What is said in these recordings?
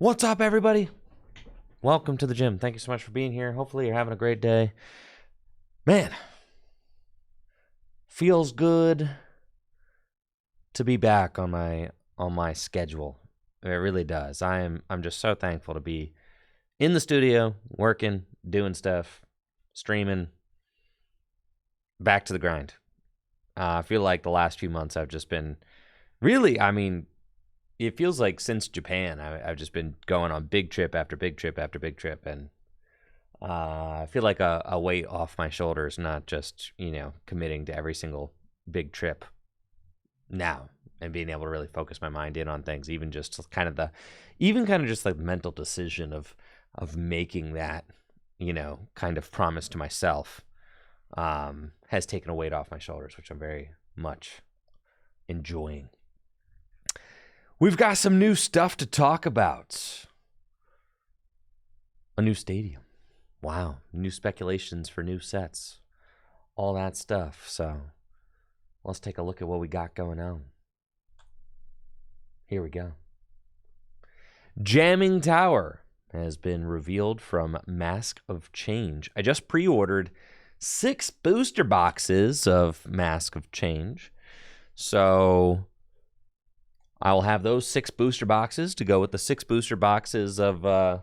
What's up, everybody? Welcome to the gym. Thank you so much for being here. Hopefully you're having a great day. Man, feels good to be back on my schedule. It really does. I'm just so thankful to be in the studio, working, doing stuff, streaming, back to the grind. I feel like the last few months I've just been really, it feels like since Japan, I've just been going on big trip after big trip after big trip, and I feel like a weight off my shoulders, not just, committing to every single big trip now and being able to really focus my mind in on things, even just kind of just like the mental decision of making that, kind of promise to myself has taken a weight off my shoulders, which I'm very much enjoying. We've got some new stuff to talk about. A new stadium. Wow. New speculations for new sets. All that stuff. So let's take a look at what we got going on. Here we go. Jamming Tower has been revealed from Mask of Change. I just pre-ordered 6 booster boxes of Mask of Change. So I'll have those 6 booster boxes to go with the 6 booster boxes of, the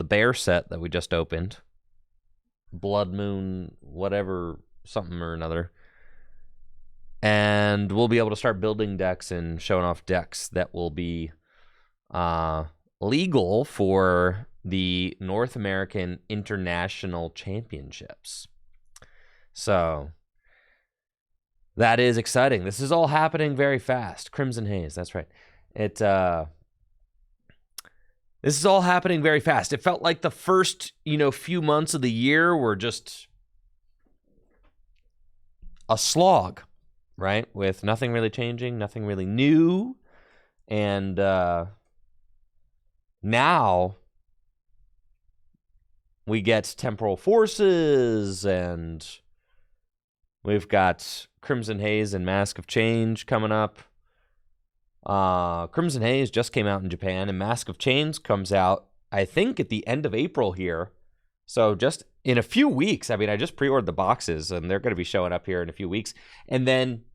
bear set that we just opened. Blood Moon, whatever, something or another. And we'll be able to start building decks and showing off decks that will be legal for the North American International Championships. So that is exciting. This is all happening very fast. Crimson Haze, that's right. This is all happening very fast. It felt like the first, few months of the year were just a slog, right? With nothing really changing, nothing really new. And now we get Temporal Forces, and we've got Crimson Haze and Mask of Change coming up. Crimson Haze just came out in Japan, and Mask of Change comes out, I think, at the end of April here. So just in a few weeks. I just pre-ordered the boxes, and they're going to be showing up here in a few weeks. And then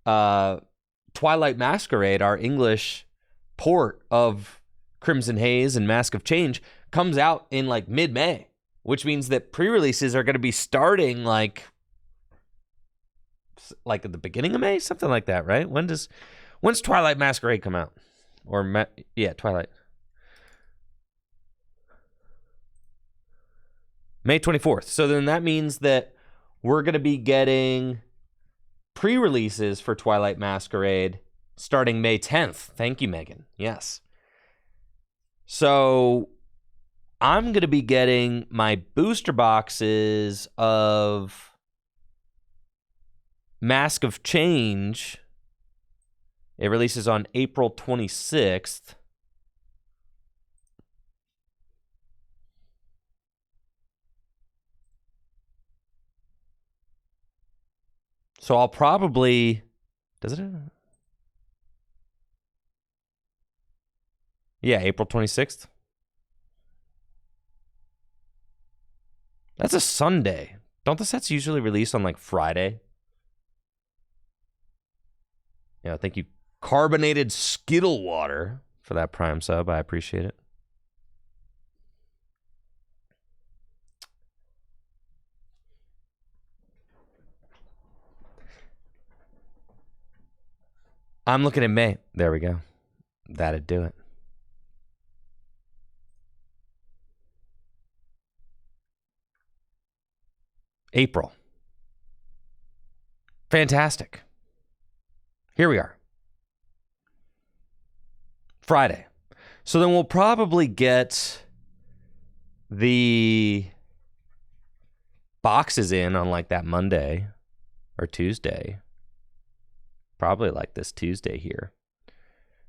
Twilight Masquerade, our English port of Crimson Haze and Mask of Change, comes out in like mid-May, which means that pre-releases are going to be starting like at the beginning of May, something like that, right? When's Twilight Masquerade come out? Twilight. May 24th. So then that means that we're going to be getting pre-releases for Twilight Masquerade starting May 10th. Thank you, Megan. Yes. So I'm going to be getting my booster boxes of Mask of Change. It releases on April 26th. So I'll probably... Does it? Yeah, April 26th. That's a Sunday. Don't the sets usually release on like Friday? Yeah, thank you, Carbonated Skittle Water, for that Prime sub. I appreciate it. I'm looking at May. There we go. That'd do it. April. Fantastic. Here we are. Friday. So then we'll probably get the boxes in on like that Monday or Tuesday. Probably like this Tuesday here.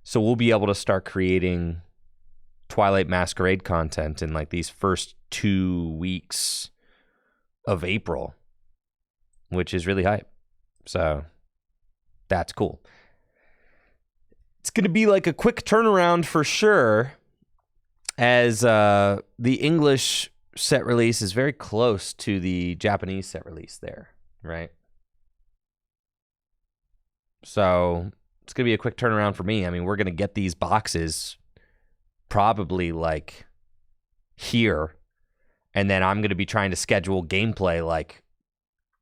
So we'll be able to start creating Twilight Masquerade content in like these first 2 weeks of April, which is really hype. So that's cool. It's going to be like a quick turnaround for sure, as the English set release is very close to the Japanese set release there, right? So it's going to be a quick turnaround for me. I mean, we're going to get these boxes probably like here, and then I'm going to be trying to schedule gameplay like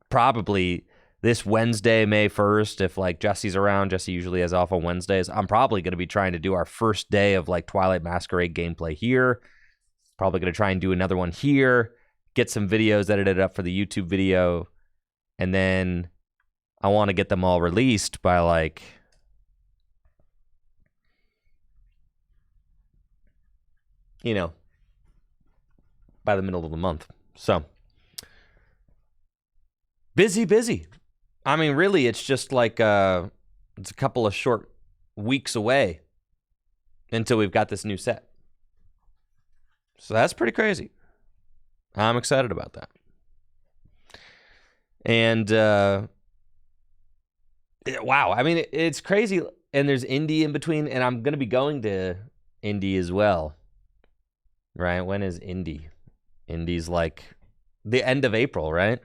probably this Wednesday, May 1st, if like Jesse's around. Jesse usually has off on Wednesdays. I'm probably going to be trying to do our first day of like Twilight Masquerade gameplay here. Probably going to try and do another one here, get some videos edited up for the YouTube video, and then I want to get them all released by like by the middle of the month. So busy. I mean, really, it's just like it's a couple of short weeks away until we've got this new set. So that's pretty crazy. I'm excited about that. And wow, I mean, it's crazy. And there's Indy in between, and I'm going to be going to Indy as well. Right? When is Indy? Indy's like the end of April, right?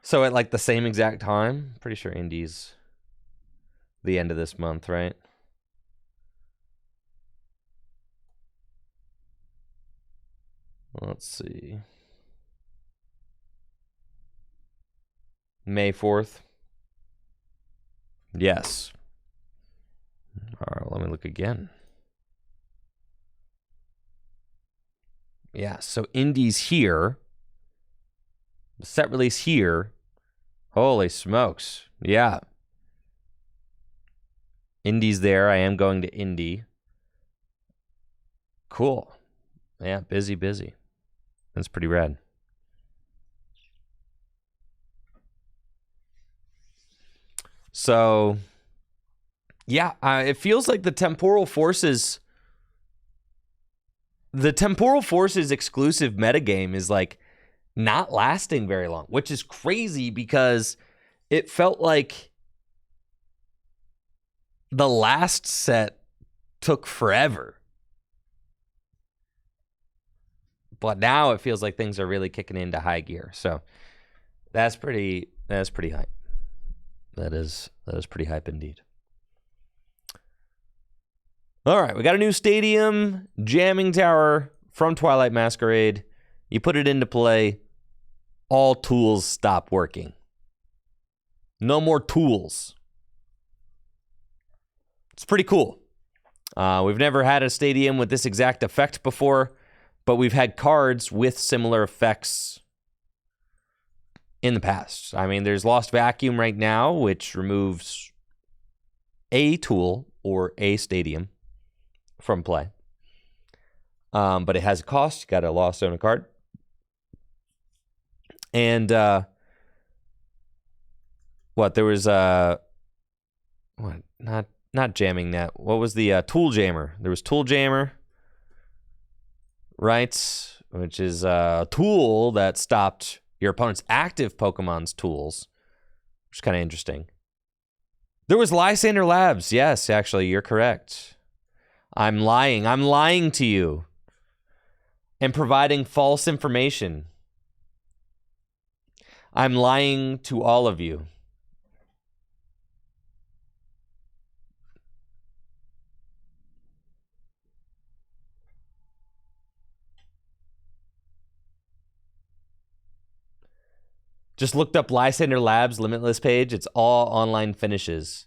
So at like the same exact time. Pretty sure Indy's the end of this month, right? Let's see. May 4th. Yes. All right, let me look again. Yeah, so Indy's here. The set release here. Holy smokes. Yeah. Indy's there. I am going to Indy. Cool. Yeah, busy. That's pretty rad. So, yeah, it feels like the Temporal Forces exclusive metagame is like not lasting very long, which is crazy because it felt like the last set took forever. But now it feels like things are really kicking into high gear. So that's pretty hype. That is pretty hype indeed. All right, we got a new stadium jamming tower from Twilight Masquerade. You put it into play, all tools stop working. No more tools. It's pretty cool. We've never had a stadium with this exact effect before, but we've had cards with similar effects in the past. I mean, there's Lost Vacuum right now, which removes a tool or a stadium from play. But it has a cost. You got a Lost Zone card. And there was not jamming net. What was the Tool Jammer? There was Tool Jammer, right? Which is a tool that stopped your opponent's active Pokemon's tools, which is kind of interesting. There was Lysander Labs. Yes, actually, you're correct. I'm lying to you and providing false information. I'm lying to all of you. Just looked up Lysander Labs Limitless page. It's all online finishes.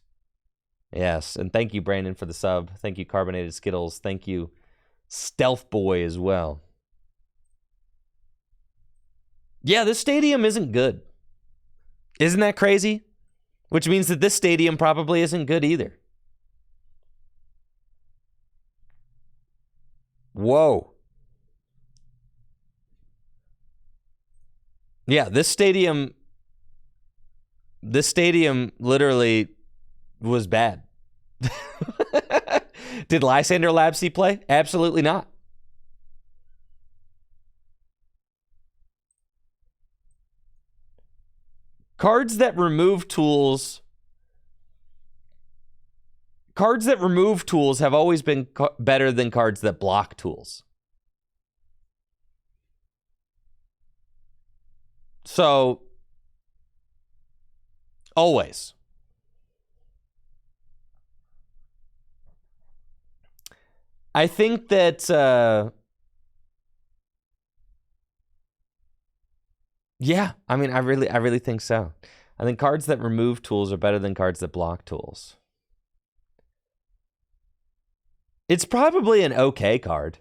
Yes, and thank you, Brandon, for the sub. Thank you, Carbonated Skittles. Thank you, Stealth Boy, as well. Yeah, this stadium isn't good. Isn't that crazy? Which means that this stadium probably isn't good either. Whoa. Yeah, this stadium literally was bad. Did Lysander Labs see play? Absolutely not. Cards that remove tools cards that remove tools have always been better than cards that block tools. So, always. I think that, yeah, I mean, I really think so. I think cards that remove tools are better than cards that block tools. It's probably an okay card.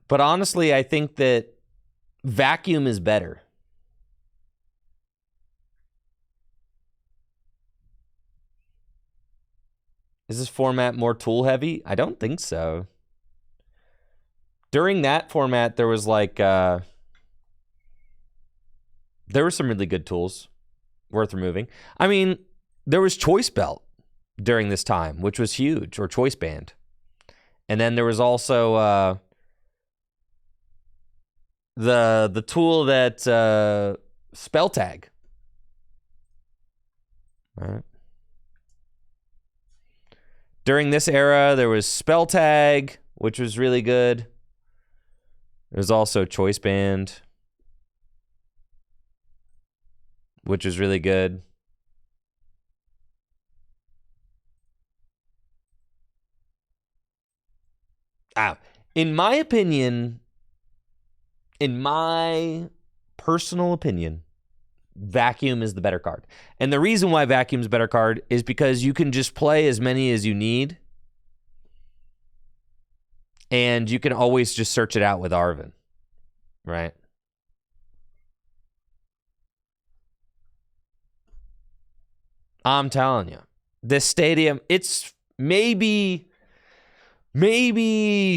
But honestly, I think that Vacuum is better. Is this format more tool heavy? I don't think so. During that format, there was like, there were some really good tools worth removing. I mean, there was Choice Belt during this time, which was huge, or Choice Band. And then there was also the tool that Spell Tag. All right. During this era, there was Spell Tag, which was really good. There's also Choice Band, which is really good. In my opinion, in my personal opinion, Vacuum is the better card. And the reason why Vacuum's a better card is because you can just play as many as you need. And you can always just search it out with Arvin, right? I'm telling you, this stadium, it's maybe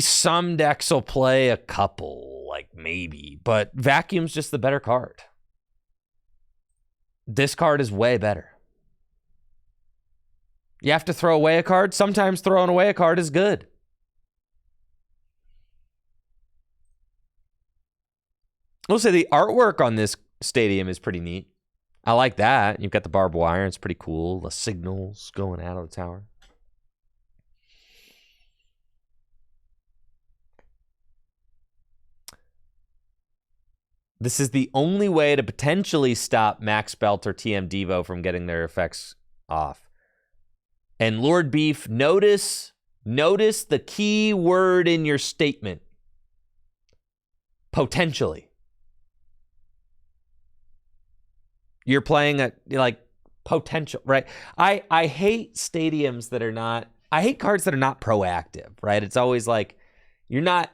some decks will play a couple, like maybe, but Vacuum's just the better card. This card is way better. You have to throw away a card. Sometimes throwing away a card is good. We'll say the artwork on this stadium is pretty neat. I like that. You've got the barbed wire. It's pretty cool. The signals going out of the tower. This is the only way to potentially stop Max Belt or TM Devo from getting their effects off. And Lord Beef, notice the key word in your statement. Potentially. You're playing at, like, potential, right? I hate stadiums that are not, I hate cards that are not proactive, right? It's always like, you're not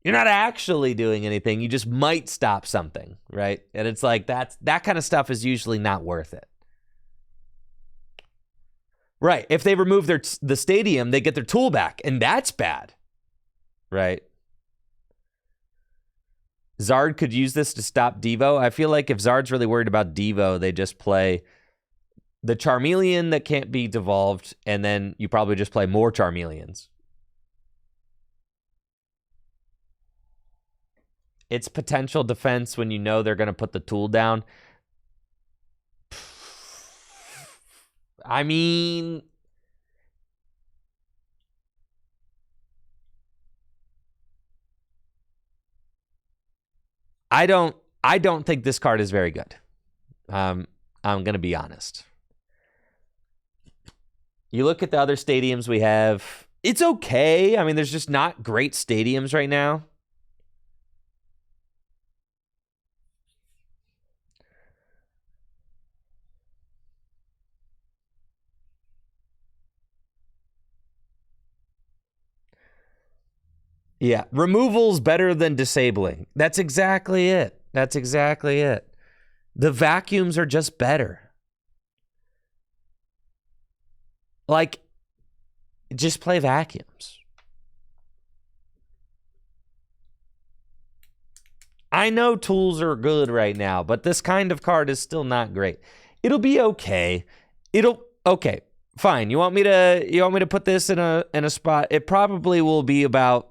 actually doing anything. You just might stop something, right? And it's like, that kind of stuff is usually not worth it. Right. If they remove the stadium, they get their tool back, and that's bad, right? Zard could use this to stop Devo. I feel like if Zard's really worried about Devo, they just play the Charmeleon that can't be devolved, and then you probably just play more Charmeleons. It's potential defense when you know they're going to put the tool down. I mean, I don't think this card is very good. I'm going to be honest. You look at the other stadiums we have, it's okay. I mean, there's just not great stadiums right now. Yeah, removal's better than disabling. That's exactly it. That's exactly it. The vacuums are just better. Like, just play vacuums. I know tools are good right now, but this kind of card is still not great. It'll be okay. Okay, fine. You want me to put this in a spot? It probably will be about,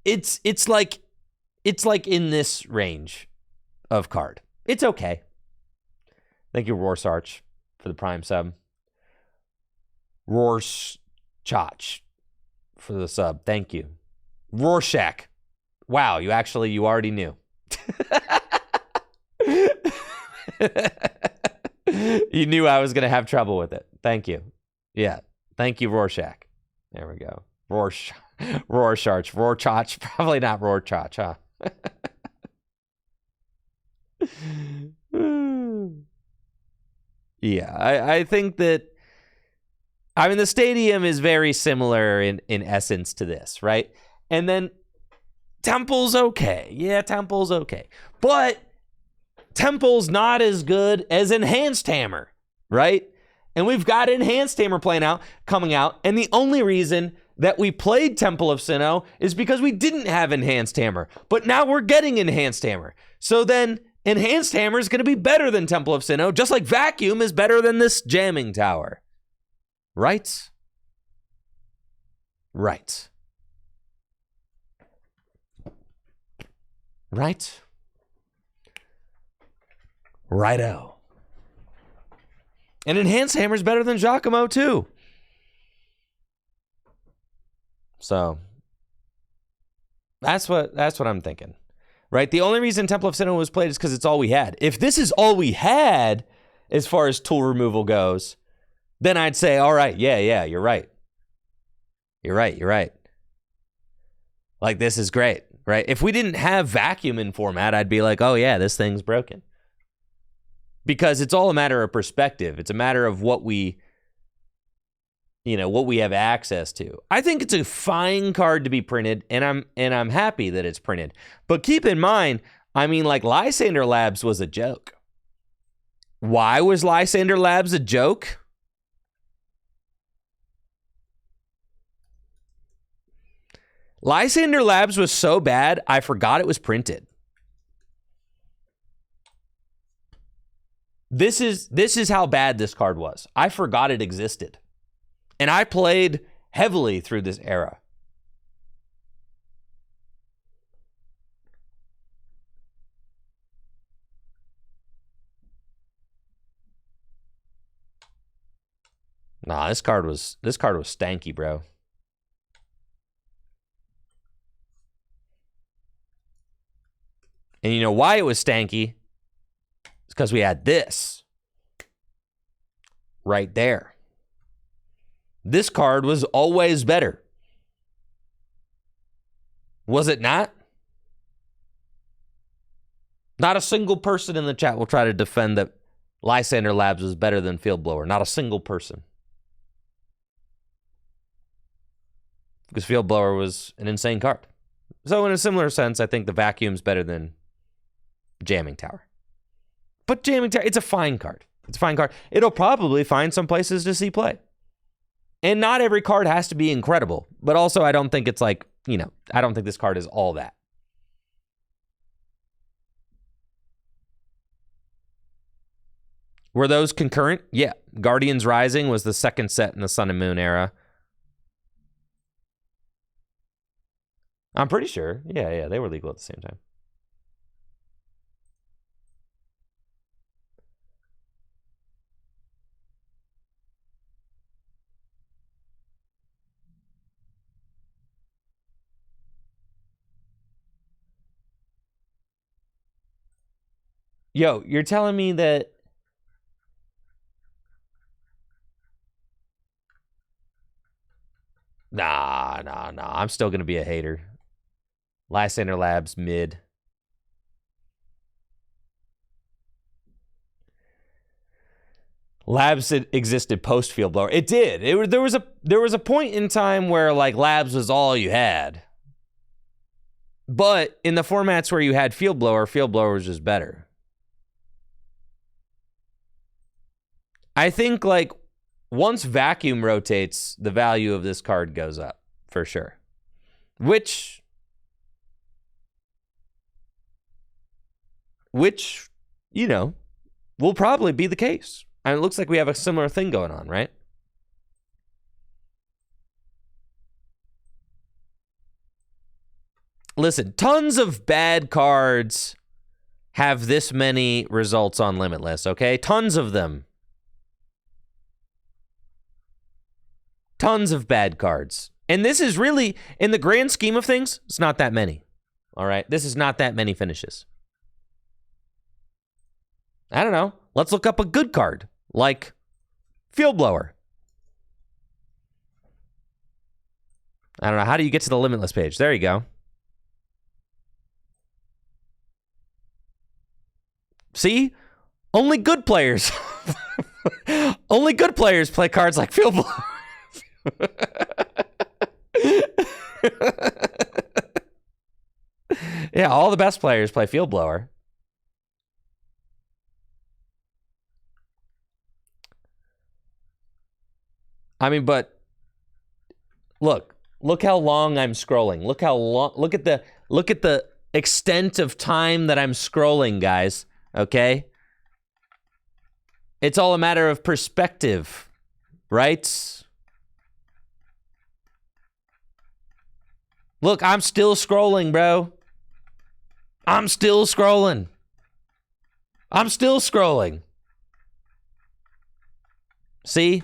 it's like in this range of card. It's okay. Thank you, Roarsarch, for the Prime sub. Rorschach for the sub. Thank you. Rorschach. Wow, you already knew. You knew I was going to have trouble with it. Thank you. Yeah. Thank you, Rorschach. There we go. Rorschach. Probably not Rorschach, huh? Yeah, I think that, I mean, the stadium is very similar in essence to this, right? And then Temple's okay. Yeah, Temple's okay. But Temple's not as good as Enhanced Hammer, right? And we've got Enhanced Hammer coming out, and the only reason that we played Temple of Sinnoh is because we didn't have Enhanced Hammer. But now we're getting Enhanced Hammer. So then Enhanced Hammer is going to be better than Temple of Sinnoh, just like Vacuum is better than this Jamming Tower. Right? Right. Right? Righto. And Enhanced Hammer is better than Giacomo, too. So that's what I'm thinking. Right? The only reason Temple of Sinnoh was played is because it's all we had. If this is all we had as far as tool removal goes, then I'd say, all right, yeah, you're right. You're right. Like, this is great, right? If we didn't have Vacuum in format, I'd be like, oh yeah, this thing's broken. Because it's all a matter of perspective. It's a matter of what we have access to. I think it's a fine card to be printed, and I'm happy that it's printed. But keep in mind, I mean, like, Lysander Labs was a joke. Why was Lysander Labs a joke? Lysander Labs was so bad, I forgot it was printed. This is how bad this card was. I forgot it existed. And I played heavily through this era. Nah, this card was stanky, bro. And you know why it was stanky? It's because we had this right there. This card was always better. Was it not? Not a single person in the chat will try to defend that Lysander Labs was better than Field Blower. Not a single person. Because Field Blower was an insane card. So in a similar sense, I think the Vacuum's better than Jamming Tower. But Jamming Tower, it's a fine card. It's a fine card. It'll probably find some places to see play. And not every card has to be incredible. But also, I don't think it's like, I don't think this card is all that. Were those concurrent? Yeah. Guardians Rising was the second set in the Sun and Moon era. I'm pretty sure. Yeah, they were legal at the same time. Yo, you're telling me that Nah. I'm still going to be a hater. Lysander Labs, mid. Labs existed post Field Blower. It did. There was a point in time where like Labs was all you had. But in the formats where you had Field Blower was just better. I think like once Vacuum rotates, the value of this card goes up for sure. Which will probably be the case. And it looks like we have a similar thing going on, right? Listen, tons of bad cards have this many results on Limitless, okay? Tons of them. Tons of bad cards. And this is really, in the grand scheme of things, it's not that many. All right? This is not that many finishes. I don't know. Let's look up a good card, like Field Blower. I don't know. How do you get to the Limitless page? There you go. See? Only good players. Only good players play cards like Field Blower. Yeah, all the best players play Field Blower. I mean, but look how long I'm scrolling. Look at the extent of time that I'm scrolling, guys. Okay? It's all a matter of perspective, right? Look, I'm still scrolling, bro. I'm still scrolling. I'm still scrolling. See?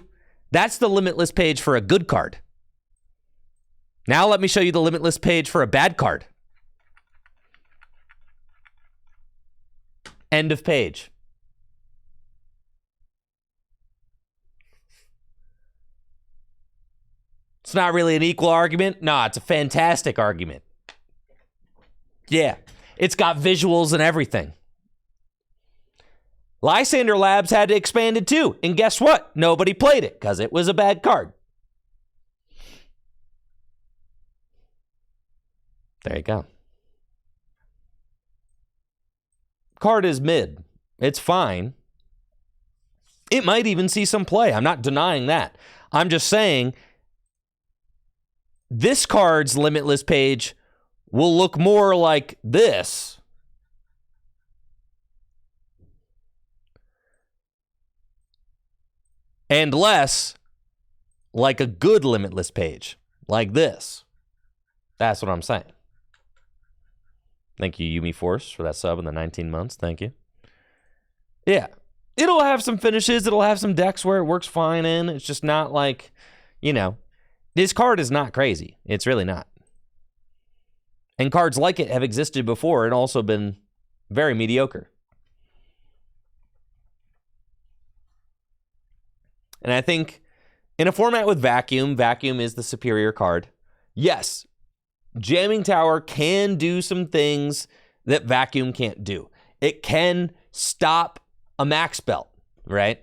That's the Limitless page for a good card. Now let me show you the Limitless page for a bad card. End of page. It's not really an equal argument. No, it's a fantastic argument. Yeah, it's got visuals and everything. Lysander Labs had to expand it too. And guess what? Nobody played it because it was a bad card. There you go. Card is mid. It's fine. It might even see some play. I'm not denying that. I'm just saying this card's Limitless page will look more like this. And less like a good Limitless page, like this. That's what I'm saying. Thank you, Yumi Force, for that sub in the 19 months. Thank you. Yeah. It'll have some finishes. It'll have some decks where it works fine in. It's just not like, you know, this card is not crazy. It's really not. And cards like it have existed before and also been very mediocre. And I think in a format with Vacuum, Vacuum is the superior card. Yes, Jamming Tower can do some things that Vacuum can't do. It can stop a max belt, right?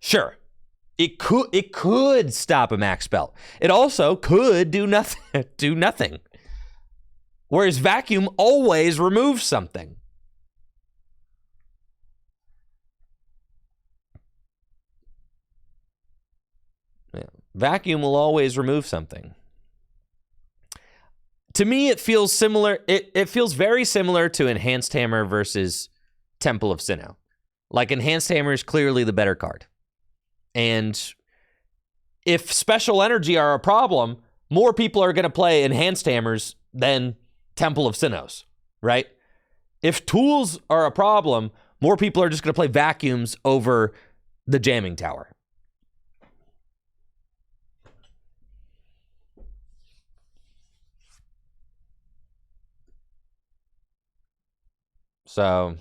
Sure. It could stop a max belt. It also could do nothing. Whereas Vacuum always removes something. Vacuum will always remove something. To me, it feels similar. It feels very similar to Enhanced Hammer versus Temple of Sinnoh. Like, Enhanced Hammer is clearly the better card. And if Special Energy are a problem, more people are going to play Enhanced Hammers than Temple of Sinnohs, right? If Tools are a problem, more people are just going to play Vacuums over the Jamming Tower. So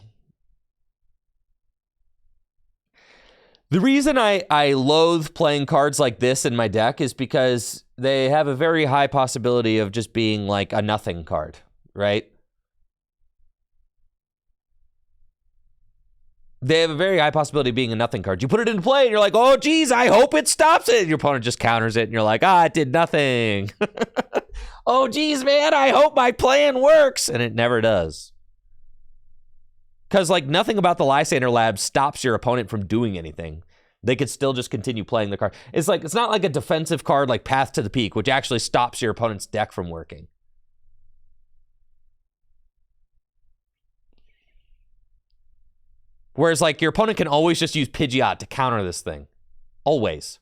the reason I loathe playing cards like this in my deck is because they have a very high possibility of just being like a nothing card, right? They have a very high possibility of being a nothing card. You put it into play and you're like, oh, geez, I hope it stops it. Your opponent just counters it and you're like, it did nothing. Oh, geez, man, I hope my plan works. And it never does. Because, like, nothing about the Lysander Lab stops your opponent from doing anything. They could still just continue playing the card. It's not like a defensive card like Path to the Peak, which actually stops your opponent's deck from working. Whereas, like, your opponent can always just use Pidgeot to counter this thing. Always.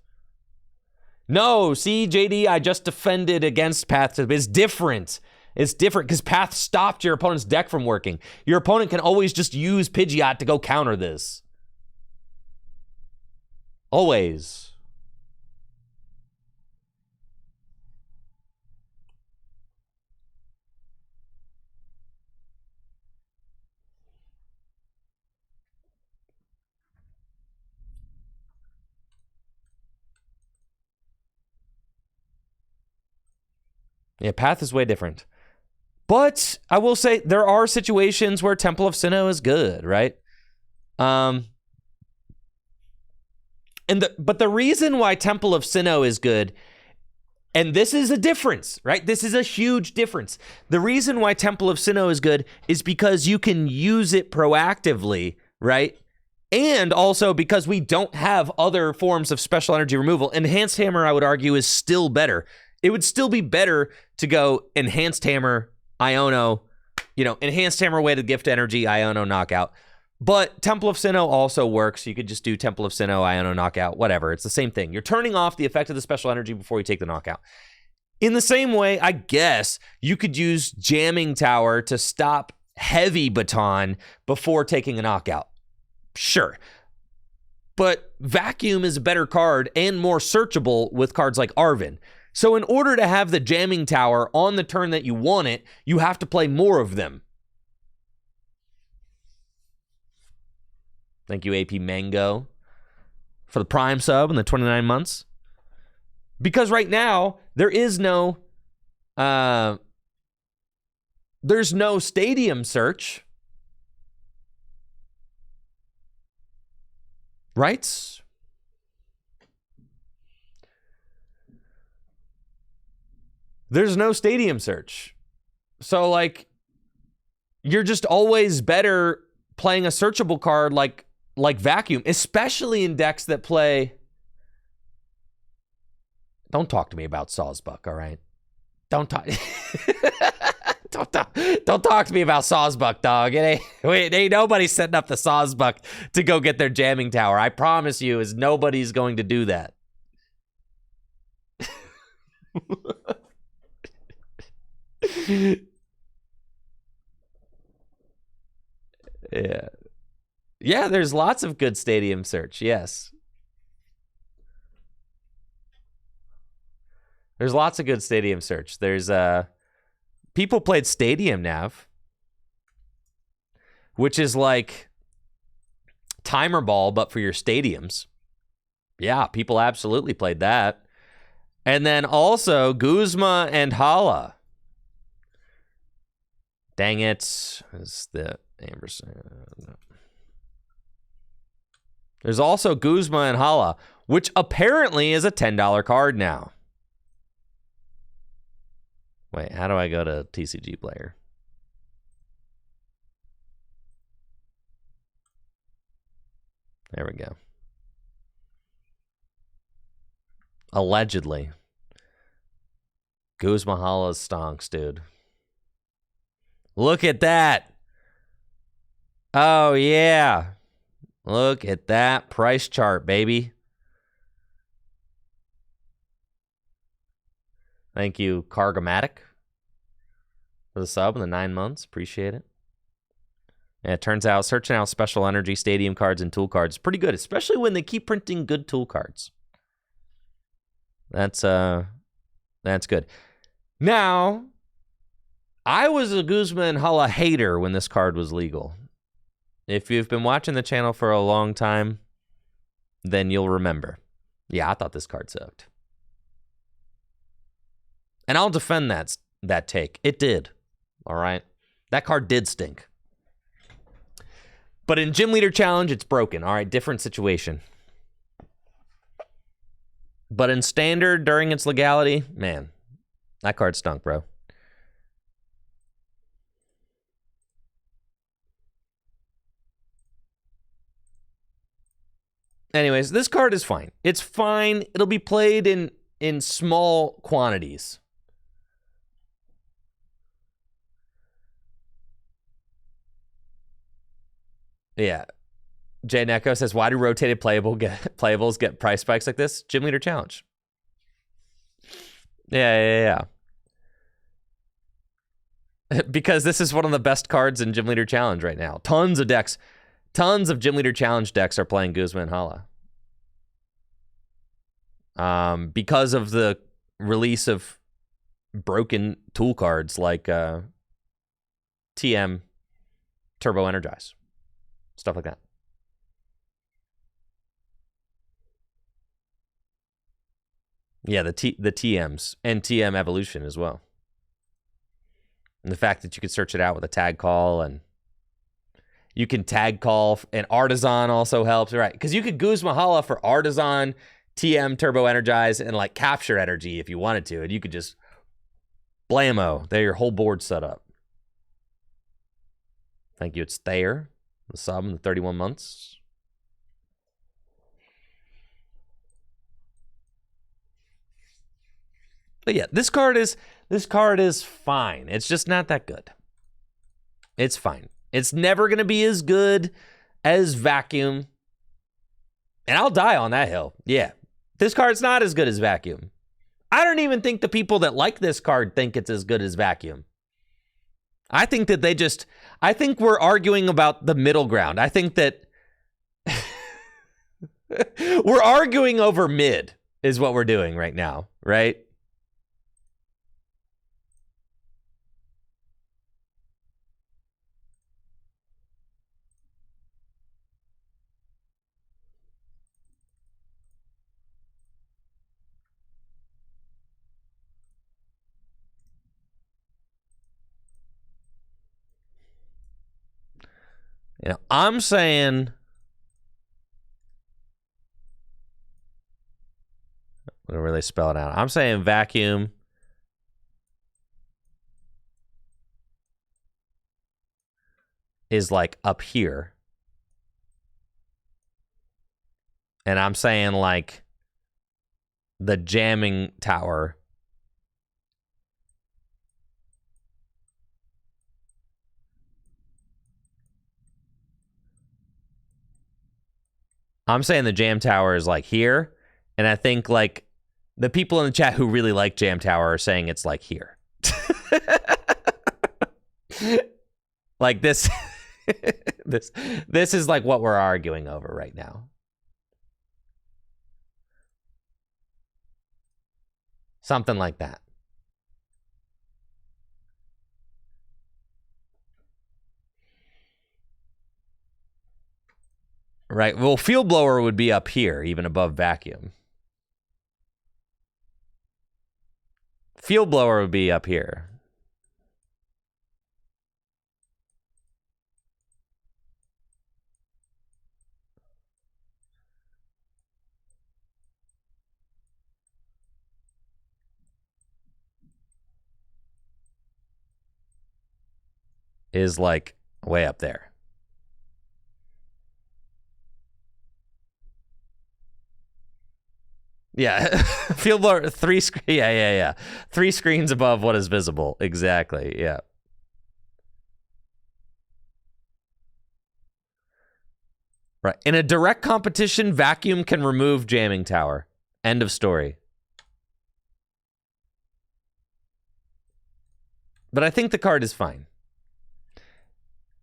No, see, JD, I just defended against Path. It's different. It's different because Path stopped your opponent's deck from working. Your opponent can always just use Pidgeot to go counter this. Always. Yeah, Path is way different. But I will say there are situations where Temple of Sinnoh is good, right? But the reason why Temple of Sinnoh is good, and this is a difference, right? This is a huge difference. The reason why Temple of Sinnoh is good is because you can use it proactively, right? And also because we don't have other forms of special energy removal. Enhanced Hammer, I would argue, is still better. It would still be better to go Enhanced Hammer, Iono, Enhanced Hammer way to gift energy, Iono knockout. But Temple of Sinnoh also works. You could just do Temple of Sinnoh, Iono knockout, whatever. It's the same thing. You're turning off the effect of the special energy before you take the knockout. In the same way, I guess, you could use Jamming Tower to stop Heavy Baton before taking a knockout. Sure. But Vacuum is a better card and more searchable with cards like Arven. So in order to have the Jamming Tower on the turn that you want it, you have to play more of them. Thank you, AP Mango, for the Prime sub and the 29 months. Because right now, there's no stadium search. Right? There's no stadium search. So, like, you're just always better playing a searchable card like Vacuum, especially in decks that play... Don't talk to me about Sawsbuck, all right? Don't talk... Don't talk to me about Sawsbuck, dog. Ain't nobody setting up the Sawsbuck to go get their Jamming Tower. I promise you, is nobody's going to do that. Yeah, there's lots of good stadium search, yes. There's lots of good stadium search. There's people played Stadium Nav, which is like Timer Ball, but for your stadiums. Yeah, people absolutely played that. And then also Guzma and Hala. Dang it. Is the Amberson? There's also Guzma and Hala, which apparently is a $10 card now. Wait, how do I go to TCG Player? There we go. Allegedly. Guzma Hala's stonks, dude. Look at that. Oh, yeah. Look at that price chart, baby. Thank you, Cargomatic, for the sub in the 9 months. Appreciate it. And it turns out searching out special energy stadium cards and tool cards is pretty good, especially when they keep printing good tool cards. That's good. Now, I was a Guzma and Hala hater when this card was legal. If you've been watching the channel for a long time, then you'll remember. Yeah, I thought this card sucked. And I'll defend that take. It did. All right? That card did stink. But in Gym Leader Challenge, it's broken. All right, different situation. But in Standard, during its legality, man, that card stunk, bro. Anyways, this card is fine. It's fine. It'll be played in small quantities. Yeah. Jay Neko says, why do rotated playables get price spikes like this? Gym Leader Challenge. Yeah. Because this is one of the best cards in Gym Leader Challenge right now. Tons of Gym Leader Challenge decks are playing Guzma and Hala. Because of the release of broken tool cards like TM, Turbo Energize, stuff like that. Yeah, the TMs and TM Evolution as well. And the fact that you could search it out with a tag call, and you can tag call, and Artisan also helps, right? Because you could Guzma Hala for Artisan, TM, Turbo Energize, and like capture energy if you wanted to, and you could just blammo. There, your whole board set up. Thank you. It's Thayer, the sub in the 31 months. But yeah, this card is fine. It's just not that good. It's fine. It's never going to be as good as Vacuum. And I'll die on that hill. Yeah. This card's not as good as Vacuum. I don't even think the people that like this card think it's as good as Vacuum. I think that I think we're arguing about the middle ground. I think that we're arguing over mid is what we're doing right now, right? You know, I'm saying, I'm gonna really spell it out. I'm saying Vacuum is like up here. And I'm saying like the jamming tower jam tower is like here. And I think like the people in the chat who really like Jam Tower are saying it's like here. Like this, this is like what we're arguing over right now. Something like that. Right. Well, Field Blower would be up here, even above Vacuum. Field Blower would be up here. Is like way up there. Yeah, Field Blower, yeah. 3 screens above what is visible. Exactly, yeah. Right. In a direct competition, Vacuum can remove Jamming Tower. End of story. But I think the card is fine.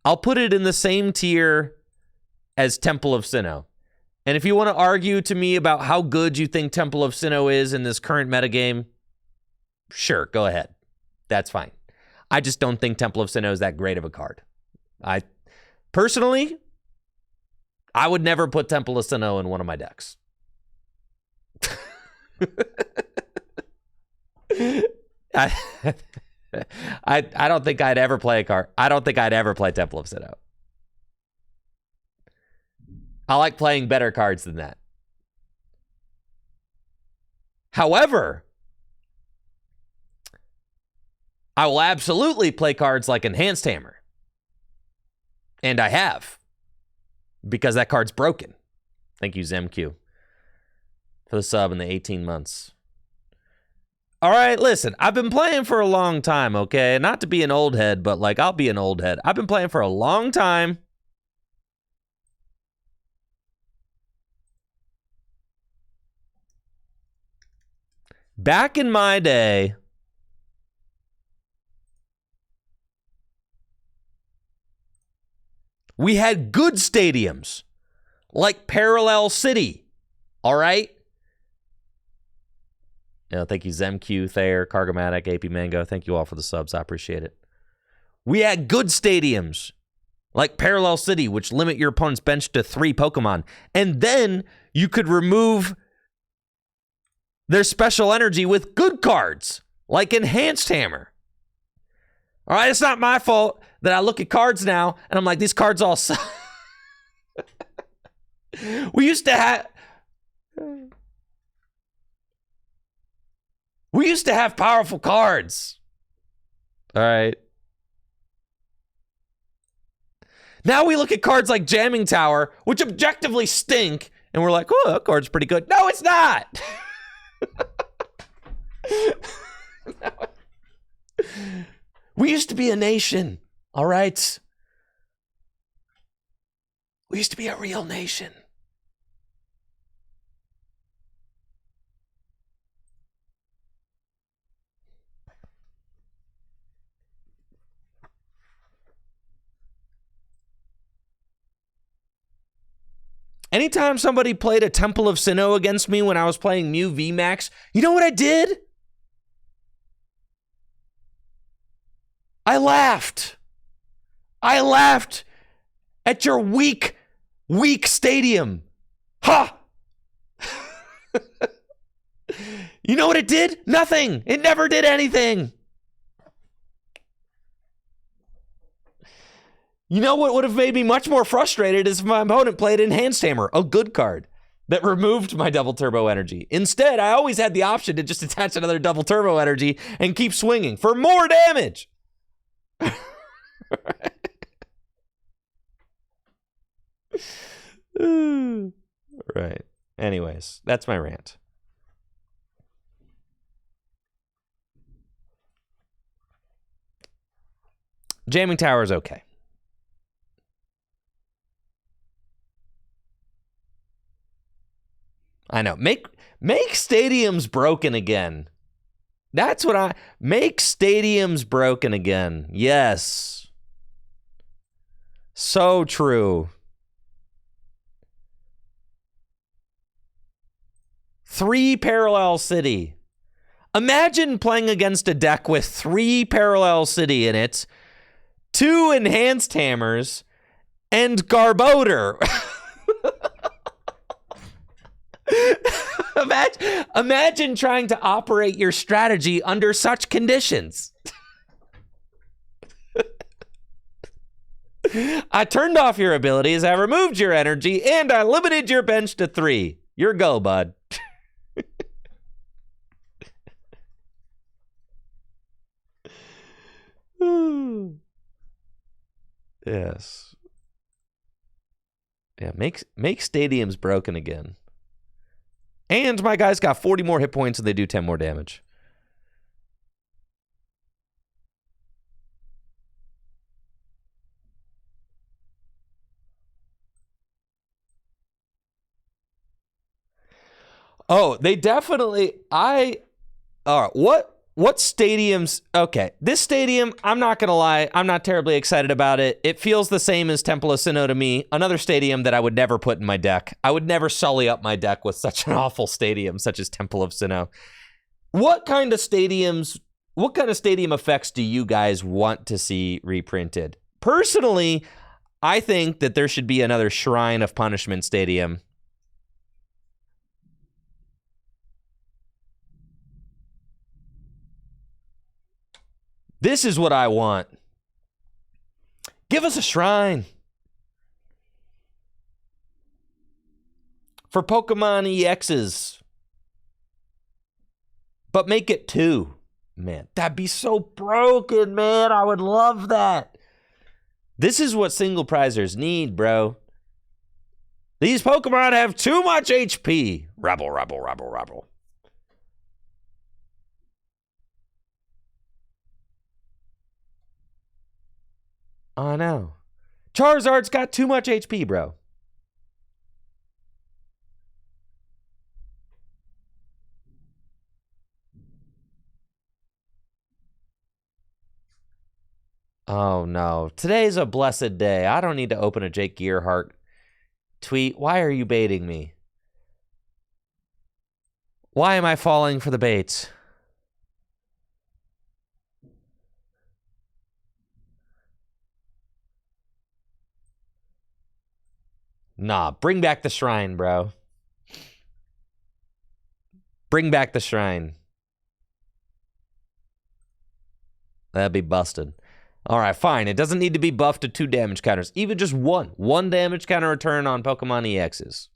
I'll put it in the same tier as Temple of Sinnoh. And if you want to argue to me about how good you think Temple of Sinnoh is in this current metagame, sure, go ahead. That's fine. I just don't think Temple of Sinnoh is that great of a card. Personally, I would never put Temple of Sinnoh in one of my decks. I don't think I'd ever play a card. I don't think I'd ever play Temple of Sinnoh. I like playing better cards than that. However, I will absolutely play cards like Enhanced Hammer. And I have. Because that card's broken. Thank you, ZemQ, for the sub in the 18 months. All right, listen, I've been playing for a long time, okay? Not to be an old head, but like I'll be an old head. I've been playing for a long time. Back in my day, we had good stadiums like Parallel City. All right? Thank you, ZemQ, Thayer, Cargomatic, AP Mango. Thank you all for the subs. I appreciate it. We had good stadiums like Parallel City, which limit your opponent's bench to 3 Pokemon. And then you could remove their special energy with good cards, like Enhanced Hammer. All right, it's not my fault that I look at cards now, and I'm like, these cards all suck. We used to have powerful cards. All right. Now we look at cards like Jamming Tower, which objectively stink, and we're like, oh, that card's pretty good. No, it's not. We used to be a nation, all right? We used to be a real nation. Anytime somebody played a Temple of Sinnoh against me when I was playing Mew VMAX, you know what I did? I laughed. I laughed at your weak stadium. Ha! You know what it did? Nothing. It never did anything. You know what would have made me much more frustrated is if my opponent played Enhanced Hammer, a good card that removed my double turbo energy. Instead, I always had the option to just attach another double turbo energy and keep swinging for more damage. Right. Anyways, that's my rant. Jamming Tower is okay. I know. Make stadiums broken again. That's what make stadiums broken again. Yes. So true. 3 Parallel City. Imagine playing against a deck with 3 Parallel City in it, 2 Enhanced Hammers, and Garbodor. Imagine trying to operate your strategy under such conditions. I turned off your abilities, I removed your energy, and I limited your bench to 3. Your go, bud. Yes. Yeah, make stadiums broken again. And my guys got 40 more hit points and they do 10 more damage. Oh, they definitely... All right, what stadiums... Okay, this stadium, I'm not going to lie, I'm not terribly excited about it. It feels the same as Temple of Sinnoh to me. Another stadium that I would never put in my deck. I would never sully up my deck with such an awful stadium, such as Temple of Sinnoh. What kind of stadium effects do you guys want to see reprinted? Personally, I think that there should be another Shrine of Punishment stadium. This is what I want. Give us a shrine. For Pokemon EXs. But make it 2. Man, that'd be so broken, man. I would love that. This is what single prizers need, bro. These Pokemon have too much HP. Rebel, rebel, rebel, rebel. I know. Charizard's got too much HP, bro. Oh no. Today's a blessed day. I don't need to open a Jake Gearhart tweet. Why are you baiting me? Why am I falling for the bait? Nah, bring back the shrine, bro. Bring back the shrine. That'd be busted. All right, fine. It doesn't need to be buffed to 2 damage counters. Even just one. 1 damage counter return on Pokemon EXs.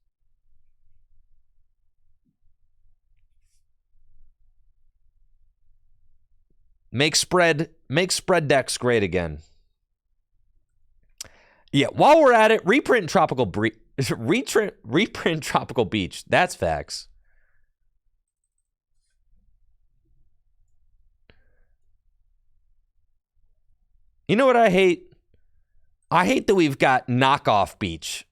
Make spread decks great again. Yeah, while we're at it, reprint Tropical Beach. That's facts. You know what I hate? I hate that we've got knockoff Beach.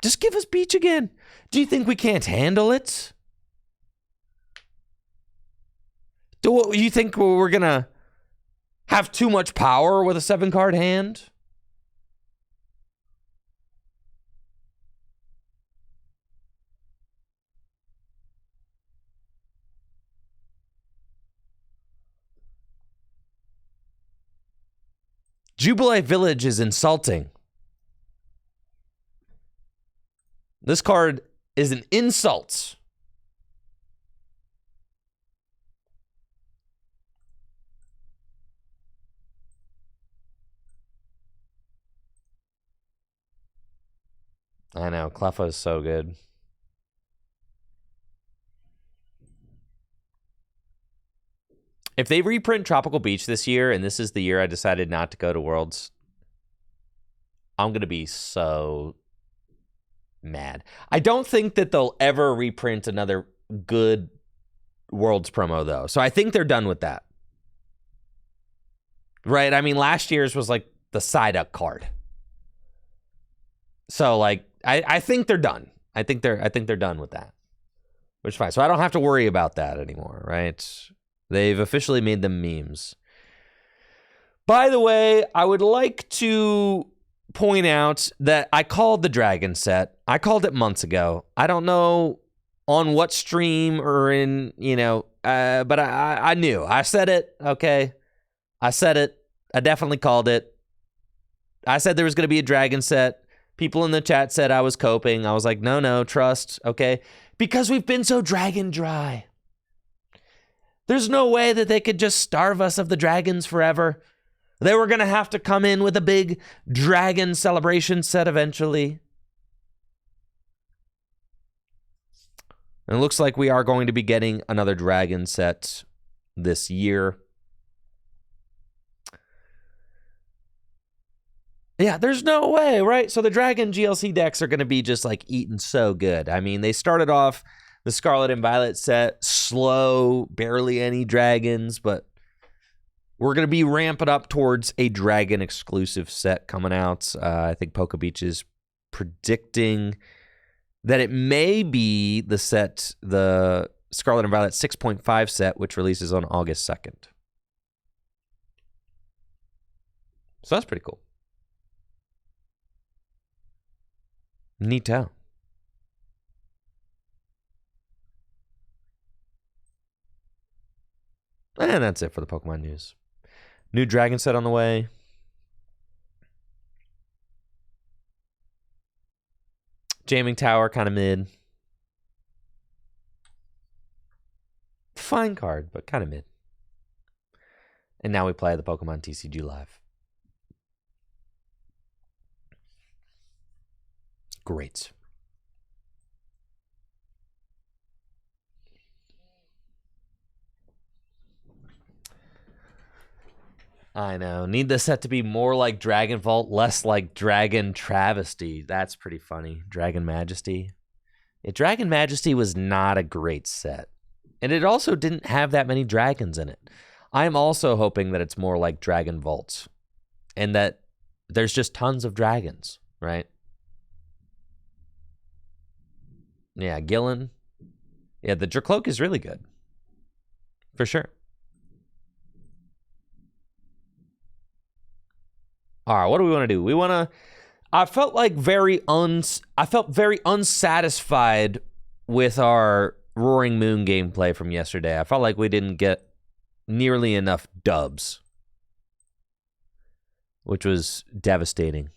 Just give us Beach again. Do you think we can't handle it? Do you think we're going to have too much power with a 7-card hand? Jubilee Village is insulting. This card is an insult. I know, Cleffa is so good. If they reprint Tropical Beach this year, and this is the year I decided not to go to Worlds, I'm going to be so mad. I don't think that they'll ever reprint another good Worlds promo, though. So I think they're done with that. Right? I mean, last year's was like the Psyduck card. So, like, I think they're done. I think they're done with that. Which is fine. So I don't have to worry about that anymore, right? They've officially made them memes. By the way, I would like to point out that I called the Dragon set. I called it months ago. I don't know on what stream or in, but I knew. I said it, okay? I said it. I definitely called it. I said there was going to be a Dragon set. People in the chat said I was coping. I was like, no, trust, okay? Because we've been so Dragon dry. There's no way that they could just starve us of the dragons forever. They were going to have to come in with a big dragon celebration set eventually. And it looks like we are going to be getting another dragon set this year. Yeah, there's no way, right? So the dragon GLC decks are going to be just like eating so good. I mean, they started off the Scarlet and Violet set slow, barely any dragons, but we're going to be ramping up towards a dragon exclusive set coming out. I think Poke Beach is predicting that it may be the Scarlet and Violet 6.5 set, which releases on August 2nd. So that's pretty cool. Neato. And that's it for the Pokemon news. New dragon set on the way. Jamming Tower, kind of mid. Fine card, but kind of mid. And now we play the Pokemon TCG Live. Great. I know. Need the set to be more like Dragon Vault, less like Dragon Travesty. That's pretty funny. Dragon Majesty. Yeah, Dragon Majesty was not a great set. And it also didn't have that many dragons in it. I'm also hoping that it's more like Dragon Vault. And that there's just tons of dragons, right? Yeah, Gillen. Yeah, the Dracloak is really good. For sure. All right, what do we want to do? We want to... I felt very unsatisfied with our Roaring Moon gameplay from yesterday. I felt like we didn't get nearly enough dubs, which was devastating.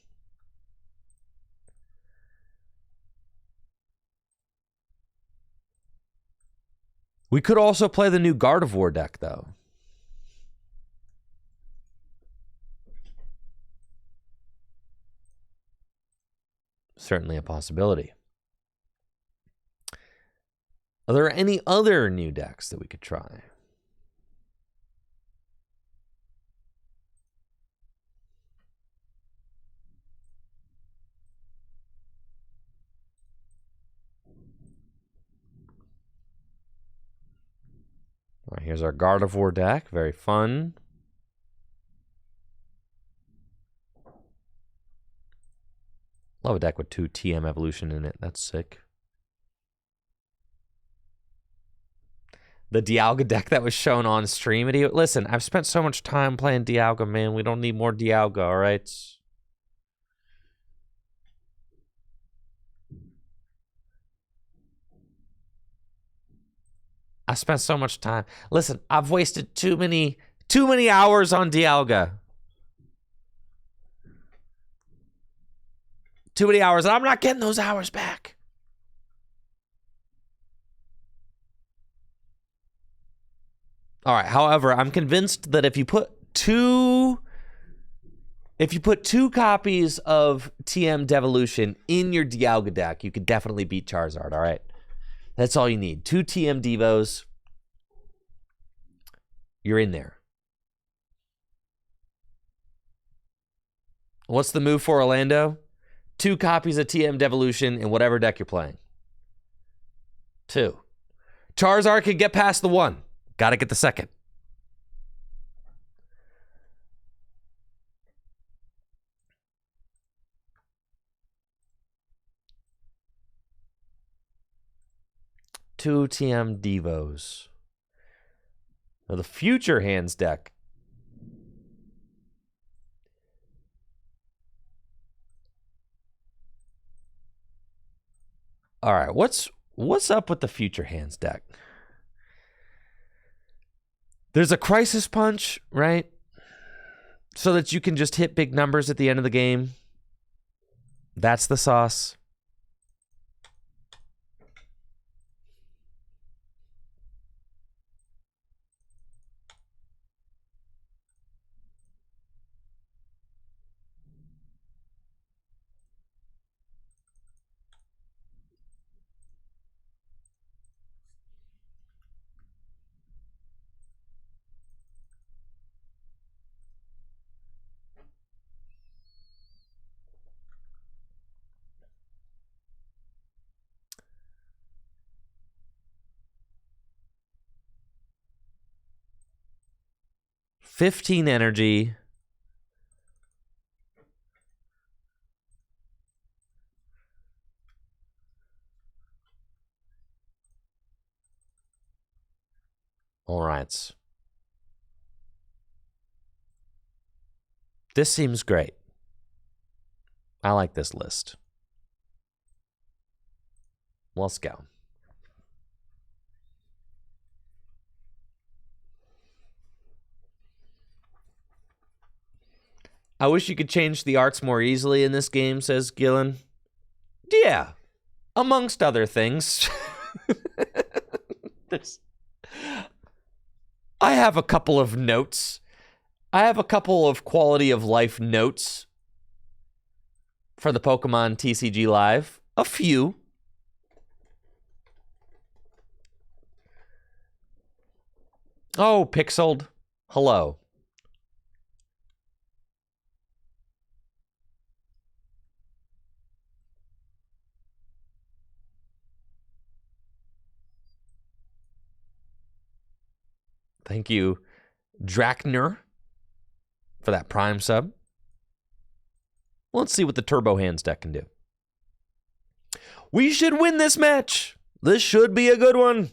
We could also play the new Gardevoir deck, though. Certainly a possibility. Are there any other new decks that we could try? All right, here's our Gardevoir deck. Very fun. Love a deck with 2 TM Evolution in it. That's sick. The Dialga deck that was shown on stream. Listen, I've spent so much time playing Dialga, man. We don't need more Dialga, all right? I spent so much time. Listen, I've wasted too many hours on Dialga. Too many hours, and I'm not getting those hours back. All right, however, I'm convinced that if you put two copies of TM Devolution in your Dialga deck, you could definitely beat Charizard, all right? That's all you need. 2 TM Devos. You're in there. What's the move for Orlando? 2 copies of TM Devolution in whatever deck you're playing. 2. Charizard can get past the 1. Got to get the 2nd. Two TM Devos. Now the Future Hands deck. All right, what's up with the Future Hands deck? There's a Crisis Punch, right? So that you can just hit big numbers at the end of the game. That's the sauce. $15 energy. All right. This seems great. I like this list. Let's go. I wish you could change the arts more easily in this game, says Gillen. Yeah, amongst other things. I have a couple of notes. I have a couple of quality of life notes for the Pokemon TCG Live. A few. Oh, Pixeled. Hello. Thank you, Drakner, for that Prime sub. Let's see what the Turbo Hands deck can do. We should win this match. This should be a good one.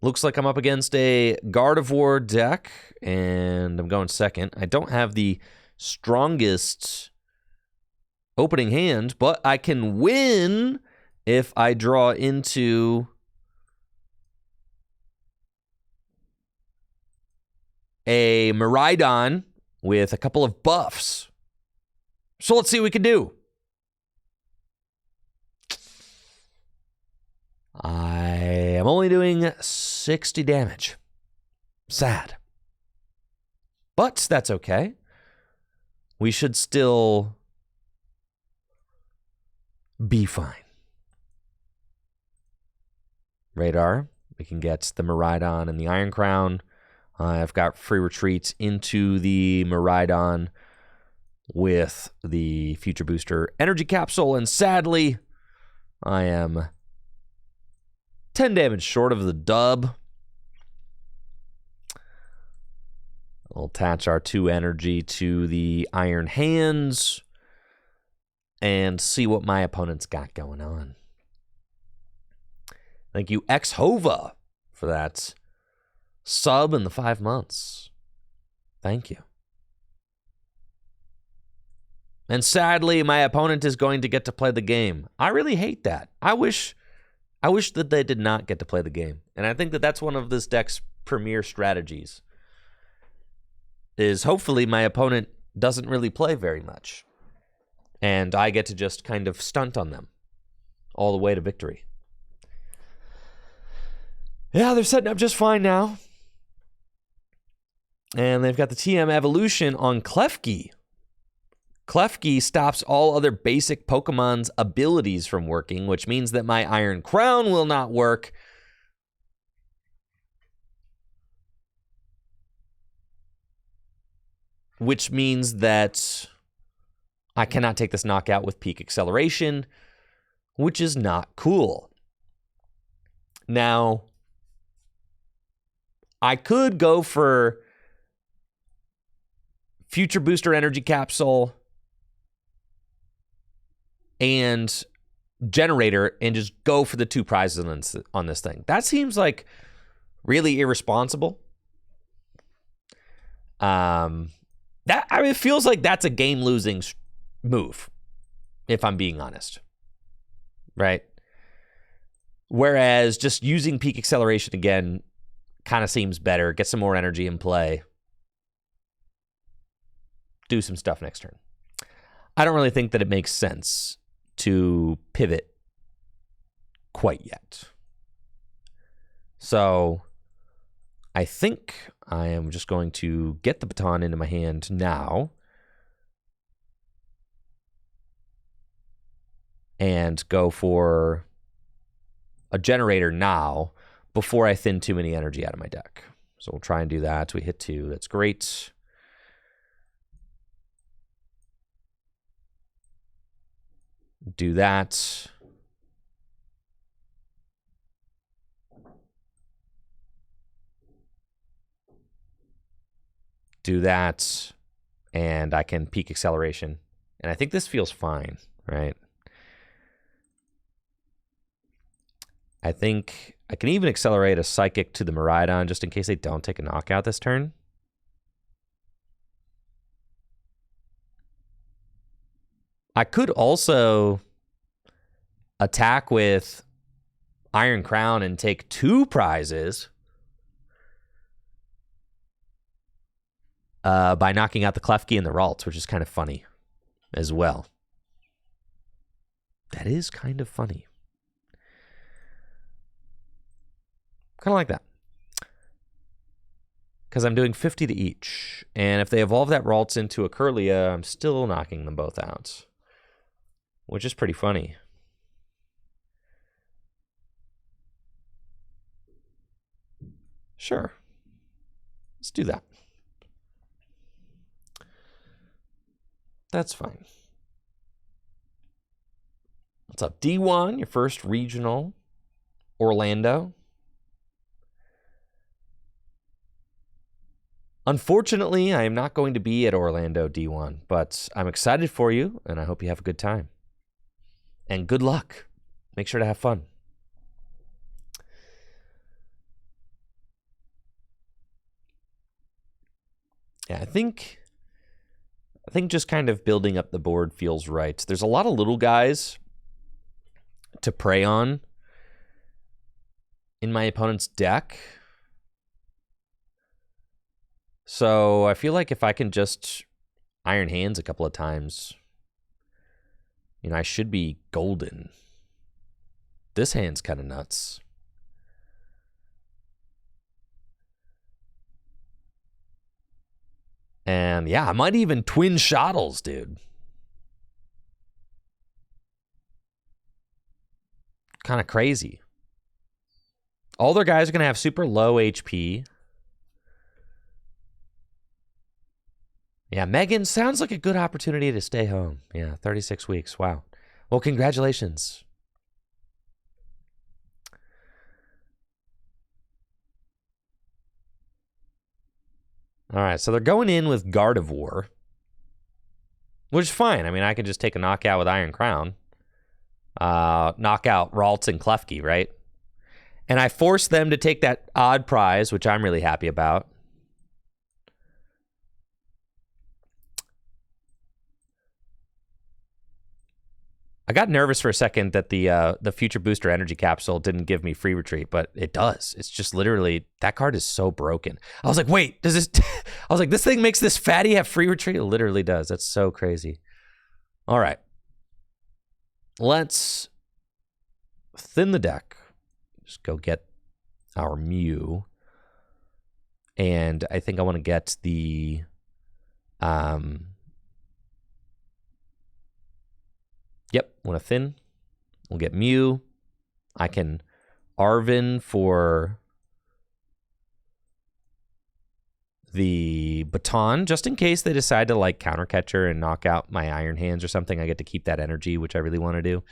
Looks like I'm up against a Gardevoir deck, and I'm going second. I don't have the strongest opening hand, but I can win if I draw into a Miraidon with a couple of buffs. So let's see what we can do. I am only doing 60 damage. Sad. But that's okay. We should still be fine. Radar. We can get the Miraidon and the Iron Crown. I've got free retreats into the Miraidon with the Future Booster Energy Capsule. And sadly, I am 10 damage short of the dub. We'll attach our 2 energy to the Iron Hands and see what my opponent's got going on. Thank you, X-Hova, for that sub in the 5 months. Thank you. And sadly, my opponent is going to get to play the game. I really hate that. I wish that they did not get to play the game. And I think that that's one of this deck's premier strategies. Is hopefully my opponent doesn't really play very much. And I get to just kind of stunt on them all the way to victory. Yeah, they're setting up just fine now. And they've got the TM Evolution on Klefki. Klefki stops all other basic Pokemon's abilities from working, which means that my Iron Crown will not work. Which means that I cannot take this knockout with Peak Acceleration, which is not cool. Now, I could go for Future Booster Energy Capsule and Generator and just go for the 2 prizes on this thing. That seems like really irresponsible. It feels like that's a game-losing move, if I'm being honest. Right? Whereas just using Peak Acceleration again kind of seems better. Get some more energy in play. Do some stuff next turn. I don't really think that it makes sense to pivot quite yet. So I think I am just going to get the baton into my hand now and go for a Generator now before I thin too many energy out of my deck. So we'll try and do that. We hit 2. That's great. Do that. Do that. And I can Peak Acceleration. And I think this feels fine, right? I think I can even accelerate a Psychic to the Miraidon just in case they don't take a knockout this turn. I could also attack with Iron Crown and take 2 prizes by knocking out the Klefki and the Ralts, which is kind of funny as well. That is kind of funny. Kind of like that. Because I'm doing 50 to each. And if they evolve that Ralts into a Kirlia, I'm still knocking them both out. Which is pretty funny. Sure. Let's do that. That's fine. What's up, D1? Your first regional. Orlando. Unfortunately, I am not going to be at Orlando, D1, but I'm excited for you, and I hope you have a good time. And good luck. Make sure to have fun. Yeah, I think just kind of building up the board feels right. There's a lot of little guys to prey on in my opponent's deck. So I feel like if I can just Iron Hands a couple of times, you know, I should be golden. This hand's kind of nuts. And yeah, I might even twin Shottles, dude. Kind of crazy. All their guys are going to have super low HP. Yeah, Megan sounds like a good opportunity to stay home. Yeah, 36 weeks. Wow. Well, congratulations. All right, so they're going in with Gardevoir, which is fine. I mean, I can just take a knockout with Iron Crown. Knock out Ralts and Klefki, right? And I forced them to take that odd prize, which I'm really happy about. I got nervous for a second that the Future Booster Energy Capsule didn't give me free retreat, but it does. It's just literally, that card is so broken. I was like, wait, does this... I was like, this thing makes this fatty have free retreat? It literally does. That's so crazy. All right. Let's thin the deck. Just go get our Mew. And I think I want to get the... Yep, want to thin. We'll get Mew. I can Arvin for the Baton, just in case they decide to like counter catcher and knock out my Iron Hands or something. I get to keep that energy, which I really want to do.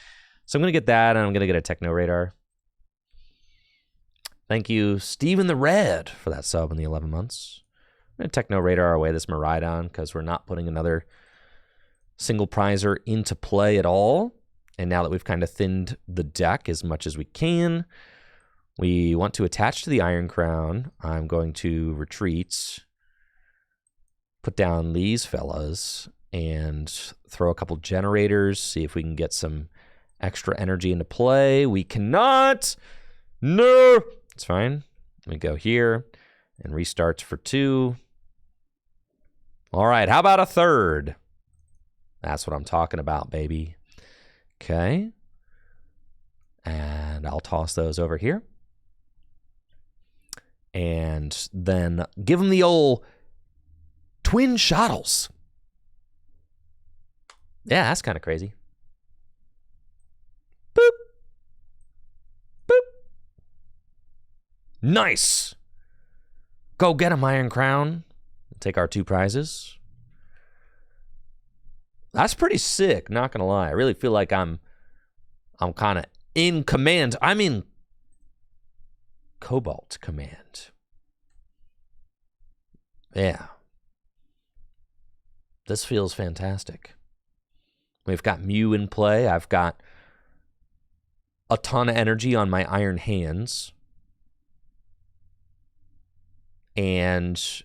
So I'm going to get that, and I'm going to get a Techno Radar. Thank you, Steven the Red, for that sub in the 11 months. I'm going to Techno Radar away this Miraidon because we're not putting another single prizer into play at all. And now that we've kind of thinned the deck as much as we can, we want to attach to the Iron Crown. I'm going to retreat, put down these fellas, and throw a couple generators, see if we can get some extra energy into play. We cannot. No. It's fine. We go here and restarts for 2. All right, how about a third? That's what I'm talking about, baby. Okay. And I'll toss those over here. And then give them the old twin Shottles. Yeah, that's kind of crazy. Boop. Boop. Nice. Go get 'em, Iron Crown. Take our 2 prizes. That's pretty sick, not gonna lie. I really feel like I'm kind of in command. I'm in Cobalt command. Yeah. This feels fantastic. We've got Mew in play. I've got a ton of energy on my Iron Hands. And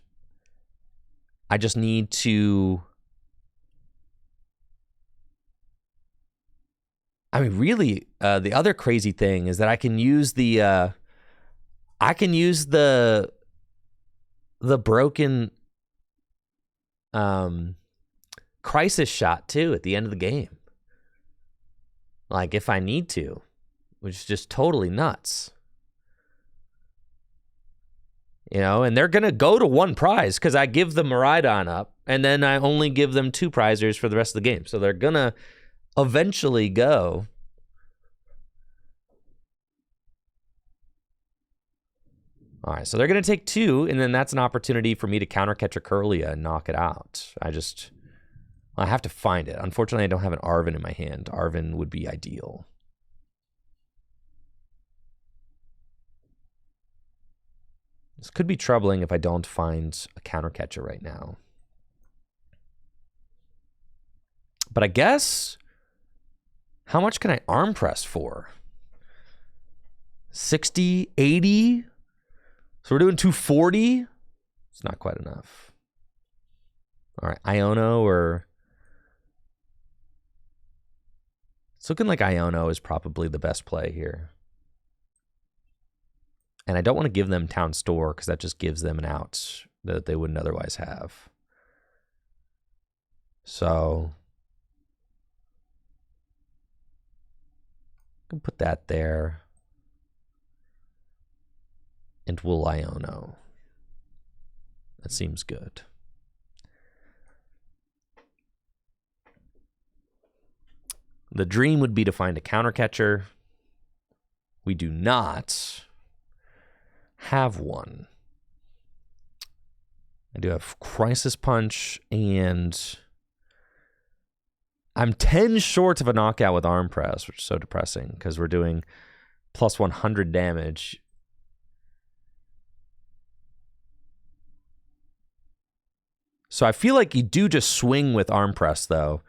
I just need to... I mean, really, the other crazy thing is that I can use the broken crisis shot too at the end of the game, like if I need to, which is just totally nuts. You know, and they're gonna go to 1 prize because I give the Miraidon up, and then I only give them 2 prizers for the rest of the game, so they're gonna eventually go. All right, so they're going to take 2, and then that's an opportunity for me to counter catch a Curlia and knock it out. I have to find it. Unfortunately, I don't have an Arvin in my hand. Arvin would be ideal. This could be troubling if I don't find a counter catcher right now. But I guess... how much can I arm press for? 60, 80? So we're doing 240? It's not quite enough. All right, Iono or... It's looking like Iono is probably the best play here. And I don't want to give them Town Store because that just gives them an out that they wouldn't otherwise have. So I can put that there. And we'll Iono. That seems good. The dream would be to find a counter catcher. We do not have one. I do have Crisis Punch, and I'm 10 short of a knockout with Arm Press, which is so depressing because we're doing plus 100 damage. So I feel like you do just swing with Arm Press, though,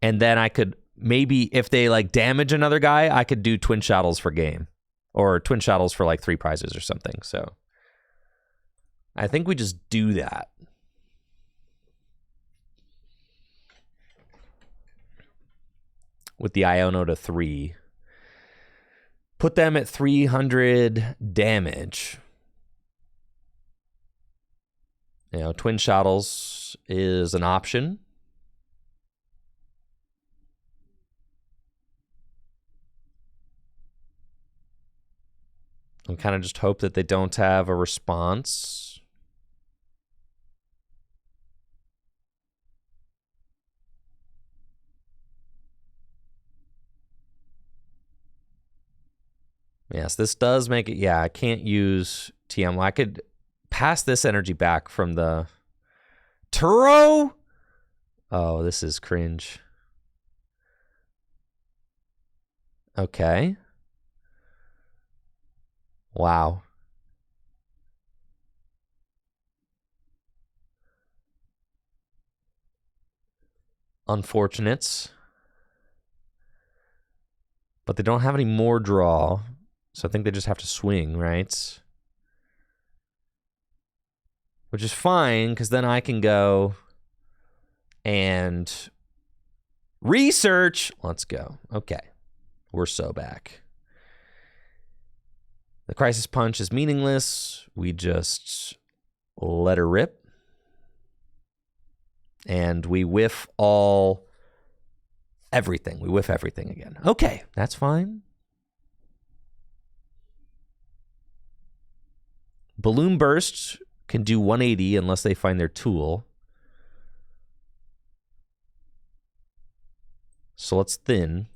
and then I could maybe, if they like damage another guy, I could do Twin Shadows for game. Or Twin Shadows for like 3 prizes or something. So I think we just do that. With the Iono to 3. Put them at 300 damage. You know, Twin Shadows is an option. And kind of just hope that they don't have a response. Yes, this does make it... Yeah, I can't use TM. I could pass this energy back from the... Turo? Oh, this is cringe. Okay. Wow. Unfortunate. But they don't have any more draw. So I think they just have to swing, right? Which is fine, because then I can go and research. Let's go. Okay. We're so back. The Crisis Punch is meaningless. We just let her rip. And we whiff everything. We whiff everything again. Okay, that's fine. Balloon Burst can do 180 unless they find their tool. So let's thin.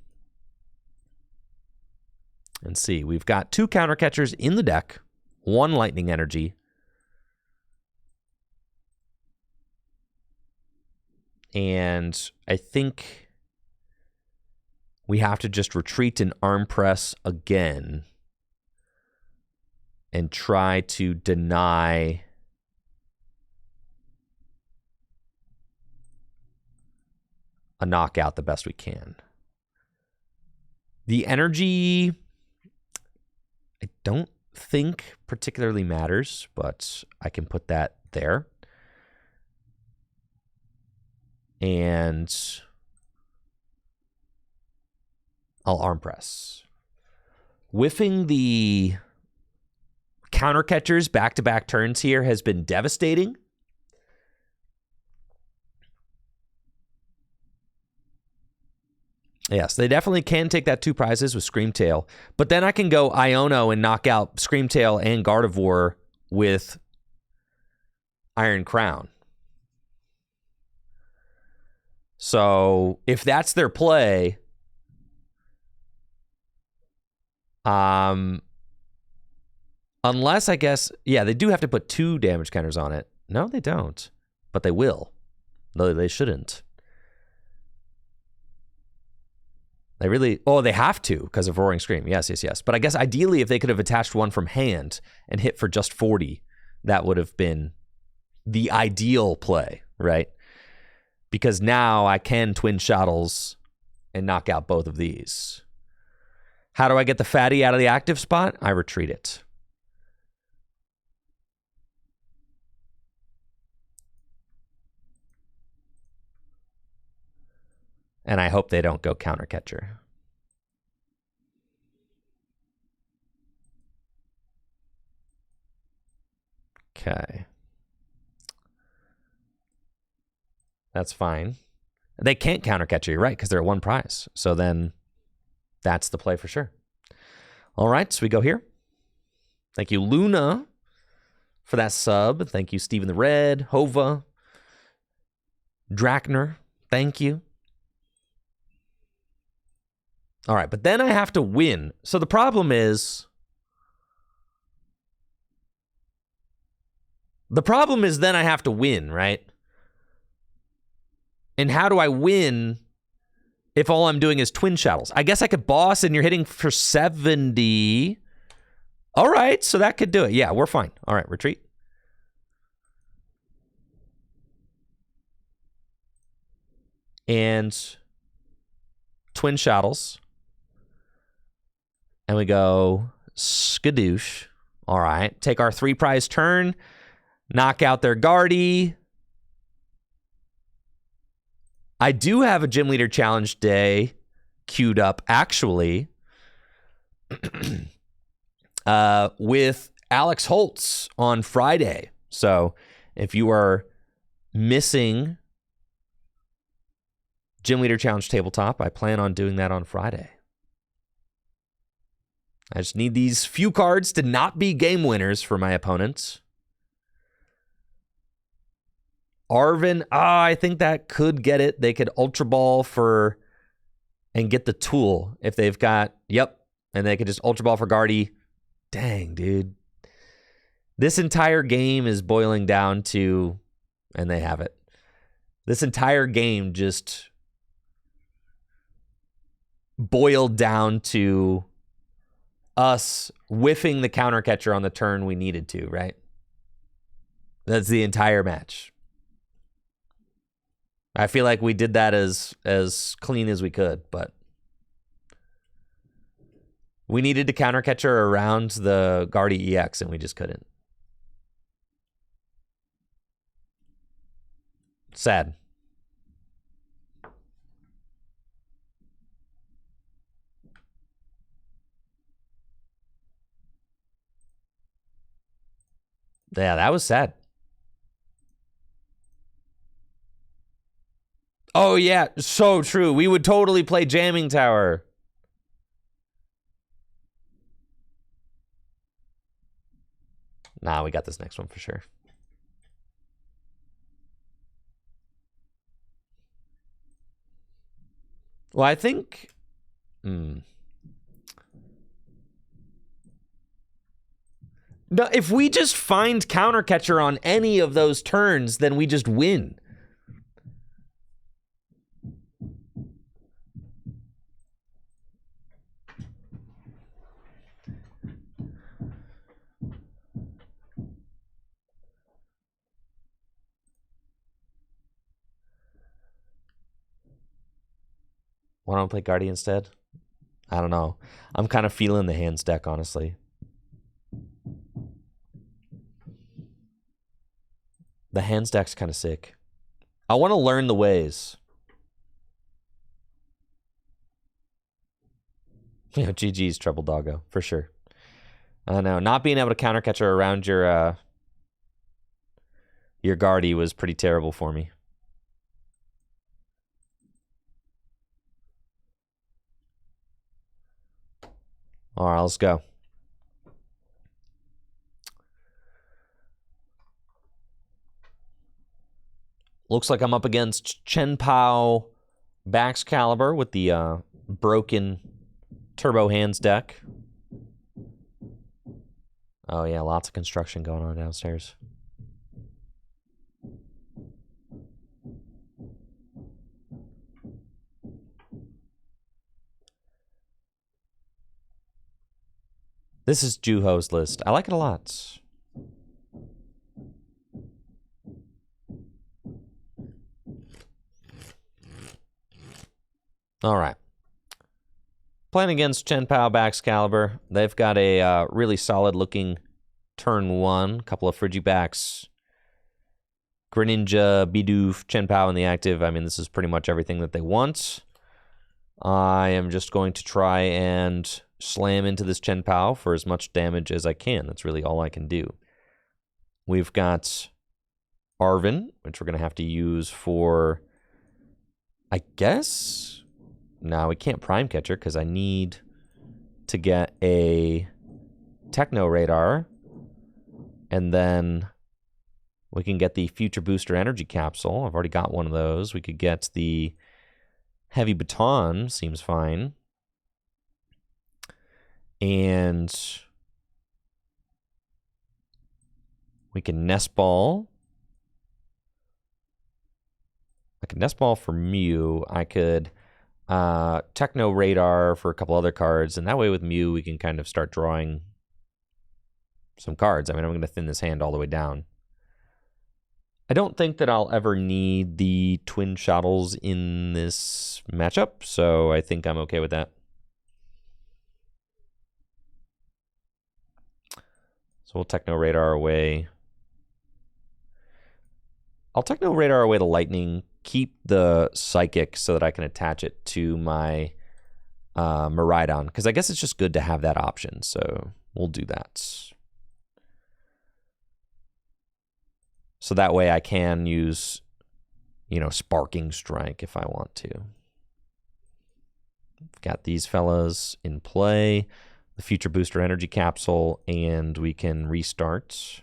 And see, we've got 2 counter catchers in the deck, 1 lightning energy. And I think we have to just retreat and Arm Press again and try to deny a knockout the best we can. The energy, I don't think particularly matters, but I can put that there. And I'll Arm Press. Whiffing the counter catchers back-to-back turns here has been devastating. Yes, they definitely can take that 2 prizes with Screamtail. But then I can go Iono and knock out Screamtail and Gardevoir with Iron Crown. So if that's their play, unless I guess, yeah, they do have to put 2 damage counters on it. No, they don't, but they will. No, they shouldn't. They really, they have to because of Roaring Scream. Yes. But I guess ideally if they could have attached 1 from hand and hit for just 40, that would have been the ideal play, right? Because now I can Twin Shadows and knock out both of these. How do I get the fatty out of the active spot? I retreat it. And I hope they don't go counter catcher. Okay. That's fine. They can't counter catcher, you're right, because they're at 1 prize. So then that's the play for sure. All right, so we go here. Thank you, Luna, for that sub. Thank you, Steven the Red, Hova, Drakner. Thank you. All right, but then I have to win. So the problem is... then I have to win, right? And how do I win if all I'm doing is twin shadows? I guess I could boss and you're hitting for 70. All right, so that could do it. Yeah, we're fine. All right, retreat. And twin shadows. And we go skadoosh. All right, take our 3 prize turn. Knock out their Guardy. I do have a Gym Leader Challenge day queued up, actually, with Alex Holtz on Friday. So if you are missing Gym Leader Challenge Tabletop, I plan on doing that on Friday. I just need these few cards to not be game winners for my opponents. Arvin, I think that could get it. They could Ultra Ball for and get the tool if they've got, yep, and they could just Ultra Ball for Guardy. Dang, dude. This entire game is boiling down to, and they have it. This entire game just boiled down to us whiffing the counter catcher on the turn we needed to, right? That's the entire match. I feel like we did that as clean as we could, but we needed to counter catcher around the Guardy EX, and we just couldn't. Sad. Yeah, that was sad. Oh, yeah, so true. We would totally play Jamming Tower. Nah, we got this next one for sure. Well, I think... No, if we just find counter catcher on any of those turns, then we just win. Why don't I play Guardy instead? I don't know. I'm kind of feeling the hands deck, honestly. The hands deck's kind of sick. I want to learn the ways. Yeah, GG's Treble Doggo, for sure. I know. Not being able to counter catcher around your Guardy was pretty terrible for me. All right, let's go. Looks like I'm up against Chen Pao Baxcalibur with the broken Turbo Hands deck. Oh, yeah, lots of construction going on downstairs. This is Juho's list. I like it a lot. All right. Playing against Chen Pao Baxcalibur. They've got a really solid-looking turn 1. Couple of Frigibacks. Greninja, Bidoof, Chen Pao in the active. I mean, this is pretty much everything that they want. I am just going to try and slam into this Chen Pao for as much damage as I can. That's really all I can do. We've got Arven, which we're going to have to use for, I guess... No, we can't Prime Catcher because I need to get a Techno Radar. And then we can get the Future Booster Energy Capsule. I've already got one of those. We could get the Heavy Baton. Seems fine. And we can Nest Ball. I could Nest Ball for Mew. I could Techno Radar for a couple other cards. And that way with Mew, we can kind of start drawing some cards. I mean, I'm going to thin this hand all the way down. I don't think that I'll ever need the Twin Shuttles in this matchup, so I think I'm okay with that. So we'll Techno Radar away. I'll Techno Radar away the Lightning, keep the Psychic so that I can attach it to my Miraidon, because I guess it's just good to have that option, so we'll do that. So that way I can use, you know, Sparking Strike if I want to. Got these fellas in play. The Future Booster Energy Capsule, and we can restart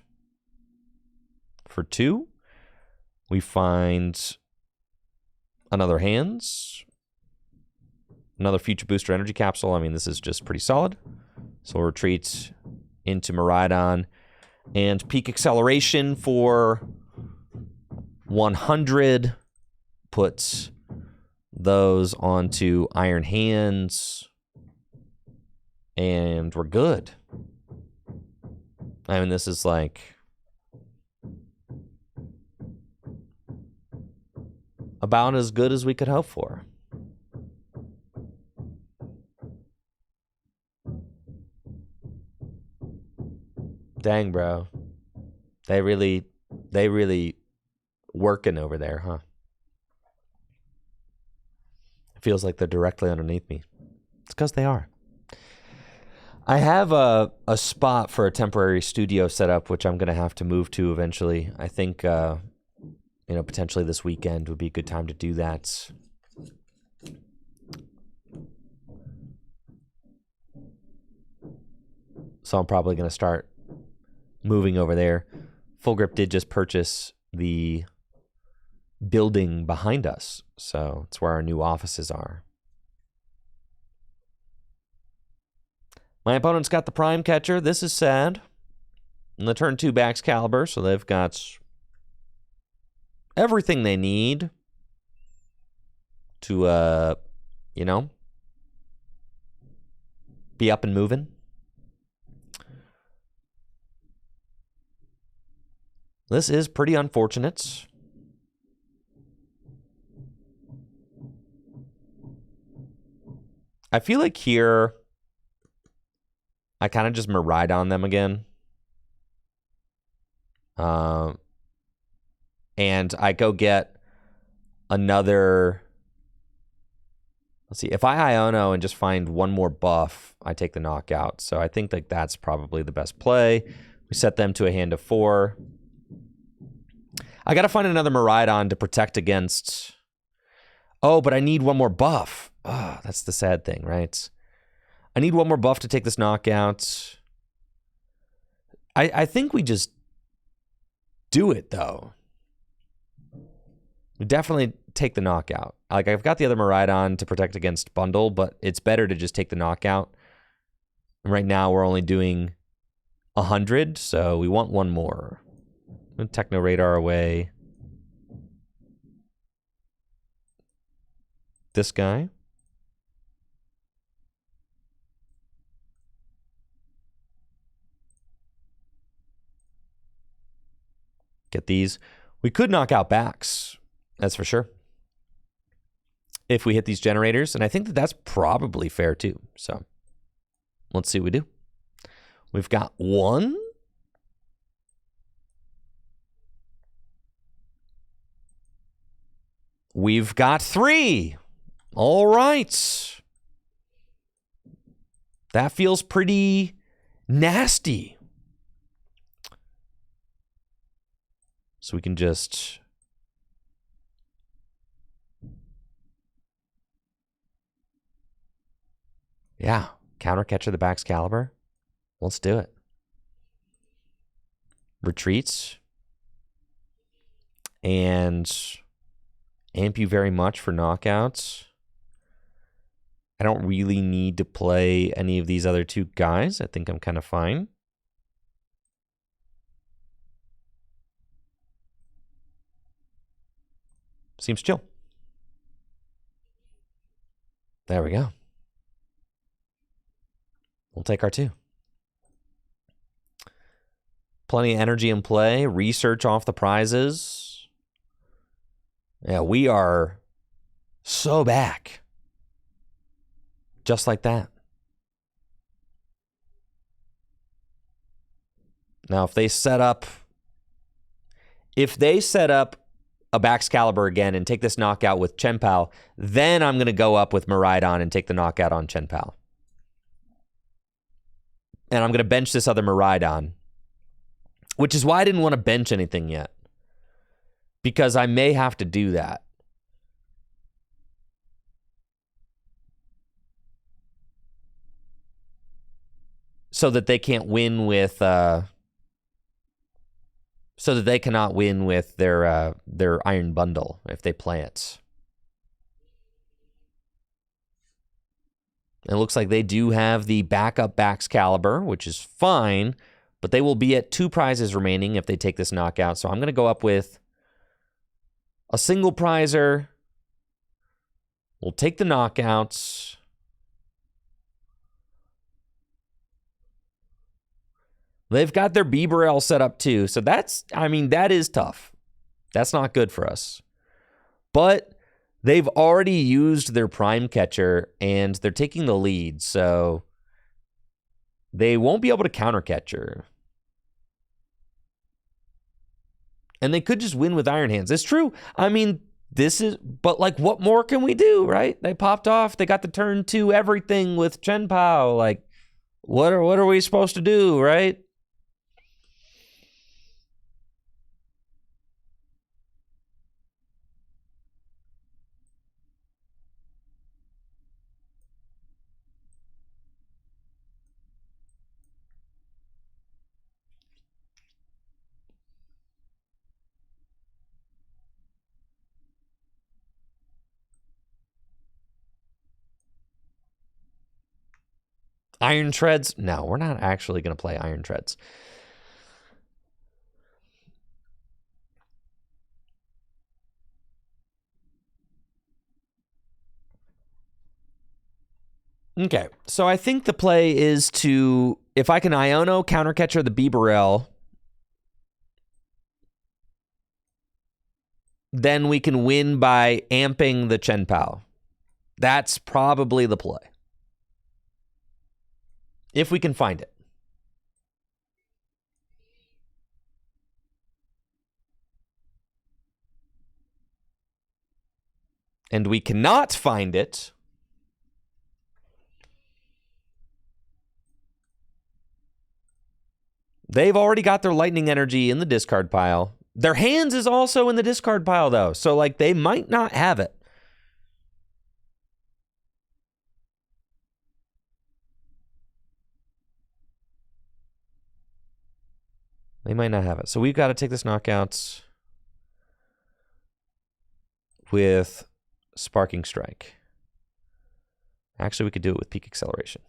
for 2. We find another Hands. Another Future Booster Energy Capsule. I mean, this is just pretty solid. So we'll retreat into Miraidon. And Peak Acceleration for 100 puts those onto Iron Hands. And we're good. I mean, this is like about as good as we could hope for. Dang, bro. They really working over there, huh? It feels like they're directly underneath me. It's because they are. I have a spot for a temporary studio setup, which I'm going to have to move to eventually. I think, potentially this weekend would be a good time to do that. So I'm probably going to start moving over there. Full Grip did just purchase the building behind us, so it's where our new offices are. My opponent's got the Prime Catcher. This is sad. And the turn 2 Baxcalibur, so they've got everything they need to, be up and moving. This is pretty unfortunate. I feel like here I kind of just Miraidon them again. And I go get another... Let's see. If I Iono and just find one more buff, I take the knockout. So I think that that's probably the best play. We set them to a hand of 4. I got to find another Miraidon to protect against... Oh, but I need one more buff. Oh, that's the sad thing, right? I need one more buff to take this knockout. I think we just do it, though. We definitely take the knockout. Like, I've got the other Miraidon to protect against Bundle, but it's better to just take the knockout. And right now, we're only doing 100, so we want one more. Techno Radar away. This guy. Get these. We could knock out backs. That's for sure. If we hit these generators. And I think that that's probably fair too. So let's see what we do. We've got 1. We've got 3. All right. That feels pretty nasty. So we can just... Yeah, Countercatcher the Baxcalibur. Let's do it. Retreats. And amp you very much for knockouts. I don't really need to play any of these other two guys. I think I'm kind of fine. Seems chill. There we go. We'll take our 2. Plenty of energy in play. Research off the prizes. Yeah, we are so back. Just like that. Now, if they set up a Baxcalibur again and take this knockout with Chien-Pao, then I'm going to go up with Miraidon and take the knockout on Chien-Pao. And I'm going to bench this other Miraidon, which is why I didn't want to bench anything yet, because I may have to do that. So that they can't win with... so that they cannot win with their Iron Bundle if they play it. It looks like they do have the backup Baxcalibur, which is fine, but they will be at 2 prizes remaining if they take this knockout. So I'm going to go up with a single prizer. We'll take the knockouts. They've got their Bibarel set up too. So that is tough. That's not good for us. But they've already used their Prime Catcher and they're taking the lead. So they won't be able to counter Catcher. And they could just win with Iron Hands. It's true. But like, what more can we do, right? They popped off. They got the turn 2 everything with Chien-Pao. Like, what are we supposed to do, right? Iron Treads? No, we're not actually going to play Iron Treads. Okay, so I think the play is to, if I can Iono Countercatcher the Bibarel, then we can win by amping the Chien-Pao. That's probably the play. If we can find it. And we cannot find it. They've already got their lightning energy in the discard pile. Their hands is also in the discard pile, though. So, like, they might not have it. They might not have it. So we've got to take this knockouts with Sparking Strike. Actually, we could do it with Peak Acceleration.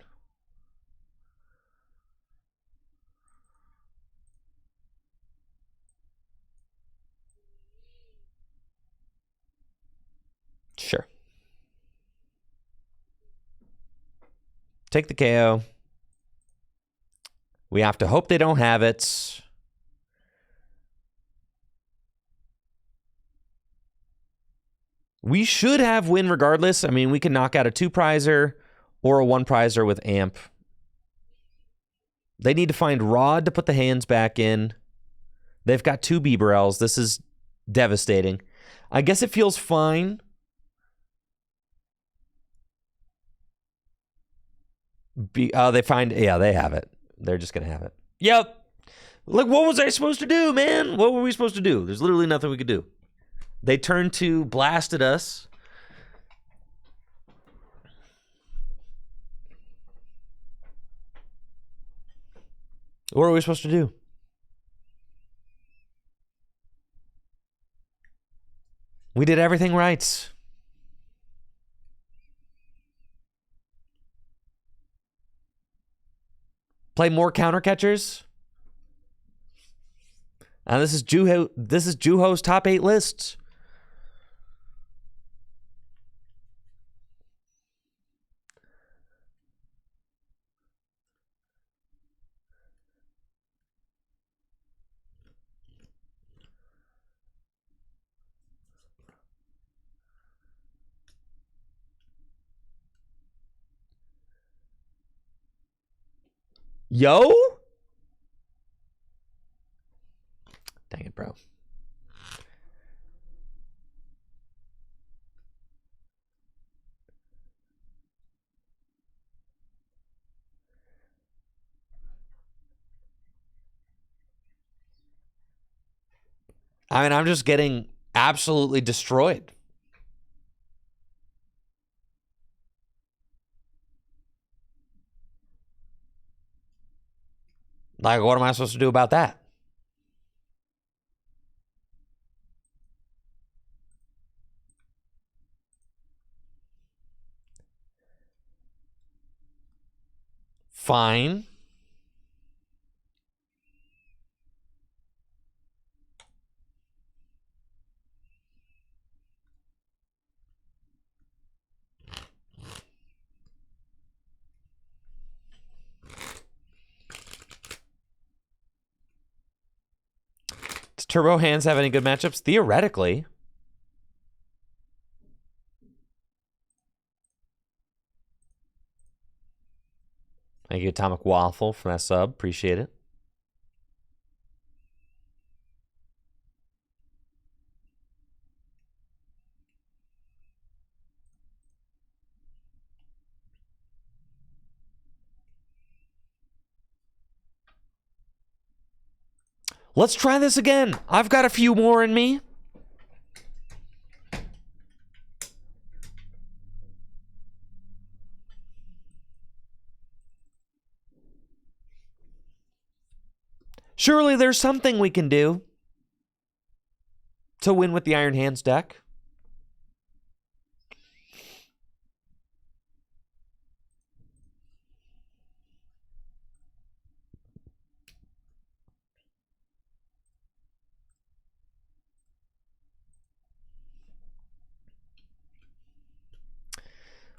Sure. Take the KO. We have to hope they don't have it. We should have win regardless. I mean, we can knock out a 2-prizer or a 1-prizer with Amp. They need to find Rod to put the hands back in. They've got 2 Bibarels. This is devastating. I guess it feels fine. They find, yeah, they have it. They're just going to have it. Yep. Like, what was I supposed to do, man? What were we supposed to do? There's literally nothing we could do. They turned to blasted us. What are we supposed to do? We did everything right. Play more counter catchers. And this is Juho's top 8 lists. Yo? Dang it, bro. I mean, I'm just getting absolutely destroyed. Like, what am I supposed to do about that? Fine. Does Turbo Hands have any good matchups? Theoretically. Thank you, Atomic Waffle, for that sub. Appreciate it. Let's try this again. I've got a few more in me. Surely there's something we can do to win with the Iron Hands deck.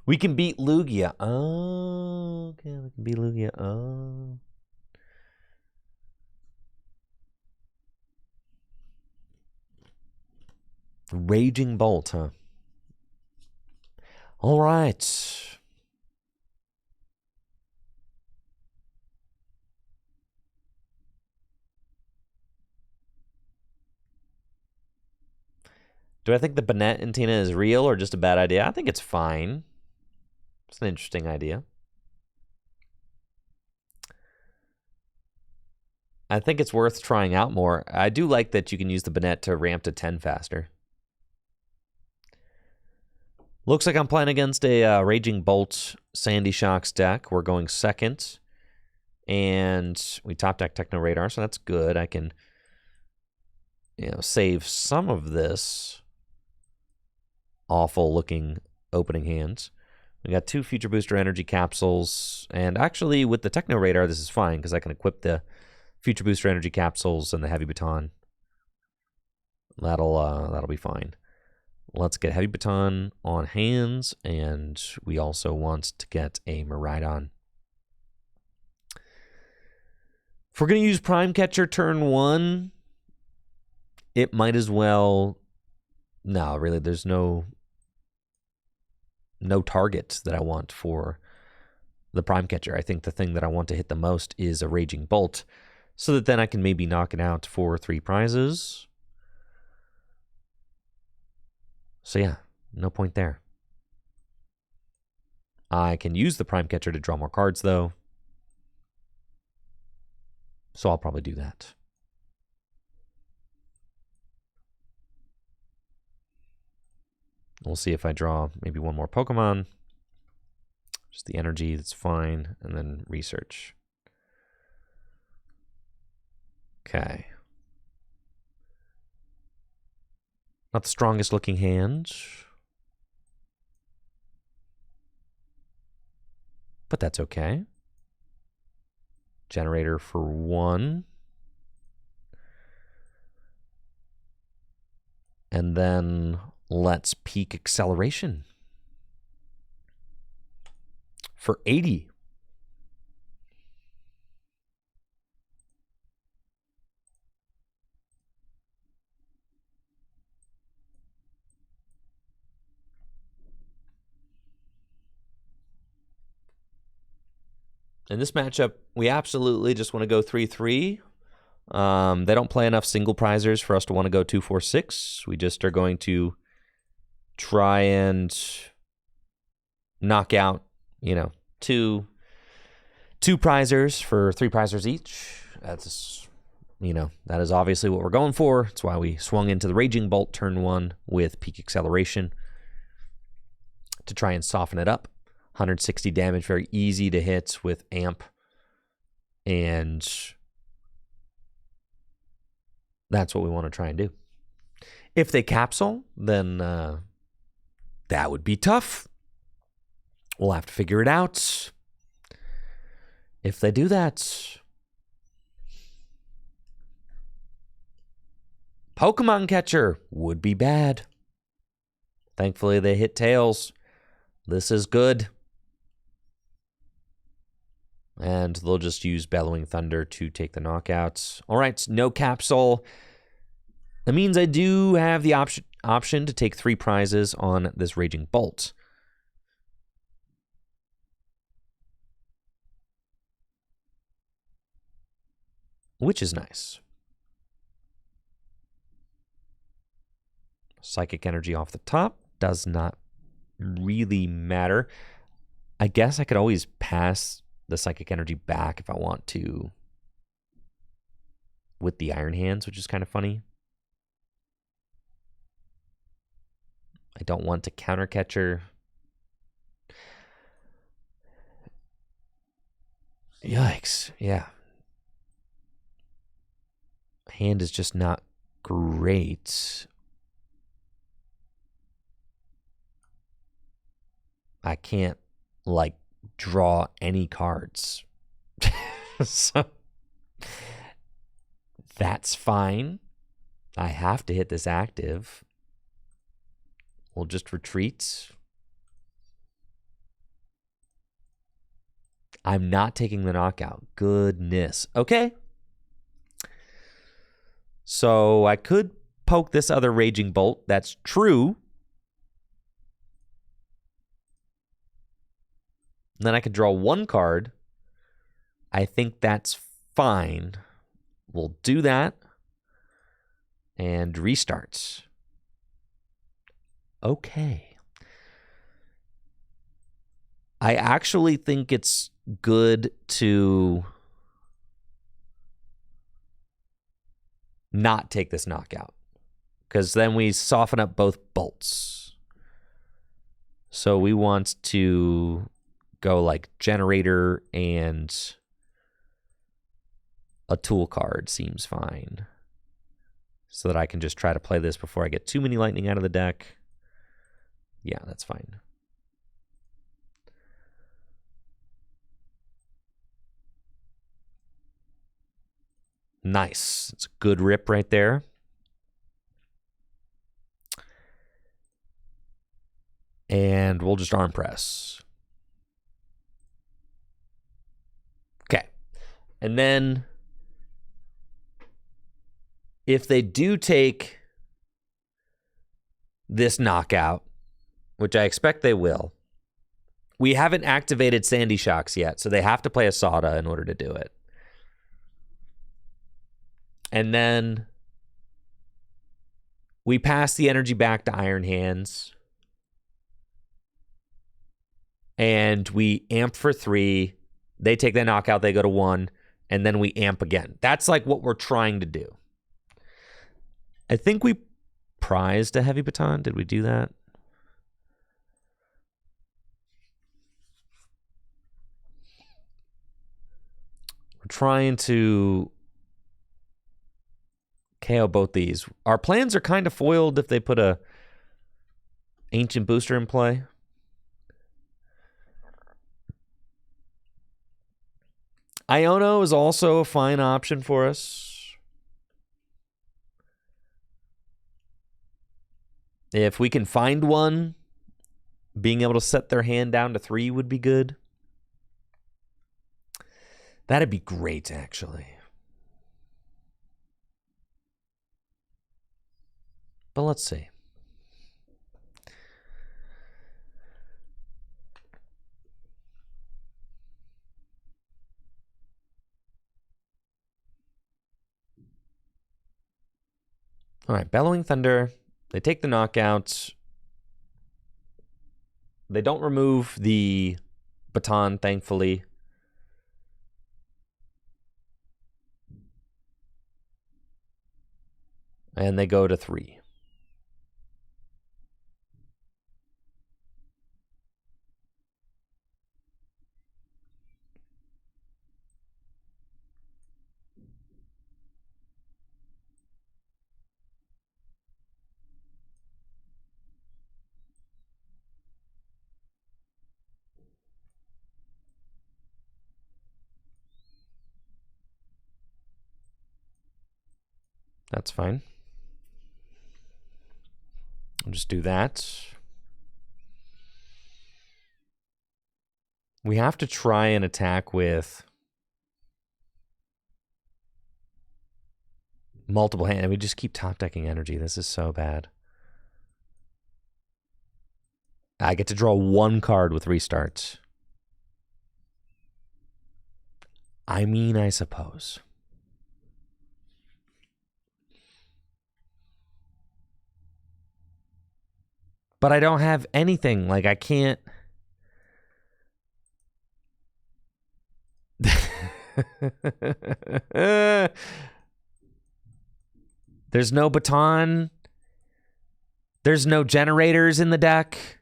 We can beat Lugia. Oh, okay, we can beat Lugia. Oh. Raging Bolt, huh? All right. Do I think the Bennett and Tina is real or just a bad idea? I think it's fine. It's an interesting idea. I think it's worth trying out more. I do like that you can use the Bennett to ramp to 10 faster. Looks like I'm playing against a Raging Bolt Sandy Shocks deck. We're going second. And we top deck Techno Radar, so that's good. I can, save some of this awful looking opening hands. We got 2 Future Booster Energy Capsules. And actually, with the Techno Radar, this is fine because I can equip the Future Booster Energy Capsules and the Heavy Baton. That'll be fine. Let's get Heavy Baton on hands, and we also want to get a Miraidon. If we're going to use Prime Catcher turn 1, it might as well... No, really, there's no target that I want for the Prime Catcher. I think the thing that I want to hit the most is a Raging Bolt, so that then I can maybe knock it out for 3 prizes. So yeah, no point there. I can use the Prime Catcher to draw more cards, though. So I'll probably do that. We'll see if I draw maybe one more Pokemon. Just the energy, that's fine. And then research. Okay. Not the strongest looking hand. But that's okay. Generator for 1. And then let's peak acceleration for 80. In this matchup, we absolutely just want to go 3-3. They don't play enough single prizers for us to want to go 2-4-6. We just are going to try and knock out, two prizers for 3 prizers each. That's, that is obviously what we're going for. That's why we swung into the Raging Bolt turn 1 with peak acceleration to try and soften it up. 160 damage, very easy to hit with Amp. And that's what we want to try and do. If they capsule, then that would be tough. We'll have to figure it out. If they do that, Pokemon Catcher would be bad. Thankfully, they hit tails. This is good. And they'll just use Bellowing Thunder to take the knockouts. All right, no capsule. That means I do have the option to take 3 prizes on this Raging Bolt. Which is nice. Psychic Energy off the top does not really matter. I guess I could always pass the Psychic Energy back if I want to with the Iron Hands, which is kind of funny. I don't want to counter Catcher. Yikes, yeah. Hand is just not great. I can't, draw any cards. So that's fine. I have to hit this active. We'll just retreat. I'm not taking the knockout. Goodness. Okay. So I could poke this other Raging Bolt. That's true. And then I could draw 1 card. I think that's fine. We'll do that. And restart. Okay. I actually think it's good to not take this knockout, because then we soften up both bolts. So we want to go Generator and a tool card seems fine, so that I can just try to play this before I get too many lightning out of the deck. Yeah, that's fine. Nice. It's a good rip right there. And we'll just arm press. Okay. And then if they do take this knockout, which I expect they will, we haven't activated Sandy Shocks yet, so they have to play a Sada in order to do it. And then we pass the energy back to Iron Hands. and we amp for 3. They take that knockout, they go to 1, and then we amp again. That's like what we're trying to do. I think we prized a heavy baton. Did we do that? We're trying to KO both these. Our plans are kind of foiled if they put a Ancient Booster in play. Iono is also a fine option for us. If we can find one, being able to set their hand down to 3 would be good. That'd be great, actually. But let's see. All right, Bellowing Thunder. They take the knockouts. They don't remove the baton, thankfully. And they go to 3. That's fine. I'll just do that. We have to try and attack with multiple hands. We just keep top decking energy. This is so bad. I get to draw 1 card with restarts. I mean, I suppose. But I don't have anything. Like, I can't. There's no baton. There's no generators in the deck.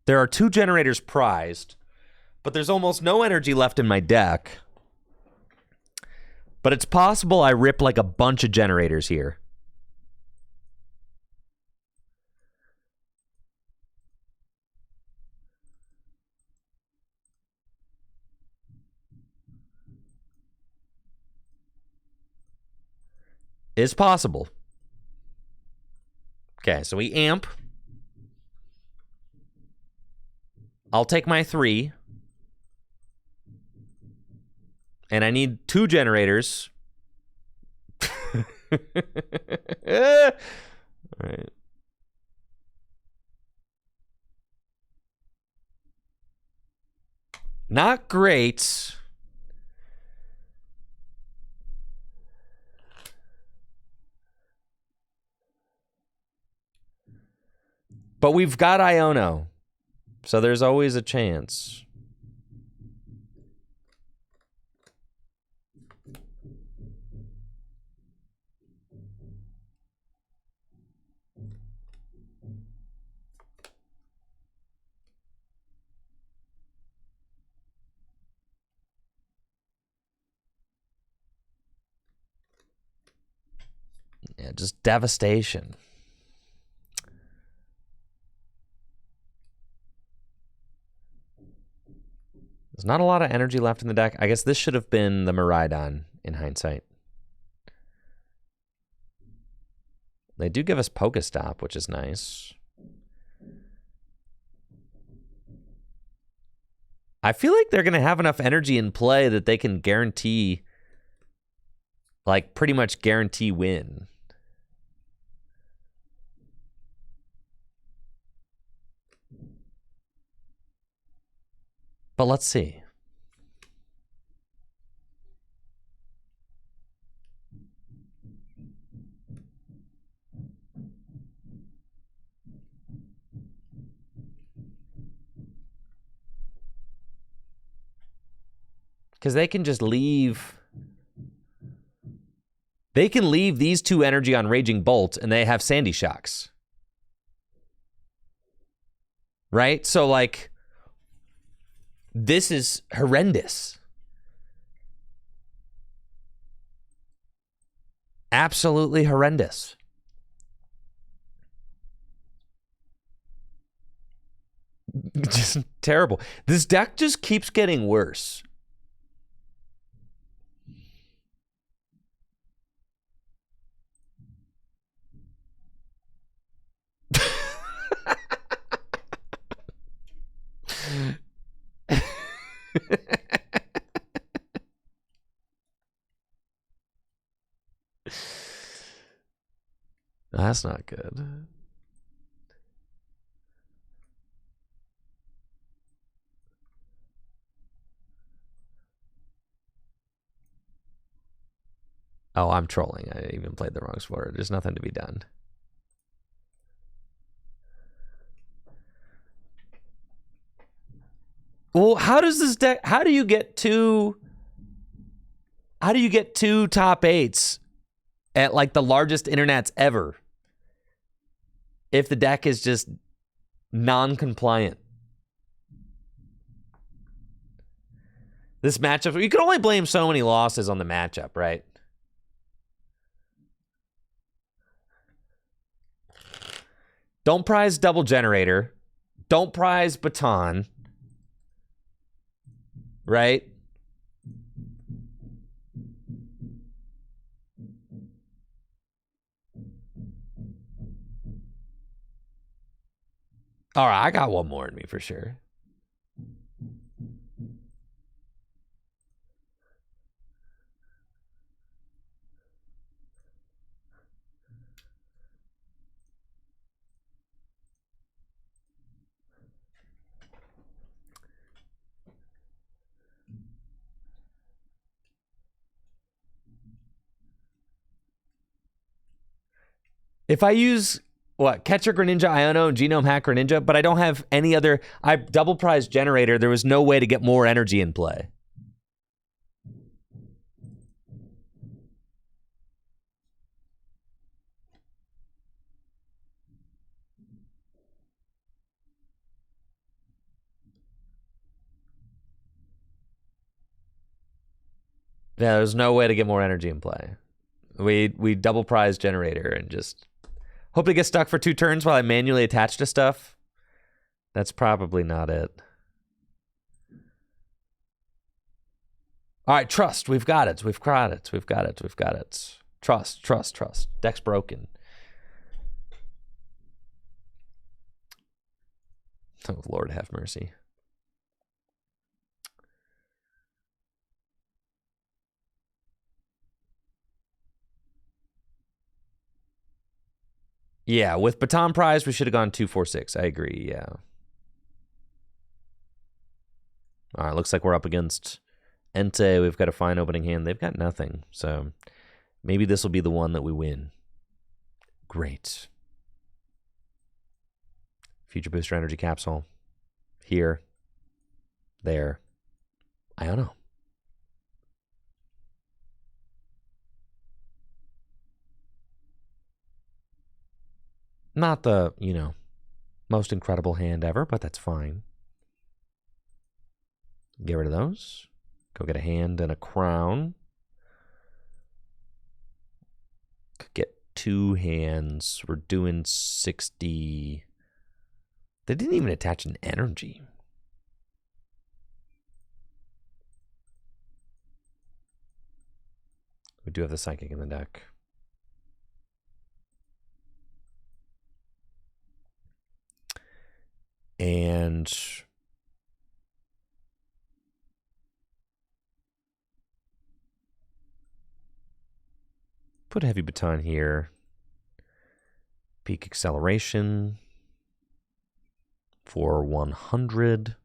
There are 2 generators prized, but there's almost no energy left in my deck. But it's possible I rip like a bunch of generators here. It's possible. Okay, so we amp. I'll take my 3. And I need 2 generators. All right. Not great. But we've got Iono. So there's always a chance. Yeah, just devastation. There's not a lot of energy left in the deck. I guess this should have been the Miraidon in hindsight. They do give us Pokestop, which is nice. I feel like they're going to have enough energy in play that they can guarantee, like, pretty much guarantee win. But let's see. Because they can just leave. They can leave these 2 energy on Raging Bolt, and they have Sandy Shocks. Right? So, like, this is horrendous. Absolutely horrendous. Just terrible. This deck just keeps getting worse. That's not good. Oh, I'm trolling. I even played the wrong spoiler. There's nothing to be done. Well, how does this deck... How do you get 2 top 8s at, like, the largest internets ever if the deck is just non-compliant? This matchup... You can only blame so many losses on the matchup, right? Don't prize Double Generator. Don't prize Baton. Right? All right, I got one more in me for sure. If I use, Catcher Greninja, Iono, and Genome Hack Greninja, but I don't have any other... I double prize Generator. There was no way to get more energy in play. Yeah, there's no way to get more energy in play. We double prize Generator and just hope to get stuck for 2 turns while I manually attach to stuff. That's probably not it. All right, trust. We've got it. We've got it. We've got it. We've got it. Trust, trust, trust. Deck's broken. Oh, Lord have mercy. Yeah, with Baton Prize, we should have gone 2-4-6. I agree, yeah. All right, looks like we're up against Entei. We've got a fine opening hand. They've got nothing, so maybe this will be the one that we win. Great. Future Booster Energy Capsule. Here. There. I don't know. Not the, most incredible hand ever, but that's fine. Get rid of those. Go get a hand and a crown. Could get 2 hands. We're doing 60. They didn't even attach an energy. We do have the Psychic in the deck. And put a Heavy Baton here. Peak Acceleration for 100.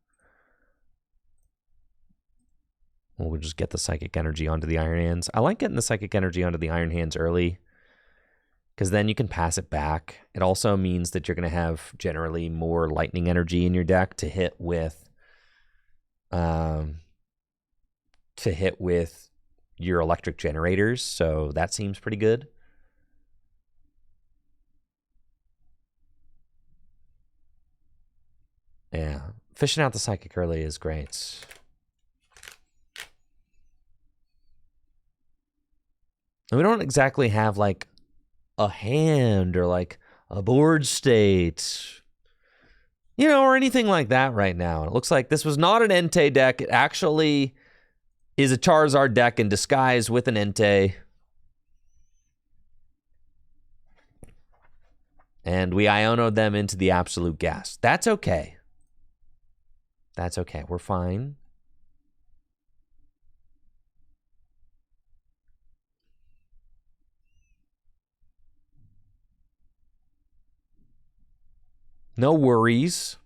we'll just get the Psychic Energy onto the Iron Hands. I like getting the Psychic Energy onto the Iron Hands early, because then you can pass it back. It also means that you're going to have generally more Lightning Energy in your deck to hit with your electric generators, so that seems pretty good. Yeah, fishing out the Psychic early is great. And we don't exactly have like a hand or like a board state, you know, or anything like that right now. It looks like this was not an Entei deck. It actually is a Charizard deck in disguise with an Entei. And we Iono'd them into the absolute gas. That's okay. That's okay. We're fine. No worries.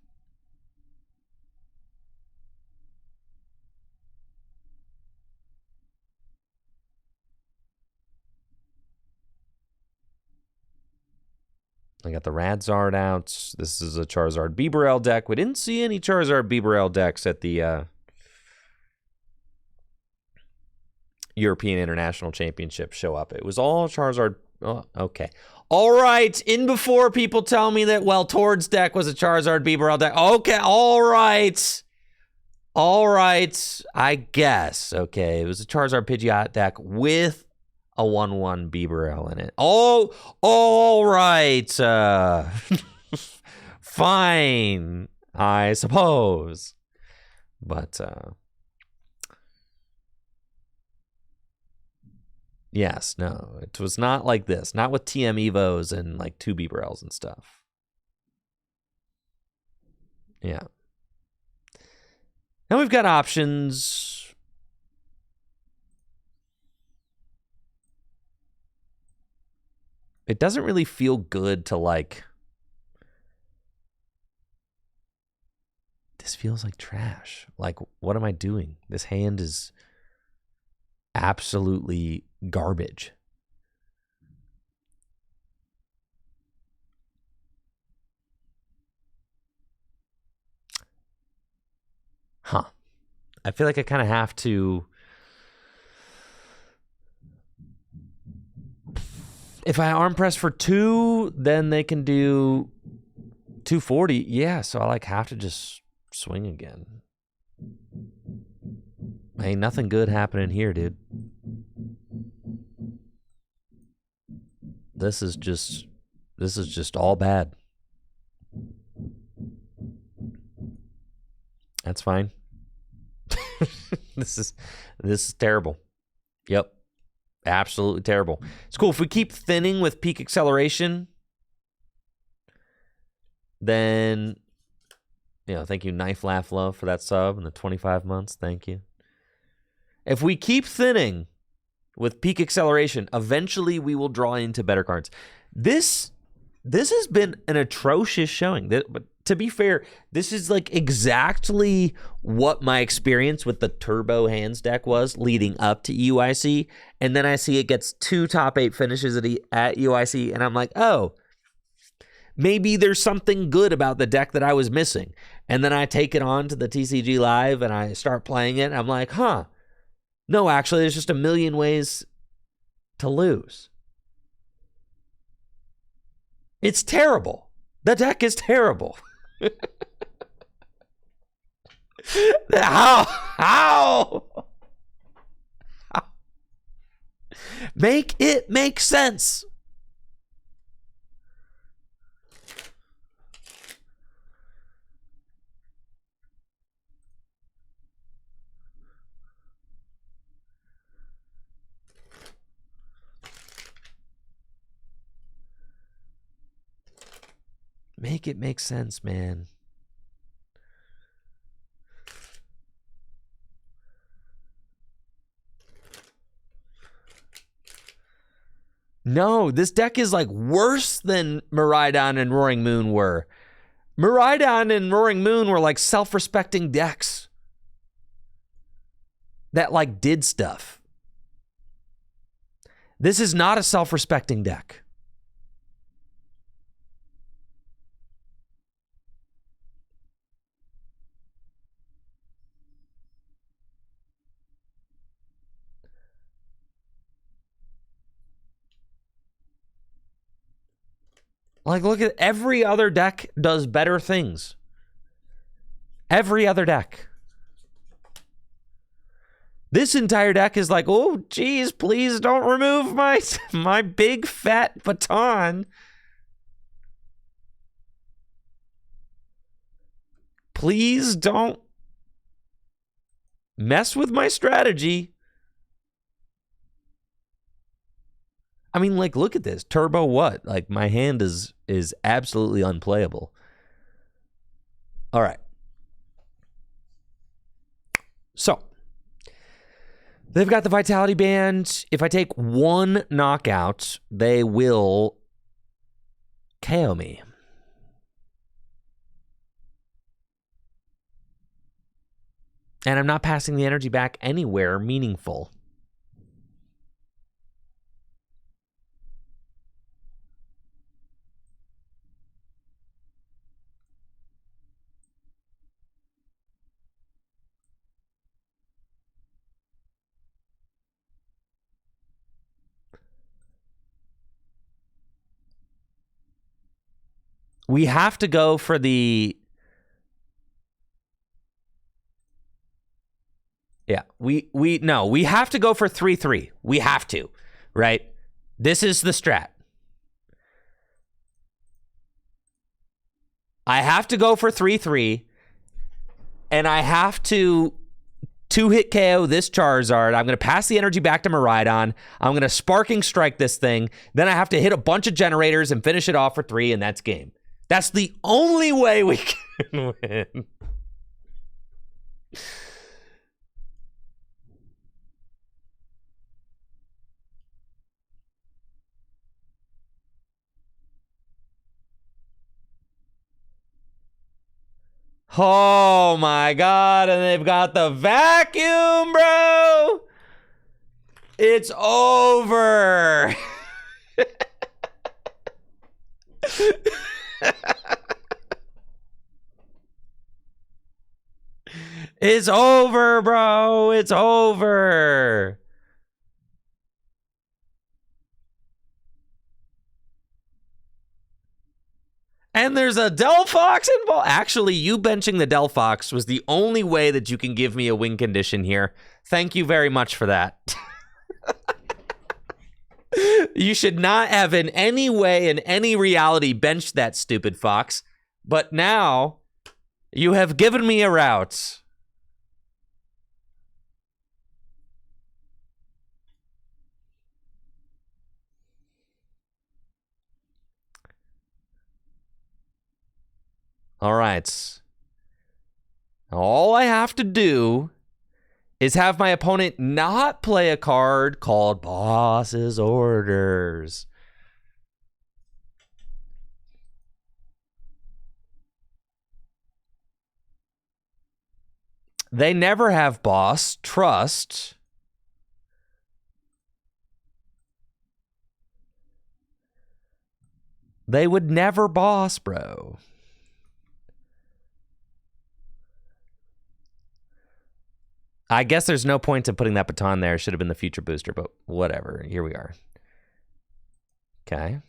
I got the Radzard out. This is a Charizard Bibarel deck. We didn't see any Charizard Bibarel decks at the European International Championship show up. It was all Charizard. Oh, okay. All right. In before people tell me that, well, Tord's deck was a Charizard Bibarel deck. Okay. All right. All right. I guess. Okay. It was a Charizard Pidgeot deck with a 1/1 Bibarel in it. Oh, all right. Fine, I suppose. But, yes, no, it was not like this. Not with TM Evos and like 2 Bibarels and stuff. Yeah. Now we've got options. It doesn't really feel good to like... This feels like trash. Like, what am I doing? This hand is absolutely garbage. Huh. I feel like I kind of have to... If I arm press for 2, then they can do 240. Yeah, so I like have to just swing again. Ain't nothing good happening here, dude. This is just all bad. That's fine. This is terrible. Yep. Absolutely terrible. It's cool. If we keep thinning with peak acceleration, then, you know, thank you, Knife Laugh Love, for that sub and the 25 months. Thank you. If we keep thinning with peak acceleration, eventually we will draw into better cards. This has been an atrocious showing. But to be fair, this is like exactly what my experience with the Turbo Hands deck was leading up to UIC. And then I see it gets 2 top 8 finishes at UIC, and I'm like, oh, maybe there's something good about the deck that I was missing. And then I take it on to the TCG Live, and I start playing it, and I'm like, huh, no, actually, there's just a million ways to lose. It's terrible. The deck is terrible. How? Make it make sense. Make it make sense, man. No, this deck is like worse than Miraidon and Roaring Moon were. Miraidon and Roaring Moon were like self-respecting decks. that like did stuff. This is not a self-respecting deck. Like, look at every other deck does better things. Every other deck. This entire deck is like, oh, geez, please don't remove my big fat baton. Please don't mess with my strategy. I mean, like, look at this. Turbo what? Like, my hand is absolutely unplayable. All right. So, they've got the Vitality Band. If I take one knockout, they will KO me. And I'm not passing the energy back anywhere meaningful. We have to go for the... Yeah, we have to go for 3-3. We have to, right? This is the strat. I have to go for 3-3, and I have to 2-hit KO this Charizard. I'm going to pass the energy back to Miraidon. I'm going to Sparking Strike this thing. Then I have to hit a bunch of generators and finish it off for 3, and that's game. That's the only way we can win. Oh my God, and they've got the vacuum, bro. It's over. It's over, bro. It's over. And there's a Delphox involved. Actually, you benching the Delphox was the only way that you can give me a win condition here. Thank you very much for that. You should not have in any way, in any reality, benched that stupid fox. But now, you have given me a route. All right. All I have to do is have my opponent not play a card called Boss's Orders. They never have boss. Trust. They would never boss, bro. I guess there's no point in putting that baton there. Should have been the future booster, but whatever. Here we are. Okay.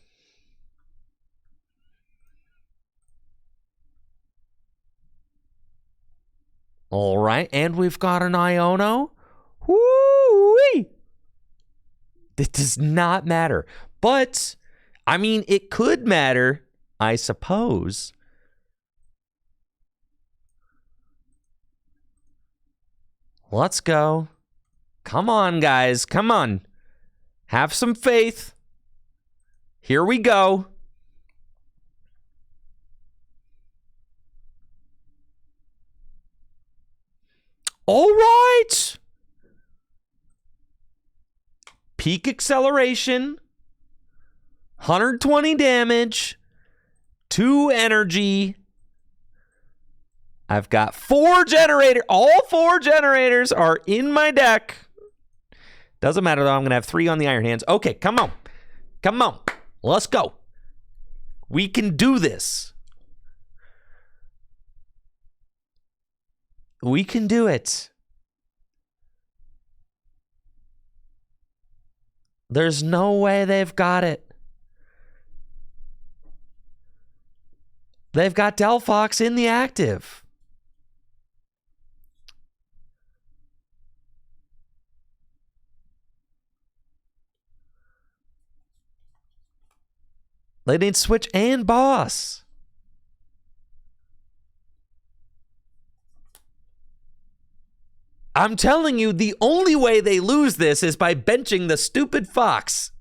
All right, and we've got an Iono. Woo-wee! It does not matter. But, I mean, it could matter, I suppose. Let's go. Come on, guys. Come on. Have some faith. Here we go. All right. Peak acceleration. 120 damage. 2 energy. I've got 4 generators. All 4 generators are in my deck. Doesn't matter, though. I'm going to have 3 on the Iron Hands. Okay, come on. Come on. Let's go. We can do this. We can do it. There's no way they've got it. They've got Delphox in the active. They need Switch and Boss. I'm telling you, the only way they lose this is by benching the stupid Fox.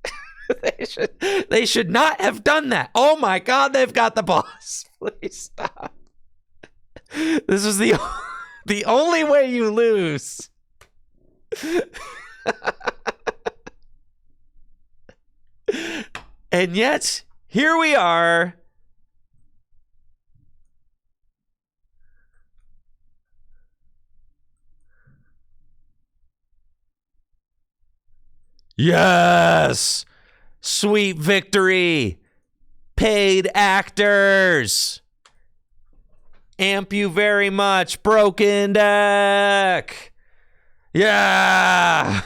They should not have done that. Oh my God, they've got the Boss. Please stop. This is the only way you lose. And yet, here we are. Yes! Sweet victory! Paid actors! Amp you very much, broken deck! Yeah!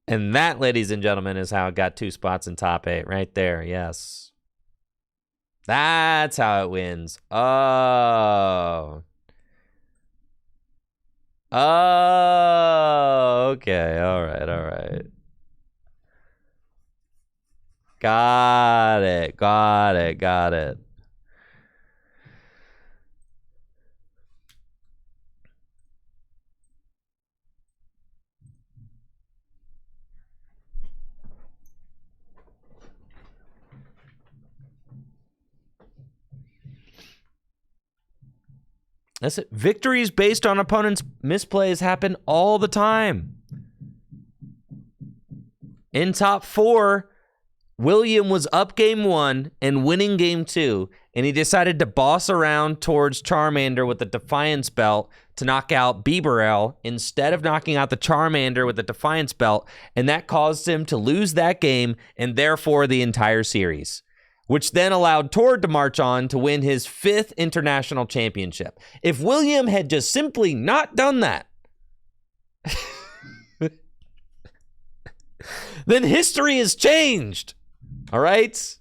And that, ladies and gentlemen, is how it got 2 spots in top 8. Right there, yes. That's how it wins. Oh. Oh, okay. All right, all right. Got it, got it, got it. That's it. Victories based on opponents' misplays happen all the time. In top 4, William was up game 1 and winning game 2, and he decided to boss around towards Charmander with the Defiance Belt to knock out Bibarel instead of knocking out the Charmander with the Defiance Belt, and that caused him to lose that game and therefore the entire series, which then allowed Tord to march on to win his 5th international championship. If William had just simply not done that, then history has changed. All right?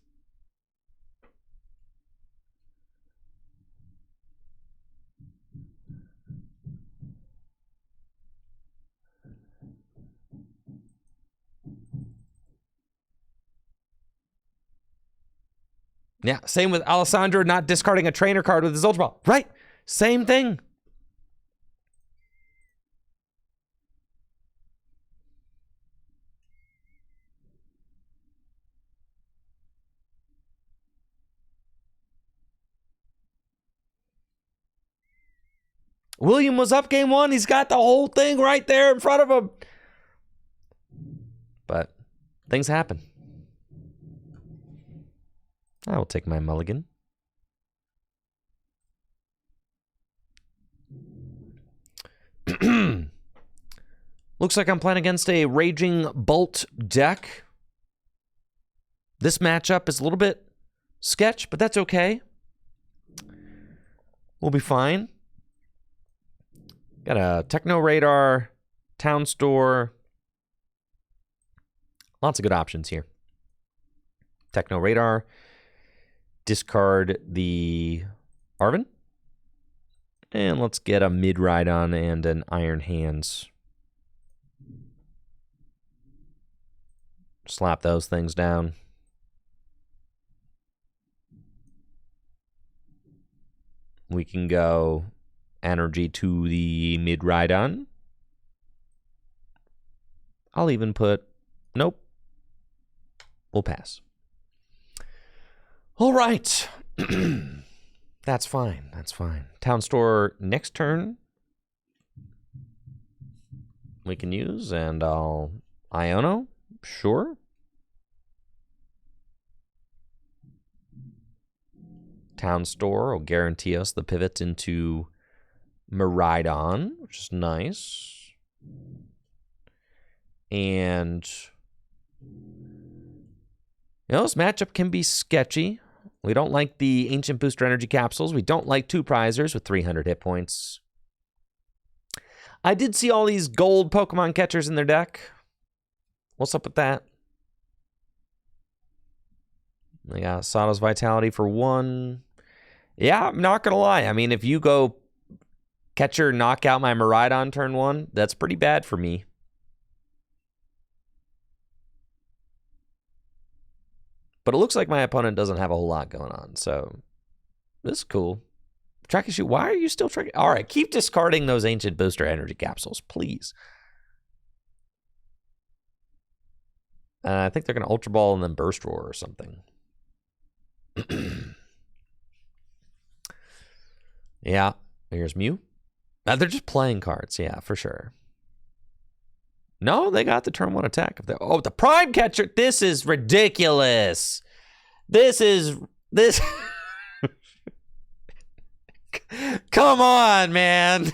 Yeah, same with Alessandro not discarding a trainer card with his Ultra Ball. Right, same thing. William was up game 1. He's got the whole thing right there in front of him. But things happen. I will take my mulligan. Looks like I'm playing against a Raging Bolt deck. This matchup is a little bit sketch, but that's okay. We'll be fine. Got a Techno Radar, Town Store. Lots of good options here. Techno Radar. Discard the Arven. And let's get a Mid-Rhydon and an Iron Hands. Slap those things down. We can go energy to the Mid-Rhydon. I'll even put... Nope. We'll pass. All right. That's fine. That's fine. Town Store next turn. we can use, and I'll Iono, sure. Town Store will guarantee us the pivot into Miraidon, which is nice. And this matchup can be sketchy. We don't like the Ancient Booster Energy Capsules. We don't like 2 prizers with 300 hit points. I did see all these gold Pokemon catchers in their deck. What's up with that? They got Sato's Vitality for 1. Yeah, I'm not going to lie. I mean, if you go catcher, knock out my Miraidon turn 1, that's pretty bad for me. But it looks like my opponent doesn't have a whole lot going on, so this is cool. Track and shoot. Why are you still tracking? All right, keep discarding those Ancient Booster Energy Capsules, please. I think they're going to Ultra Ball and then Burst Roar or something. Yeah, here's Mew. They're just playing cards, yeah, for sure. No, they got the turn 1 attack. Oh, the Prime Catcher. This is ridiculous. This. Come on, man.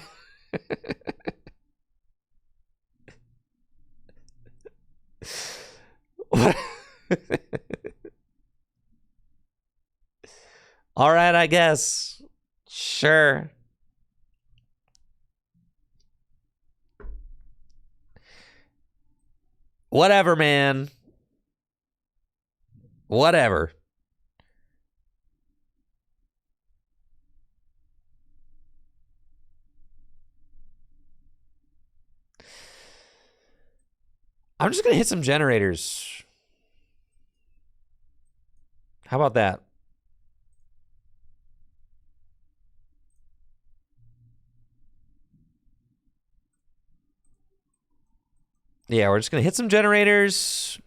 All right, I guess. Sure. Whatever, man. Whatever. I'm just going to hit some generators. How about that? Yeah, we're just going to hit some generators.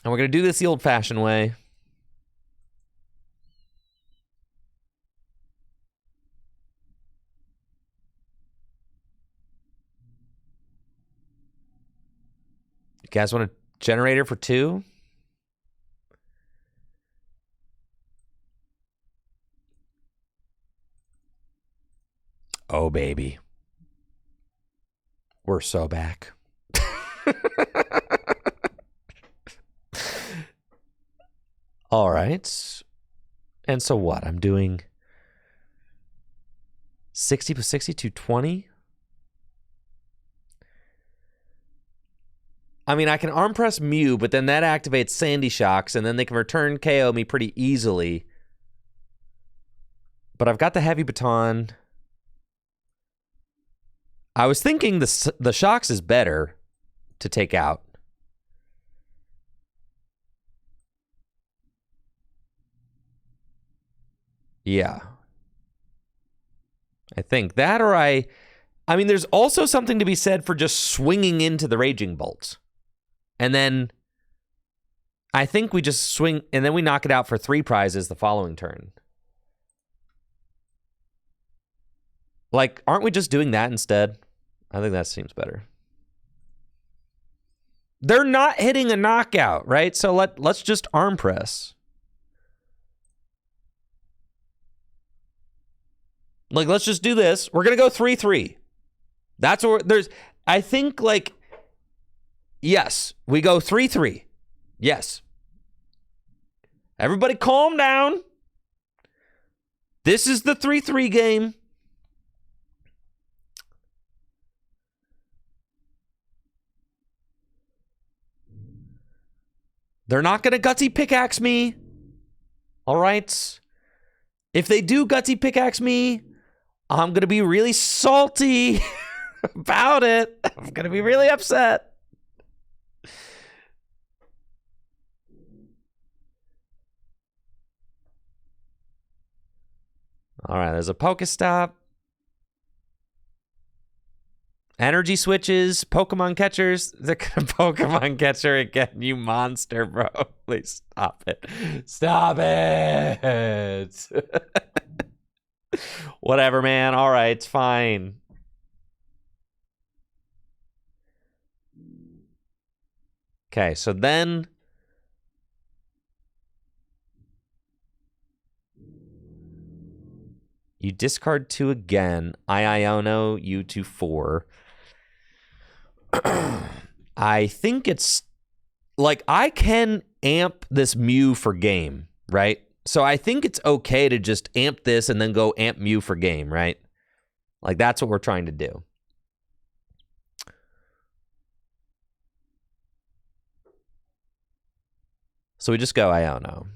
And we're going to do this the old-fashioned way. You guys want a generator for 2? Oh, baby. We're so back. All right. And so what? I'm doing 60 plus 60, 220. I mean, I can arm press Mew, but then that activates Sandy Shocks, and then they can return KO me pretty easily. But I've got the Heavy Baton. I was thinking the Shocks is better to take out. Yeah. I think that, or I mean, there's also something to be said for just swinging into the Raging Bolt. And then I think we just swing, and then we knock it out for 3 prizes the following turn. Like, aren't we just doing that instead? I think that seems better. They're not hitting a knockout, right? So let's just arm press. Like, let's just do this. We're going to go 3-3. That's where there's, I think, like, yes, we go 3-3. Yes. Everybody calm down. This is the 3-3 game. They're not going to gutsy pickaxe me. All right. If they do gutsy pickaxe me, I'm going to be really salty about it. I'm going to be really upset. All right, there's a Pokestop. Energy switches, Pokemon catchers. They're gonna Pokemon catcher again, you monster, bro. Please stop it. Stop it. Whatever, man. All right, it's fine. Okay, so then you discard 2 again. I Iono you to 4. I think it's like I can amp this Mew for game, right? So I think it's okay to just amp this and then go amp Mew for game, right? Like that's what we're trying to do. So we just go Iono.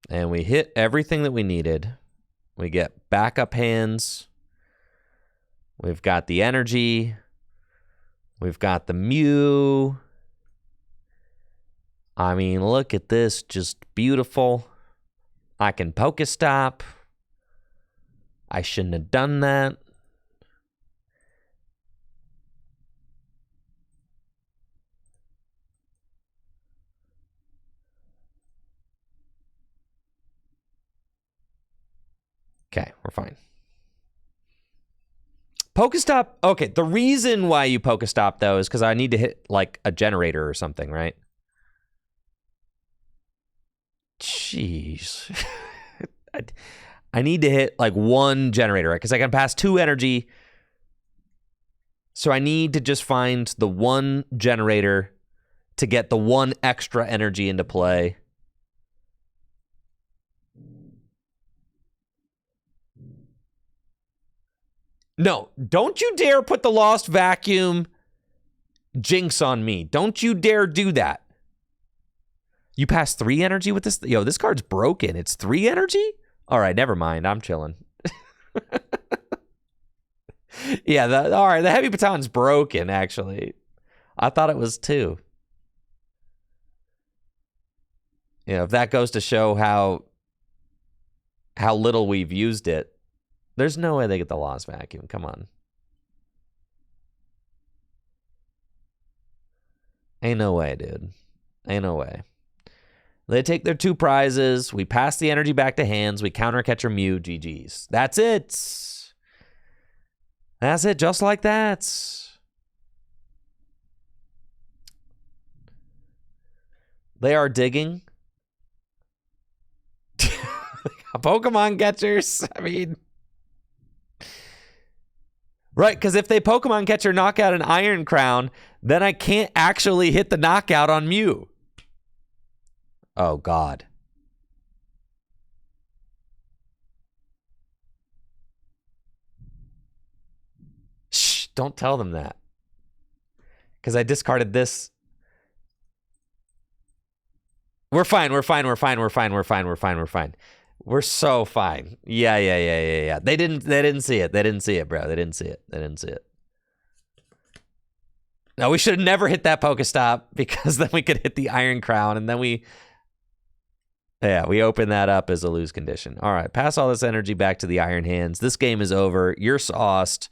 And we hit everything that we needed. We get backup hands. We've got the energy. We've got the Mew. I mean, look at this. Just beautiful. I can Pokestop. I shouldn't have done that. Okay, we're fine. Pokestop. Okay, the reason why you Pokestop, though, is because I need to hit, like, a generator or something, right? Jeez. I need to hit, like, 1 generator, right? Because I can pass 2 energy. So I need to just find the 1 generator to get the 1 extra energy into play. No, don't you dare put the Lost Vacuum jinx on me. Don't you dare do that. You pass 3 energy with this? Yo, this card's broken. It's 3 energy? All right, never mind. I'm chilling. Yeah, all right, the Heavy Baton's broken, actually. I thought it was 2. You know, if that goes to show how little we've used it, there's no way they get the Lost Vacuum. Come on. Ain't no way, dude. Ain't no way. They take their 2 prizes. We pass the energy back to hands. We counter Catcher Mew. GG's. That's it. That's it. Just like that. They are digging. Pokemon catchers. I mean... Right, because if they Pokemon Catcher knock out an Iron Crown, then I can't actually hit the knockout on Mew. Oh, God. Shh, don't tell them that. Because I discarded this. We're fine, we're fine, we're fine, we're fine, we're fine, we're fine, we're fine. We're so fine. Yeah. They didn't see it. They didn't see it, bro. They didn't see it. They didn't see it. No, we should have never hit that Pokestop because then we could hit the Iron Crown and then we open that up as a lose condition. All right, pass all this energy back to the Iron Hands. This game is over. You're sauced.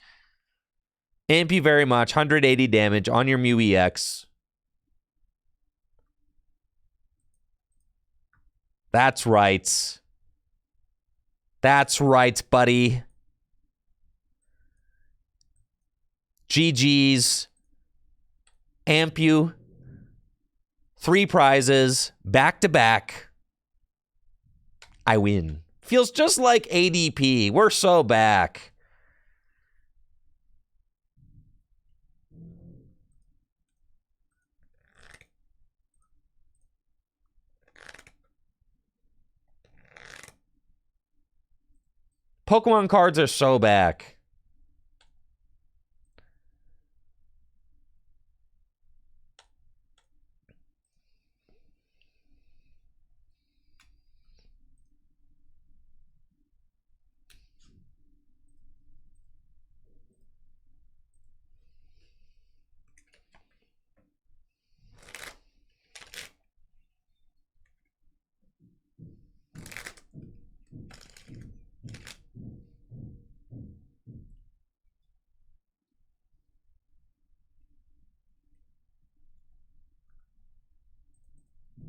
Amp you very much. 180 damage on your Mew EX. That's right. That's right, buddy. GG's. Amp you. 3 prizes. Back to back. I win. Feels just like ADP. We're so back. Pokemon cards are so back.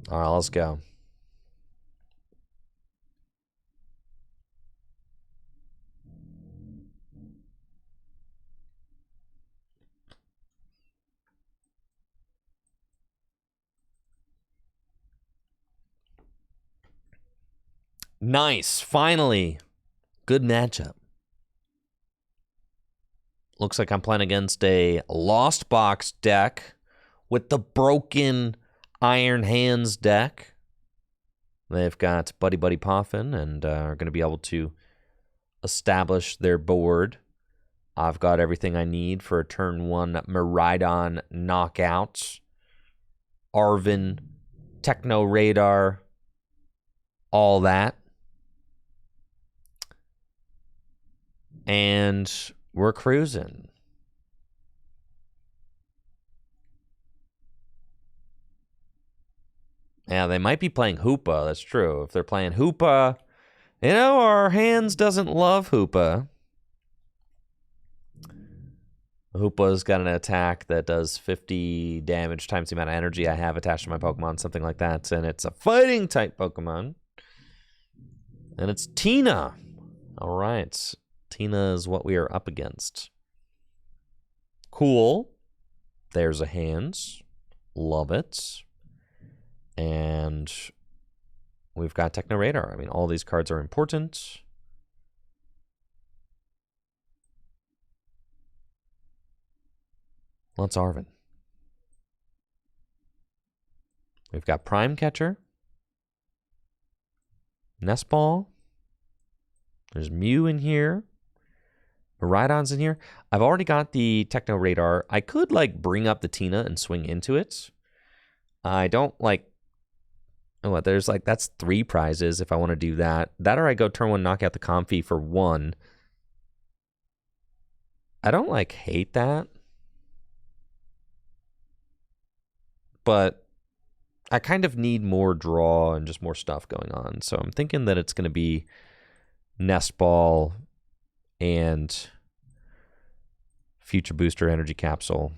All right, let's go. Nice. Finally. Good matchup. Looks like I'm playing against a Lost Box deck with the broken Iron Hands deck. They've got Buddy Buddy Poffin and are going to be able to establish their board. I've got everything I need for a turn 1 Miraidon knockout. Arvin, Techno Radar, all that. And we're cruising. Yeah, they might be playing Hoopa. That's true. If they're playing Hoopa, you know, our hands doesn't love Hoopa. Hoopa's got an attack that does 50 damage times the amount of energy I have attached to my Pokemon, something like that. And it's a fighting type Pokemon. And it's Tina. All right. Tina is what we are up against. Cool. There's a hands. Love it. And we've got Techno Radar. I mean, all these cards are important. Let's Arvin. We've got Prime Catcher. Nest Ball. There's Mew in here. Miraidon's in here. I've already got the Techno Radar. I could, like, bring up the Tina and swing into it. I don't, like... Oh, there's, like, that's 3 prizes if I want to do that. That or I go turn 1, knock out the Comfy for 1. I don't, like, hate that. But I kind of need more draw and just more stuff going on. So I'm thinking that it's going to be Nest Ball and Future Booster Energy Capsule,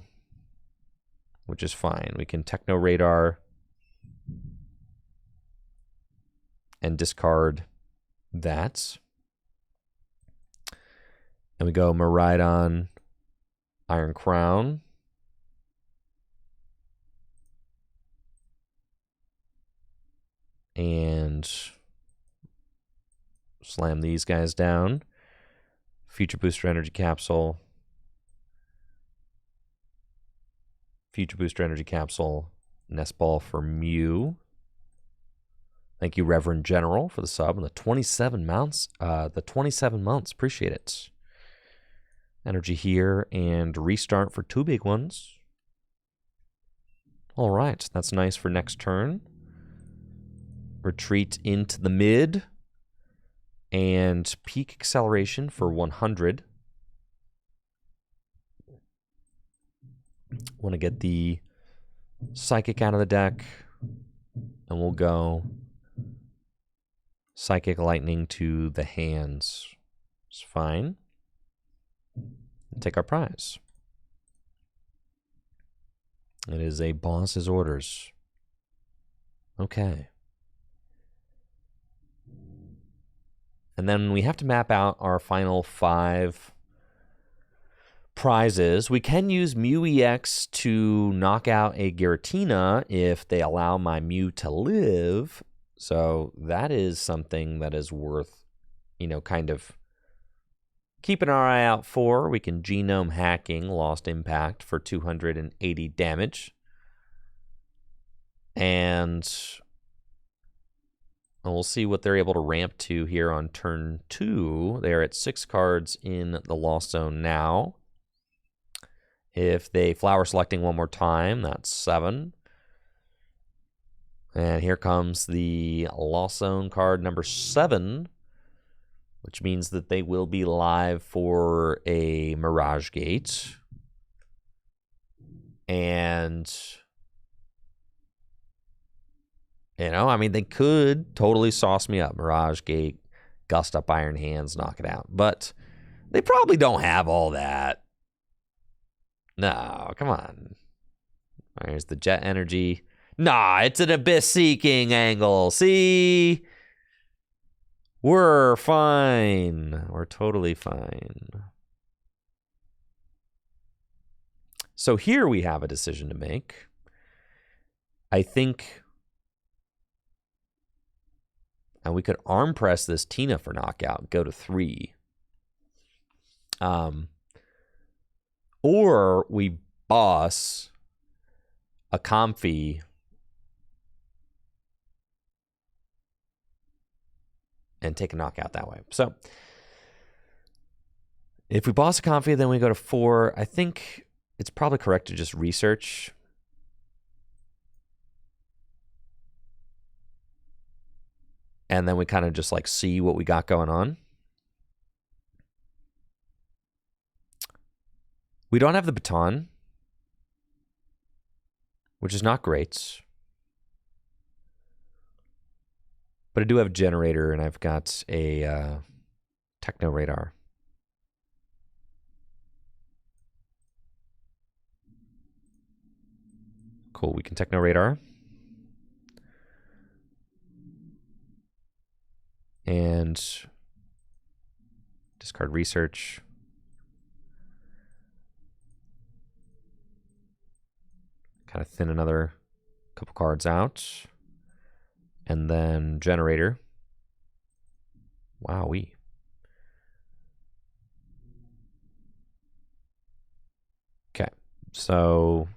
which is fine. We can Techno Radar and discard that. And we go Miraidon, Iron Crown. And slam these guys down. Future Booster Energy Capsule. Future Booster Energy Capsule. Nest Ball for Mew. Thank you, Reverend General, for the sub and the 27 months. Appreciate it. Energy here and restart for 2 big ones. All right, that's nice for next turn. Retreat into the mid. And peak acceleration for 100. Want to get the Psychic out of the deck. And we'll go Psychic Lightning to the hands. It's fine. And take our prize. It is a boss's orders. Okay. And then we have to map out our final 5 prizes. We can use Mew EX to knock out a Giratina if they allow my Mew to live. So that is something that is worth, you know, kind of keeping our eye out for. We can Genome Hacking Lost Impact for 280 damage. And we'll see what they're able to ramp to here on turn 2. They're at 6 cards in the Lost Zone now. If they Flower Selecting one more time, that's 7. And here comes the Lost Zone card number 7, which means that they will be live for a Mirage Gate. And... you know, I mean, they could totally sauce me up. Mirage Gate, Gust Up Iron Hands, knock it out. But they probably don't have all that. No, come on. There's the Jet Energy. Nah, it's an Abyss Seeking angle. See? We're fine. We're totally fine. So here we have a decision to make. I think And we could arm press this Tina for knockout, go to 3. Or we boss a Comfy and take a knockout that way. So if we boss a Comfy, then we go to 4. I think it's probably correct to just research. And then we kind of just like see what we got going on. We don't have the baton, which is not great. But I do have a generator, and I've got a techno radar. Cool, we can techno radar. And discard research. Kind of thin another couple cards out. And then generator. Wowee. Okay, so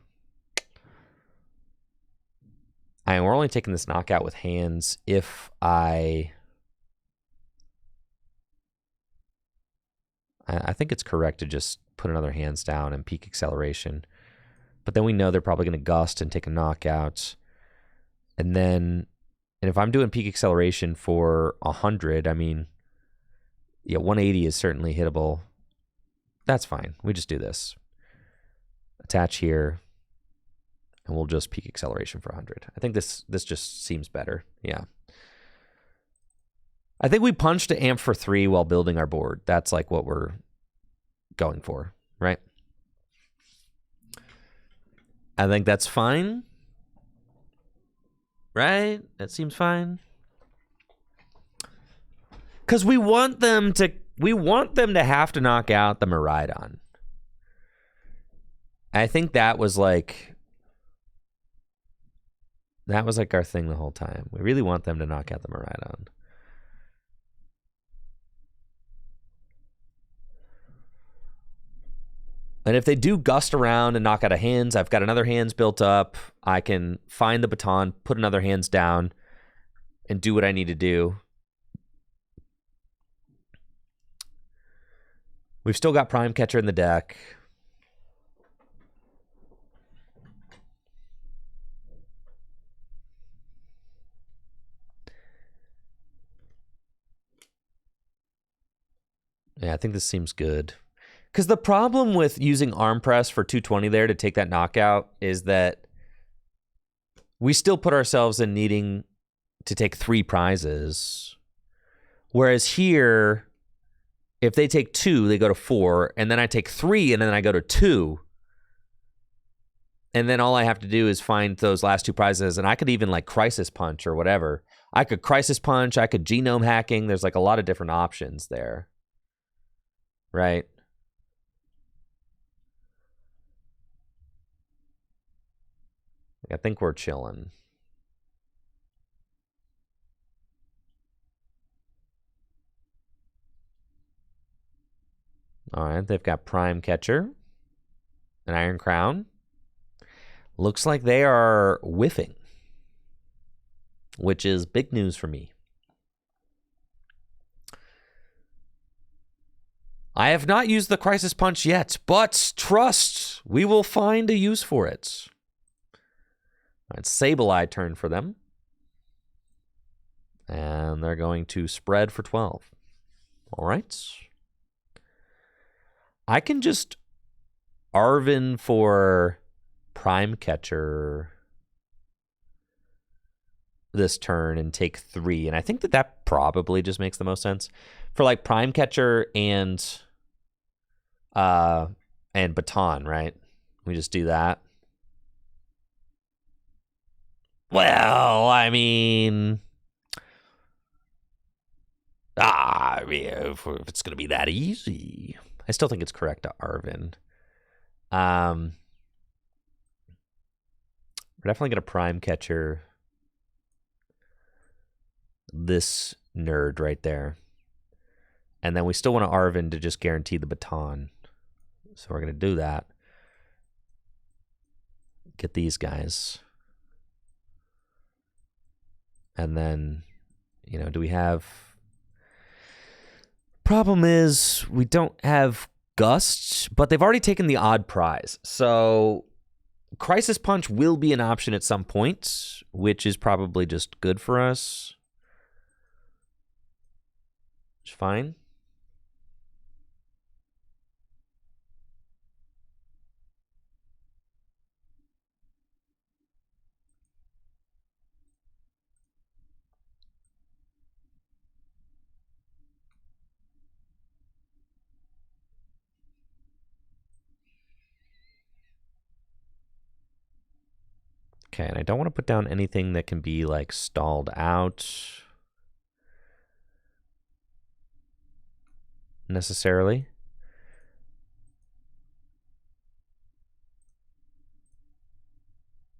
we're only taking this knockout with hands if I think it's correct to just put another hands down and peak acceleration. But then we know they're probably going to gust and take a knockout. And if I'm doing peak acceleration for 100, I mean, yeah, 180 is certainly hittable. That's fine. We just do this. Attach here, and we'll just peak acceleration for 100. I think this just seems better. Yeah. I think we punched to amp for 3 while building our board. That's like what we're going for, right? I think that's fine. Right? That seems fine. Because we want them to have to knock out the Miraidon. I think that was like our thing the whole time. We really want them to knock out the Miraidon. And if they do gust around and knock out a hands, I've got another hands built up. I can find the baton, put another hands down, and do what I need to do. We've still got Prime Catcher in the deck. Yeah, I think this seems good. Because the problem with using arm press for 220 there to take that knockout is that we still put ourselves in needing to take 3 prizes. Whereas here, if they take 2, they go to 4, and then I take 3, and then I go to 2. And then all I have to do is find those last 2 prizes, and I could even like Crisis Punch or whatever. I could Crisis Punch, I could Genome Hacking. There's like a lot of different options there. Right? I think we're chilling. All right, they've got Prime Catcher, an Iron Crown. Looks like they are whiffing, which is big news for me. I have not used the Crisis Punch yet, but trust, we will find a use for it. All right, Sableye turn for them. And they're going to spread for 12. All right. I can just Arven for Prime Catcher this turn and take 3. And I think that probably just makes the most sense. For like Prime Catcher and Baton, right? We just do that. Well, I mean, if it's going to be that easy. I still think it's correct to Arven. We're definitely going to Prime Catcher this nerd right there. And then we still want Arvin to just guarantee the baton. So we're going to do that. Get these guys. And then, you know, do we have... Problem is, we don't have Gust, but they've already taken the odd prize. So Crisis Punch will be an option at some point, which is probably just good for us. It's fine. Okay, and I don't want to put down anything that can be like stalled out necessarily.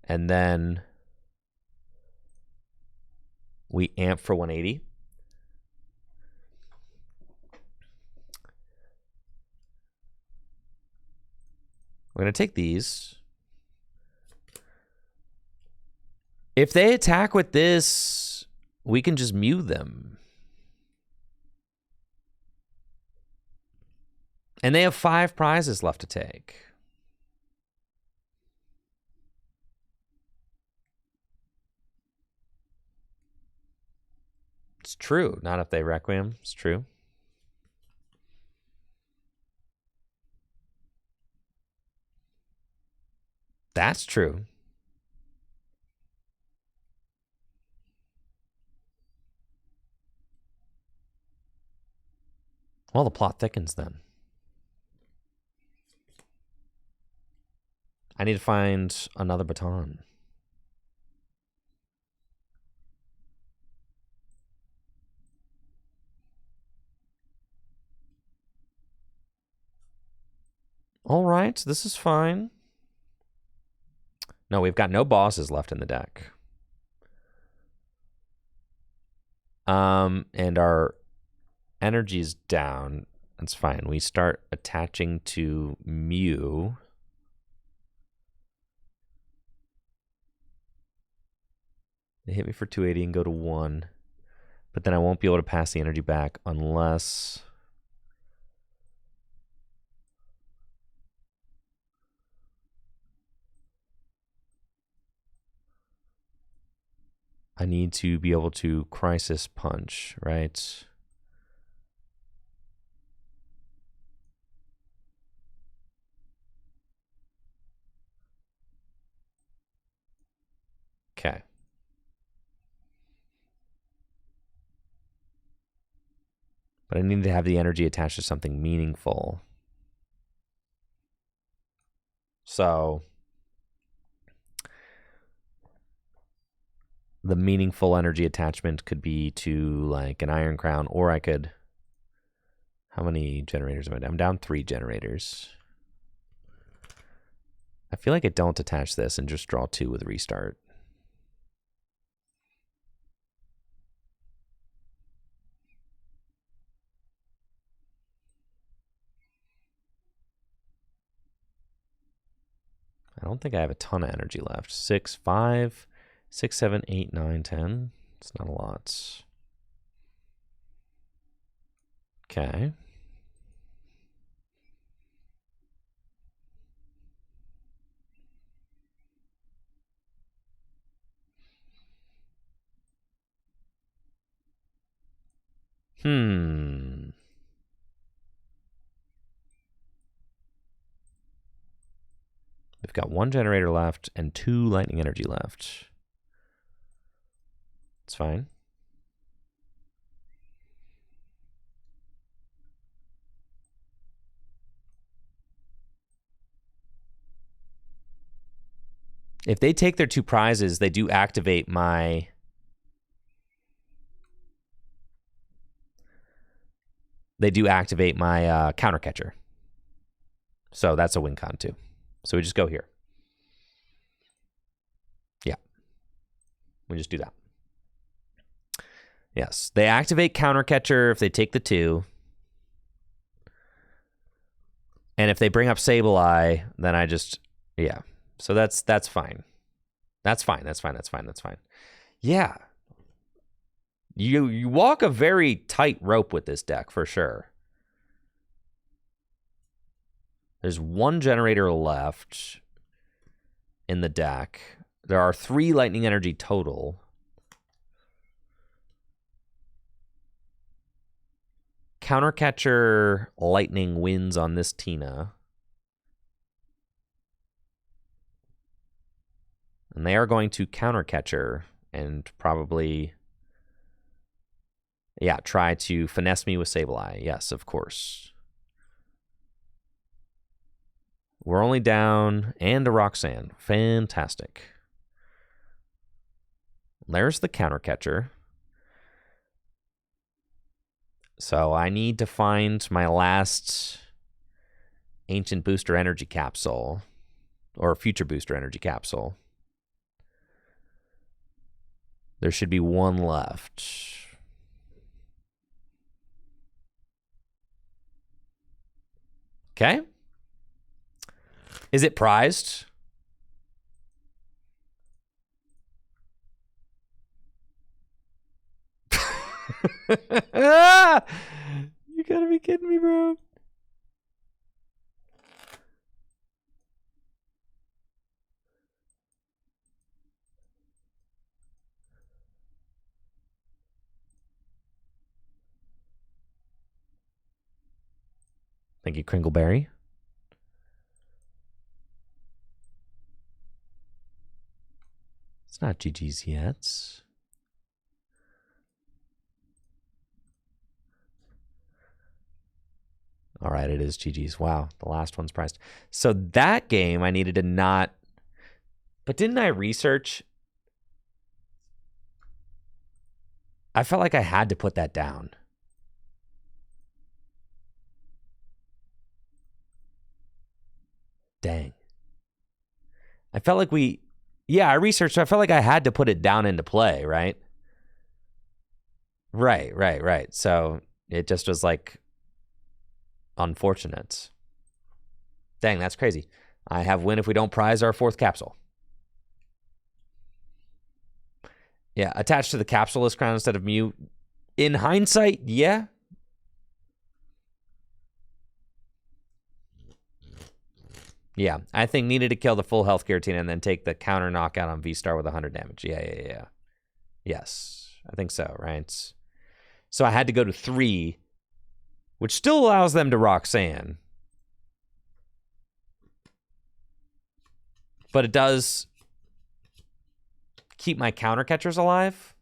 And then we amp for 180. We're going to take these. If they attack with this, we can just Mew them. And they have 5 prizes left to take. It's true. Not if they Requiem. It's true. That's true. Well, the plot thickens then. I need to find another baton. All right, this is fine. No, we've got no bosses left in the deck. And our energy's down. That's fine. We start attaching to Mew. They hit me for 280 and go to 1. But then I won't be able to pass the energy back unless... I need to be able to Crisis Punch, right? Okay. But I need to have the energy attached to something meaningful. So the meaningful energy attachment could be to like an Iron Crown, or I could... How many generators am I down? I'm down 3 generators. I feel like I don't attach this and just draw 2 with restart. I don't think I have a ton of energy left. 6, 5, 6, 7, 8, 9, 10. It's not a lot. Okay. We've got 1 generator left and 2 lightning energy left. It's fine. If they take their 2 prizes, they do activate my... counter catcher. So that's a win con too. So we just go here. Yeah. We just do that. Yes. They activate Counter Catcher if they take the 2. And if they bring up Sableye, then I just, yeah. So that's fine. That's fine. Yeah. You walk a very tight rope with this deck, for sure. There's 1 generator left in the deck. There are 3 lightning energy total. Countercatcher lightning wins on this Tina. And they are going to Countercatcher and probably, yeah, try to finesse me with Sableye. Yes, of course. We're only down and a Roxanne. Fantastic. There's the Countercatcher. So I need to find my last Ancient Booster Energy Capsule, or Future Booster Energy Capsule. There should be 1 left. Okay. Is it prized? You gotta be kidding me, bro. Thank you, Kringleberry. It's not GG's yet. All right, it is GG's. Wow, the last one's priced. So that game I needed to not... But didn't I research? I felt like I had to put that down. Dang. I felt like we... Yeah, I researched. I felt like I had to put it down into play, right? Right. So it just was like... unfortunate. Dang, that's crazy. I have win if we don't prize our 4th capsule. Yeah, attached to the capsule is crown instead of Mew. In hindsight, yeah. Yeah, I think needed to kill the full health Giratina and then take the counter knockout on V-Star with 100 damage. Yeah. Yes, I think so, right? So I had to go to 3, which still allows them to Roxanne. But it does keep my counter catchers alive.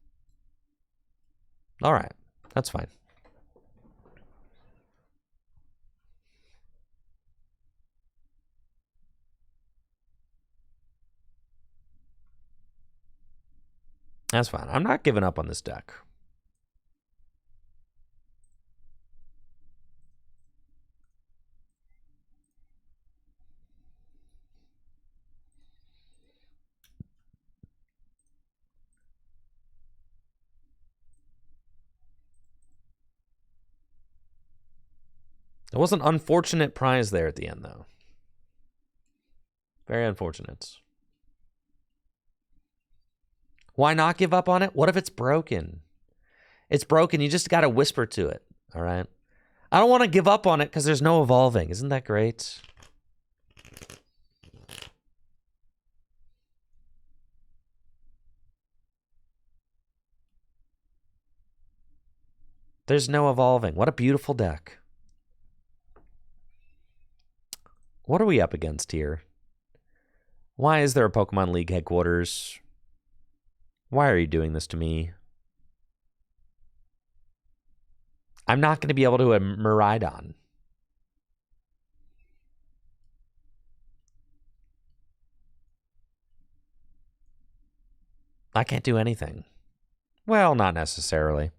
All right, that's fine. That's fine. I'm not giving up on this deck. It was an unfortunate prize there at the end, though. Very unfortunate. Why not give up on it? What if it's broken? It's broken. You just got to whisper to it, all right? I don't want to give up on it because there's no evolving. Isn't that great? There's no evolving. What a beautiful deck. What are we up against here? Why is there a Pokemon League headquarters? Why are you doing this to me? I'm not going to be able to Miraidon. I can't do anything. Well, not necessarily.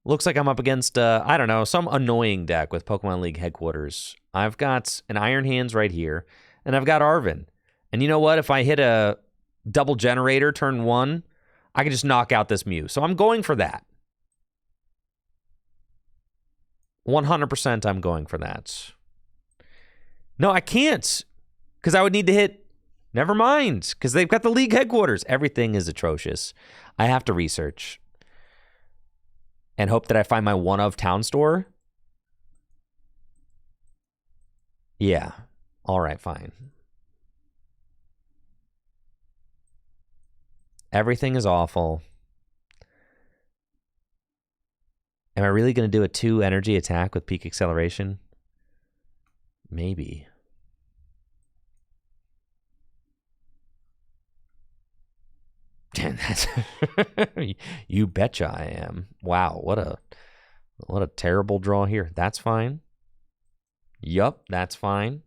Looks like I'm up against, I don't know, some annoying deck with Pokemon League headquarters. I've got an Iron Hands right here, and I've got Arven. And you know what? If I hit a double generator turn 1, I can just knock out this Mew. So I'm going for that. 100% I'm going for that. No, I can't. Because I would need to hit... Never mind. Because they've got the league headquarters. Everything is atrocious. I have to research. And hope that I find my one-of town store. Yeah. All right, fine. Everything is awful. Am I really going to do a 2 energy attack with peak acceleration? Maybe. You betcha I am. Wow, what a terrible draw here. That's fine. Yup, that's fine.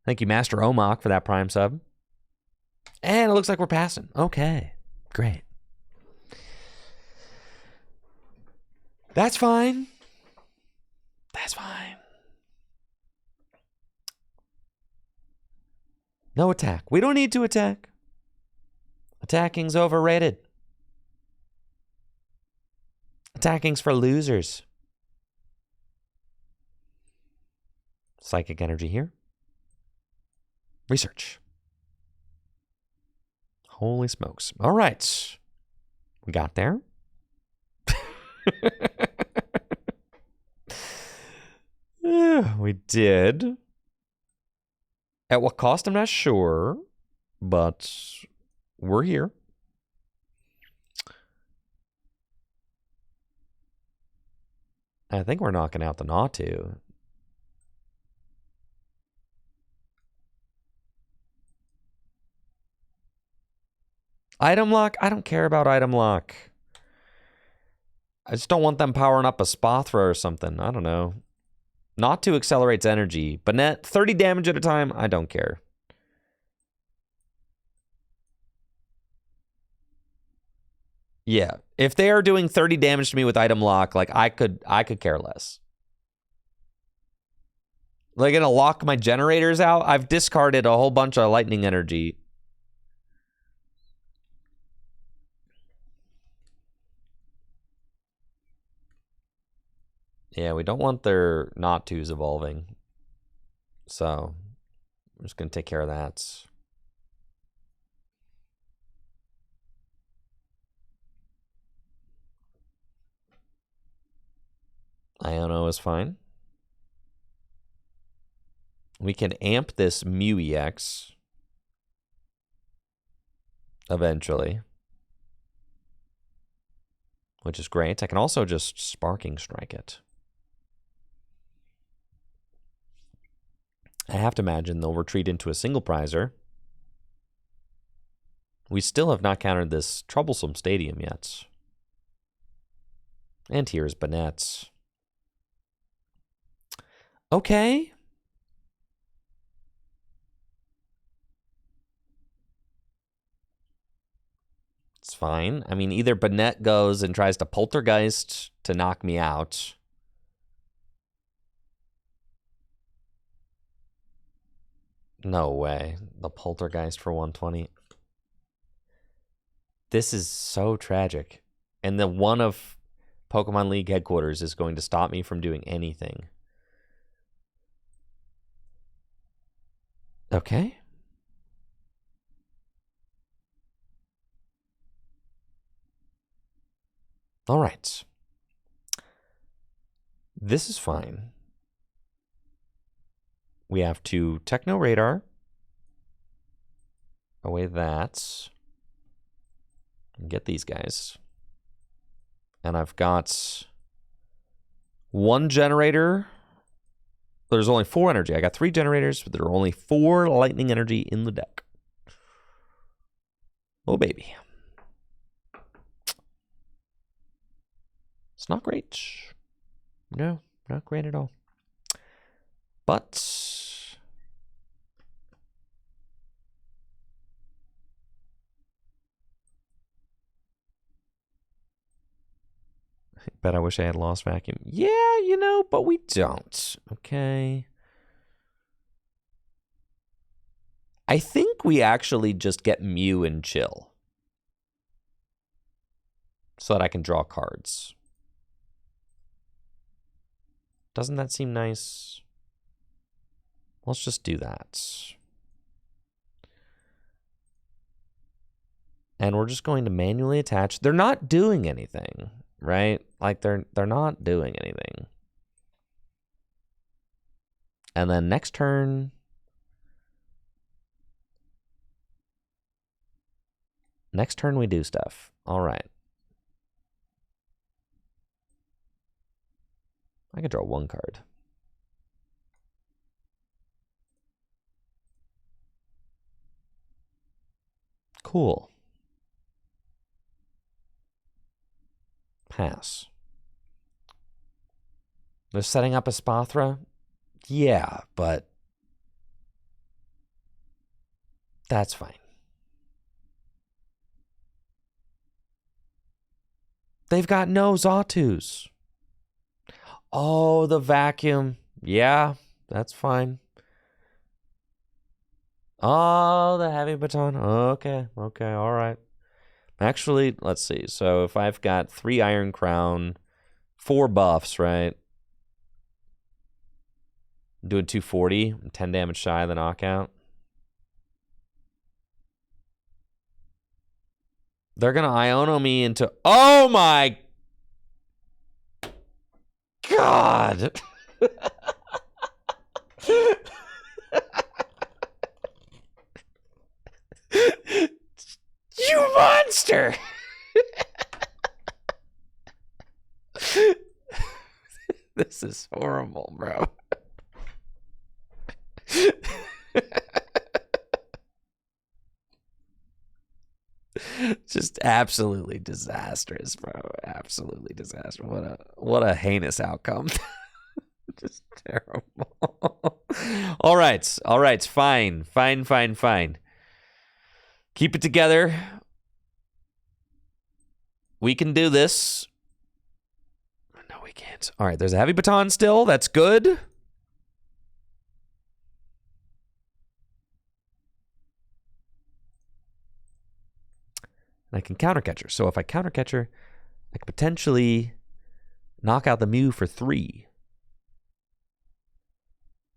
Thank you, Master Omok, for that Prime sub. And it looks like we're passing. Okay, great. That's fine. That's fine. No attack. We don't need to attack. Attacking's overrated. Attacking's for losers. Psychic energy here. Research. Holy smokes. All right. We got there. Yeah, we did. At what cost, I'm not sure, but we're here. I think we're knocking out the Natu. Item lock? I don't care about item lock. I just don't want them powering up a Spothra or something. I don't know. Natu accelerates energy. Banette, 30 damage at a time. I don't care. Yeah. If they are doing 30 damage to me with item lock, like I could care less. Like gonna lock my generators out? I've discarded a whole bunch of lightning energy. Yeah, we don't want their Natus evolving. So, I'm just going to take care of that. Iono is fine. We can amp this Mew EX. Eventually. Which is great. I can also just Sparking Strike it. I have to imagine they'll retreat into a single prizer. We still have not countered this troublesome stadium yet. And here's Banette. Okay. It's fine. I mean, either Banette goes and tries to Poltergeist to knock me out. No way. The Poltergeist for 120. This is so tragic. And the one of Pokemon League headquarters is going to stop me from doing anything. Okay. All right. This is fine. We have to Techno Radar. Away that. And get these guys. And I've got 1 generator. There's only 4 energy. I got 3 generators, but there are only 4 lightning energy in the deck. Oh, baby. It's not great. No, not great at all. But I bet I wish I had Lost Vacuum. Yeah, you know, but we don't. Okay. I think we actually just get Mew and chill. so that I can draw cards. Doesn't that seem nice? Let's just do that. And we're just going to manually attach. They're not doing anything, right? Like they're not doing anything. And then next turn, we do stuff. All right. I could draw one card. Cool. Pass. They're setting up a Spathra? Yeah, but that's fine. They've got no Zatus. Oh, the vacuum. Yeah, that's fine. Oh, the heavy baton. Okay, all right. Actually, let's see. So if I've got 3 Iron Crown, 4 buffs, right? I'm doing 240, 10 damage shy of the knockout. They're going to Iono me into... Oh my... God! You monster! This is horrible, bro. Just absolutely disastrous, bro. Absolutely disastrous. What a heinous outcome. Just terrible. All right. Fine. Keep it together. We can do this. No, we can't. All right, there's a heavy baton still. That's good. And I can countercatcher. So if I countercatcher, I could potentially knock out the Mew for 3.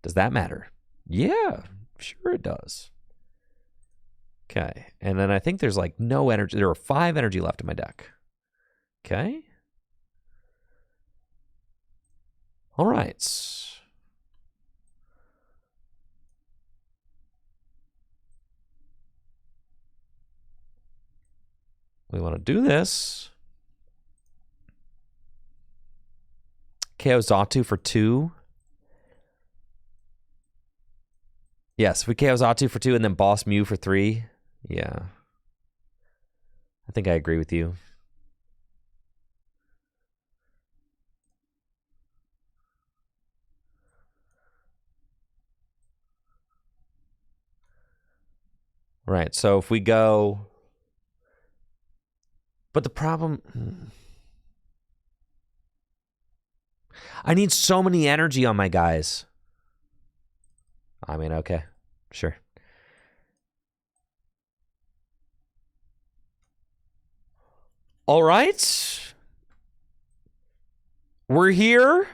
Does that matter? Yeah, sure it does. Okay, and then I think there's like no energy. There are 5 energy left in my deck. Okay. All right. We want to do this. KO Zatu for 2. Yes, we KO Zatu for 2 and then Boss Mew for 3. Yeah. I think I agree with you. Right, so if we go... But the problem... I need so many energy on my guys. I mean, okay, sure. All right. We're here.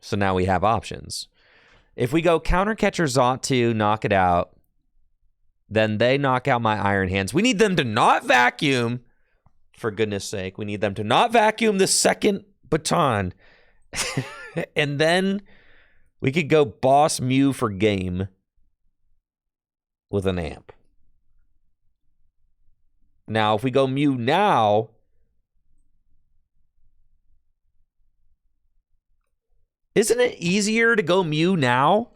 So now we have options. If we go countercatcher Zatu, knock it out, then they knock out my Iron Hands. We need them to not vacuum. For goodness sake, we need them to not vacuum the second baton. And then we could go Boss Mew for game with an amp. Now, if we go Mew now, isn't it easier to go Mew now?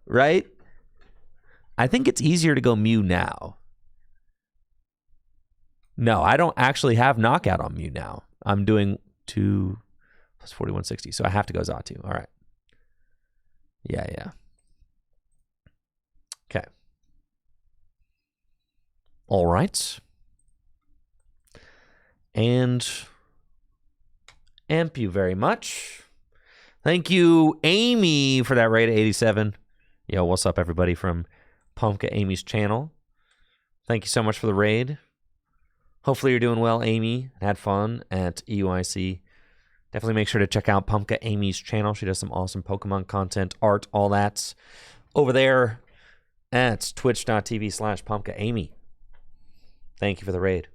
Right? I think it's easier to go Mew now. No, I don't actually have knockout on Mew now. I'm doing 2 plus 4160, so I have to go Zatu. All right. Yeah. Okay. All right. And amp you very much. Thank you, Amy, for that raid at 87. Yo, what's up, everybody from Pumpkin Amy's channel? Thank you so much for the raid. Hopefully you're doing well, Amy. Had fun at EUIC. Definitely make sure to check out Pumpka Amy's channel. She does some awesome Pokemon content, art, all that over there at twitch.tv/PumpkaAmy. Thank you for the raid.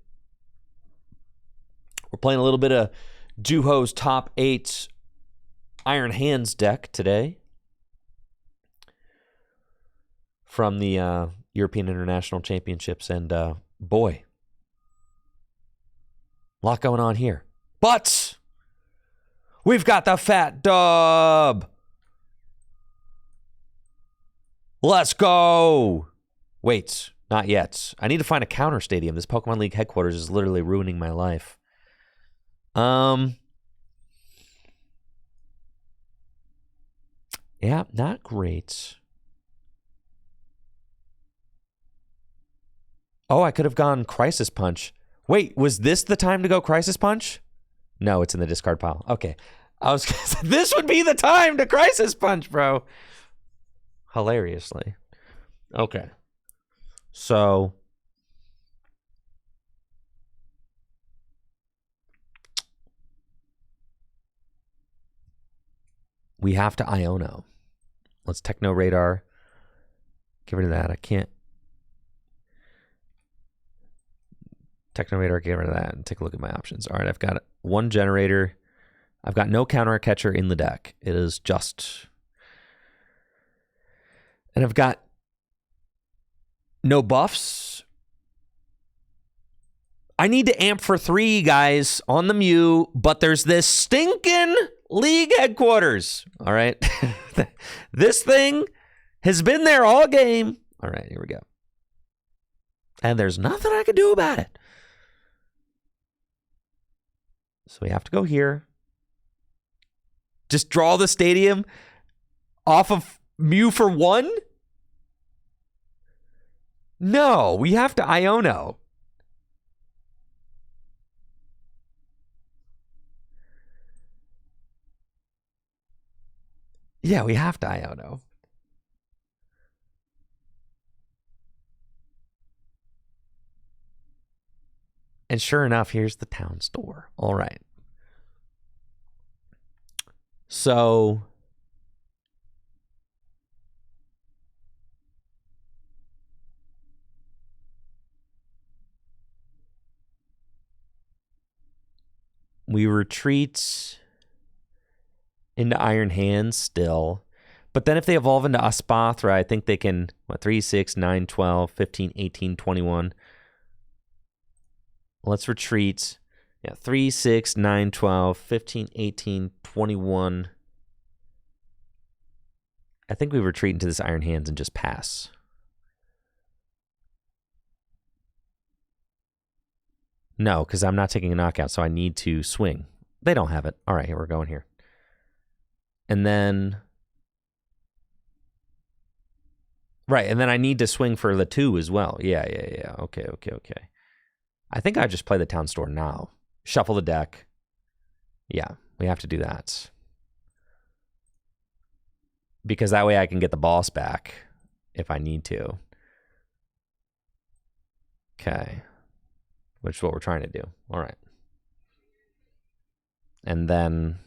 We're playing a little bit of Juho's top 8 Iron Hands deck today from the European International Championships, and boy, a lot going on here. But we've got the fat dub. Let's go. Wait, not yet. I need to find a counter stadium. This Pokemon League headquarters is literally ruining my life. Yeah, not great. Oh, I could have gone Crisis Punch. Wait, was this the time to go Crisis Punch? No, it's in the discard pile. Okay. I was gonna say, this would be the time to Crisis Punch, bro. Hilariously. Okay. So we have to Iono. Let's Techno Radar. Get rid of that. I can't. Techno Radar, get rid of that and take a look at my options. All right, I've got one generator. I've got no counter catcher in the deck. It is just. And I've got no buffs. I need to amp for 3, guys, on the Mew, but there's this stinking league headquarters. All right. This thing has been there all game. All right, here we go. And there's nothing I can do about it. So we have to go here. Just draw the stadium off of Mew for 1? No, we have to Iono. Yeah, we have to Iono. And sure enough, here's the town store. All right. So we retreat into Iron Hands still. But then if they evolve into Aspathra, I think they can, 3, 6, 9, 12, 15, 18, 21. Let's retreat. Yeah, 3, 6, 9, 12, 15, 18, 21. I think we retreat into this Iron Hands and just pass. No, because I'm not taking a knockout, so I need to swing. They don't have it. All right, here we're going here. And then... Right, and then I need to swing for the 2 as well. Yeah. Okay. I think I just play the town store now. Shuffle the deck. Yeah, we have to do that. Because that way I can get the boss back if I need to. Okay. Which is what we're trying to do. All right. And then...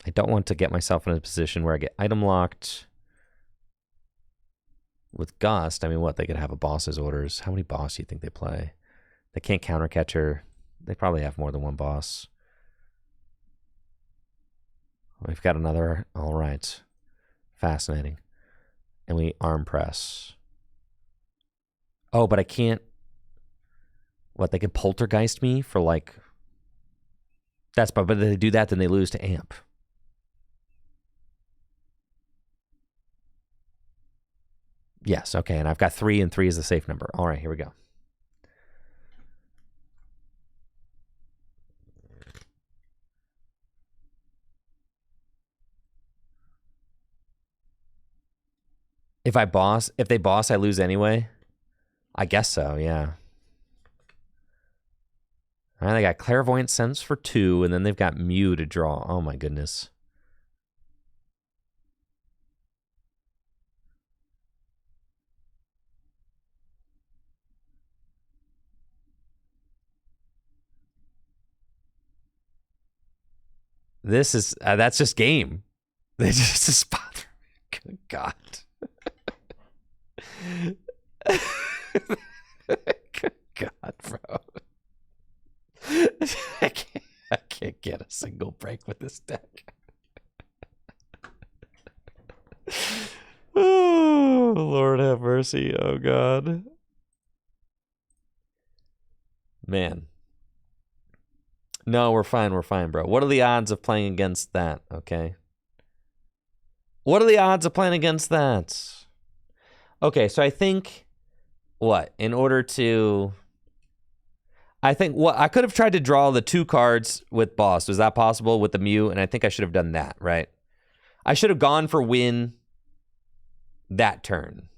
I don't want to get myself in a position where I get item locked. With Gust, I mean, what? They could have a boss's orders. How many boss do you think they play? They can't counter catcher. They probably have more than one boss. We've got another. All right. Fascinating. And we arm press. Oh, but I can't. What? They can poltergeist me for like. But if they do that, then they lose to amp. Yes, okay, and I've got 3, and 3 is the safe number. All right, here we go. If they boss, I lose anyway? I guess so, yeah. All right, they got Clairvoyant Sense for 2, and then they've got Mew to draw. Oh my goodness. This is that's just game. They just a spot. Good God. Good God, bro. I can't get a single break with this deck. Oh, Lord have mercy. Oh, God. Man. No, we're fine. We're fine, bro. What are the odds of playing against that? Okay. What are the odds of playing against that? Okay, so I think what? In order to... I think what I could have tried to draw the 2 cards with boss. Was that possible with the Mew? And I think I should have done that, right? I should have gone for win that turn.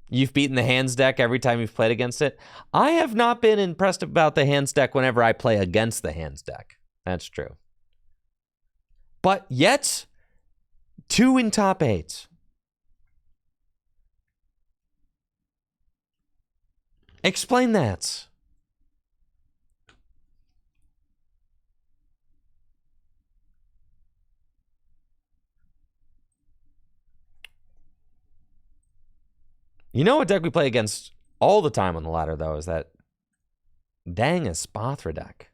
You've beaten the hands deck every time you've played against it. I have not been impressed about the hands deck whenever I play against the hands deck. That's true. But yet, 2 in top 8. Explain that. You know what deck we play against all the time on the ladder, though, is that dang Espathra deck.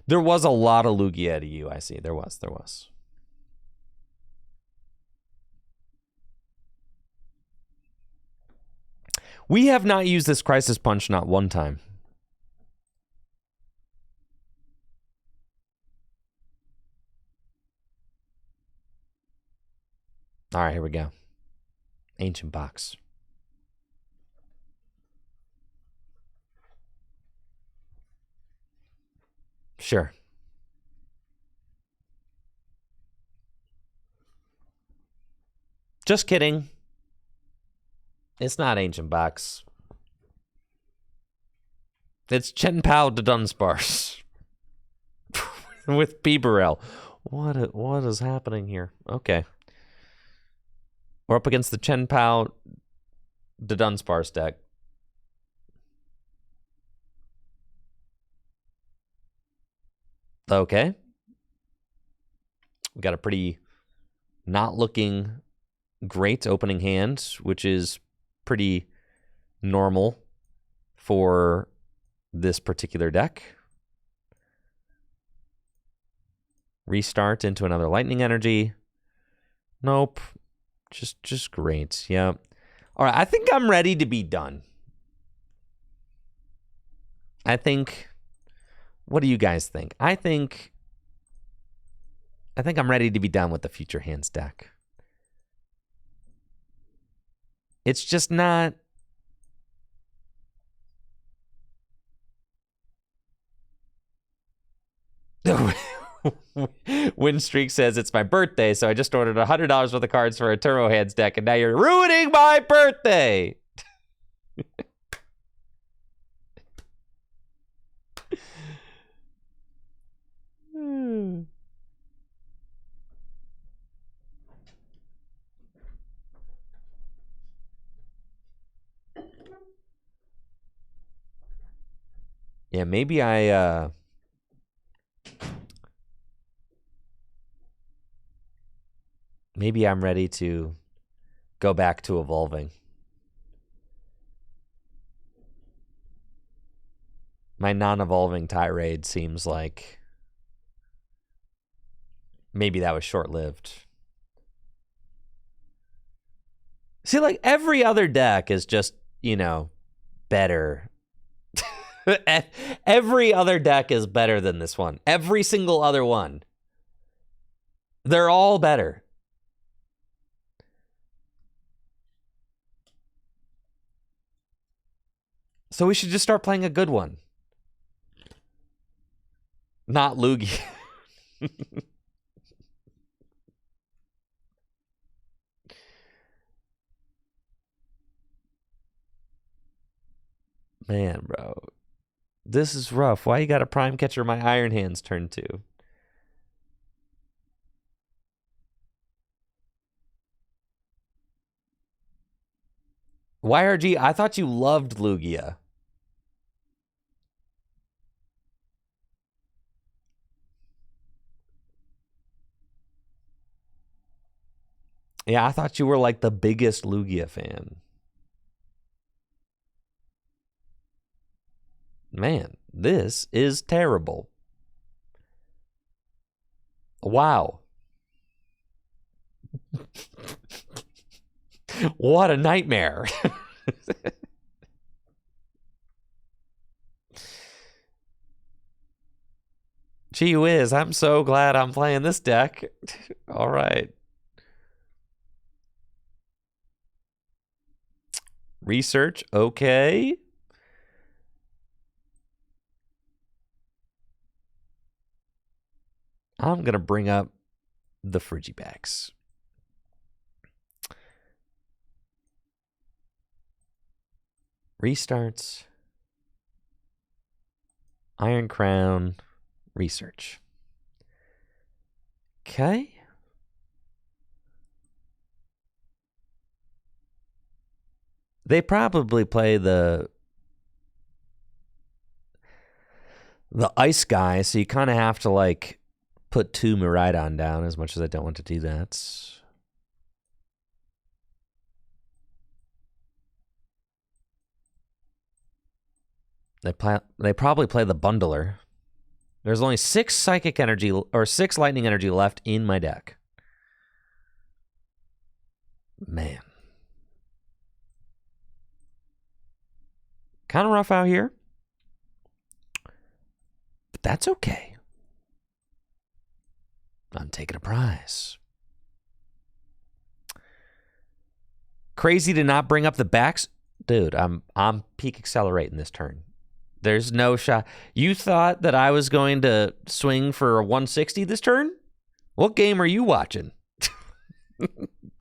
There was a lot of Lugia to you, I see. There was. We have not used this Crisis Punch not one time. All right, here we go. Ancient Box. Sure. Just kidding. It's not Ancient Box. It's Chen Pao de Dunsparce. With Bibarel. What is happening here? Okay. We're up against the Chen Pao de Dunsparce deck. Okay. We got a pretty not looking great opening hand, which is pretty normal for this particular deck. Restart into another lightning energy. Nope. Just great. Yeah. All right, I think I'm ready to be done. I think, what do you guys think? I think I'm ready to be done with the Future Hands deck. It's just not... Winstreak says, it's my birthday, so I just ordered $100 worth of cards for a Turbo Hands deck, and now you're ruining my birthday! Yeah, maybe maybe I'm ready to go back to evolving. My non-evolving tirade seems like maybe that was short-lived. See, like, every other deck is just, you know, better. Every other deck is better than this one. Every single other one. They're all better. So we should just start playing a good one. Not Lugia. Man, bro. This is rough. Why you got a prime catcher my Iron Hands turn 2? YRG, I thought you loved Lugia. Yeah, I thought you were like the biggest Lugia fan. Man, this is terrible. Wow. What a nightmare. Gee whiz, I'm so glad I'm playing this deck. All right. Research, okay. I'm going to bring up the Frigibacks. Restarts. Iron Crown. Research. Okay. They probably play the ice guy, so you kind of have to like put 2 Miraidon down, as much as I don't want to do that. They probably play the bundler. There's only 6 psychic energy or 6 lightning energy left in my deck. Man. Kind of rough out here. But that's okay. I'm taking a prize. Crazy to not bring up the backs. Dude, I'm peak accelerating this turn. There's no shot. You thought that I was going to swing for a 160 this turn? What game are you watching?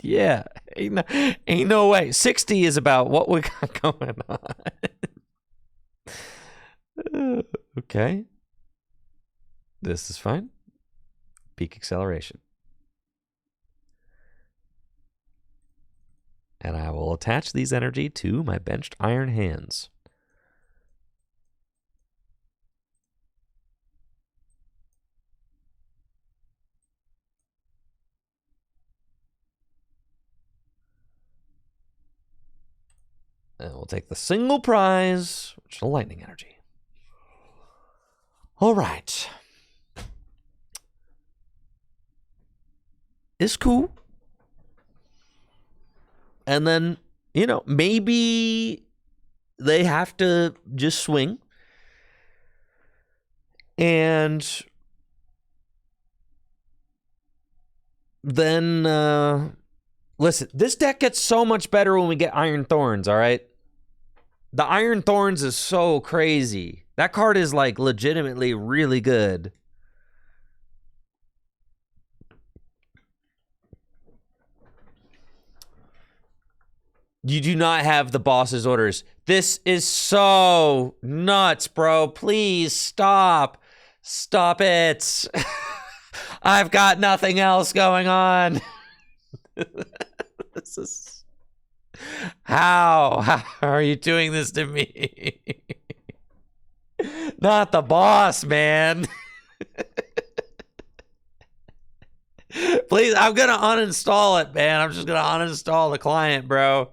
Yeah, ain't no way. 60 is about what we got going on. Okay. This is fine. Peak acceleration. And I will attach these energy to my benched Iron Hands. And we'll take the single prize, which is the lightning energy. All right. It's cool. And then, maybe they have to just swing. And then, listen, this deck gets so much better when we get Iron Thorns, all right? The Iron Thorns is so crazy. That card is, like, legitimately really good. You do not have the boss's orders. This is so nuts, bro. Please stop. Stop it. I've got nothing else going on. This is... How are you doing this to me? Not the boss, man. Please, I'm going to uninstall it, man. I'm just going to uninstall the client, bro.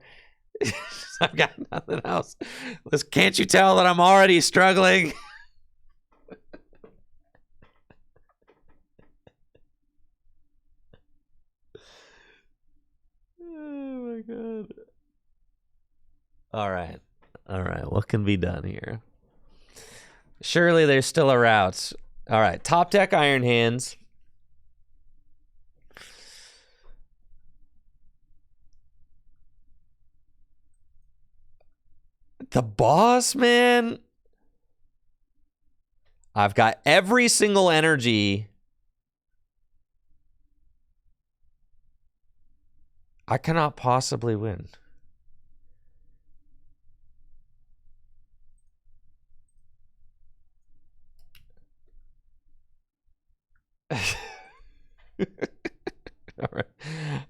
I've got nothing else. Listen, can't you tell that I'm already struggling? Oh my god. All right. What can be done here? Surely there's still a route. All right. Top deck Iron Hands. The boss, man. I've got every single energy. I cannot possibly win.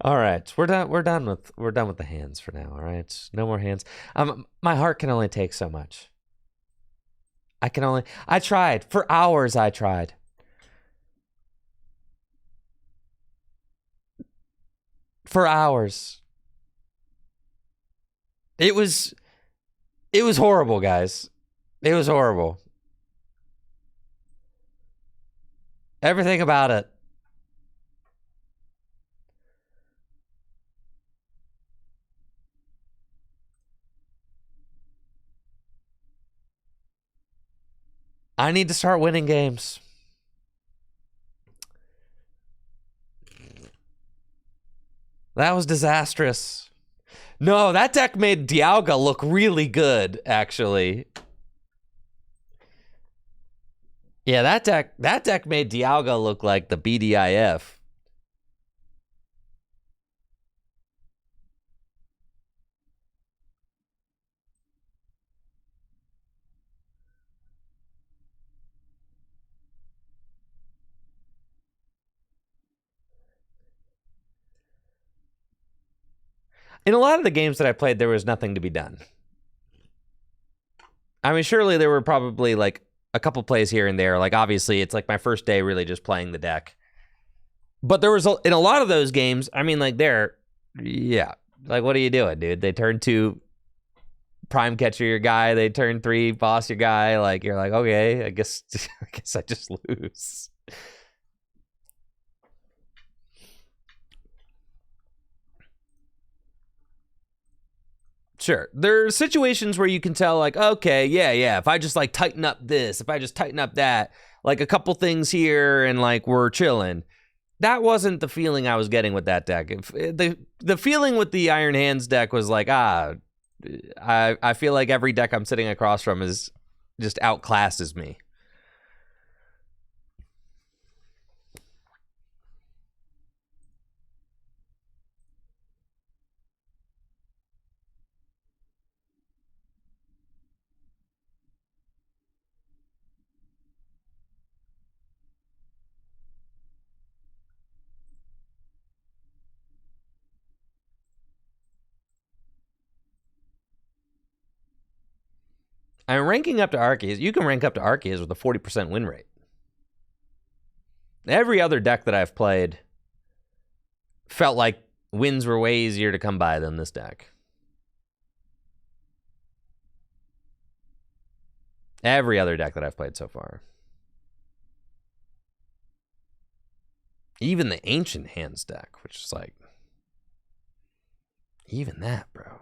All right. We're done with the hands for now. All right. No more hands. My heart can only take so much. I tried for hours. I tried. For hours. It was horrible, guys. It was horrible. Everything about it. I need to start winning games. That was disastrous. No, that deck made Dialga look really good, actually. Yeah, that deck made Dialga look like the BDIF. In a lot of the games that I played, there was nothing to be done. I mean, surely there were probably like a couple plays here and there. Like, obviously, it's like my first day really just playing the deck. But there was, in a lot of those games, I mean, like yeah. Like, what are you doing, dude? They turn 2 prime catcher your guy. They turn 3 boss your guy. Like, you're like, okay, I guess I just lose. Sure. There are situations where you can tell, like, okay, yeah, if I just, like, tighten up this, if I just tighten up that, like, a couple things here, and, like, we're chilling. That wasn't the feeling I was getting with that deck. The feeling with the Iron Hands deck was like, I feel like every deck I'm sitting across from is just outclasses me. I'm ranking up to Arceus. You can rank up to Arceus with a 40% win rate. Every other deck that I've played felt like wins were way easier to come by than this deck. Every other deck that I've played so far. Even the Ancient Hands deck, which is like, even that, bro.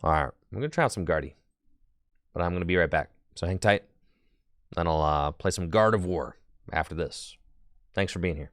All right, I'm going to try out some Guardy, but I'm going to be right back. So hang tight, and I'll play some Guard of War after this. Thanks for being here.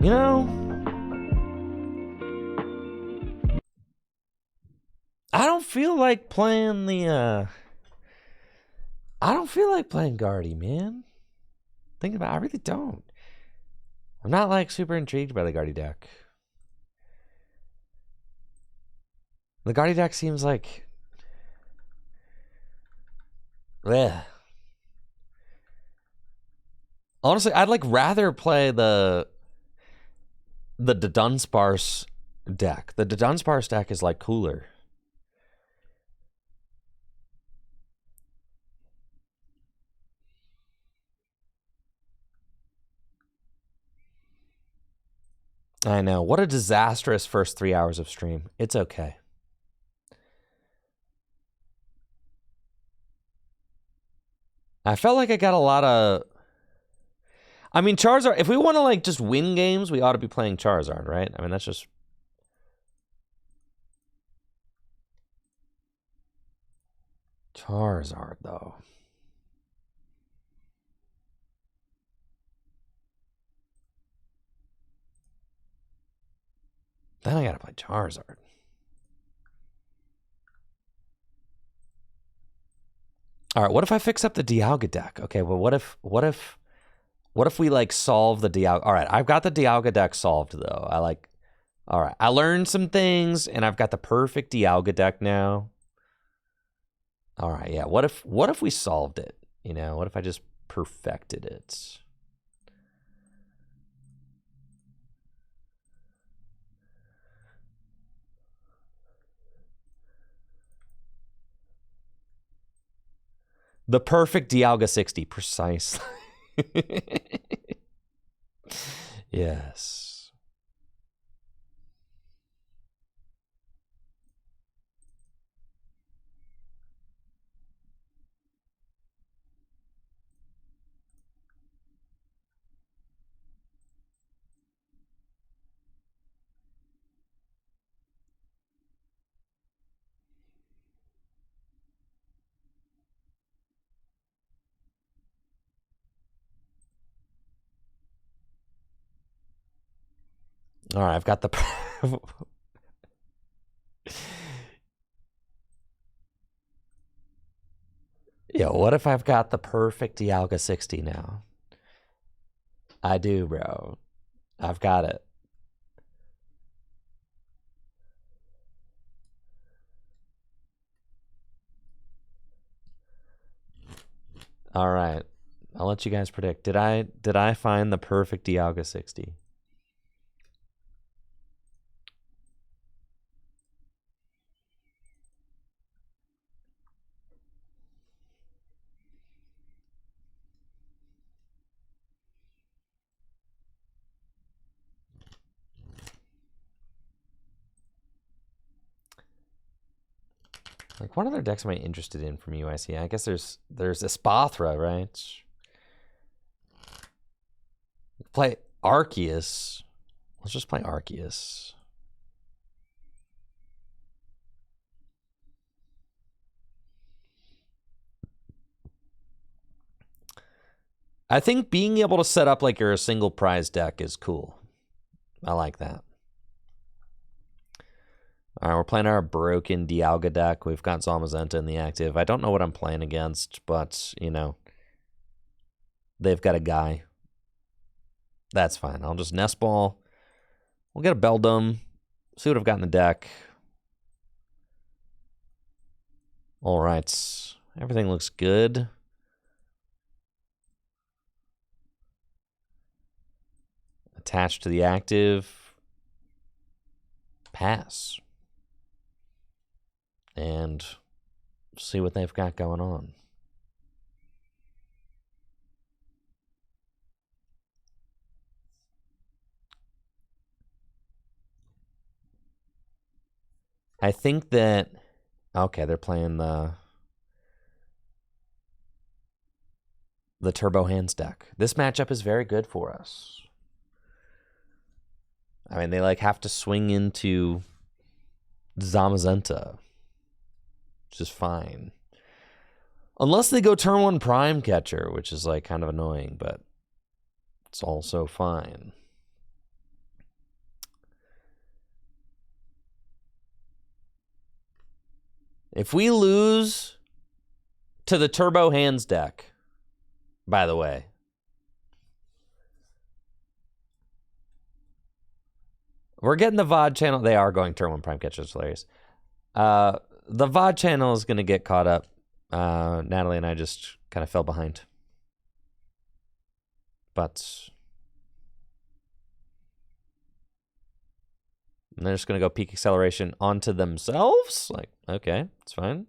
You know, I don't feel like playing the, I don't feel like playing Guardy, man. Thinking about it, I really don't. I'm not like super intrigued by the Guardy deck. The Guardy deck seems like, bleh. Honestly, I'd like rather play the Dunsparce deck. The Dunsparce deck is like cooler. I know. What a disastrous first 3 hours of stream. It's okay. I felt like I got a lot of... I mean, Charizard, if we want to like just win games, we ought to be playing Charizard, right? I mean, that's just... Charizard, though. Then I gotta play Charizard. All right, what if I fix up the Dialga deck? Okay, well, what if we like solve the Dialga? All right, I've got the Dialga deck solved though. All right, I learned some things, and I've got the perfect Dialga deck now. All right, yeah. What if we solved it? You know, what if I just perfected it? The perfect Dialga 60, precisely. Yes. All right, I've got the... Yeah, what if I've got the perfect Dialga 60 now? I do, bro. I've got it. All right. I'll let you guys predict. Did I find the perfect Dialga 60? Like, what other decks am I interested in from UIC? I guess there's Espathra, right? Play Arceus. Let's just play Arceus. I think being able to set up like you're a single prize deck is cool. I like that. All right, we're playing our broken Dialga deck. We've got Zamazenta in the active. I don't know what I'm playing against, but, you know, they've got a guy. That's fine. I'll just Nest Ball. We'll get a Beldum. See what I've got in the deck. All right. Everything looks good. Attached to the active. Pass. And see what they've got going on. I think that... Okay, they're playing the Turbo Hands deck. This matchup is very good for us. I mean, they like have to swing into Zamazenta, which is fine. Unless they go turn 1 Prime Catcher, which is like kind of annoying, but it's also fine. If we lose to the Turbo Hands deck, by the way, we're getting the VOD channel. They are going Turn 1 Prime Catchers. Hilarious. The VOD channel is going to get caught up. Natalie and I just kind of fell behind. But they're just going to go peak acceleration onto themselves? Like, okay, it's fine.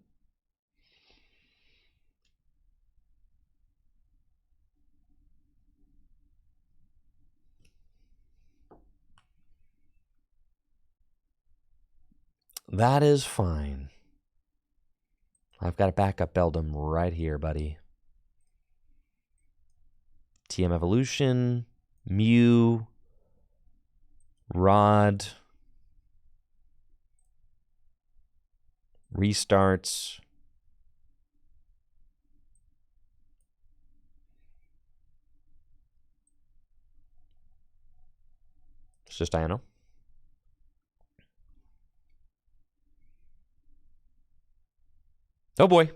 That is fine. I've got a backup Beldum right here, buddy. TM Evolution, Mew, Rod, restarts. It's just Iono. Oh boy.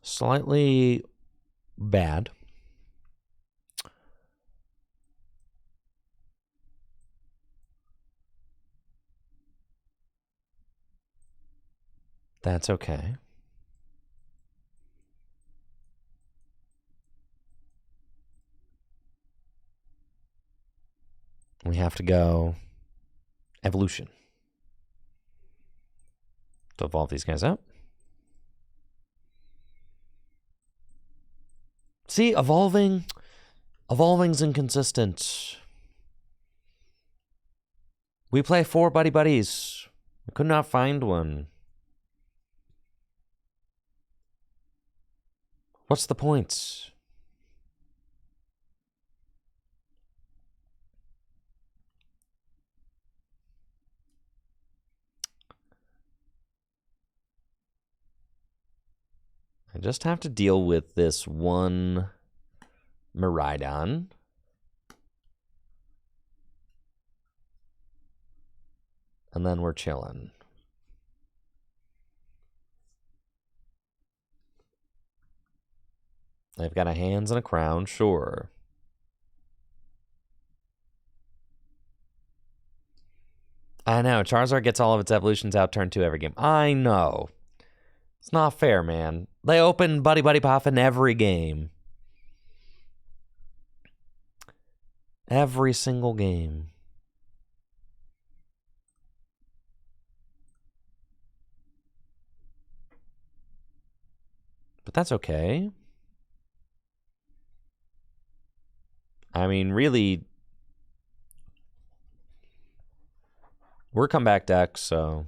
Slightly bad. That's okay. We have to go evolution to evolve these guys up. See, evolving's inconsistent. We play 4 buddy buddies. I could not find one. What's the point? I just have to deal with this one Miraidon. And then we're chilling. They've got a hands and a crown, sure. I know, Charizard gets all of its evolutions out turn 2 every game. I know. It's not fair, man. They open Buddy Buddy Puff in every game. Every single game. But that's okay. I mean, really, we're comeback deck, so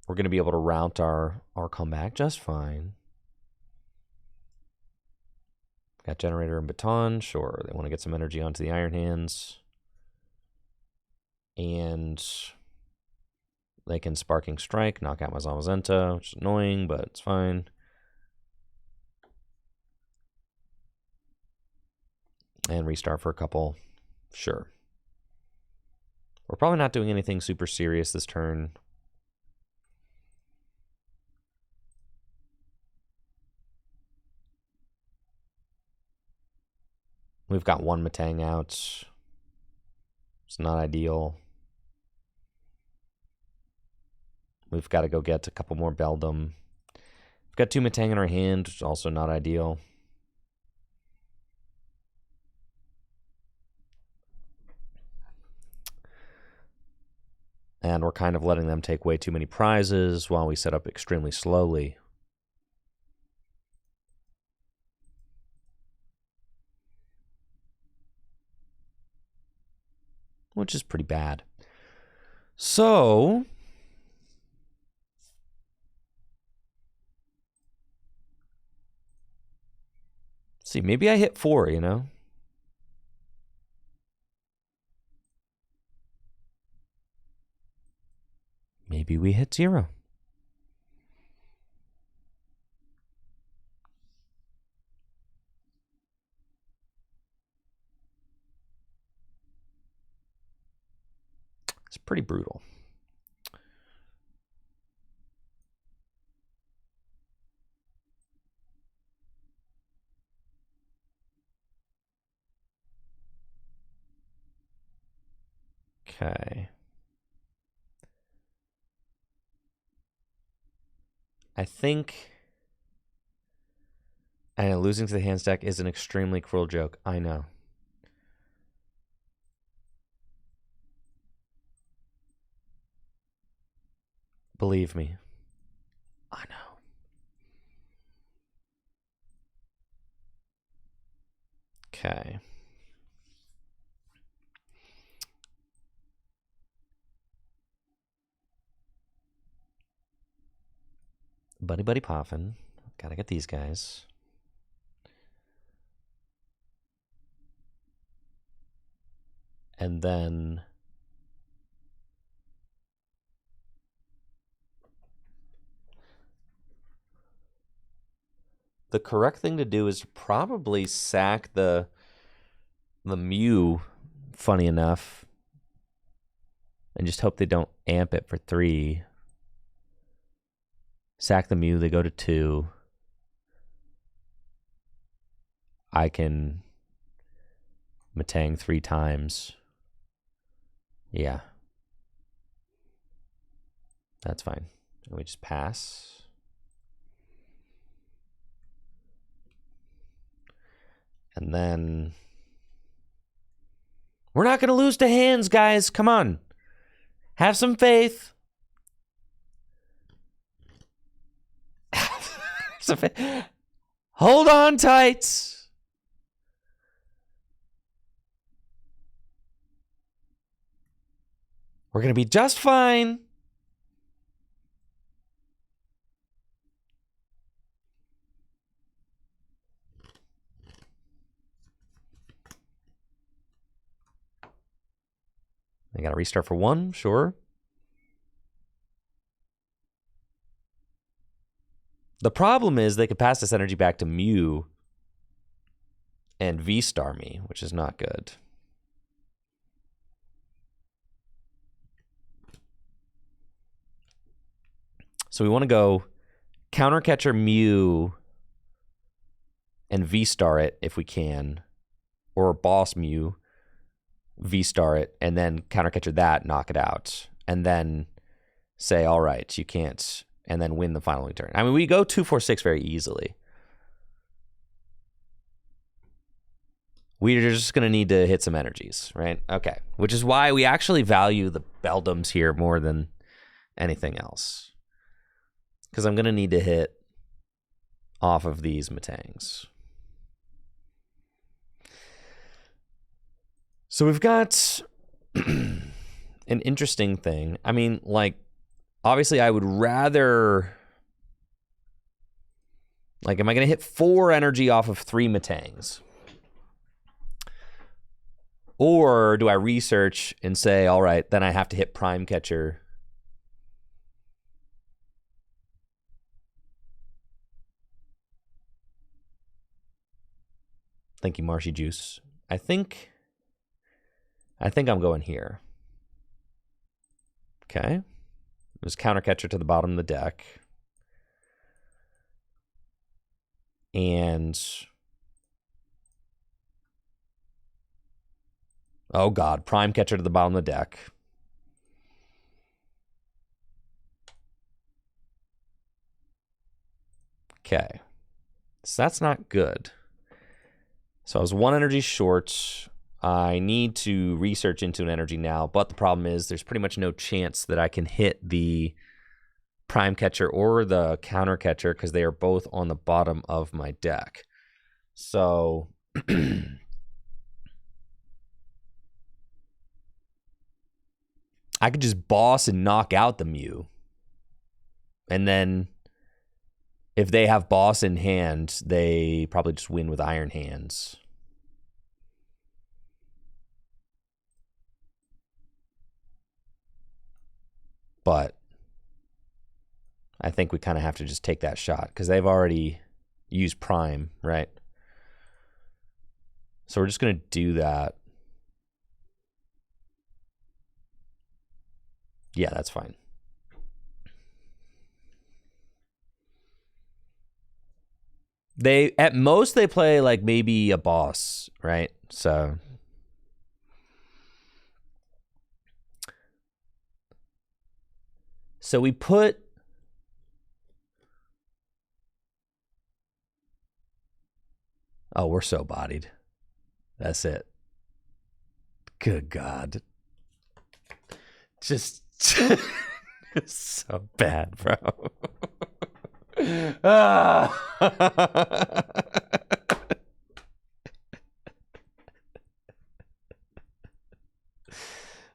we're going to be able to route our comeback just fine. Got Generator and Baton, sure. They want to get some energy onto the Iron Hands. And they can Sparking Strike, knock out my Zamazenta, which is annoying, but it's fine. And restart for a couple. Sure. We're probably not doing anything super serious this turn. We've got one Matang out. It's not ideal. We've got to go get a couple more Beldum. We've got 2 Matang in our hand, which is also not ideal. And we're kind of letting them take way too many prizes while we set up extremely slowly. Which is pretty bad. So see, maybe I hit 4, you know? Maybe we hit 0. It's pretty brutal. Okay. I think losing to the hand stack is an extremely cruel joke. I know. Believe me. I know. Okay. Buddy Buddy Poffin. Gotta get these guys. And then the correct thing to do is probably sack the Mew, funny enough, and just hope they don't amp it for 3. Sack the Mew, they go to 2. I can Metang 3 times. Yeah. That's fine. We just pass. And then we're not going to lose to hands, guys. Come on. Have some faith. Hold on tight. We're going to be just fine. I got to restart for 1, sure. The problem is they could pass this energy back to Mew and V-Star me, which is not good. So we want to go Counter Catcher Mew and V-Star it if we can. Or Boss Mew, V-Star it, and then Counter Catcher that, knock it out. And then say, all right, you can't, and then win the following turn. I mean, we go 2-4-6 very easily. We're just going to need to hit some energies, right? Okay. Which is why we actually value the Beldums here more than anything else. Because I'm going to need to hit off of these Metangs. So we've got an interesting thing. I mean, like, obviously I would rather... Like, am I going to hit 4 energy off of 3 Metangs? Or do I research and say, all right, then I have to hit Prime Catcher. Thank you, Marshy Juice. I think I'm going here. Okay. There's Counter Catcher to the bottom of the deck. And... oh, God. Prime Catcher to the bottom of the deck. Okay. So that's not good. So I was 1 energy short. I need to research into an energy now, but the problem is there's pretty much no chance that I can hit the Prime Catcher or the Counter Catcher because they are both on the bottom of my deck. So... I could just boss and knock out the Mew. And then if they have boss in hand, they probably just win with Iron Hands. But I think we kind of have to just take that shot because they've already used Prime, right? So we're just going to do that. Yeah, that's fine. They at most they play like maybe a boss, right? So we put oh, we're so bodied. That's it. Good God. Just so bad, bro. It's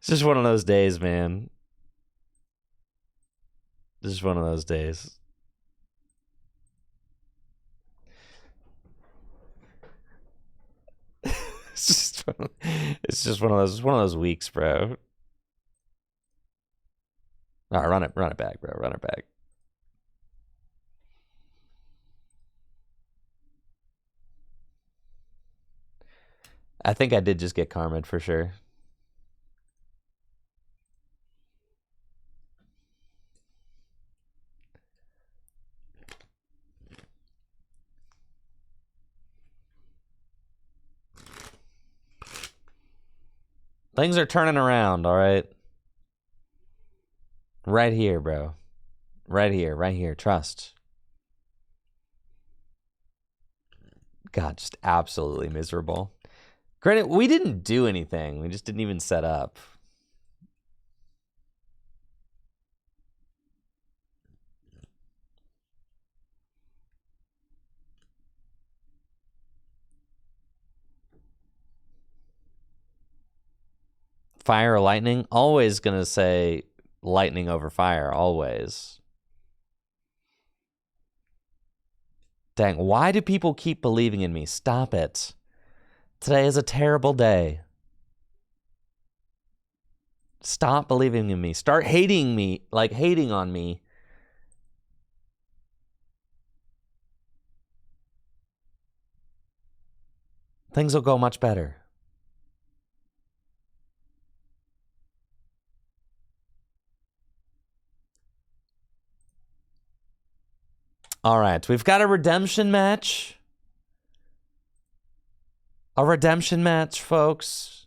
just one of those days, man. Just one of those days. It's just one of those weeks, bro. All right, run it back, bro. Run it back. I think I did just get karma'd for sure. Things are turning around, all right? Right here, bro. Right here. Trust. God, just absolutely miserable. Granted, we didn't do anything. We just didn't even set up. Fire or lightning? Always gonna say lightning over fire, always. Dang, why do people keep believing in me? Stop it. Today is a terrible day. Stop believing in me. Start hating me, like hating on me. Things will go much better. All right, we've got a redemption match. A redemption match, folks.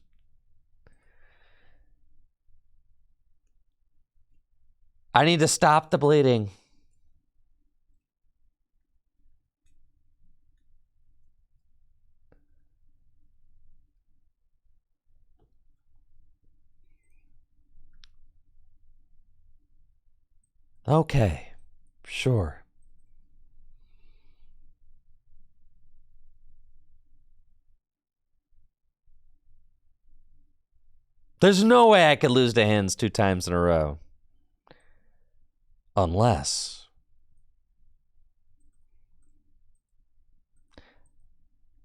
I need to stop the bleeding. Okay, sure. There's no way I could lose to hands 2 times in a row. Unless.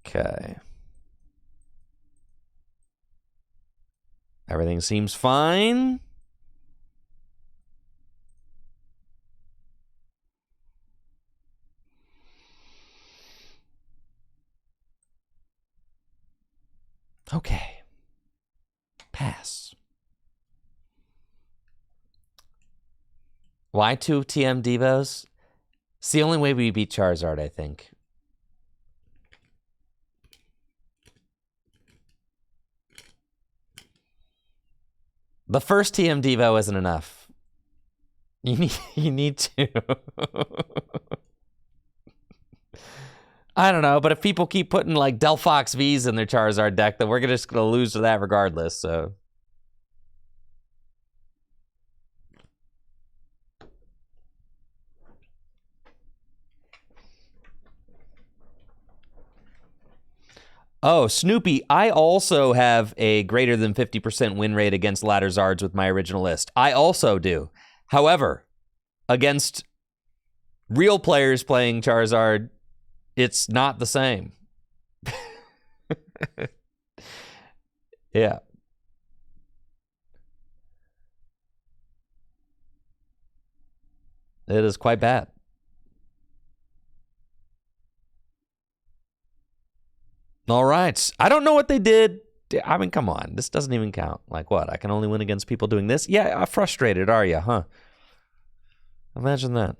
Okay. Everything seems fine. Okay. Pass. Why 2 TM Devos? It's the only way we beat Charizard, I think. The first TM Devo isn't enough. You need to. I don't know, but if people keep putting like Delphox Vs in their Charizard deck, then we're just gonna lose to that regardless, so. Oh, Snoopy, I also have a greater than 50% win rate against ladder Zards with my original list. I also do. However, against real players playing Charizard, it's not the same. Yeah. It is quite bad. All right. I don't know what they did I mean, come on. This doesn't even count. Like what? I can only win against people doing this? Yeah, frustrated, are you, huh? Imagine that.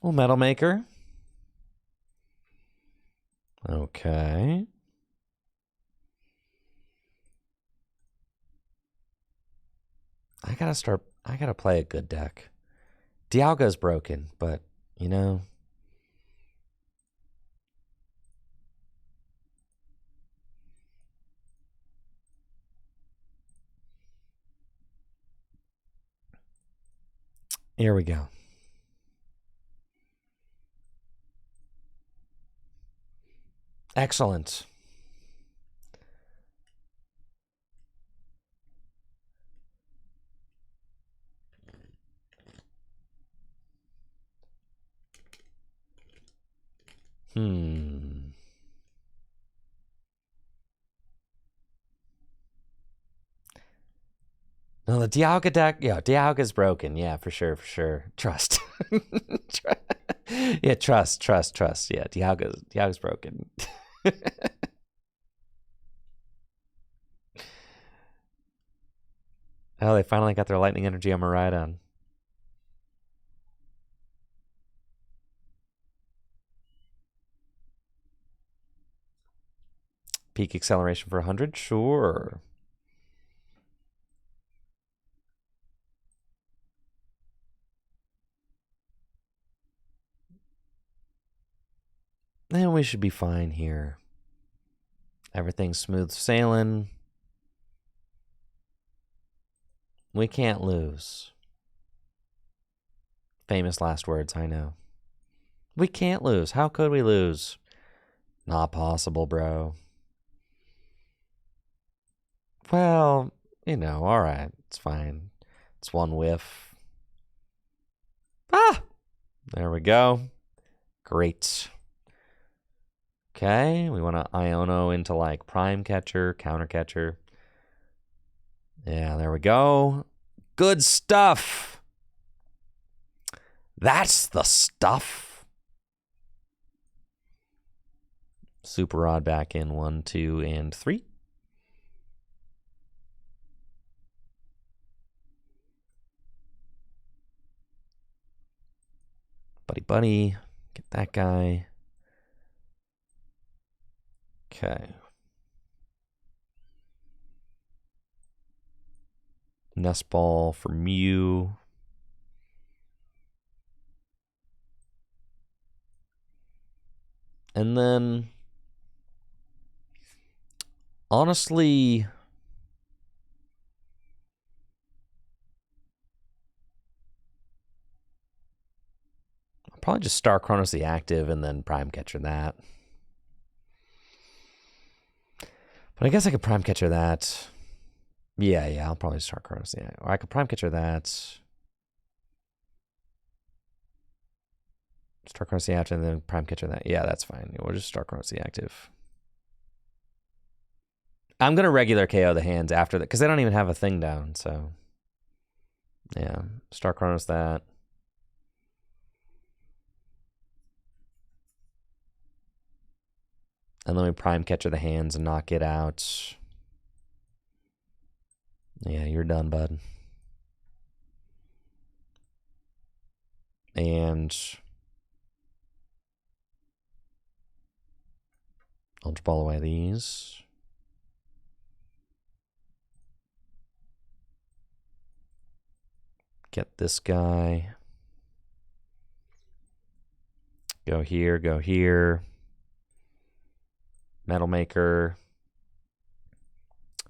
Well, Metal Maker. Okay. I gotta play a good deck. Dialga's broken, but, you know. Here we go. Excellent. No, the Dialga deck, yeah, Dialga's broken. Yeah, for sure. Trust. Yeah, trust. Yeah, Dialga's broken. Oh, they finally got their lightning energy on Miraidon. Peak acceleration for 100? Sure. Then we should be fine here. Everything's smooth sailing. We can't lose. Famous last words, I know. We can't lose. How could we lose? Not possible, bro. Well, you know, all right. It's fine. It's one whiff. Ah! There we go. Great. Okay, we want to Iono into like Prime Catcher, Counter Catcher. Yeah, there we go. Good stuff. That's the stuff. Super Rod back in 1, 2, and 3. Buddy. Get that guy. Okay. Nest Ball for Mew. And then, honestly, I'll probably just Star Chronos the active and then Prime Catcher that. But I guess I could Prime Catcher that. Yeah, I'll probably Star Chronos. Yeah, or I could Prime Catcher that. Star Chronos the active and then Prime Catcher that. Yeah, that's fine. We'll just Star Chronos the active. I'm going to regular KO the hands after that because they don't even have a thing down, so. Yeah, Star Chronos that. And then we Prime Catcher the hands and knock it out. Yeah, you're done, bud. And Ultra Ball away these. Get this guy. Go here. Metal Maker.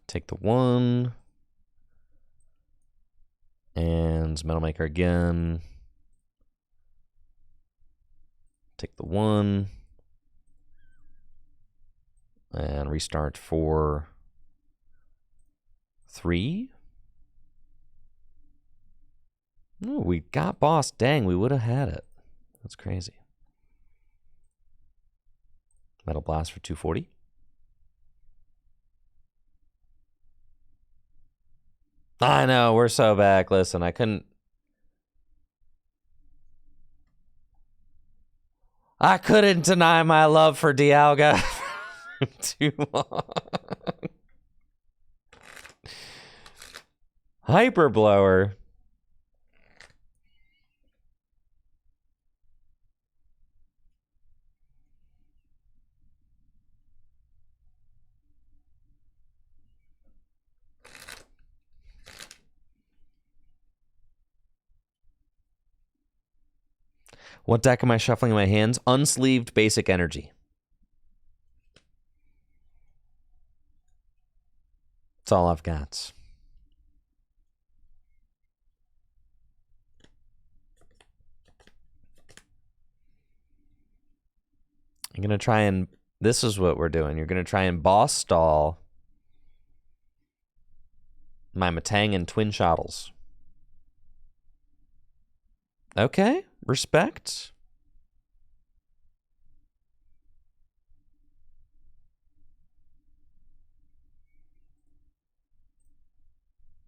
Take the 1. And Metal Maker again. Take the 1. And restart for 3. Oh, we got boss. Dang, we would have had it. That's crazy. Metal Blast for 240. I know, we're so back. Listen, I couldn't deny my love for Dialga too long. Hyper Blower. What deck am I shuffling in my hands? Unsleeved Basic Energy. That's all I've got. I'm going to try and... This is what we're doing. You're going to try and boss stall my Matang and Twin Shottles. Okay, respect.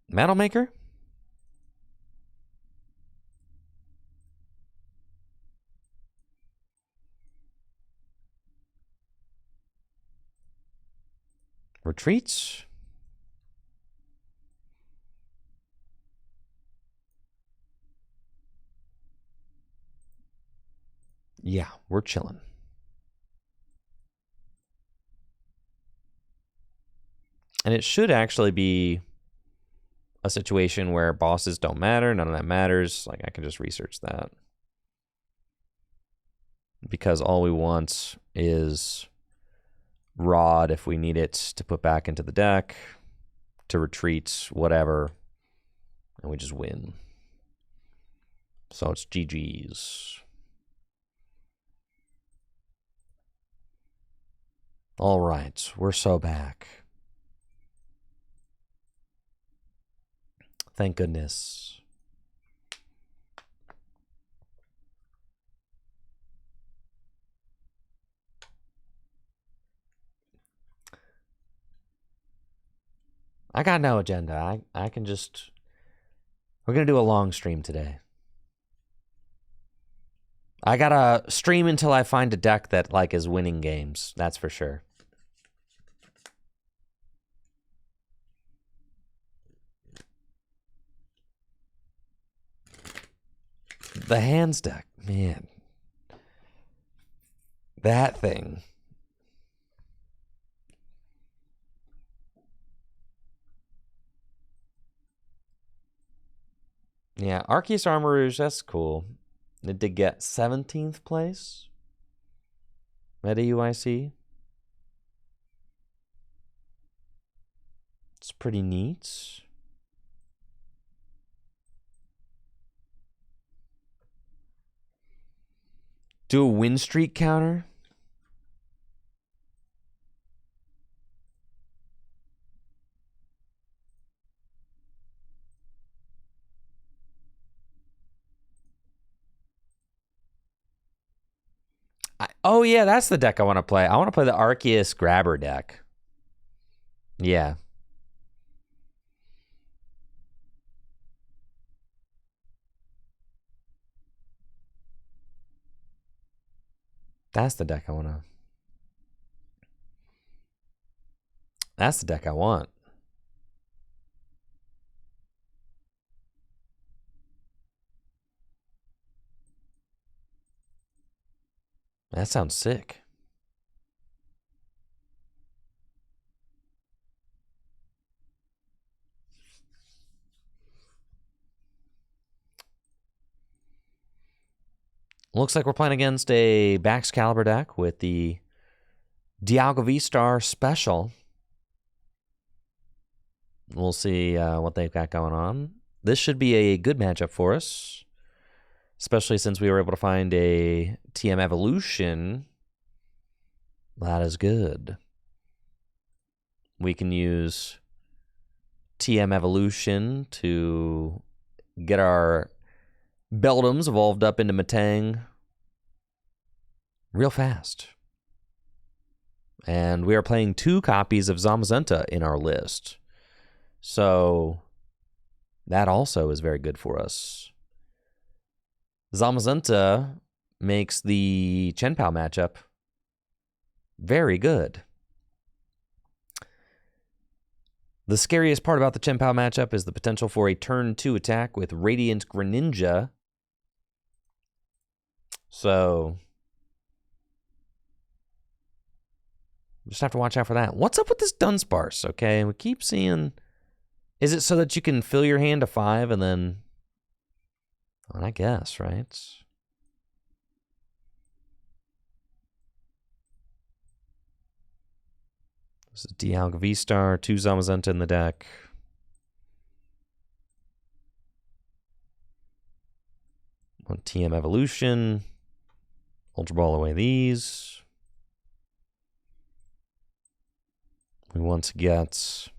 Metal Maker? Retreats? Yeah, we're chilling. And it should actually be a situation where bosses don't matter. None of that matters. Like, I can just research that. Because all we want is Rod if we need it to put back into the deck, to retreat, whatever. And we just win. So it's GG's. All right, we're so back. Thank goodness. I got no agenda. I can just... We're going to do a long stream today. I gotta stream until I find a deck that, like, is winning games. That's for sure. The hands deck, man. That thing. Yeah, Arceus Armarouge, that's cool. It did get 17th place. Meta UIC. It's pretty neat. Do a win streak counter. Oh, yeah, that's the deck I want to play. I want to play the Arceus Grabber deck. Yeah. That's the deck I want to... That's the deck I want. That sounds sick. Looks like we're playing against a Baxcalibur deck with the Dialga V-Star Special. We'll see what they've got going on. This should be a good matchup for us, especially since we were able to find a TM Evolution. That is good. We can use TM Evolution to get our Beldums evolved up into Metang real fast. And we are playing 2 copies of Zamazenta in our list. So that also is very good for us. Zamazenta makes the Chen-Pao matchup very good. The scariest part about the Chen-Pao matchup is the potential for a turn 2 attack with Radiant Greninja. So just have to watch out for that. What's up with this Dunsparce, okay? We keep seeing... Is it so that you can fill your hand to 5 and then... Well, I guess, right? This is Dialga V-Star, 2 Zamazenta in the deck. One TM Evolution. Ultra Ball away these. We want to get...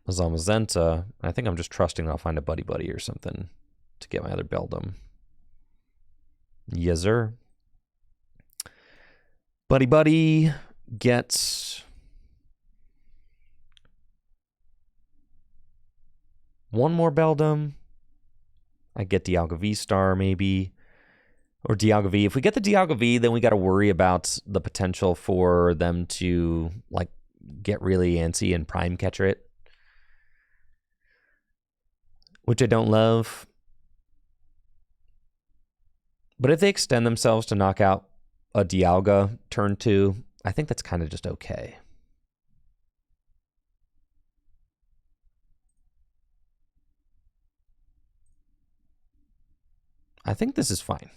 Zamazenta. I think I'm just trusting I'll find a Buddy Buddy or something to get my other Beldum. Yes, sir. Buddy Buddy gets one more Beldum. I get Dialga V-Star maybe. Or Dialga V. If we get the Dialga V, then we got to worry about the potential for them to like get really antsy and prime catcher it. Which I don't love. But if they extend themselves to knock out a Dialga turn 2, I think that's kind of just okay. I think this is fine.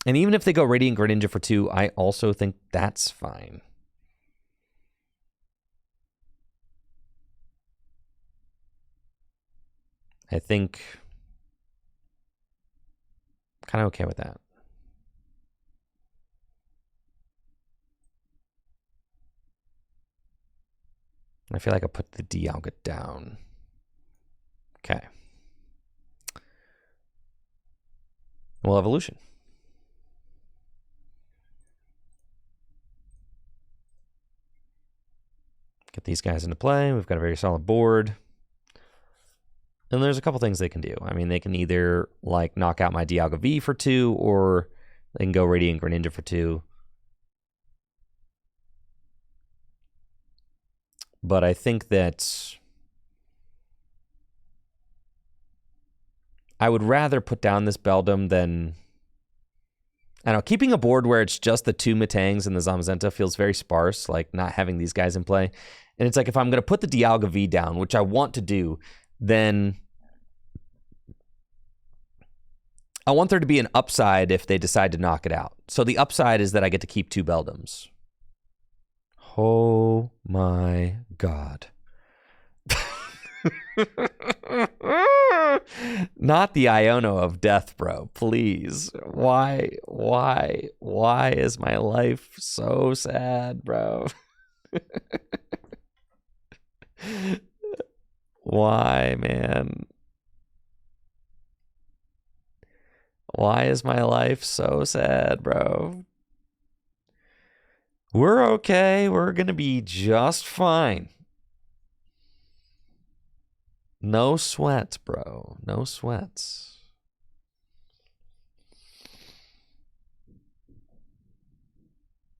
And even if they go Radiant Greninja for 2, I also think that's fine. I think I'm kind of okay with that. I feel like I put the Dialga down. Okay. Well, evolution. Get these guys into play. We've got a very solid board. And there's a couple things they can do. I mean, they can either like knock out my Dialga V for 2, or they can go Radiant Greninja for 2. But I think that I would rather put down this Beldum than... I don't know, keeping a board where it's just the 2 Metangs and the Zamazenta feels very sparse, like not having these guys in play. And it's like if I'm going to put the Dialga V down, which I want to do, then I want there to be an upside if they decide to knock it out. So the upside is that I get to keep 2 Beldums. Oh my God. Not the Iono of death, bro. Please. Why is my life so sad, bro? Why, man? Why is my life so sad, bro? We're okay. We're going to be just fine. No sweat, bro. No sweats.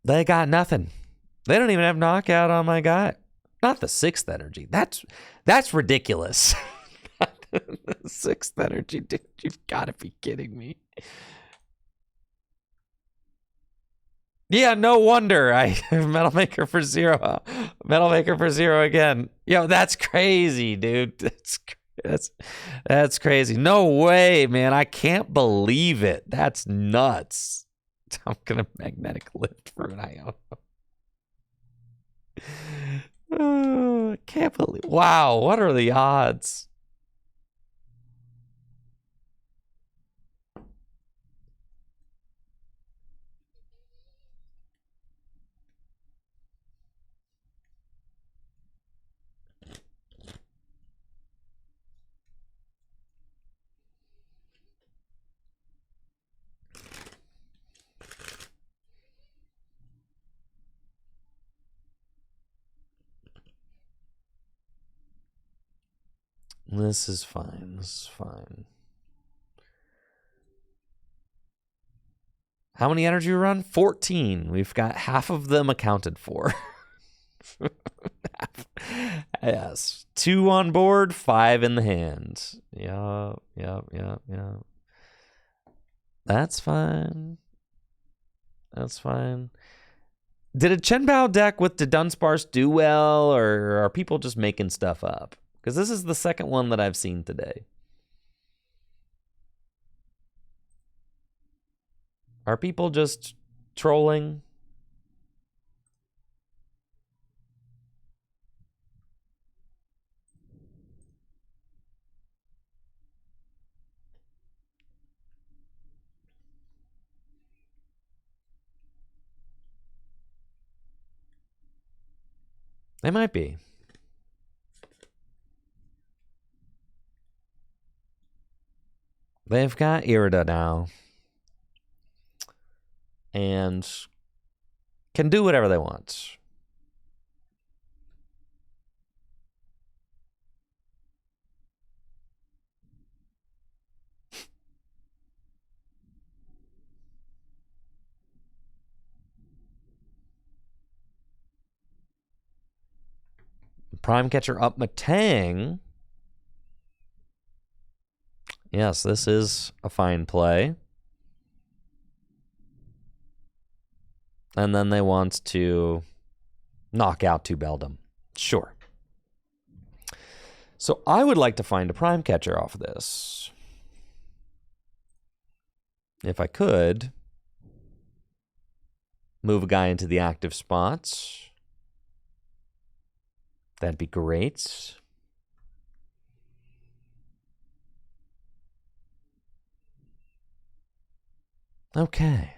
They got nothing. They don't even have knockout on my guy. Not the 6th energy. That's ridiculous. The 6th energy, dude. You've got to be kidding me. Yeah, no wonder. Metal Maker for 0. Metal Maker for 0 again. Yo, that's crazy, dude. That's crazy. No way, man. I can't believe it. That's nuts. I'm gonna magnetic lift for an Iono. I can't believe. Wow, what are the odds? This is fine. This is fine. How many energy run? 14. We've got half of them accounted for. Yes. 2 on board, 5 in the hand. Yup. That's fine. That's fine. Did a Chenbao deck with the Dunsparce do well, or are people just making stuff up? Because this is the second one that I've seen today. Are people just trolling? They might be. They've got Irida now. And can do whatever they want. Prime Catcher up Matang. Yes, this is a fine play. And then they want to knock out 2 Beldum. Sure. So I would like to find a Prime Catcher off of this. If I could, move a guy into the active spots. That'd be great. Okay.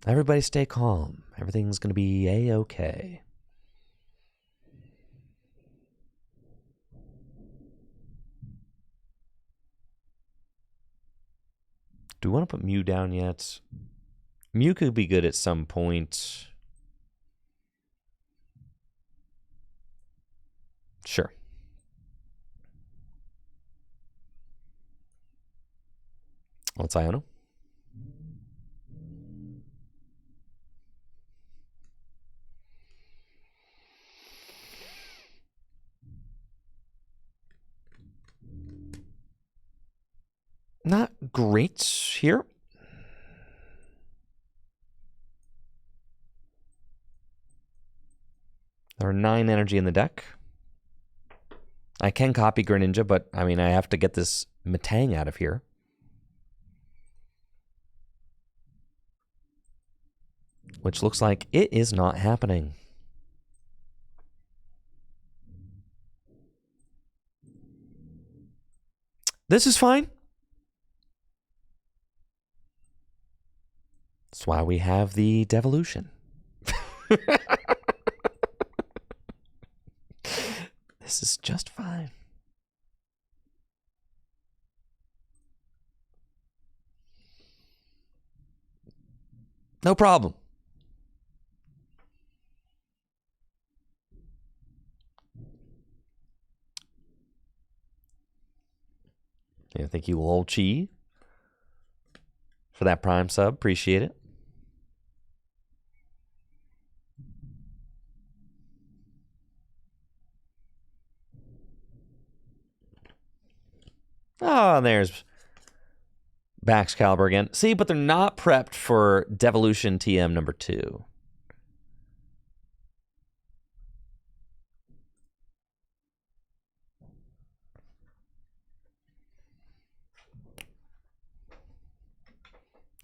Everybody stay calm. Everything's going to be A-okay. Do we want to put Mew down yet? Mew could be good at some point. Sure. Let's Iono. Not great here. There are 9 energy in the deck. I can copy Greninja, but I mean, I have to get this Matang out of here. Which looks like it is not happening. This is fine. That's why we have the devolution. This is just fine. No problem. Yeah, thank you, Lol Chi, for that Prime sub. Appreciate it. Oh, there's Baxcalibur again. See, but they're not prepped for Devolution TM number 2.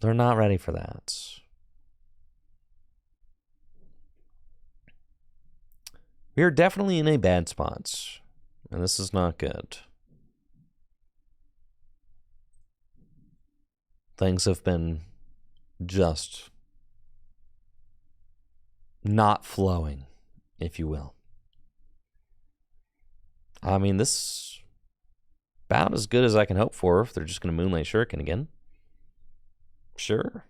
They're not ready for that. We are definitely in a bad spot, and this is not good. Things have been just not flowing, if you will. I mean, this is about as good as I can hope for if they're just going to Moonlight Shuriken again. Sure.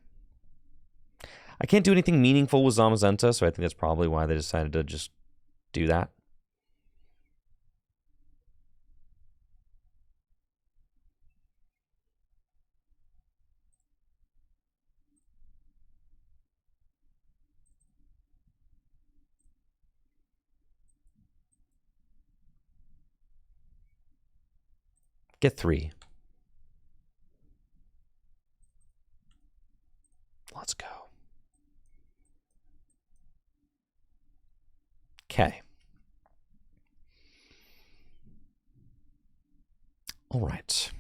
I can't do anything meaningful with Zamazenta, so I think that's probably why they decided to just do that. Get 3. Let's go. Okay. All right.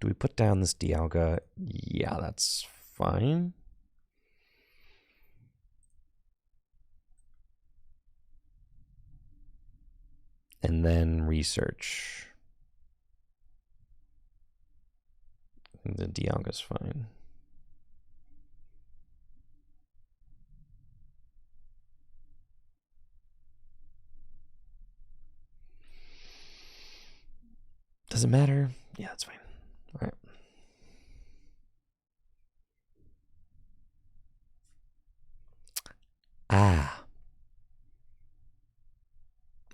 Do we put down this Dialga? Yeah, that's fine. And then research. The Dialga's fine. Does it matter? Yeah, that's fine. All right. Ah.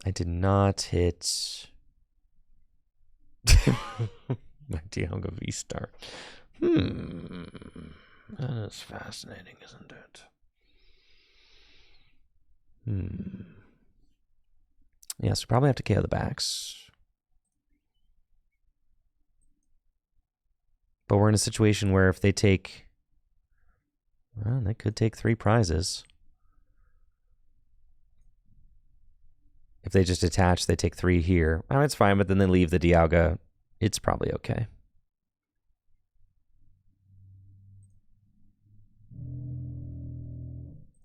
I did not hit my Dialga V-Star. That is fascinating, isn't it? Yes, we probably have to KO the backs. But we're in a situation where if they take... Well, they could take 3 prizes. If they just attach, they take 3 here. Oh, it's fine, but then they leave the Dialga. It's probably okay.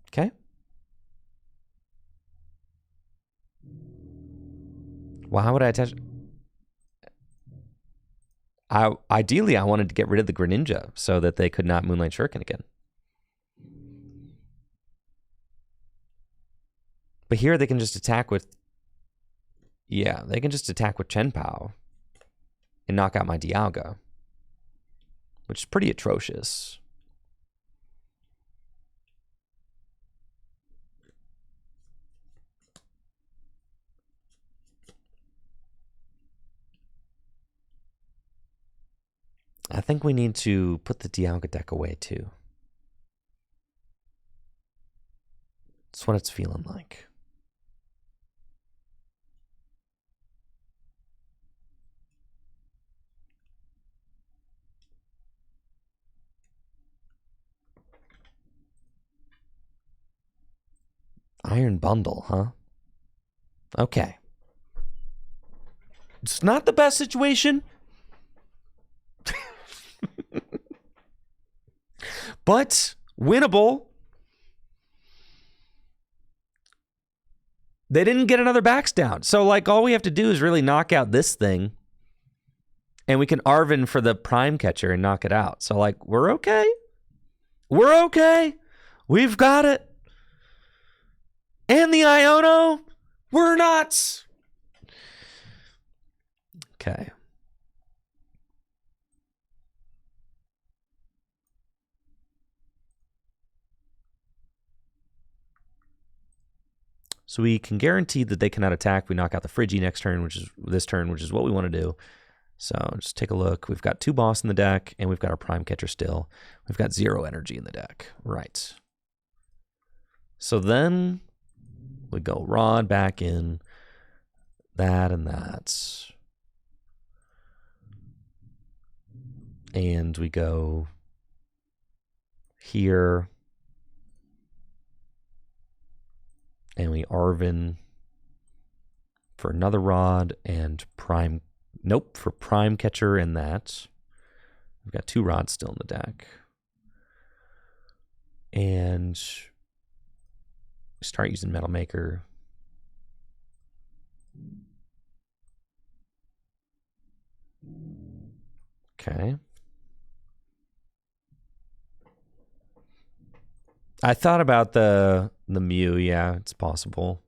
Okay. Well, how would I attach... Ideally, I wanted to get rid of the Greninja so that they could not Moonlight Shuriken again. But here they can just attack with... Yeah, they can just attack with Chenpao and knock out my Dialga, which is pretty atrocious. I think we need to put the Dialga deck away too. That's what it's feeling like. Iron Bundle, huh? Okay. It's not the best situation. But winnable. They didn't get another backs down. So, like, all we have to do is really knock out this thing. And we can Arven for the Prime Catcher and knock it out. So, like, we're okay. We're okay. We've got it. And the Iono. We're nuts. Okay. So we can guarantee that they cannot attack. We knock out the Friggy next turn, which is this turn, which is what we want to do. So just take a look. We've got 2 boss in the deck, and we've got our Prime Catcher still. We've got 0 energy in the deck. Right. So then we go Rod back in. That and that. And we go here. And we Arven for another Rod and Prime. Nope, for Prime Catcher and that. We've got 2 Rods still in the deck. And we start using Metal Maker. Okay. I thought about the Mew. Yeah, it's possible.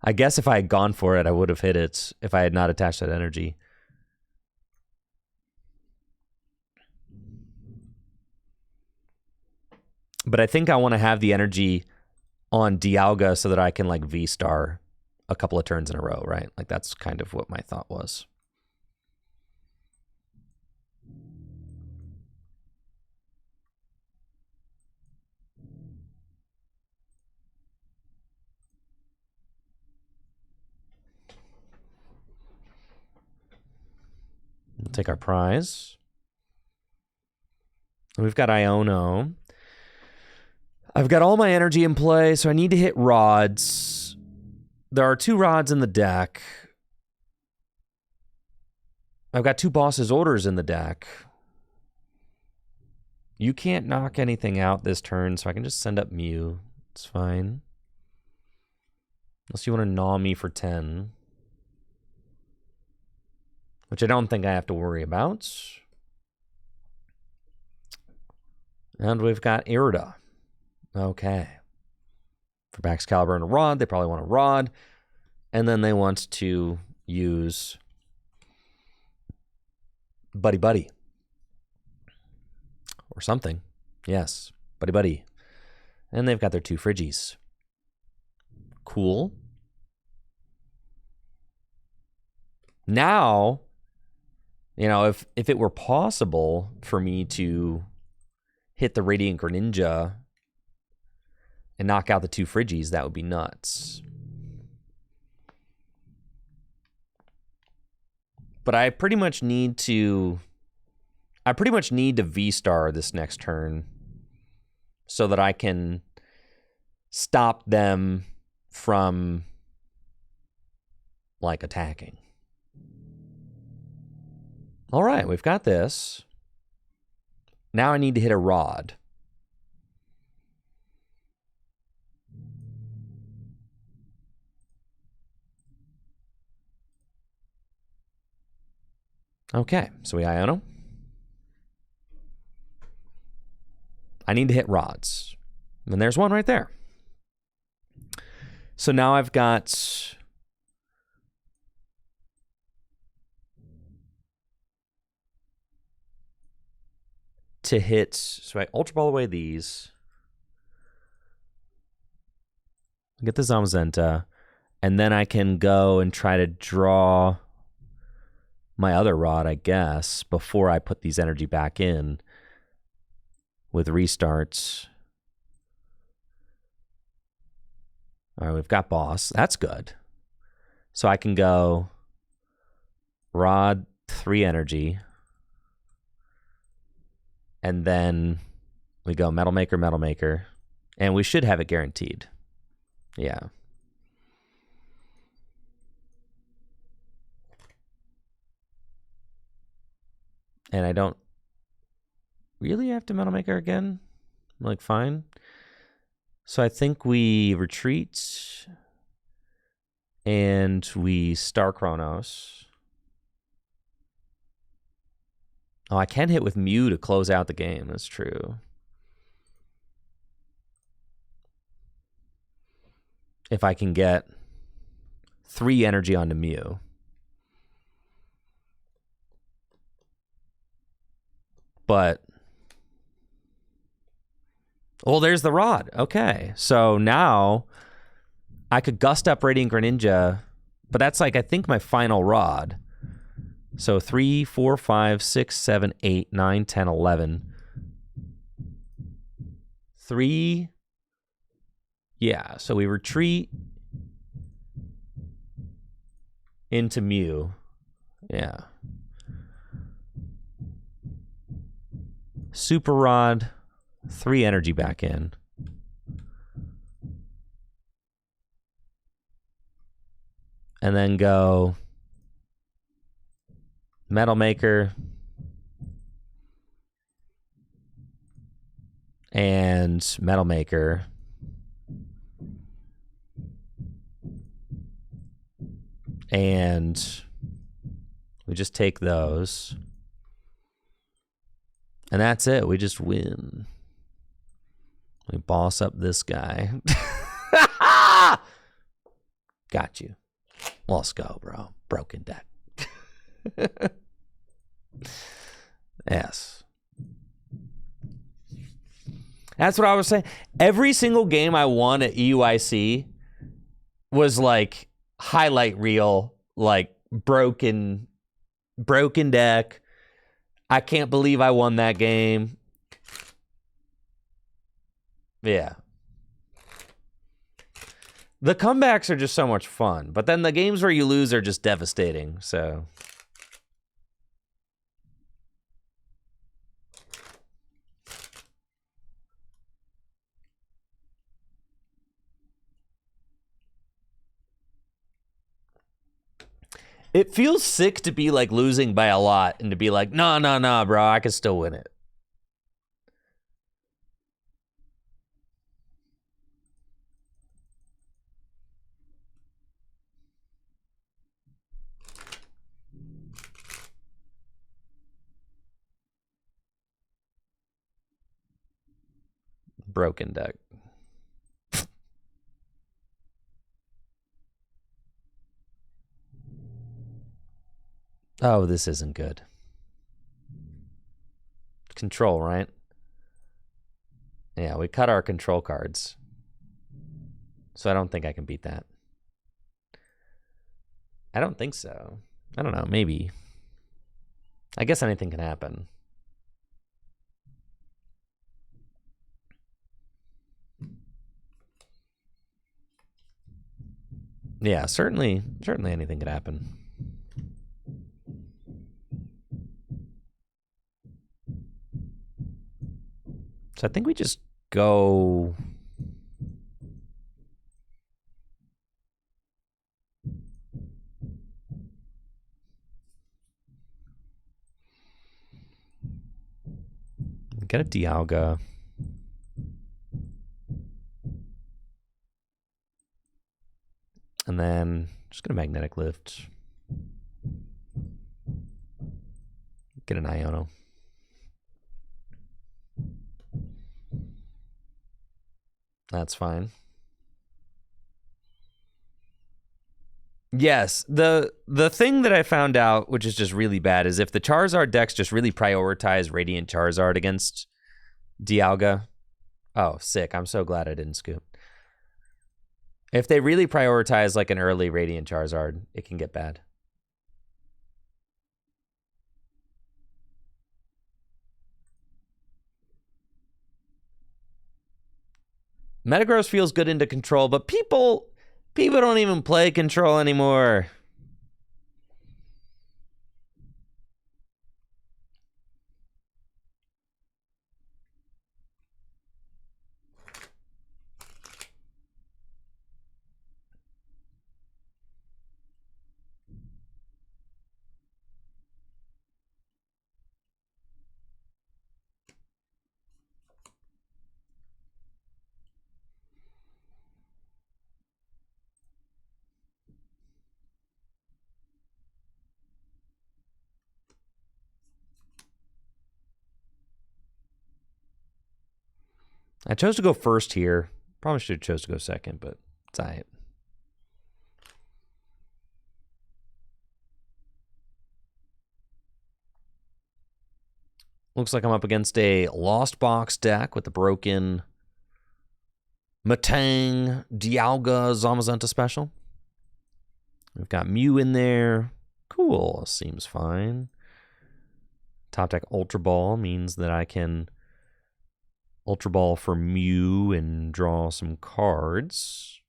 I guess if I had gone for it, I would have hit it if I had not attached that energy. But I think I want to have the energy on Dialga so that I can like V-Star a couple of turns in a row, right? Like that's kind of what my thought was. We'll take our prize. We've got Iono. I've got all my energy in play, so I need to hit rods. There are 2 rods in the deck. I've got 2 boss's orders in the deck. You can't knock anything out this turn, so I can just send up Mew. It's fine. Unless you want to gnaw me for 10. Which I don't think I have to worry about. And we've got Irida. Okay. For Baxcalibur and a Rod, they probably want a Rod. And then they want to use Buddy Buddy. Or something. Yes. Buddy Buddy. And they've got their 2 Frigies. Cool. Now, you know, if it were possible for me to hit the Radiant Greninja and knock out the 2 Frigies, that would be nuts. But I pretty much need to V-Star this next turn so that I can stop them from like attacking. All right, we've got this. Now I need to hit a Rod. Okay, so we Iono. I need to hit rods. And there's one right there. So now I've got to hit, so I Ultra Ball away these. Get the Zamazenta. And then I can go and try to draw my other Rod, I guess, before I put these energy back in with restarts. All right, we've got Boss. That's good. So I can go Rod, 3 energy. And then we go Metal Maker, Metal Maker. And we should have it guaranteed. Yeah. And I don't really have to Metal Maker again. I'm like, fine. So I think we retreat. And we Star Chronos. Oh, I can hit with Mew to close out the game. That's true. If I can get 3 energy onto Mew. But, well, there's the Rod. Okay. So now I could gust up Radiant Greninja, but that's like, I think, my final Rod. So 3, 4, 5, 6, 7, 8, 9, 10, 11. 3. Yeah, so we retreat into Mew. Yeah. Super Rod, 3 energy back in. And then go Metal Maker and Metal Maker. And we just take those. And that's it. We just win. We boss up this guy. Got you. Let's go, bro. Broken deck. Yes. That's what I was saying. Every single game I won at EUIC was like highlight reel, like broken deck. I can't believe I won that game. Yeah. The comebacks are just so much fun, but then the games where you lose are just devastating, so. It feels sick to be like losing by a lot and to be like, nah, bro, I can still win it. Broken deck. Oh, this isn't good. Control, right? Yeah, we cut our control cards. So I don't think I can beat that. I don't think so. I don't know, maybe. I guess anything can happen. Yeah, certainly anything could happen. So I think we just go... Get a Dialga. And then just get a Magnetic Lift. Get an Iono. That's fine. Yes, the thing that I found out, which is just really bad, is if the Charizard decks just really prioritize Radiant Charizard against Dialga. Oh, sick. I'm so glad I didn't scoop. If they really prioritize like an early Radiant Charizard, it can get bad. Metagross feels good into control, but people don't even play control anymore. I chose to go first here. Probably should have chose to go second, but it's all right. Looks like I'm up against a Lost Box deck with the broken Matang Dialga Zamazenta special. We've got Mew in there. Cool, seems fine. Top deck Ultra Ball means that I can Ultra Ball for Mew and draw some cards.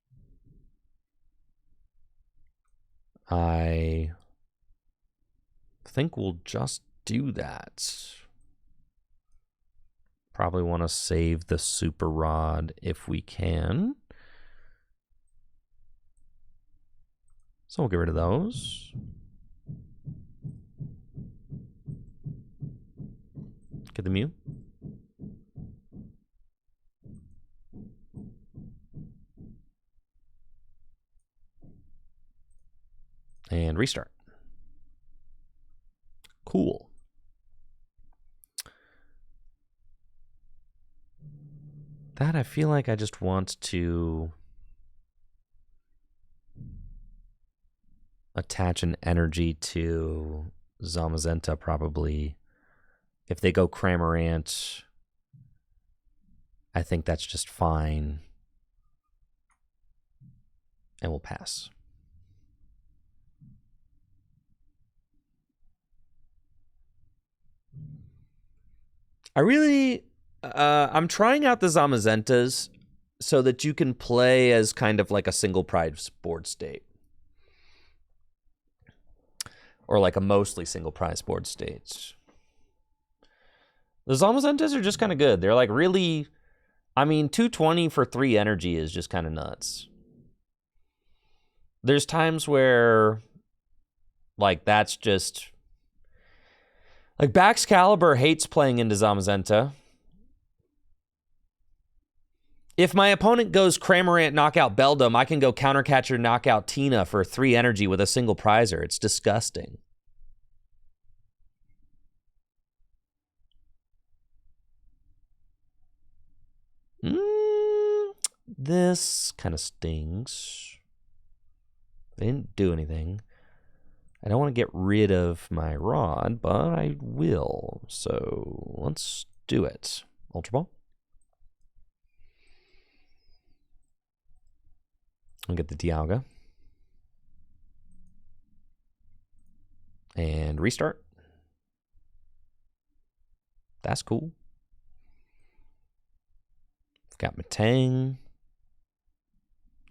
I think we'll just do that. Probably want to save the Super Rod if we can. So we'll get rid of those. Get the Mew. And restart. Cool. That I feel like I just want to attach an energy to Zamazenta probably. If they go Cramorant, I think that's just fine. And we'll pass. I'm trying out the Zamazentas so that you can play as kind of like a single prize board state. Or like a mostly single prize board state. The Zamazentas are just kind of good. They're like really, I mean, 220 for 3 energy is just kind of nuts. There's times where, like, that's just... Like, Baxcalibur hates playing into Zamazenta. If my opponent goes Cramorant, knockout Beldum, I can go Countercatcher, knockout Tina for 3 energy with a single prizer. It's disgusting. This kind of stings. They didn't do anything. I don't want to get rid of my rod, but I will. So let's do it. Ultra Ball. I'll get the Dialga. And restart. That's cool. I've got Matang.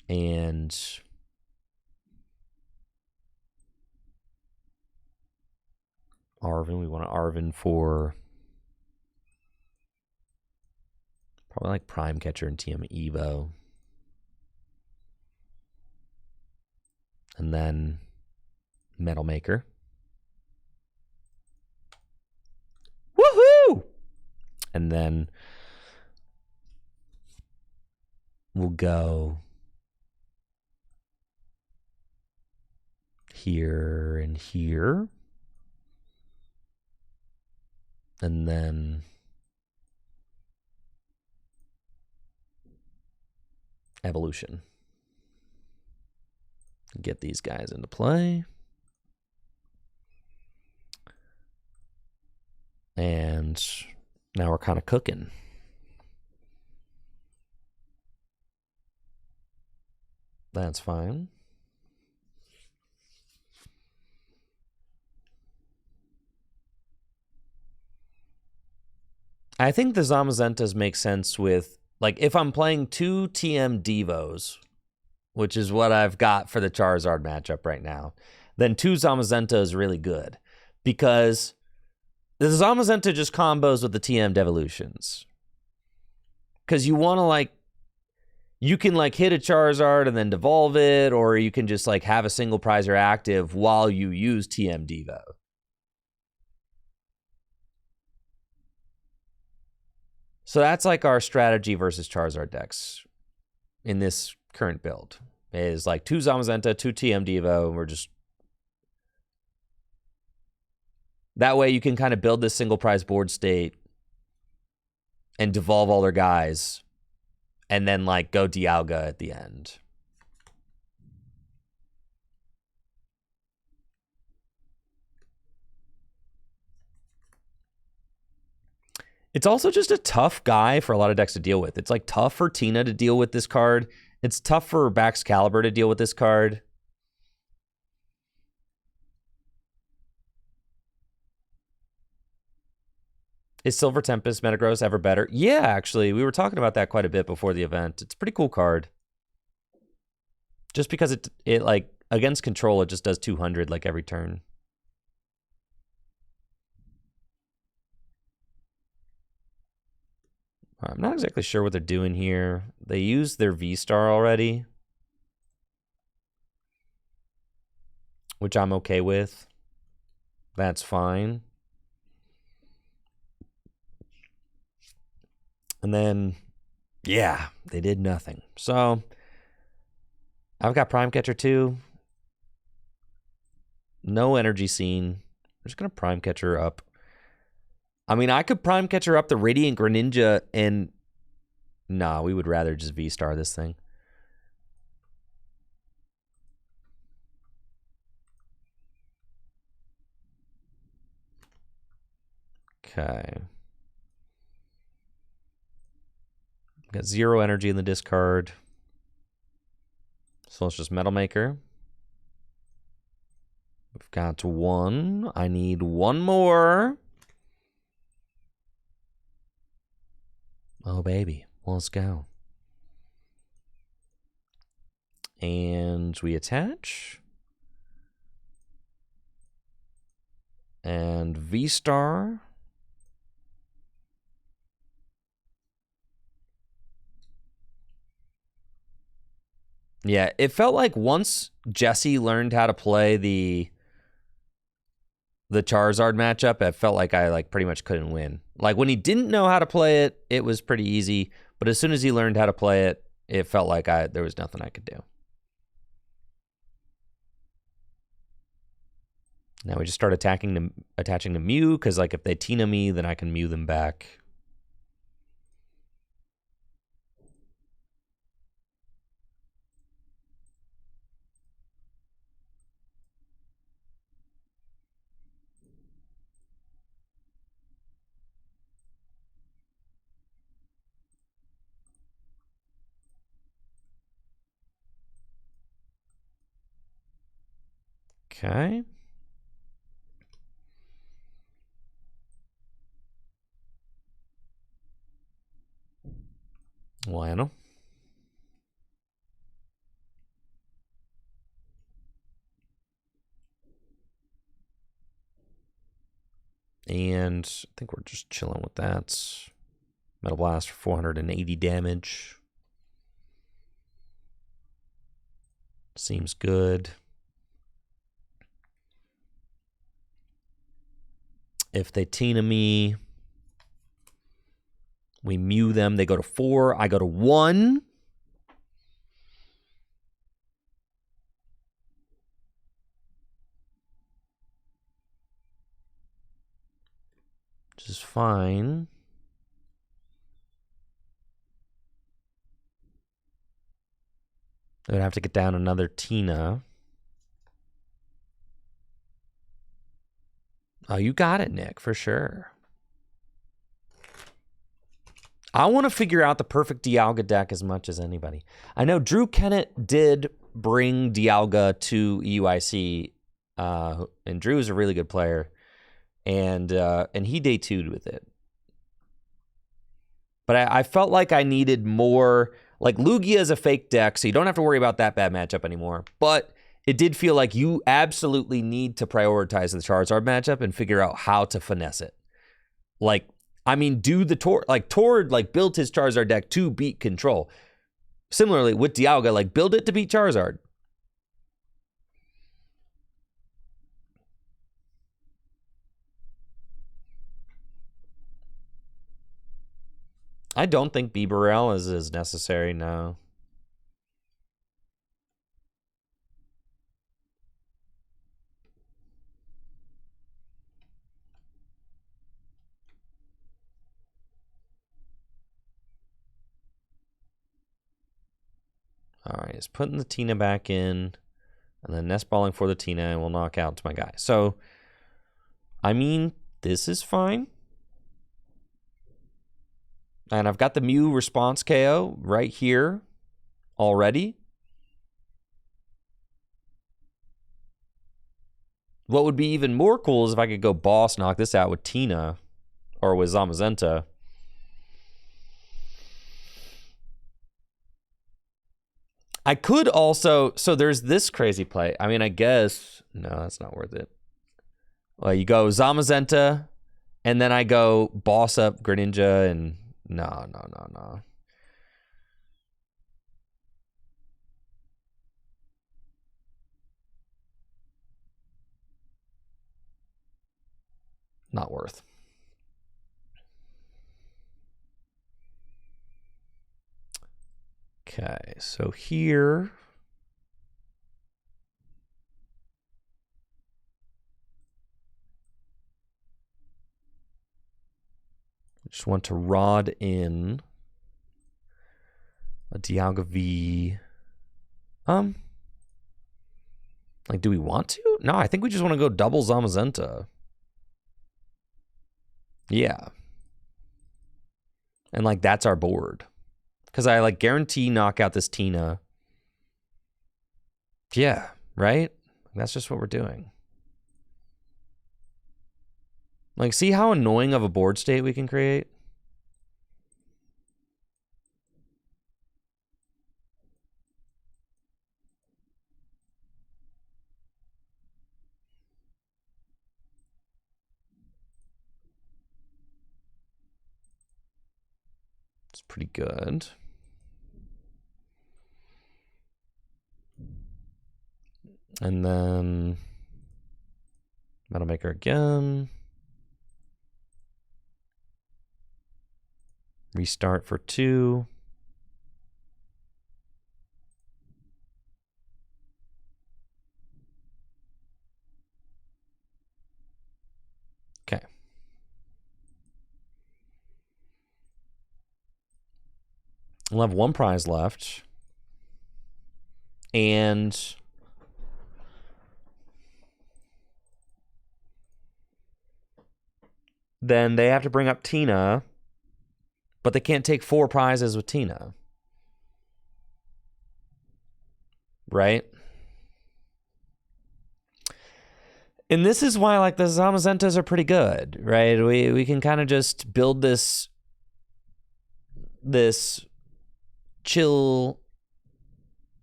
And Arvin. We want to Arvin for probably like Prime Catcher and TM Evo. And then Metal Maker. Woohoo! And then we'll go here and here. And then Evolution. Get these guys into play. And now we're kind of cooking. That's fine. I think the Zamazentas make sense with, like, if I'm playing 2 TM Devos, which is what I've got for the Charizard matchup right now, then 2 Zamazenta is really good. Because the Zamazenta just combos with the TM Devolutions. Because you want to, like, you can, like, hit a Charizard and then devolve it, or you can just, like, have a single prizer active while you use TM Devo. So that's like our strategy versus Charizard decks in this current build. Is like 2 Zamazenta, 2 TM Devo, and we're just... That way you can kind of build this single prize board state and devolve all their guys and then like go Dialga at the end. It's also just a tough guy for a lot of decks to deal with. It's like tough for Tina to deal with this card. It's tough for Baxcalibur to deal with this card. Is Silver Tempest Metagross ever better? Yeah, actually. We were talking about that quite a bit before the event. It's a pretty cool card. Just because it like, against control, it just does 200 like every turn. I'm not exactly sure what they're doing here. They used their V-Star already, which I'm okay with. That's fine. And then, yeah, they did nothing. So, I've got Prime Catcher 2. No Energy Scene. I'm just going to Prime Catcher up. I mean, I could Prime Catcher up the Radiant Greninja and... Nah, we would rather just V-Star this thing. Okay. Got 0 energy in the discard. So let's just Metal Maker. We've got 1. I need 1 more. Oh, baby. Let's go. And we attach. And V-Star. Yeah, it felt like once Jesse learned how to play the Charizard matchup, it felt like I pretty much couldn't win. Like when he didn't know how to play it, it was pretty easy. But as soon as he learned how to play it, it felt like there was nothing I could do. Now we just start attaching the Mew, because like if they Tina me, then I can Mew them back. Okay. Bueno. And I think we're just chilling with that. Metal Blast for 480 damage. Seems good. If they Tina me, we Mew them. They go to 4. I go to 1. Which is fine. I would have to get down another Tina. Oh, you got it, Nick, for sure. I want to figure out the perfect Dialga deck as much as anybody. I know Drew Kennett did bring Dialga to UIC, and Drew is a really good player, and he day 2'd with it. But I felt like I needed more. Like Lugia is a fake deck, so you don't have to worry about that bad matchup anymore. But it did feel like you absolutely need to prioritize the Charizard matchup and figure out how to finesse it. Like, I mean, do the Tord, built his Charizard deck to beat Control. Similarly, with Dialga, build it to beat Charizard. I don't think Bibarel is necessary, no. All right, it's putting the Tina back in, and then nest balling for the Tina, and we'll knock out to my guy. So, I mean, this is fine. And I've got the Mew response KO right here already. What would be even more cool is if I could go boss knock this out with Tina or with Zamazenta. I could also, so there's this crazy play. I mean, I guess, no, that's not worth it. Well, you go Zamazenta, and then I go boss up Greninja, and no. Not worth. Okay, so here. Just want to rod in a Dialga V. Do we want to? No, I think we just want to go double Zamazenta. Yeah. And that's our board. Because I like guarantee knock out this Tina. Yeah, right? That's just what we're doing. Like, see how annoying of a board state we can create? It's pretty good. And then Metal Maker again. Restart for 2. Okay. We'll have 1 prize left. And then they have to bring up Tina, but they can't take 4 prizes with Tina. Right? And this is why, like, the Zamazentas are pretty good, right? We can kind of just build this chill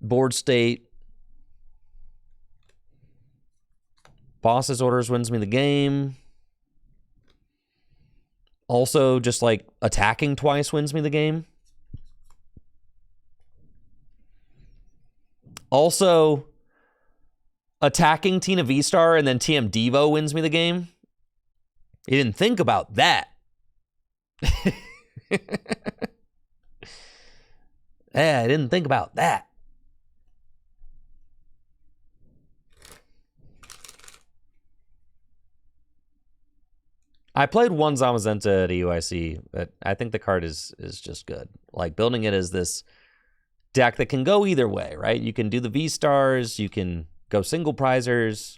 board state. Boss's orders wins me the game. Also, just like attacking twice wins me the game. Also, attacking Tina V-Star and then TM Devo wins me the game. You didn't think about that. Yeah, I didn't think about that. I played 1 Zamazenta at EUIC, but I think the card is just good. Like, building it as this deck that can go either way, right? You can do the V-Stars, you can go single prizers.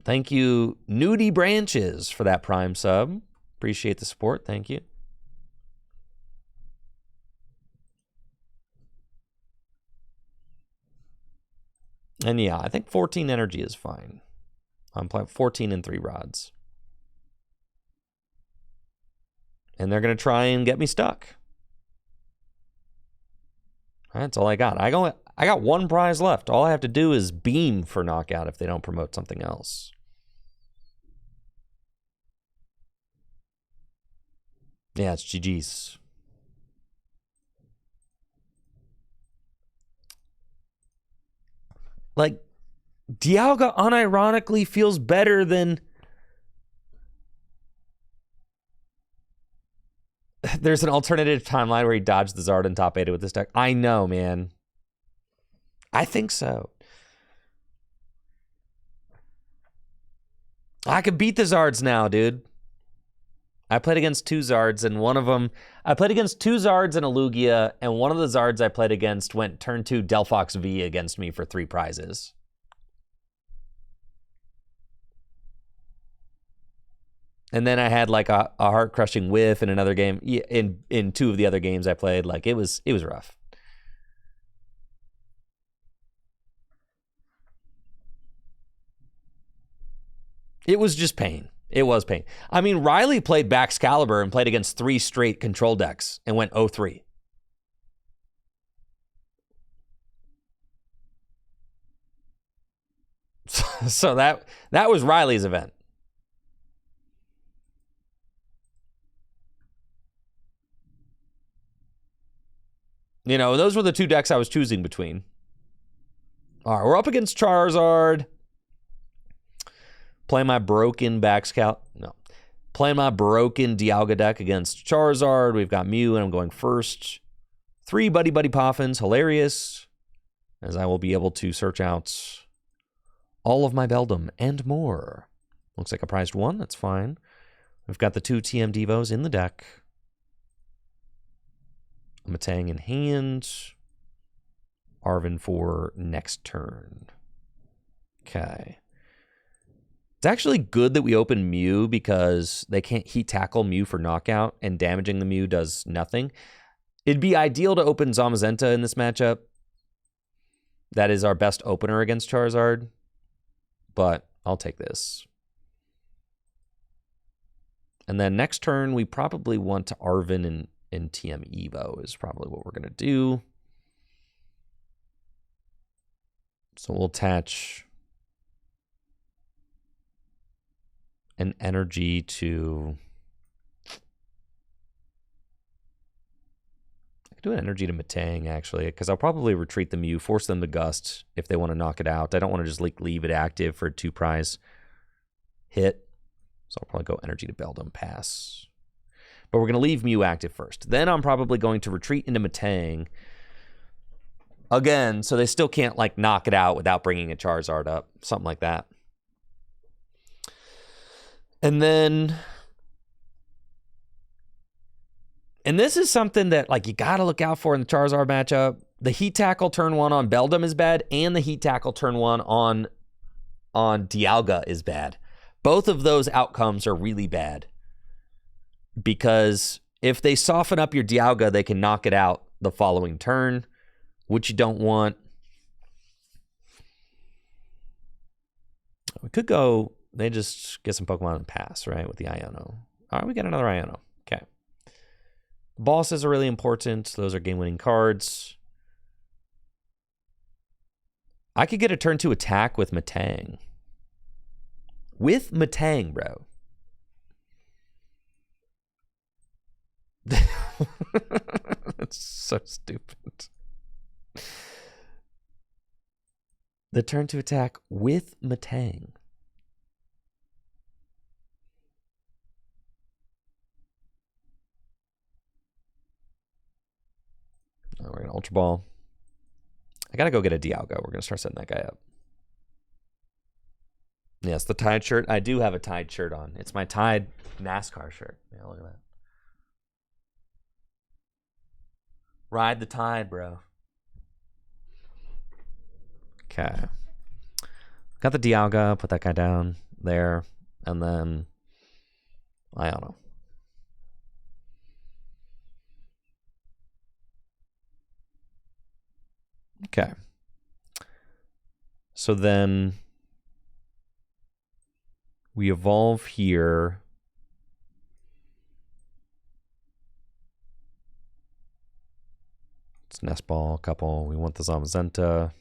Thank you, Nudie Branches, for that Prime sub. Appreciate the support. Thank you. And yeah, I think 14 energy is fine. I'm playing 14 and 3 rods. And they're going to try and get me stuck. That's all I got. I got 1 prize left. All I have to do is beam for knockout if they don't promote something else. Yeah, it's GG's. Like, Dialga unironically feels better than... There's an alternative timeline where he dodged the Zard in top 8 with this deck. I know, man. I think so. I could beat the Zards now, dude. I played against 2 Zards, and one of them... I played against 2 Zards and a Lugia, and one of the Zards I played against went turn 2 Delphox V against me for 3 prizes. And then I had like a heart-crushing whiff in another game. In 2 of the other games I played, like it was rough. It was just pain. It was pain. I mean, Riley played Baxcalibur and played against 3 straight control decks and went 0-3. So that was Riley's event. You know, those were the 2 decks I was choosing between. All right, we're up against Charizard. Play my broken Play my broken Dialga deck against Charizard. We've got Mew, and I'm going first. 3 Buddy Poffins. Hilarious. As I will be able to search out all of my Beldum and more. Looks like I prized 1. That's fine. We've got the 2 TM Devos in the deck. Matang in hand. Arvin for next turn. Okay. It's actually good that we open Mew because they can't heat tackle Mew for knockout, and damaging the Mew does nothing. It'd be ideal to open Zamazenta in this matchup. That is our best opener against Charizard, but I'll take this. And then next turn, we probably want to Arven and TM Evo is probably what we're going to do. So we'll attach an energy to... I could do an energy to Metang, actually, because I'll probably retreat the Mew, force them to Gust if they want to knock it out. I don't want to just leave it active for a 2-prize hit. So I'll probably go energy to Beldum, pass. But we're going to leave Mew active first. Then I'm probably going to retreat into Metang. Again, so they still can't, like, knock it out without bringing a Charizard up. Something like that. And then... And this is something that, like, you got to look out for in the Charizard matchup. The Heat Tackle turn 1 on Beldum is bad, and the Heat Tackle turn 1 on Dialga is bad. Both of those outcomes are really bad. Because if they soften up your Dialga, they can knock it out the following turn, which you don't want. We could go, they just get some Pokemon and pass, right, with the Iono. All right, we got another Iono. Okay. Bosses are really important. Those are game-winning cards. I could get a turn 2 attack with Metang. With Metang, bro. That's so stupid. The turn 2 attack with Metang. Oh, we're going to Ultra Ball. I got to go get a Dialga. We're going to start setting that guy up. Yes, the Tide shirt. I do have a Tide shirt on. It's my Tide NASCAR shirt. Yeah, look at that. Ride the Tide, bro. Okay. Got the Dialga. Put that guy down there. And then... I don't know. Okay. So then... we evolve here. It's Nest Ball, a couple. We want the Zamazenta.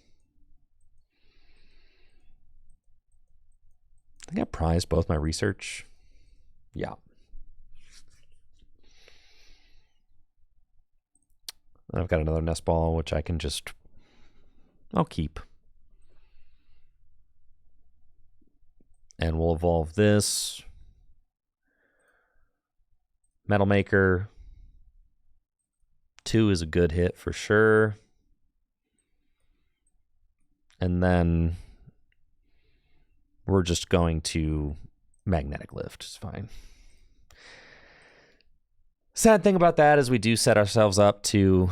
I think I prized both my research. Yeah. I've got another Nest Ball, which I can just... I'll keep. And we'll evolve this. Metal Maker. 2 is a good hit for sure. And then we're just going to Magnetic Lift. It's fine. Sad thing about that is we do set ourselves up to,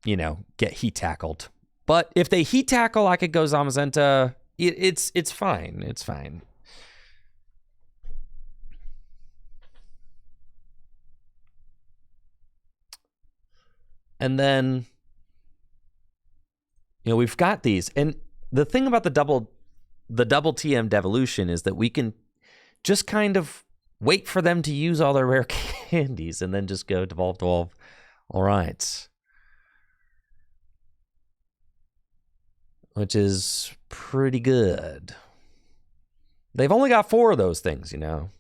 you know, get heat tackled. But if they heat tackle, I could go Zamazenta. It's fine. It's fine. And then, you know, we've got these. And the thing about the double TM devolution is that we can just kind of wait for them to use all their rare candies and then just go devolve, devolve. All right. Which is pretty good. They've only got 4 of those things, you know.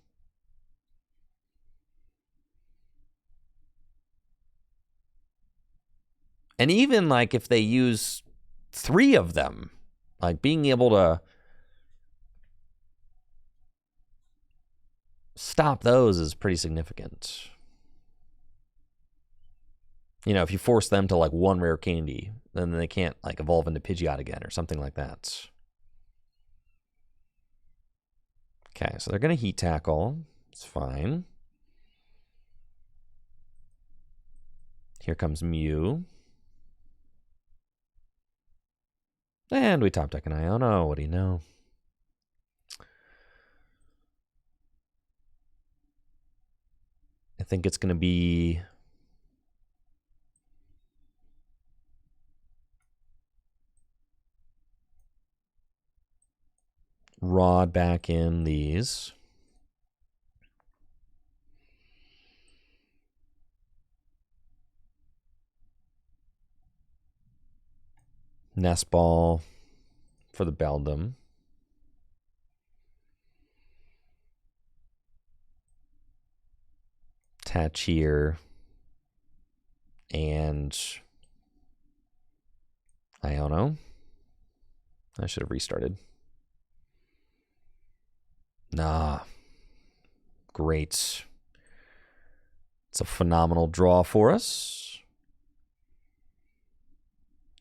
And even, like, if they use 3 of them, like, being able to stop those is pretty significant. You know, if you force them to, like, 1 rare candy, then they can't, like, evolve into Pidgeot again or something like that. Okay, so they're going to heat tackle. It's fine. Here comes Mew. And we top deck an Iono. What do you know? I think it's going to be Rod back in these. Nest Ball for the Beldum. Tatchier. And Iono. I should have restarted. Nah. Great. It's a phenomenal draw for us.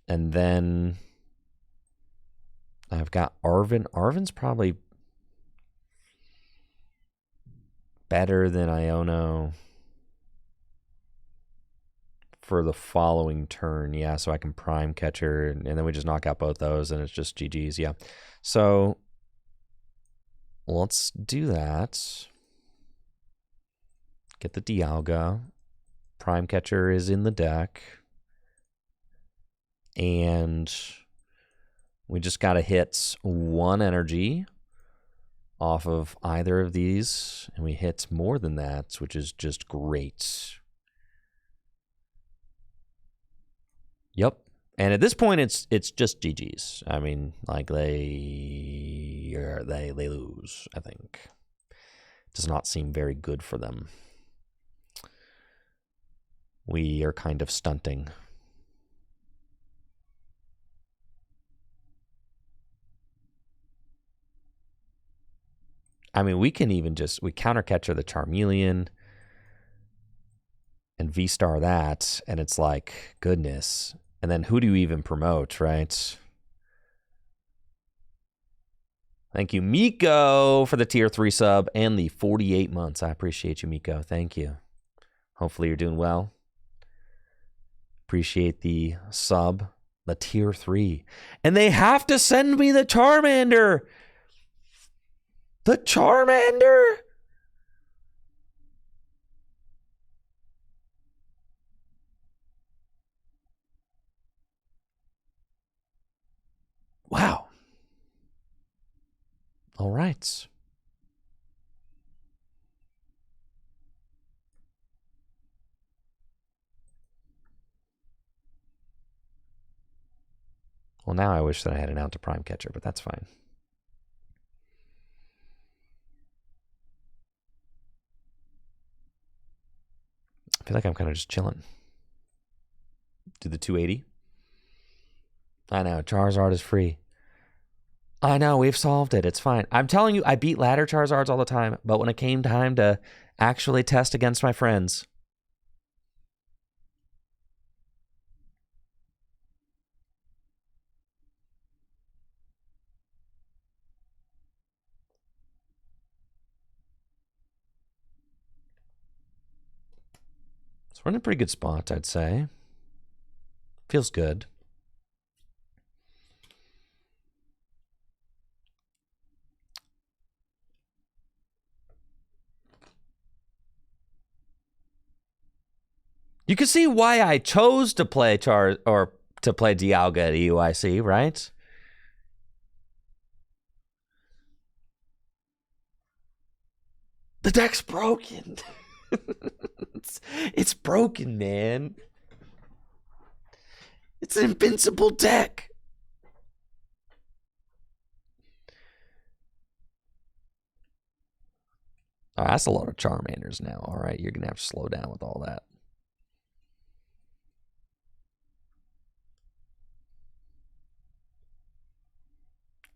And then I've got Arven. Arven's probably better than Iono for the following turn. Yeah, so I can Prime Catcher, and then we just knock out both those, and it's just GG's. Yeah. So let's do that. Get the Dialga. Prime Catcher is in the deck. And we just got to hit one energy off of either of these. And we hit more than that, which is just great. Yep. And at this point, it's just GG's. I mean, like they lose, I think. Does not seem very good for them. We are kind of stunting. I mean, we can even just, we counter catcher the Charmeleon and V-star that, and it's like, goodness. And then who do you even promote, right? Thank you, Miko, for the tier 3 sub and the 48 months. I appreciate you, Miko. Thank you. Hopefully you're doing well. Appreciate the sub, the tier 3. And they have to send me the Charmander. The Charmander? Wow. All right. Well, now I wish that I had an out to Prime Catcher, but that's fine. I feel like I'm kind of just chilling. Do the 280. I know, Charizard is free. I know, we've solved it. It's fine. I'm telling you, I beat ladder Charizards all the time, but when it came time to actually test against my friends, so we're in a pretty good spot, I'd say. Feels good. You can see why I chose to play to play Dialga at EUIC, right? The deck's broken. it's broken, man. It's an invincible deck. Oh, that's a lot of Charmanders now. All right, you're going to have to slow down with all that.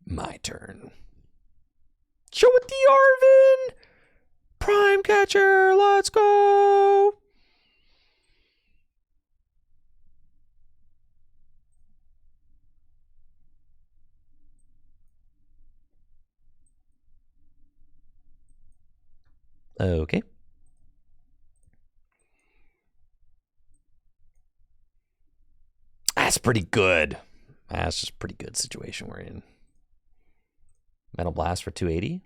My turn. Show it the Arven! Prime Catcher, let's go! Okay. That's pretty good. That's just a pretty good situation we're in. Metal Blast for 280.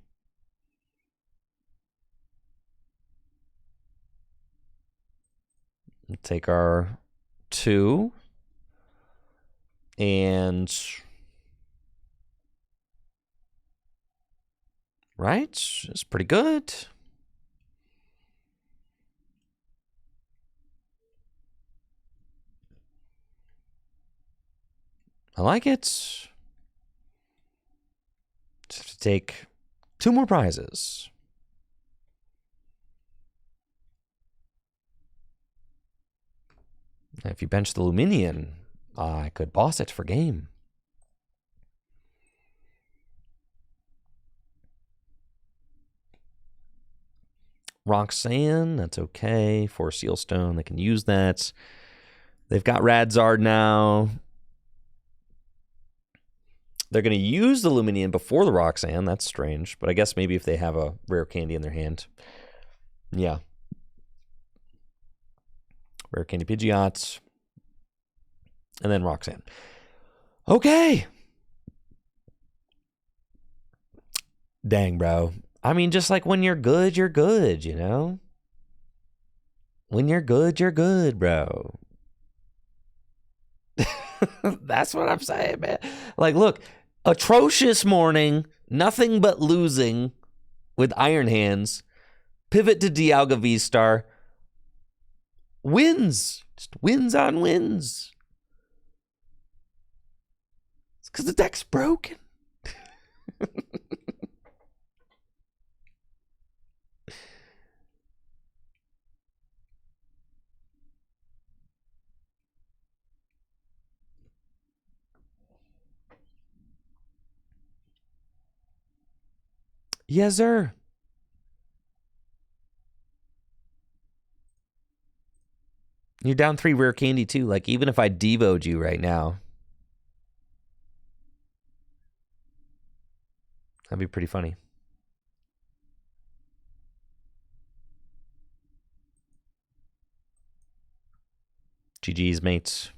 Take our 2. And... right? It's pretty good. I like it. Just have to take 2 more prizes. If you bench the Luminion, I could boss it for game. Roxanne, that's okay. 4 Sealstone, they can use that. They've got Radzard now. They're going to use the Luminion before the Roxanne. That's strange. But I guess maybe if they have a rare candy in their hand. Yeah. Rare candy Pidgeot. And then Roxanne. Okay. Dang, bro. I mean, just like when you're good, you know? When you're good, bro. That's what I'm saying, man. Like, look, atrocious morning, nothing but losing with Iron Hands. Pivot to Dialga V-Star. Wins. Just wins on wins. It's because the deck's broken. Yes, sir. You're down 3 rare candy, too. Like, even if I devoed you right now, that'd be pretty funny. GG's, mates.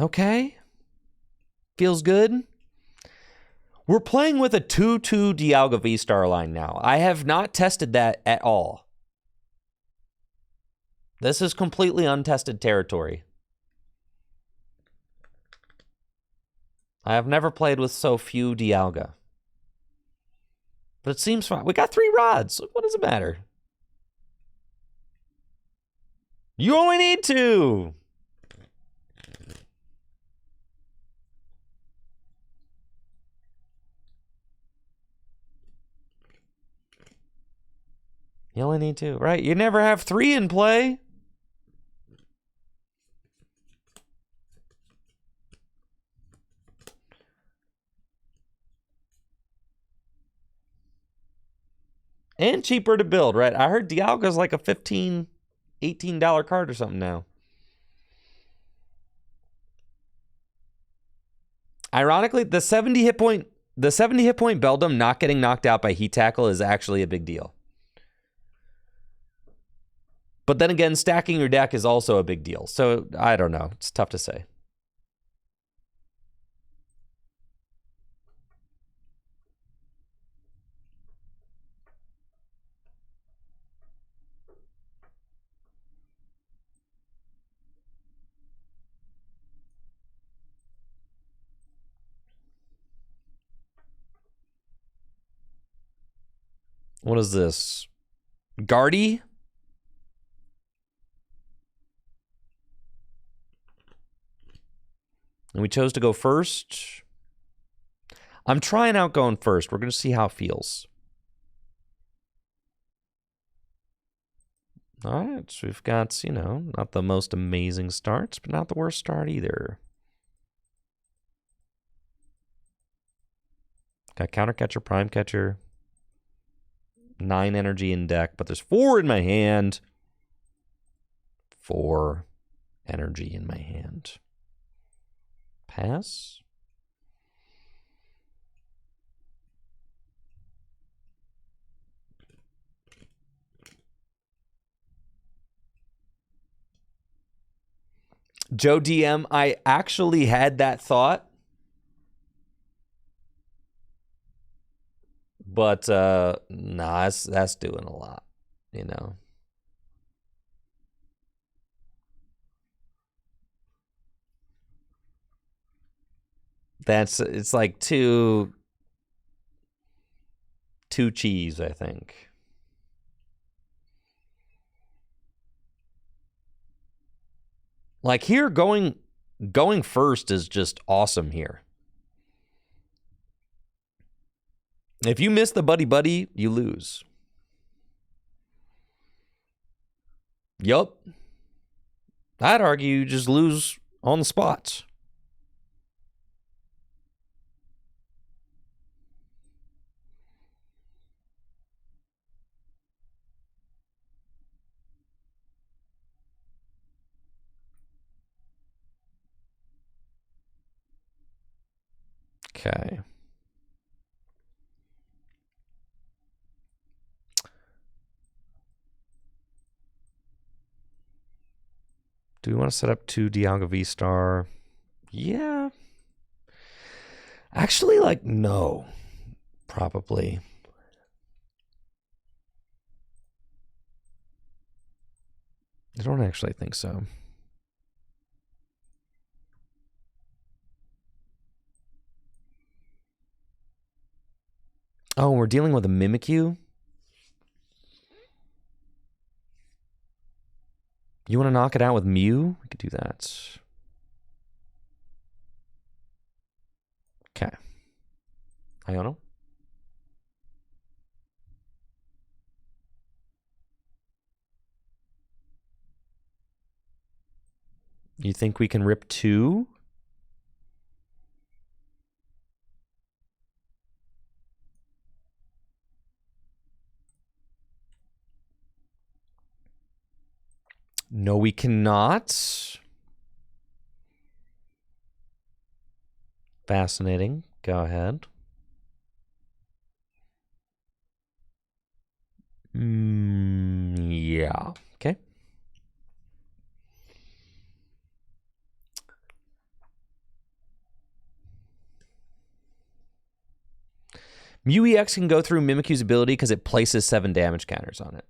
Okay. Feels good. We're playing with a 2-2 Dialga V-Star line now. I have not tested that at all. This is completely untested territory. I have never played with so few Dialga. But it seems fine. We got 3 rods. What does it matter? You only need 2. You only need 2, right? You never have 3 in play. And cheaper to build, right? I heard Dialga's like a $15, $18 card or something now. Ironically, the 70 hit point Beldum not getting knocked out by Heat Tackle is actually a big deal. But then again, stacking your deck is also a big deal. So I don't know. It's tough to say. What is this? Guardy? And we chose to go first. I'm trying out going first. We're going to see how it feels. All right. So we've got, you know, not the most amazing starts, but not the worst start either. Got Counter Catcher, Prime Catcher. 9 energy in deck, but there's 4 in my hand. 4 energy in my hand. Pass. Joe DM, I actually had that thought. But nah, that's doing a lot, you know. It's like too cheese, I think. Like here going first is just awesome here. If you miss the buddy, you lose. Yup. I'd argue you just lose on the spots. Okay. Do we want to set up 2 Dialga V-Star? Yeah. Actually, like, no. Probably. I don't actually think so. Oh, we're dealing with a Mimikyu? You want to knock it out with Mew? We could do that. Okay. Iono? You think we can rip 2? No, we cannot. Fascinating. Go ahead. Yeah. Okay. Mew EX can go through Mimikyu's ability because it places 7 damage counters on it.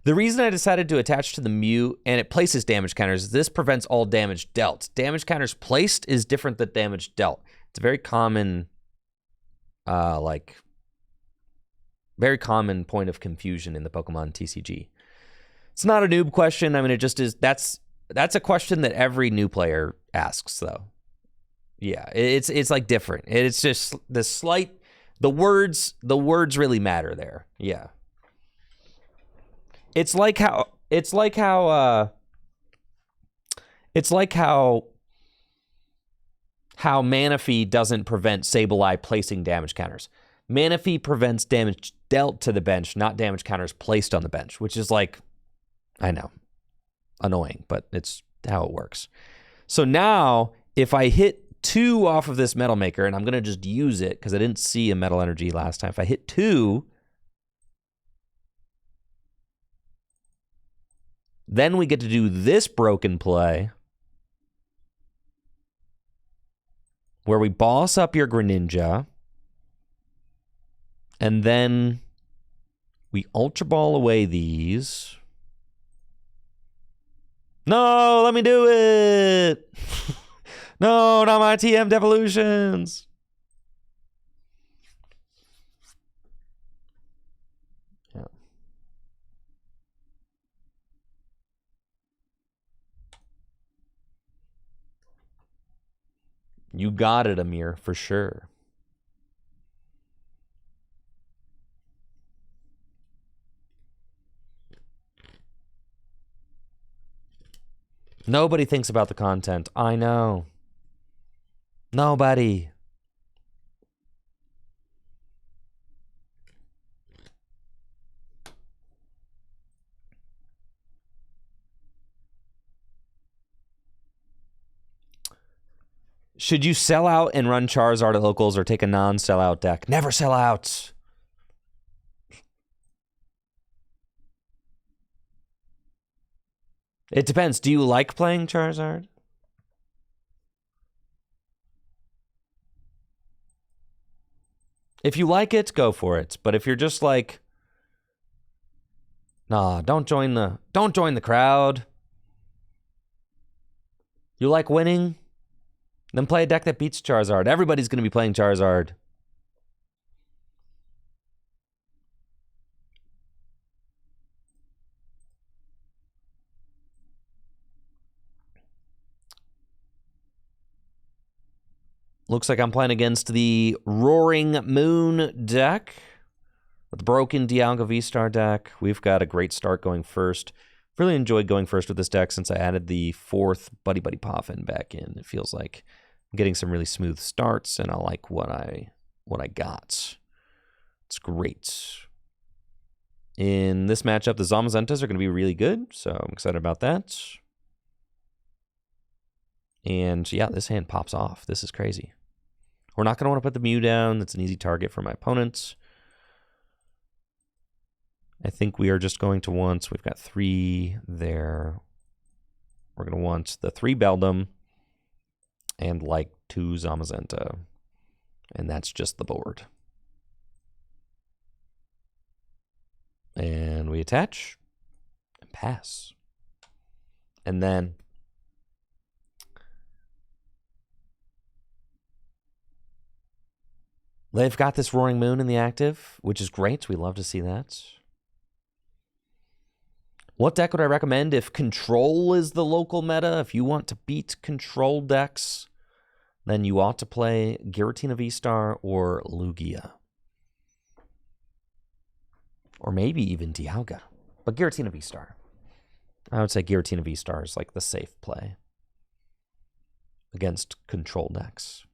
The reason I decided to attach to the Mew, and it places damage counters, is this prevents all damage dealt. Damage counters placed is different than damage dealt. It's a very common, very common point of confusion in the Pokemon TCG. It's not a noob question. I mean, it just is. That's a question that every new player asks, though. Yeah, it's like different. It's just the words really matter there. Yeah. It's like how Manaphy doesn't prevent Sableye placing damage counters. Manaphy prevents damage dealt to the bench, not damage counters placed on the bench, which is like, I know, annoying, but it's how it works. So now, if I hit 2 off of this Metal Maker, and I'm going to just use it because I didn't see a Metal Energy last time. If I hit 2, then we get to do this broken play where we boss up your Greninja, and then we Ultra Ball away these. No, let me do it! No, not my TM Devolutions! Yeah. You got it, Amir, for sure. Nobody thinks about the content. I know. Nobody. Should you sell out and run Charizard at locals or take a non-sellout deck? Never sell out. It depends. Do you like playing Charizard? If you like it, go for it. But if you're just like, nah, don't join the crowd. You like winning? Then play a deck that beats Charizard. Everybody's going to be playing Charizard. Looks like I'm playing against the Roaring Moon deck. With the broken Dialga V-Star deck. We've got a great start going first. Really enjoyed going first with this deck since I added the 4th Buddy Buddy Poffin back in. It feels like I'm getting some really smooth starts, and I like what I got. It's great. In this matchup, the Zamazentas are going to be really good, so I'm excited about that. And yeah, this hand pops off. This is crazy. We're not going to want to put the Mew down. That's an easy target for my opponents. I think we are just going to want, we've got 3 there. We're going to want the 3 Beldum and like 2 Zamazenta. And that's just the board. And we attach and pass. And then they've got this Roaring Moon in the active, which is great. We love to see that. What deck would I recommend if Control is the local meta? If you want to beat Control decks, then you ought to play Giratina V-Star or Lugia. Or maybe even Dialga. But Giratina V-Star. I would say Giratina V-Star is like the safe play against Control decks.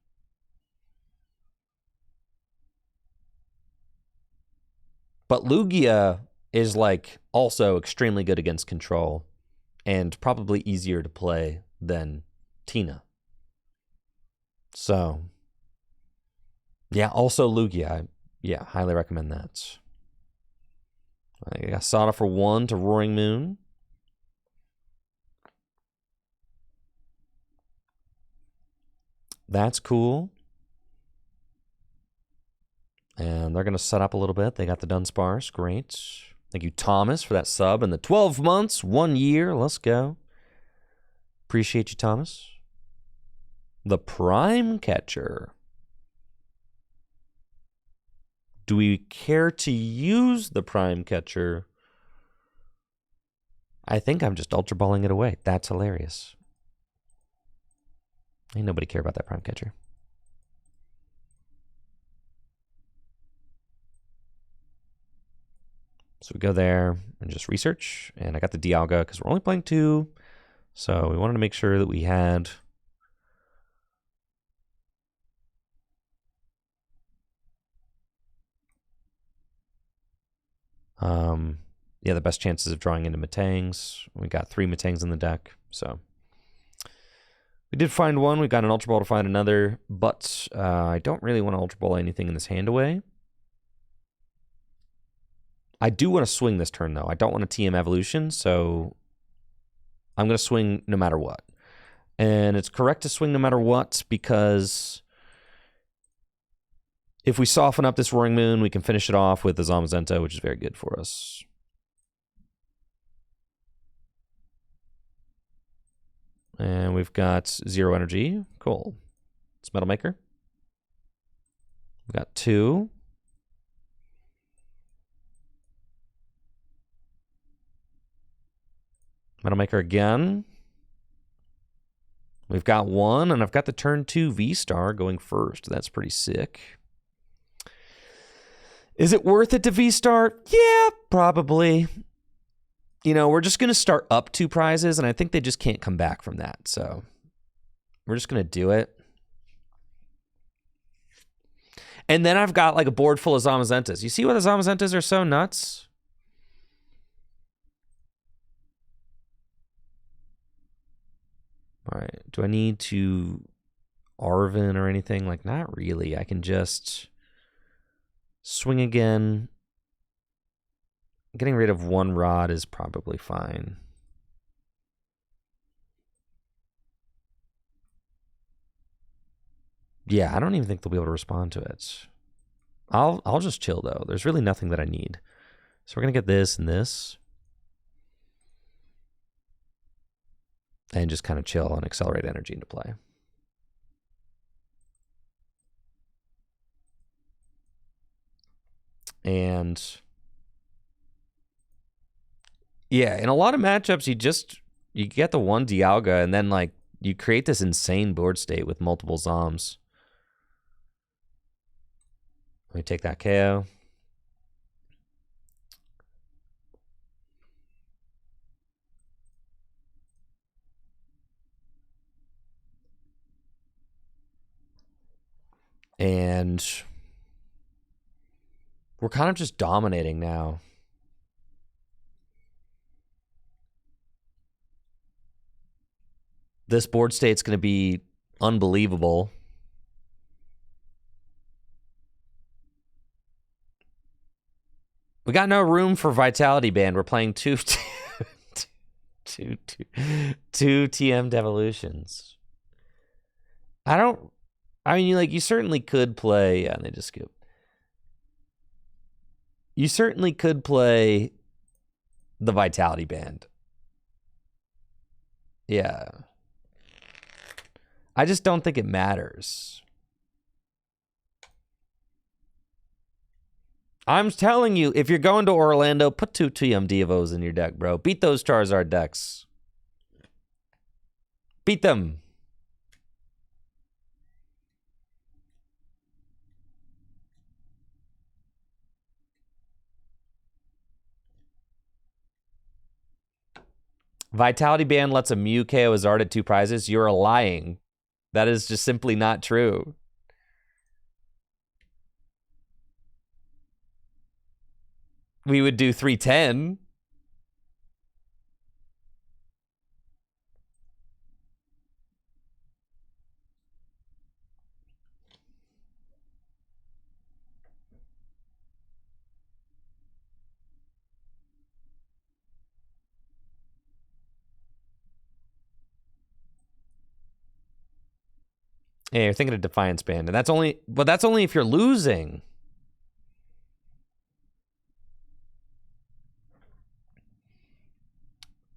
But Lugia is like also extremely good against Control and probably easier to play than Tina. So, yeah, also Lugia. Yeah, highly recommend that. I got Sada for 1 to Roaring Moon. That's cool. And they're going to set up a little bit. They got the Dunsparce. Great. Thank you, Thomas, for that sub. And the 12 months, 1 year. Let's go. Appreciate you, Thomas. The Prime Catcher. Do we care to use the Prime Catcher? I think I'm just Ultra Balling it away. That's hilarious. Ain't nobody care about that Prime Catcher. So we go there and just research. And I got the Dialga because we're only playing 2. So we wanted to make sure that we had... yeah, the best chances of drawing into Matangs. We got 3 Matangs in the deck. So we did find one. We got an Ultra Ball to find another. But I don't really want to Ultra Ball anything in this hand away. I do want to swing this turn, though. I don't want to TM Evolution, so I'm going to swing no matter what. And it's correct to swing no matter what because if we soften up this Roaring Moon, we can finish it off with the Zamazenta, which is very good for us. And we've got 0 energy. Cool. It's Metal Maker. We've got 2. Metal Maker again. We've got 1, and I've got the turn 2 V-Star going first. That's pretty sick. Is it worth it to V-Star? Yeah, probably. You know, we're just going to start up 2 prizes, and I think they just can't come back from that. So we're just going to do it. And then I've got like a board full of Zamazentas. You see why the Zamazentas are so nuts? All right. Do I need to Arvin or anything? Like, not really. I can just swing again. Getting rid of 1 rod is probably fine. Yeah, I don't even think they'll be able to respond to it. I'll just chill, though. There's really nothing that I need. So we're going to get this and this. And just kind of chill and accelerate energy into play. And yeah, in a lot of matchups, you get the one Dialga, and then like you create this insane board state with multiple Zoms. Let me take that KO. And we're kind of just dominating now. This board state's going to be unbelievable. We got no room for Vitality Band. We're playing two TM Devolutions. I mean, like, you certainly could play... Yeah, they just skip. You certainly could play the Vitality Band. Yeah. I just don't think it matters. I'm telling you, if you're going to Orlando, put 2 TM Devos in your deck, bro. Beat those Charizard decks. Beat them. Vitality Band lets a Mew KO a Zard at 2 prizes. You're lying. That is just simply not true. We would do 310. Yeah, you're thinking of Defiance Band, and that's only if you're losing.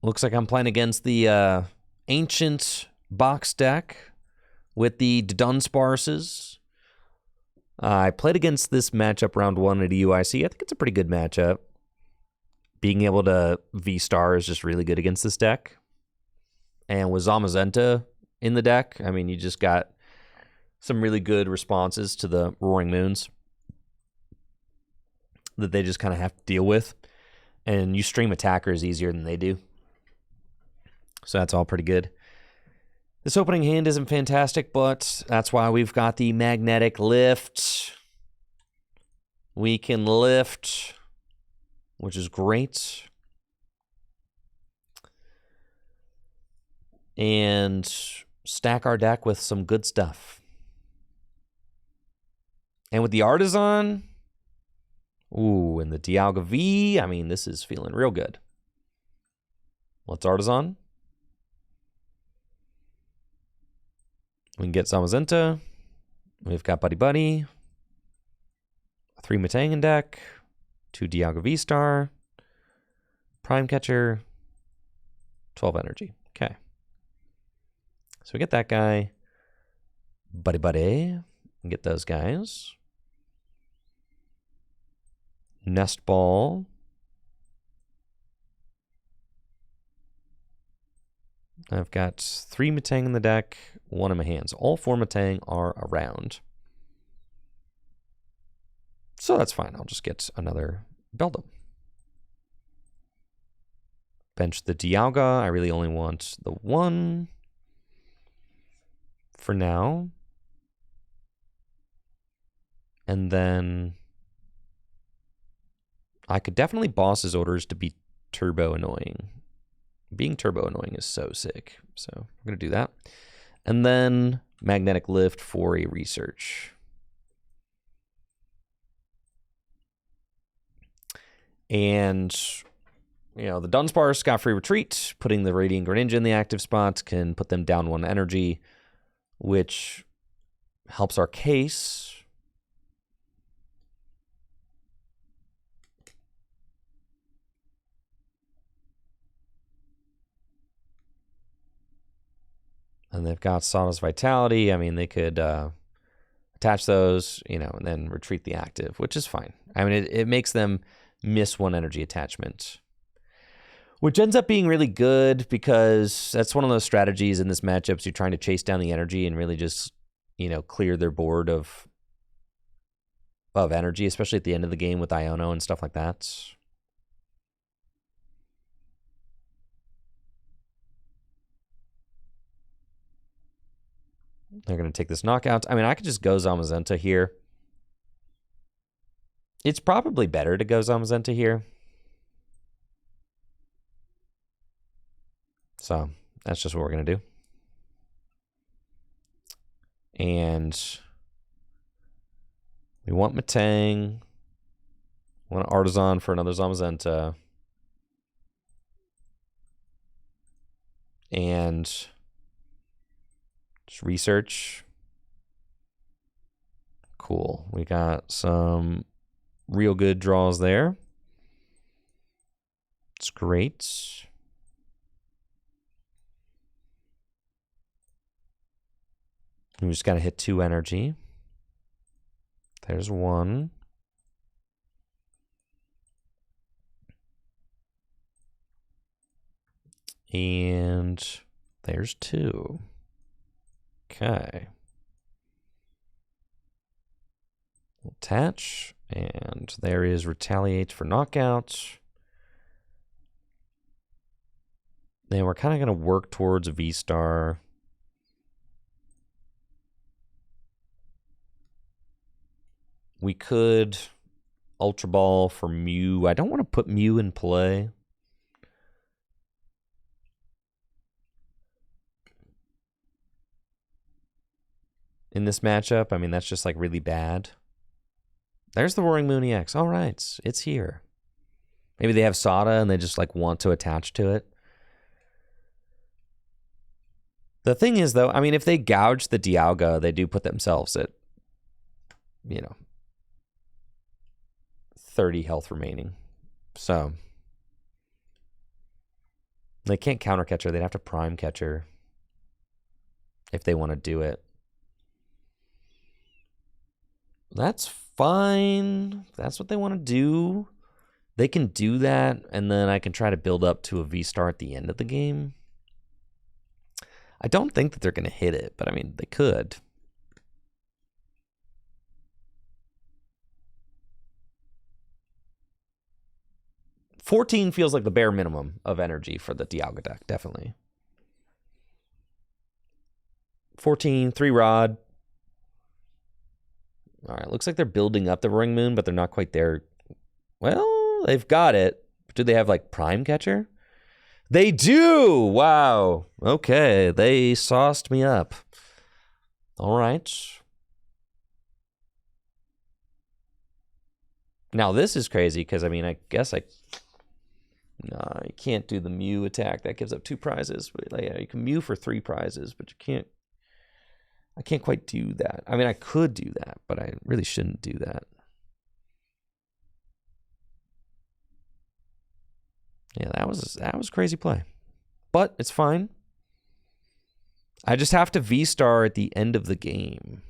Looks like I'm playing against the Ancient box deck with the Dunsparces. I played against this matchup round 1 at EUIC. I think it's a pretty good matchup. Being able to V-Star is just really good against this deck. And with Zamazenta in the deck, I mean, you just got some really good responses to the Roaring Moons that they just kind of have to deal with. And you stream attackers easier than they do. So that's all pretty good. This opening hand isn't fantastic, but that's why we've got the Magnetic Lift. We can lift, which is great. And stack our deck with some good stuff. And with the Artisan, ooh, and the Dialga V, I mean, this is feeling real good. Let's Artisan. We can get Zamazenta. We've got Buddy Buddy. A 3 Metangan deck. 2 Dialga V-Star. Prime Catcher. 12 energy. Okay. So we get that guy. Buddy Buddy. Get those guys. Nest Ball. I've got 3 Metang in the deck, 1 in my hands. All 4 Metang are around. So that's fine. I'll just get another Beldum. Bench the Dialga. I really only want the 1 for now. And then I could definitely boss his orders to be turbo annoying. Being turbo annoying is so sick. So we're going to do that. And then Magnetic Lift for a research. And, you know, the Dunsparce got free retreat. Putting the Radiant Greninja in the active spot can put them down 1 energy, which Helps our case. And they've got Sawdust Vitality. I mean, they could attach those, you know, and then retreat the active, which is fine. I mean, it makes them miss one energy attachment, which ends up being really good because that's one of those strategies in this matchup. You're trying to chase down the energy and really just, you know, clear their board of energy, especially at the end of the game with Iono and stuff like that. They're going to take this knockout. I mean, I could just go Zamazenta here. It's probably better to go Zamazenta here. So that's just what we're going to do. And we want Matang. We want Artisan for another Zamazenta. And just research. Cool. We got some real good draws there. It's great. We just got to hit 2 energy. There's 1. And there's 2. Okay. We'll attach. And there is Retaliate for knockout. Then we're kind of going to work towards a V-Star. We could Ultra Ball for Mew. I don't want to put Mew in play. In this matchup, I mean, that's just like really bad. There's the Roaring Moon EX. All right, it's here. Maybe they have Sada and they just like want to attach to it. The thing is, though, I mean, if they gouge the Dialga, they do put themselves at, you know, 30 health remaining. So they can't counter catcher. They'd have to prime catcher if they want to do it. That's fine. If that's what they want to do, they can do that, and then I can try to build up to a V-Star at the end of the game. I don't think that they're going to hit it, but I mean, they could. $14 feels like the bare minimum of energy for the Dialga deck, definitely. 14, 3 Rod. All right, looks like they're building up the Roaring Moon, but they're not quite there. Well, they've got it. Do they have, like, Prime Catcher? They do! Wow. Okay, they sauced me up. All right. Now, this is crazy, because, I mean, I guess I... No, you can't do the Mew attack. That gives up 2 prizes. But, like, you can Mew for 3 prizes, but you can't... I can't quite do that. I mean, I could do that, but I really shouldn't do that. Yeah, that was crazy play. But it's fine. I just have to V-Star at the end of the game.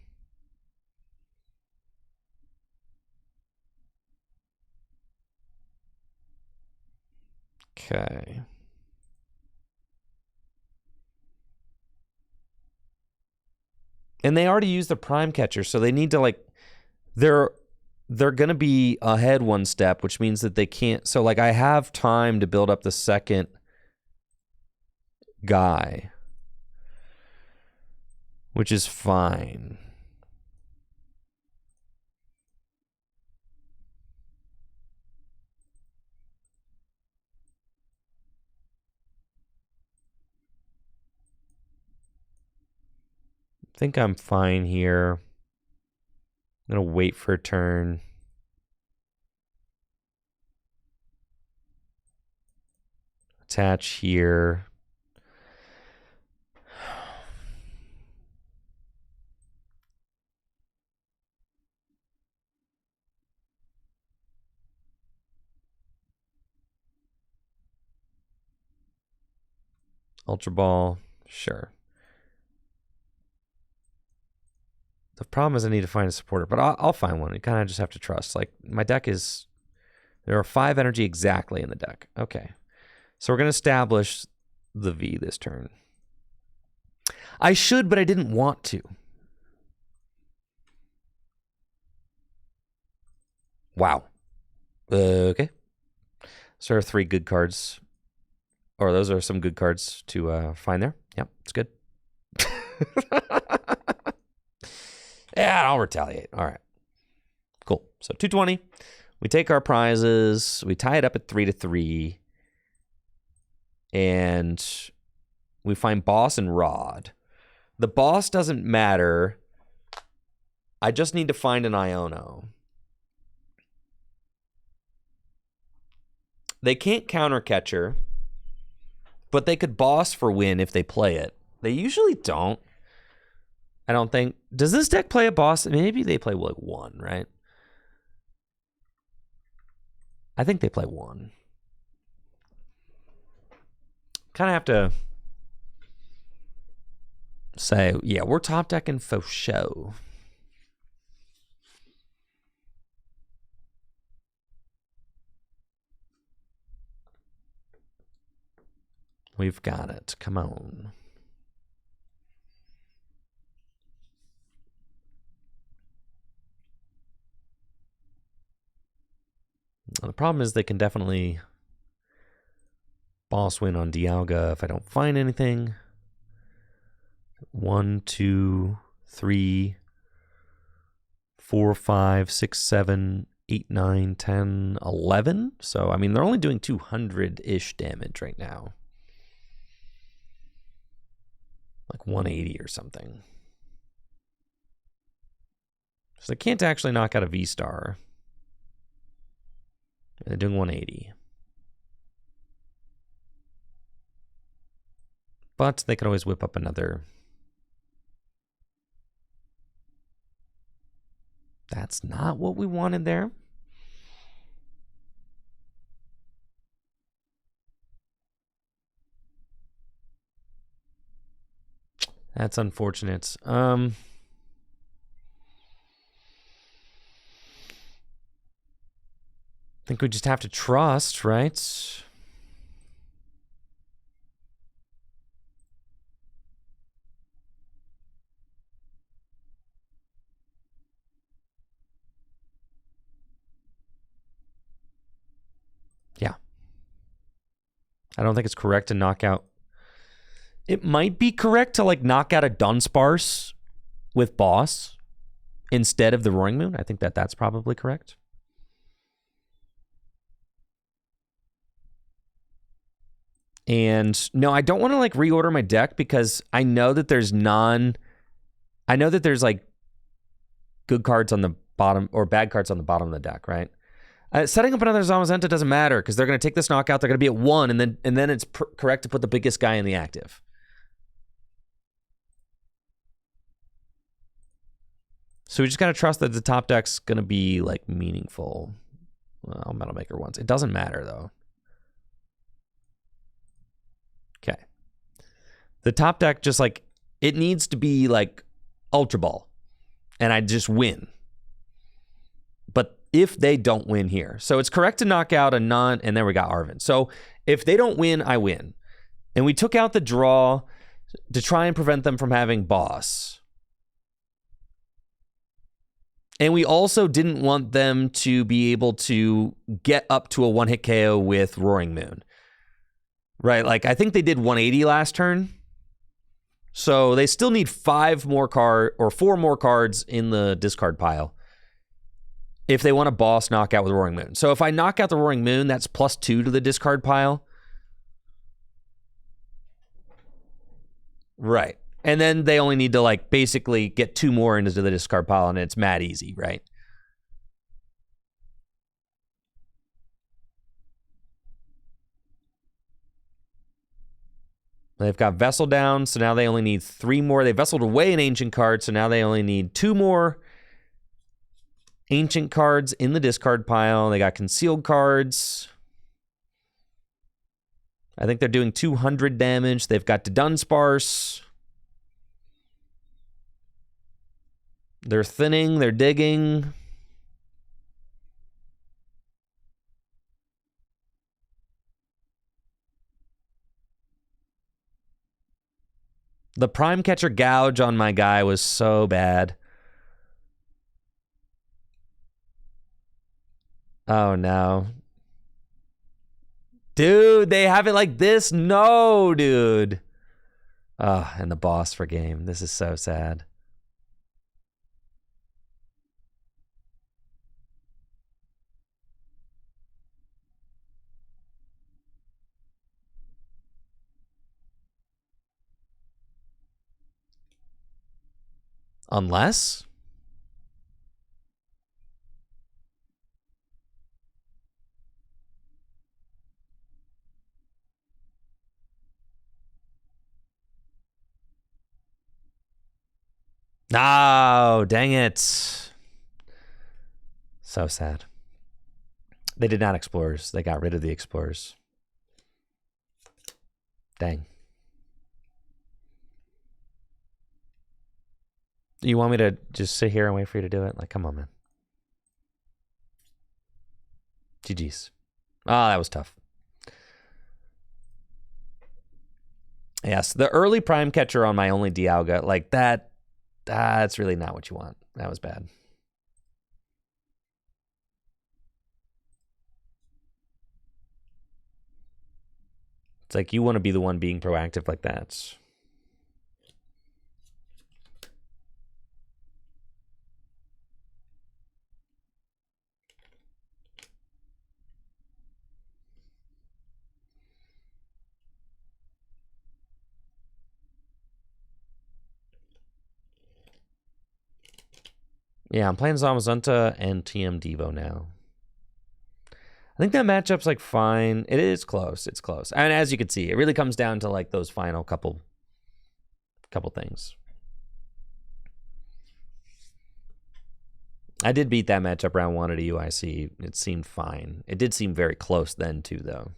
Okay. And they already used the prime catcher, so they need to, like, they're going to be ahead 1 step, which means that they can't. So, like, I have time to build up the second guy, which is fine. I think I'm fine here. I'm going to wait for a turn. Attach here. Ultra Ball, sure. The problem is I need to find a supporter, but I'll find one. You kind of just have to trust. Like, my deck is... There are 5 energy exactly in the deck. Okay. So we're going to establish the V this turn. I should, but I didn't want to. Wow. Okay. So there are 3 good cards. Or those are some good cards to find there. Yep, it's good. Yeah, I'll retaliate. All right. Cool. So 220. We take our prizes. We tie it up at 3-3. And we find Boss and Rod. The Boss doesn't matter. I just need to find an Iono. They can't counter Catcher, but they could Boss for win if they play it. They usually don't. I don't think. Does this deck play a Boss? Maybe they play like 1, right? I think they play 1. Kind of have to say, yeah, we're top decking for show. We've got it. Come on. The problem is they can definitely Boss win on Dialga if I don't find anything. 1, 2, 3, 4, 5, 6, 7, 8, 9, 10, 11. So, I mean, they're only doing 200-ish damage right now. Like 180 or something. So they can't actually knock out a V-Star. They're doing 180. But they could always whip up another. That's not what we wanted there. That's unfortunate. I think we just have to trust, right? Yeah. I don't think it's correct to knock out. It might be correct to like knock out a Dunsparce with Boss instead of the Roaring Moon. I think that's probably correct. And no, I don't want to like reorder my deck because I know that there's I know that there's like good cards on the bottom or bad cards on the bottom of the deck, right? Setting up another Zamazenta doesn't matter because they're going to take this knockout. They're going to be at 1, and then it's correct to put the biggest guy in the active. So we just got to trust that the top deck's going to be like meaningful. Well, Metal Maker once. It doesn't matter though. Okay. The top deck just like, it needs to be like Ultra Ball. And I just win. But if they don't win here. So it's correct to knock out a non, and then we got Arvin. So if they don't win, I win. And we took out the draw to try and prevent them from having Boss. And we also didn't want them to be able to get up to a one-hit KO with Roaring Moon. Right, like I think they did 180 last turn. So they still need 4 more cards in the discard pile if they want a Boss knockout with Roaring Moon. So if I knock out the Roaring Moon, that's +2 to the discard pile. Right. And then they only need to like basically get 2 more into the discard pile and it's mad easy, right? They've got Vessel down, so now they only need 3 more. They vesseled away an Ancient card, so now they only need 2 more Ancient cards in the discard pile. They got concealed cards. I think they're doing 200 damage. They've got the Dunsparce. They're thinning. They're digging. The Prime Catcher Gouge on my guy was so bad. Oh, no. Dude, they have it like this? No, dude. Oh, and the boss for game. This is so sad. Unless... No, dang it. So sad. They did not Explorers. They got rid of the Explorers. Dang. You want me to just sit here and wait for you to do it? Like, come on, man. GG's. Oh, that was tough. Yes, the early Prime Catcher on my only Dialga, like that, that's really not what you want. That was bad. It's like you want to be the one being proactive like that. Yeah, I'm playing Zamazenta and TM Devo now. I think that matchup's like fine. It is close. It's close. And as you can see, it really comes down to like those final couple things. I did beat that matchup round 1 at a UIC. It seemed fine. It did seem very close then too, though.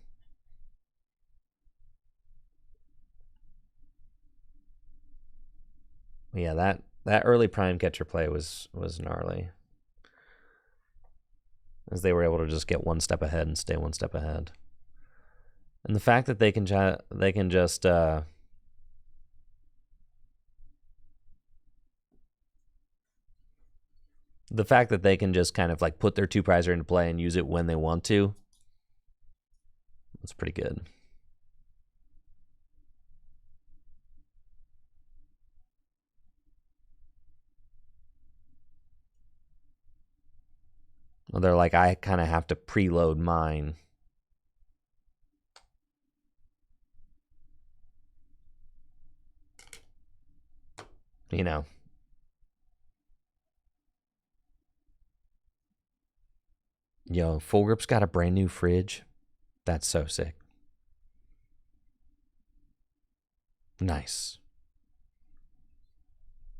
Yeah, that early Prime Catcher play was gnarly. As they were able to just get one step ahead and stay one step ahead. And the fact that they can just the fact that they can just kind of like put their 2-prizer into play and use it when they want to, that's pretty good. Well, they're like, I kind of have to preload mine. You know. Yo, Full Grip's got a brand new fridge. That's so sick. Nice.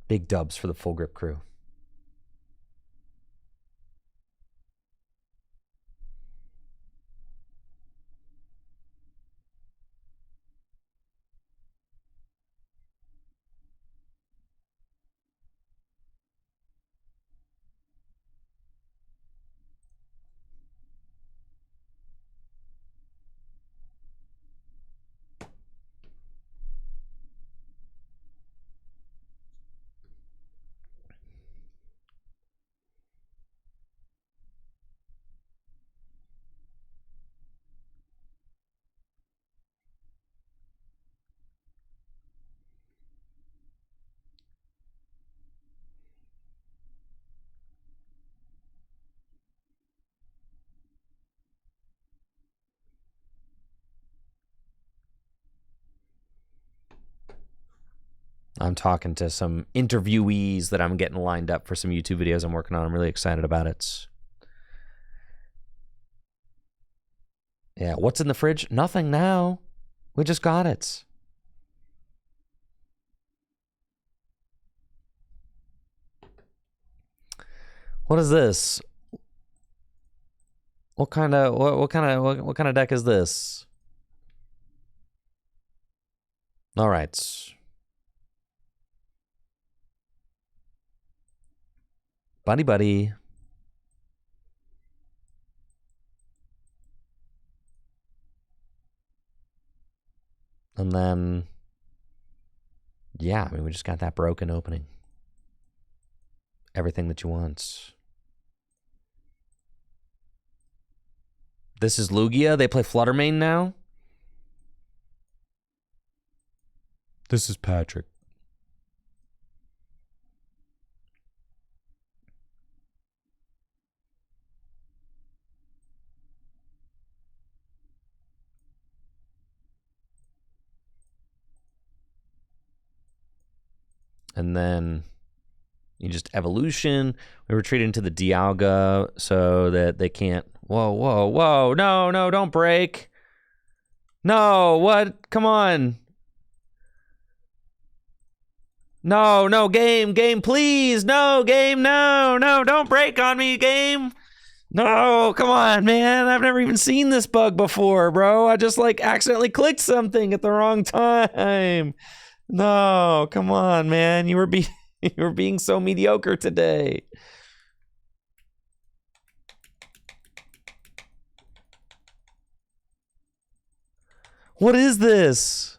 Big dubs for the Full Grip crew. I'm talking to some interviewees that I'm getting lined up for some YouTube videos I'm working on. I'm really excited about it. Yeah, what's in the fridge? Nothing now. We just got it. What is this? What kind of deck is this? All right. Buddy, buddy. And then, yeah, I mean, we just got that broken opening. Everything that you want. This is Lugia. They play Fluttermane now. This is Patrick. And then you just evolution. We retreat into the Dialga so that they can't. Whoa, whoa, whoa. No, no, don't break. No, what? Come on. No, no, game, please. No, game, no, don't break on me, game. No, come on, man. I've never even seen this bug before, bro. I just like accidentally clicked something at the wrong time. No, come on, man. You were being so mediocre today. What is this?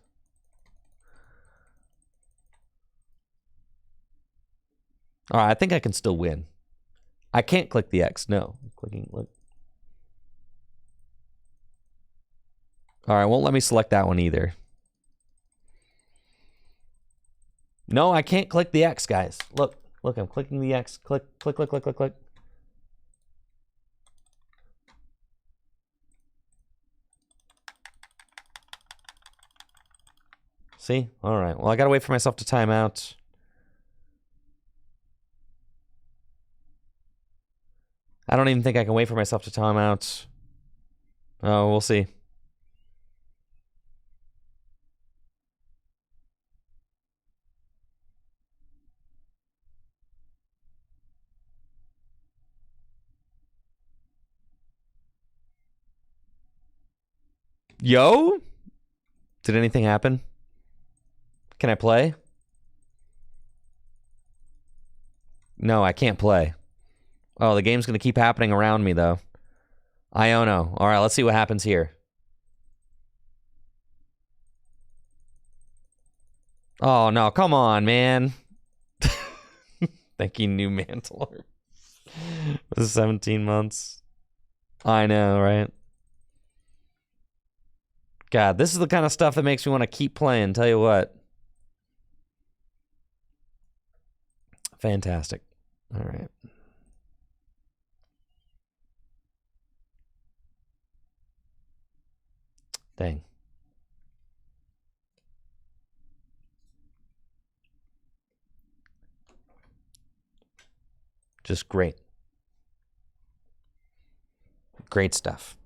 All right, I think I can still win. I can't click the X. No, clicking. Look. All right, won't let me select that one either. No, I can't click the X, guys. Look, I'm clicking the X. Click. See? All right. Well, I got to wait for myself to time out. I don't even think I can wait for myself to time out. Oh, we'll see. Yo? Did anything happen? Can I play? No, I can't play. Oh, the game's going to keep happening around me, though. Iono. All right, let's see what happens here. Oh, no. Come on, man. Thank you, new Mantler. This is 17 months. I know, right? God, this is the kind of stuff that makes me want to keep playing. Tell you what. Fantastic. All right. Dang. Just great. Great stuff.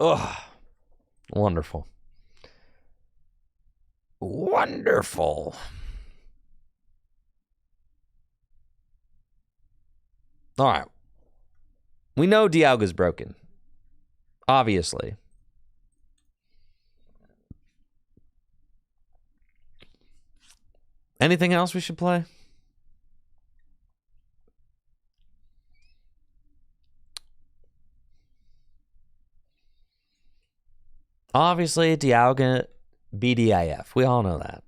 Ugh. Wonderful. Wonderful. All right. We know Dialga's broken. Obviously. Anything else we should play? Obviously, Dialga, BDIF. We all know that.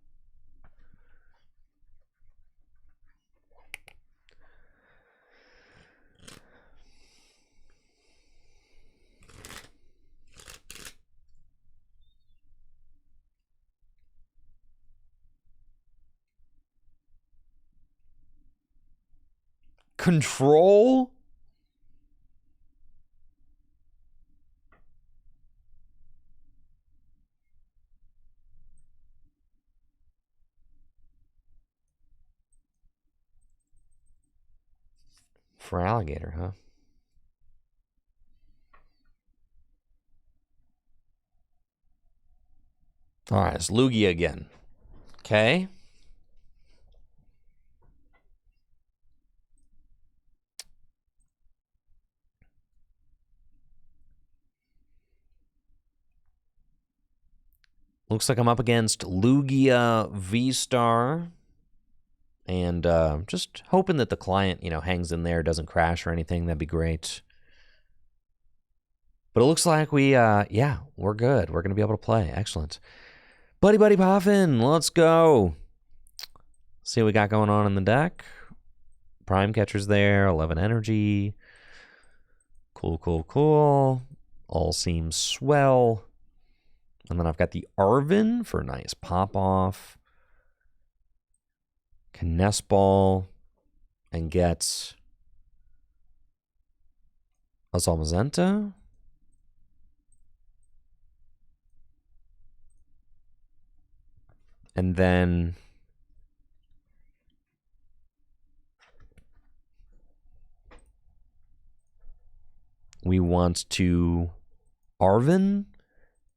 Control? For alligator, huh? All right, it's Lugia again. Okay. Looks like I'm up against Lugia V-Star. And just hoping that the client, hangs in there, doesn't crash or anything. That'd be great. But it looks like we're good. We're going to be able to play. Excellent. Buddy Poffin, let's go. See what we got going on in the deck. Prime Catcher's there, 11 energy. Cool. All seems swell. And then I've got the Arvin for a nice pop-off. Can nest ball and get a Zamazenta. And then we want to Arvin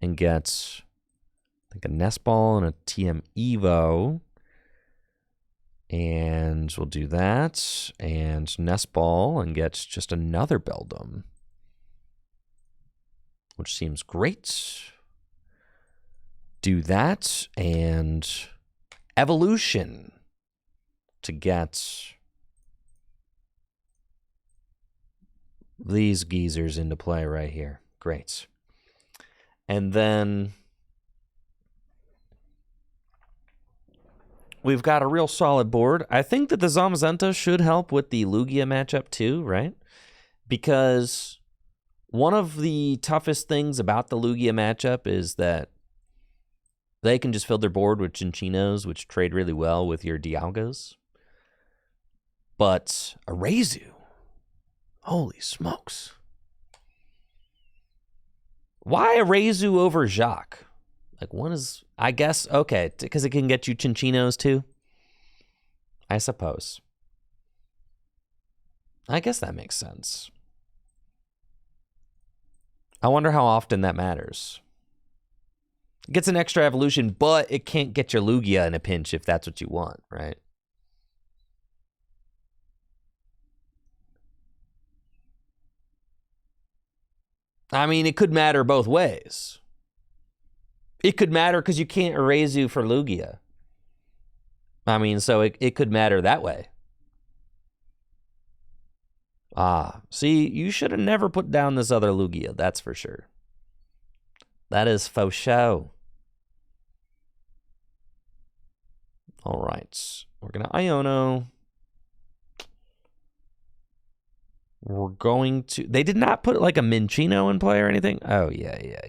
and get, I think, a nest ball and a TM Evo. And we'll do that, and nest ball, and get just another Beldum, which seems great. Do that, and evolution to get these geezers into play right here. Great. And then we've got a real solid board. I think that the Zamazenta should help with the Lugia matchup too, right? Because one of the toughest things about the Lugia matchup is that they can just fill their board with Chinchinos, which trade really well with your Dialgas. But a Reizu, holy smokes. Why a Reizu over Jacques? Like, one is, I guess, okay, because it can get you Chinchinos too? I suppose. I guess that makes sense. I wonder how often that matters. It gets an extra evolution, but it can't get your Lugia in a pinch if that's what you want, right? I mean, it could matter both ways. It could matter because you can't erase you for Lugia. I mean, so it could matter that way. See, you should have never put down this other Lugia, that's for sure. That is faux show. All right, we're going to Iono. We're going to... They did not put like a Minchino in play or anything? Oh, yeah.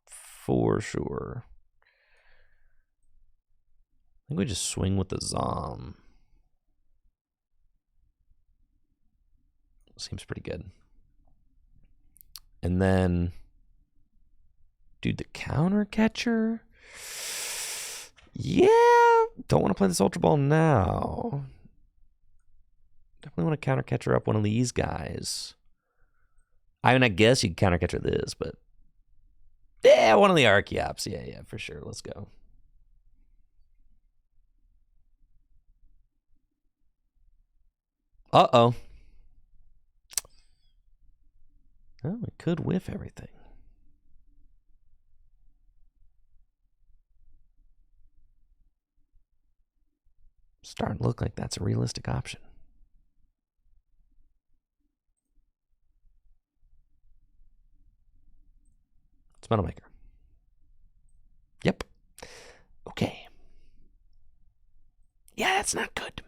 For sure. I think we just swing with the Zom. Seems pretty good. And then... Dude, the counter catcher? Yeah! Don't want to play this Ultra Ball now. Definitely want to counter catcher up one of these guys. I mean, I guess you could counter catcher this, but... Yeah, one of the Archeops. Yeah, for sure. Let's go. Uh-oh. Oh, we could whiff everything. Starting to look like that's a realistic option. It's Metal Maker. Yep. Okay. Yeah, that's not good.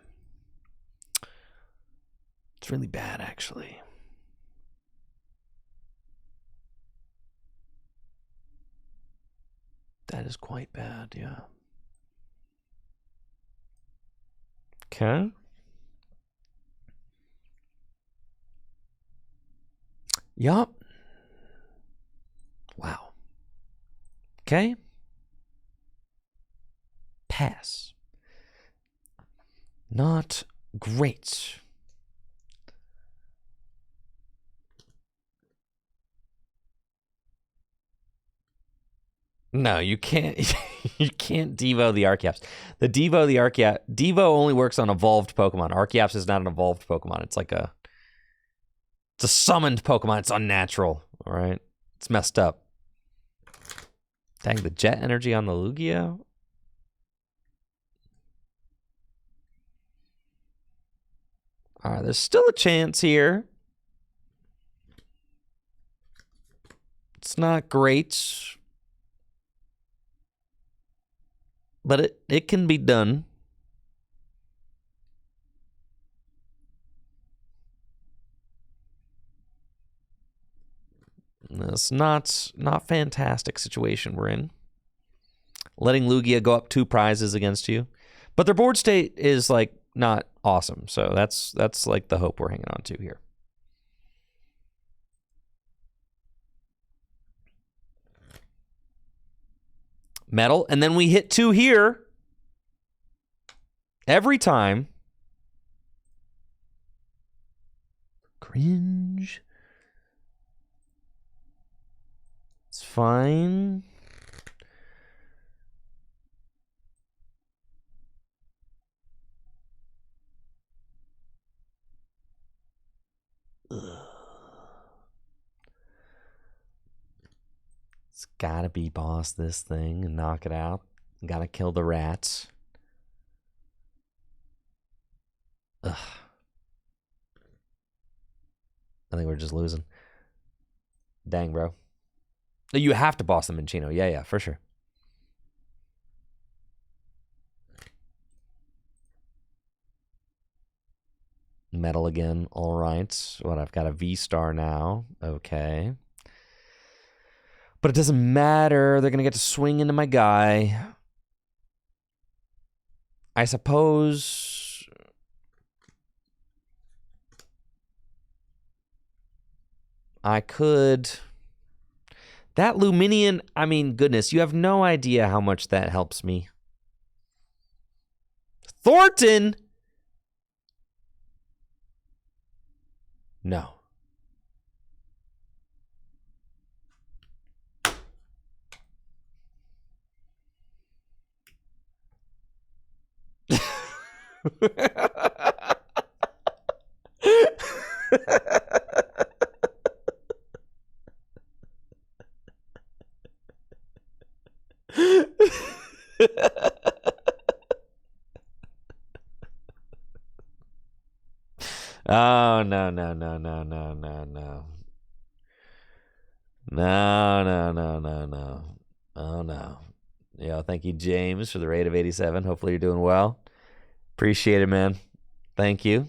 It's really bad, actually. That is quite bad, yeah. Okay. Yup. Wow. Okay. Pass. Not great. No, you can't. You can't Devo the Archeops. The Devo only works on evolved Pokemon. Archeops is not an evolved Pokemon. It's like it's a summoned Pokemon. It's unnatural. All right, it's messed up. Dang, the jet energy on the Lugia. All right, there's still a chance here. It's not great, but it can be done. It's not fantastic situation we're in. Letting Lugia go up 2 prizes against you. But their board state is like not awesome. So that's like the hope we're hanging on to here. Metal, and then we hit 2 here. Every time. Cringe. It's fine. Ugh. It's gotta be boss this thing and knock it out. Gotta kill the rats. Ugh. I think we're just losing. Dang, bro. You have to boss them in Chino. Yeah, for sure. Metal again. All right. What, I've got a V-Star now. Okay. But it doesn't matter. They're going to get to swing into my guy. I suppose... I could... That Luminian, I mean, goodness, you have no idea how much that helps me. Thornton! No. Oh, no. No. Oh, no. Yeah, thank you, James, for the rate of 87. Hopefully you're doing well. Appreciate it, man. Thank you.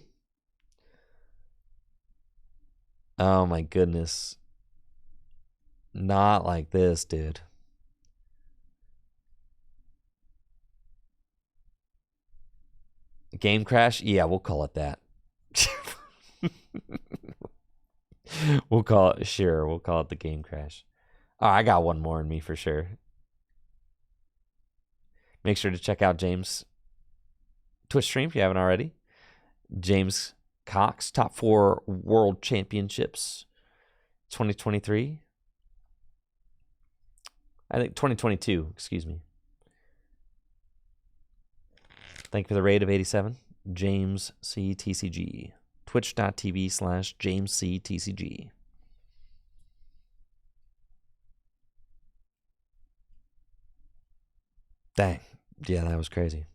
Oh, my goodness. Not like this, dude. Game crash? Yeah, we'll call it that. We'll call it the game crash. Oh, I got one more in me for sure. Make sure to check out James' Twitch stream if you haven't already. James Cox, top 4 world championships 2023. I think 2022, excuse me. Thank you for the raid of 87. James C. TCG. Twitch.tv/James C. TCG. Dang. Yeah, that was crazy.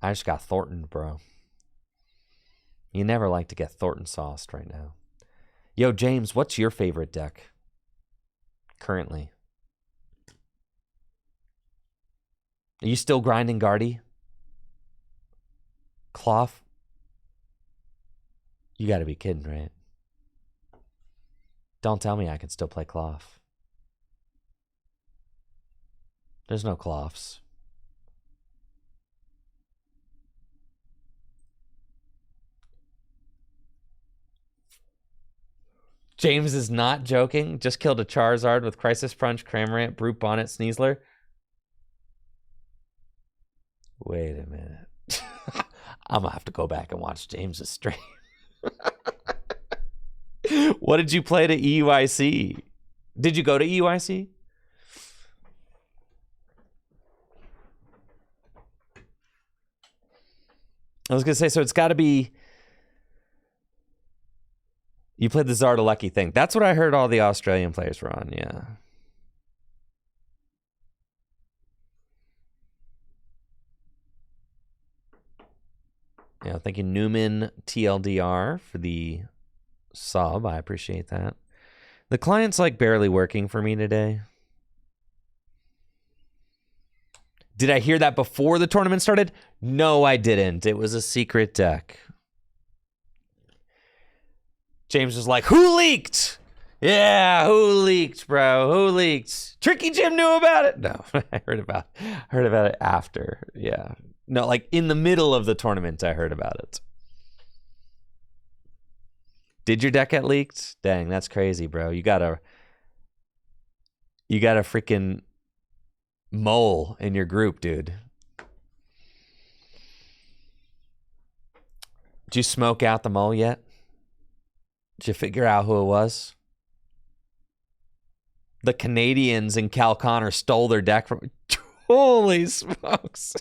I just got Thornton, bro. You never like to get Thornton sauced right now. Yo, James, what's your favorite deck currently? Are you still grinding Guardy? Cloth? You gotta be kidding, right? Don't tell me I can still play Cloth. There's no Cloths. James is not joking. Just killed a Charizard with Crisis Punch, Cramorant, Brute Bonnet, Sneasler. Wait a minute. I'm gonna have to go back and watch James's stream. What did you play to EUIC? Did you go to EUIC? I was gonna say, so it's got to be. You played the Zardalucky thing. That's what I heard all the Australian players were on. Yeah. Yeah, thank you, Newman TLDR, for the sub. I appreciate that. The client's like barely working for me today. Did I hear that before the tournament started? No, I didn't. It was a secret deck. James was like, who leaked? Yeah, who leaked, bro? Who leaked? Tricky Jim knew about it. No, I heard about it after. Yeah. No, like in the middle of the tournament, I heard about it. Did your deck get leaked? Dang, that's crazy, bro. You got a freaking mole in your group, dude. Did you smoke out the mole yet? Did you figure out who it was? The Canadians and Cal Connor stole their deck from me. Holy smokes.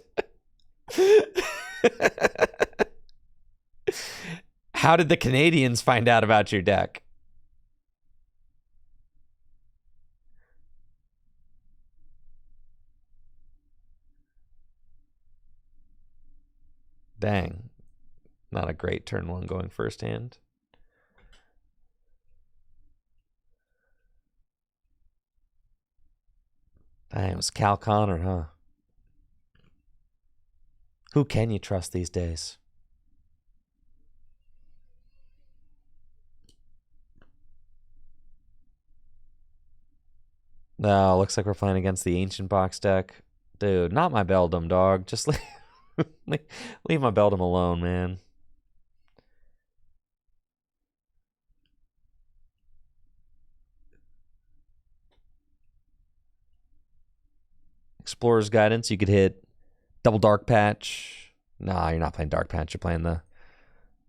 How did the Canadians find out about your deck? Dang. Not a great turn one going first hand. Dang, it was Cal Connor, huh? Who can you trust these days? No, looks like we're playing against the Ancient Box deck. Dude, not my Beldum, dog. Just leave my Beldum alone, man. Explorer's Guidance, you could hit double Dark Patch. Nah, you're not playing Dark Patch. You're playing the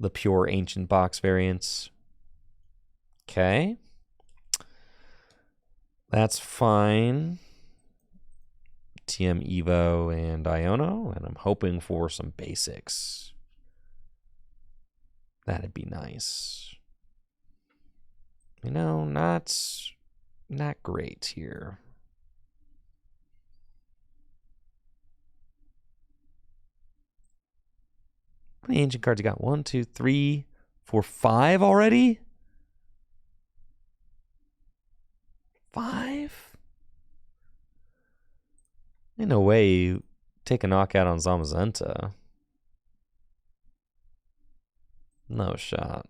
pure Ancient Box variants. Okay. That's fine. TM Evo and Iono, and I'm hoping for some basics. That'd be nice. You know, not great here. How many ancient cards you got? 1, 2, 3, 4, 5 already? 5? Ain't no way you take a knockout on Zamazenta. No shot.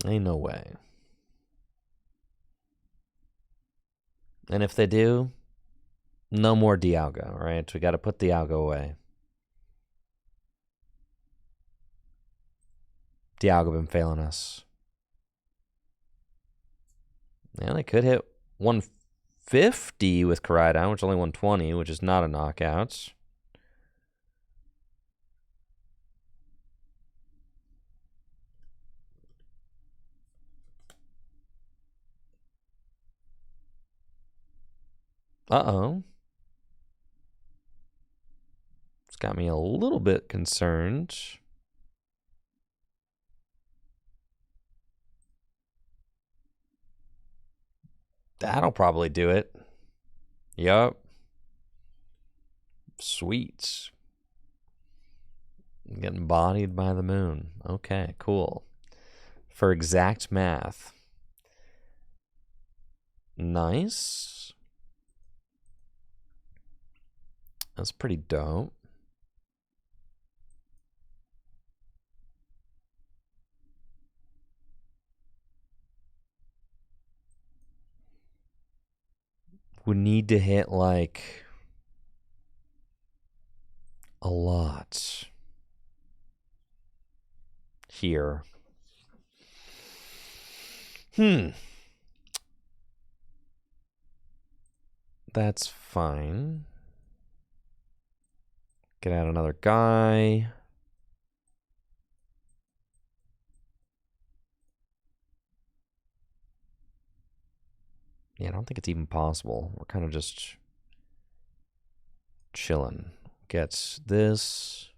Ain't no way. And if they do, no more Dialga, all right? We got to put Dialga away. Dialga been failing us. Yeah, they could hit 150 with Koraidon, which is only 120, which is not a knockout. Uh-oh. It's got me a little bit concerned. That'll probably do it. Yup. Sweet. Getting bodied by the moon. Okay, cool. For exact math. Nice. That's pretty dope. Would need to hit like a lot here. That's fine. Get out another guy. Yeah, I don't think it's even possible. We're kind of just chilling. Gets this.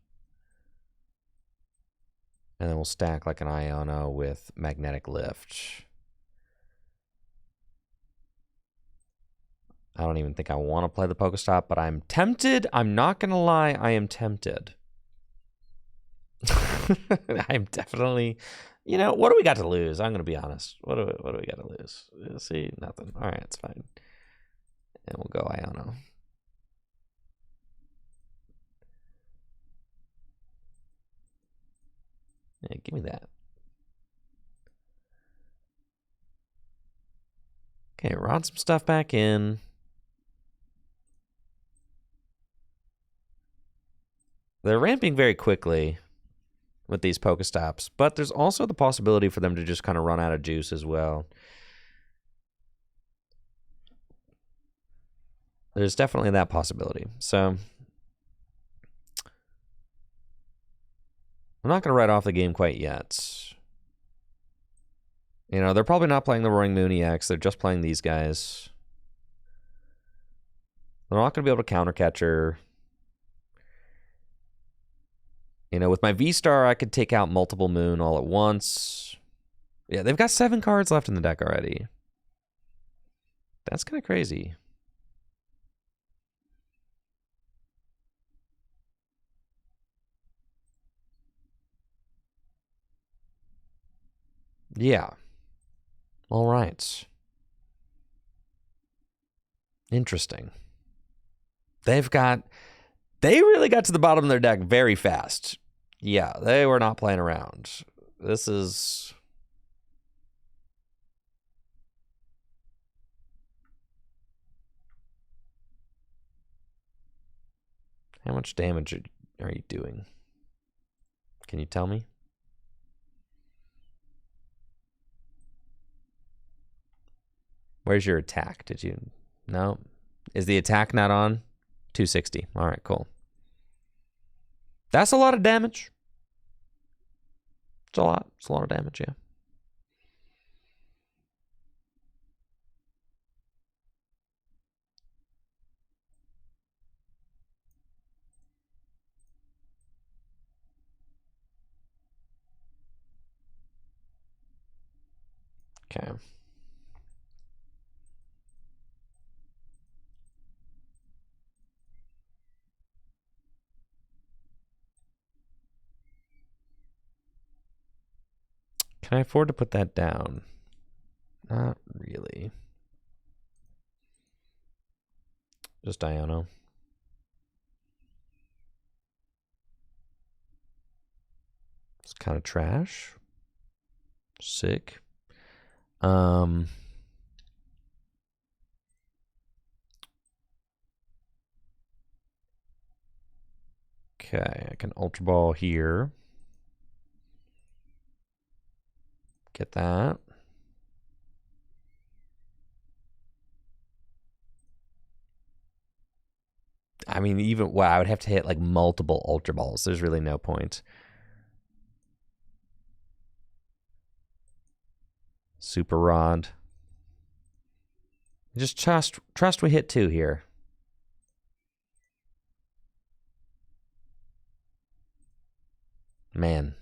And then we'll stack like an Iono with Magnetic Lift. I don't even think I want to play the Pokestop, but I'm tempted. I'm not going to lie. I am tempted. I'm definitely, what do we got to lose? I'm going to be honest. What do we got to lose? See, nothing. All right, it's fine. And we'll go Iono. Yeah, give me that. Okay, rod some stuff back in. They're ramping very quickly with these Pokestops, but there's also the possibility for them to just kind of run out of juice as well. There's definitely that possibility. So I'm not going to write off the game quite yet. They're probably not playing the Roaring Moon EX. They're just playing these guys. They're not going to be able to counter catcher. With my V-Star, I could take out multiple Moon all at once. Yeah, they've got 7 cards left in the deck already. That's kind of crazy. Yeah. All right. Interesting. They really got to the bottom of their deck very fast. Yeah, they were not playing around. This is... How much damage are you doing? Can you tell me? Where's your attack? Did you... No? Is the attack not on? 260. All right, cool. That's a lot of damage. It's a lot. It's a lot of damage, yeah. Okay. Can I afford to put that down? Not really. Just Iono. It's kind of trash. Sick. Okay, I can Ultra Ball here. Get that. I mean, I would have to hit like multiple Ultra Balls. There's really no point. Super Rod. Just trust we hit 2 here. Man.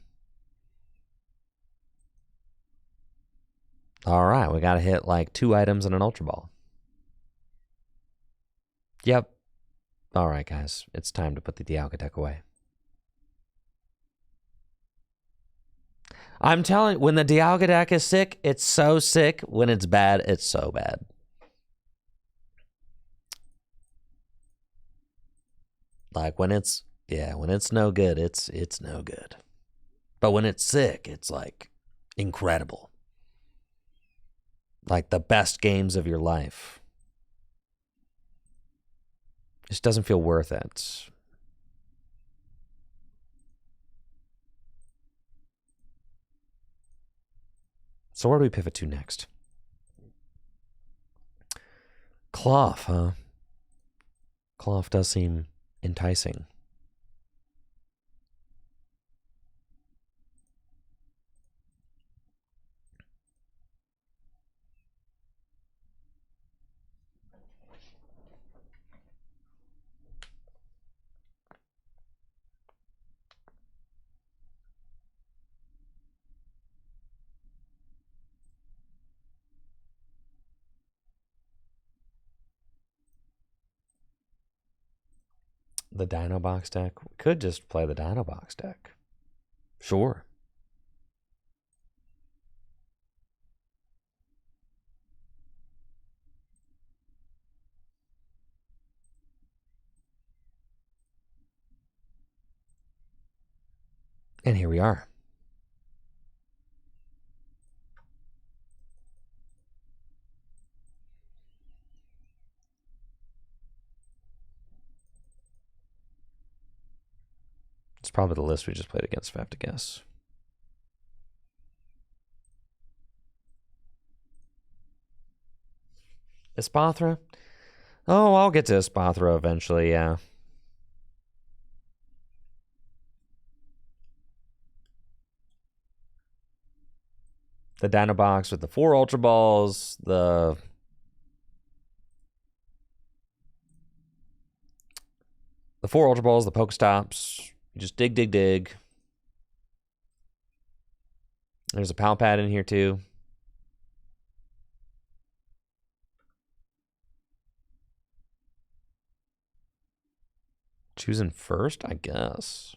All right, we got to hit like 2 items and an Ultra Ball. Yep. All right, guys. It's time to put the Dialga deck away. I'm telling you, when the Dialga deck is sick, it's so sick. When it's bad, it's so bad. Like when it's no good, it's no good. But when it's sick, it's like incredible. Like the best games of your life. It just doesn't feel worth it. So where do we pivot to next? Cloth, huh? Cloth does seem enticing. The Dino Box deck? We could just play the Dino Box deck. Sure. And here we are. It's probably the list we just played against, if I have to guess. Espathra? Oh, I'll get to Espathra eventually, yeah. The Dino Box with the 4 Ultra Balls, the four Ultra Balls, the Pokestops. Just dig, dig, dig. There's a Pal Pad in here too. Choosing first, I guess.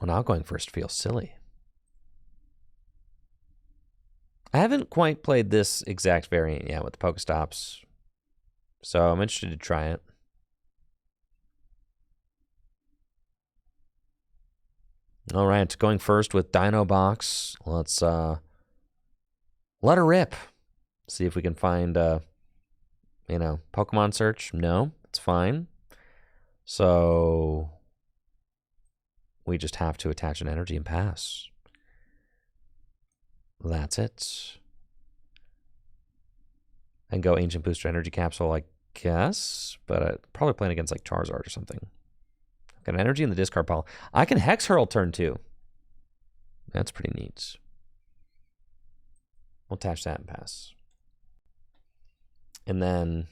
Well, now going first feels silly. I haven't quite played this exact variant yet with the Pokestops, so I'm interested to try it. All right, going first with Dino Box. Let's let her rip. See if we can find, Pokemon search. No, it's fine. So we just have to attach an energy and pass. That's it. And go Ancient Booster Energy Capsule, I guess. But probably playing against like Charizard or something. Got an energy in the discard pile. I can Hex Hurl turn 2. That's pretty neat. We'll attach that and pass. And then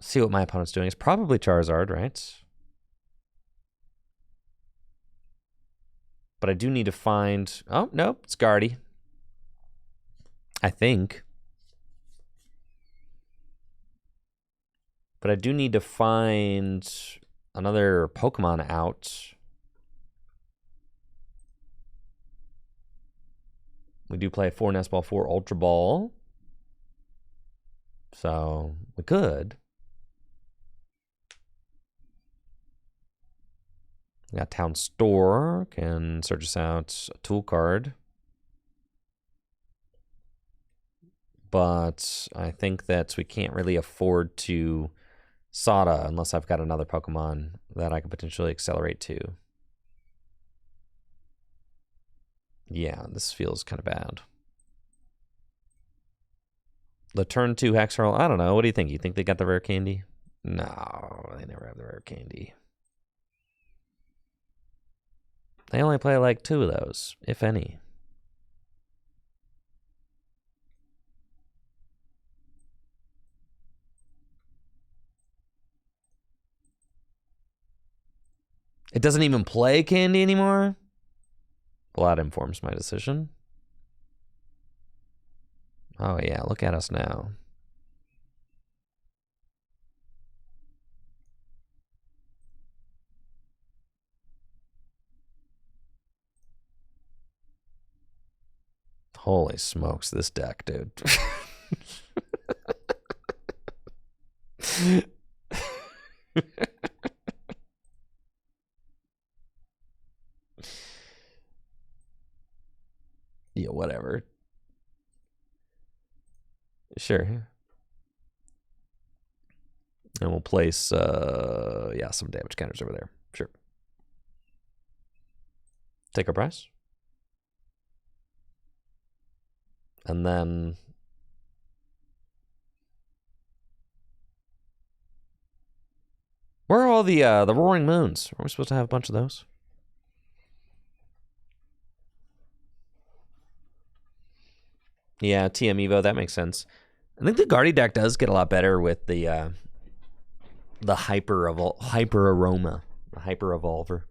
see what my opponent's doing. It's probably Charizard, right? But I do need to find... Oh, no, it's Guardy. I think. But I do need to find another Pokemon out. We do play 4 Nest Ball, 4 Ultra Ball. So we could. We got Town Store. Can search us out a tool card. But I think that we can't really afford to Sada unless I've got another Pokemon that I could potentially accelerate to. Yeah, this feels kind of bad. The turn 2 Hex Hurl, I don't know. What do you think? You think they got the rare candy? No, they never have the rare candy. They only play like 2 of those, if any. It doesn't even play candy anymore? Well, that informs my decision. Oh, yeah, look at us now. Holy smokes, this deck, dude. Yeah, whatever. Sure. And we'll place, some damage counters over there. Sure. Take our price. And then... Where are all the Roaring Moons? Are we supposed to have a bunch of those? Yeah, TM Evo, that makes sense. I think the Guardy deck does get a lot better with the Hyper Aroma, the Hyper Evolver.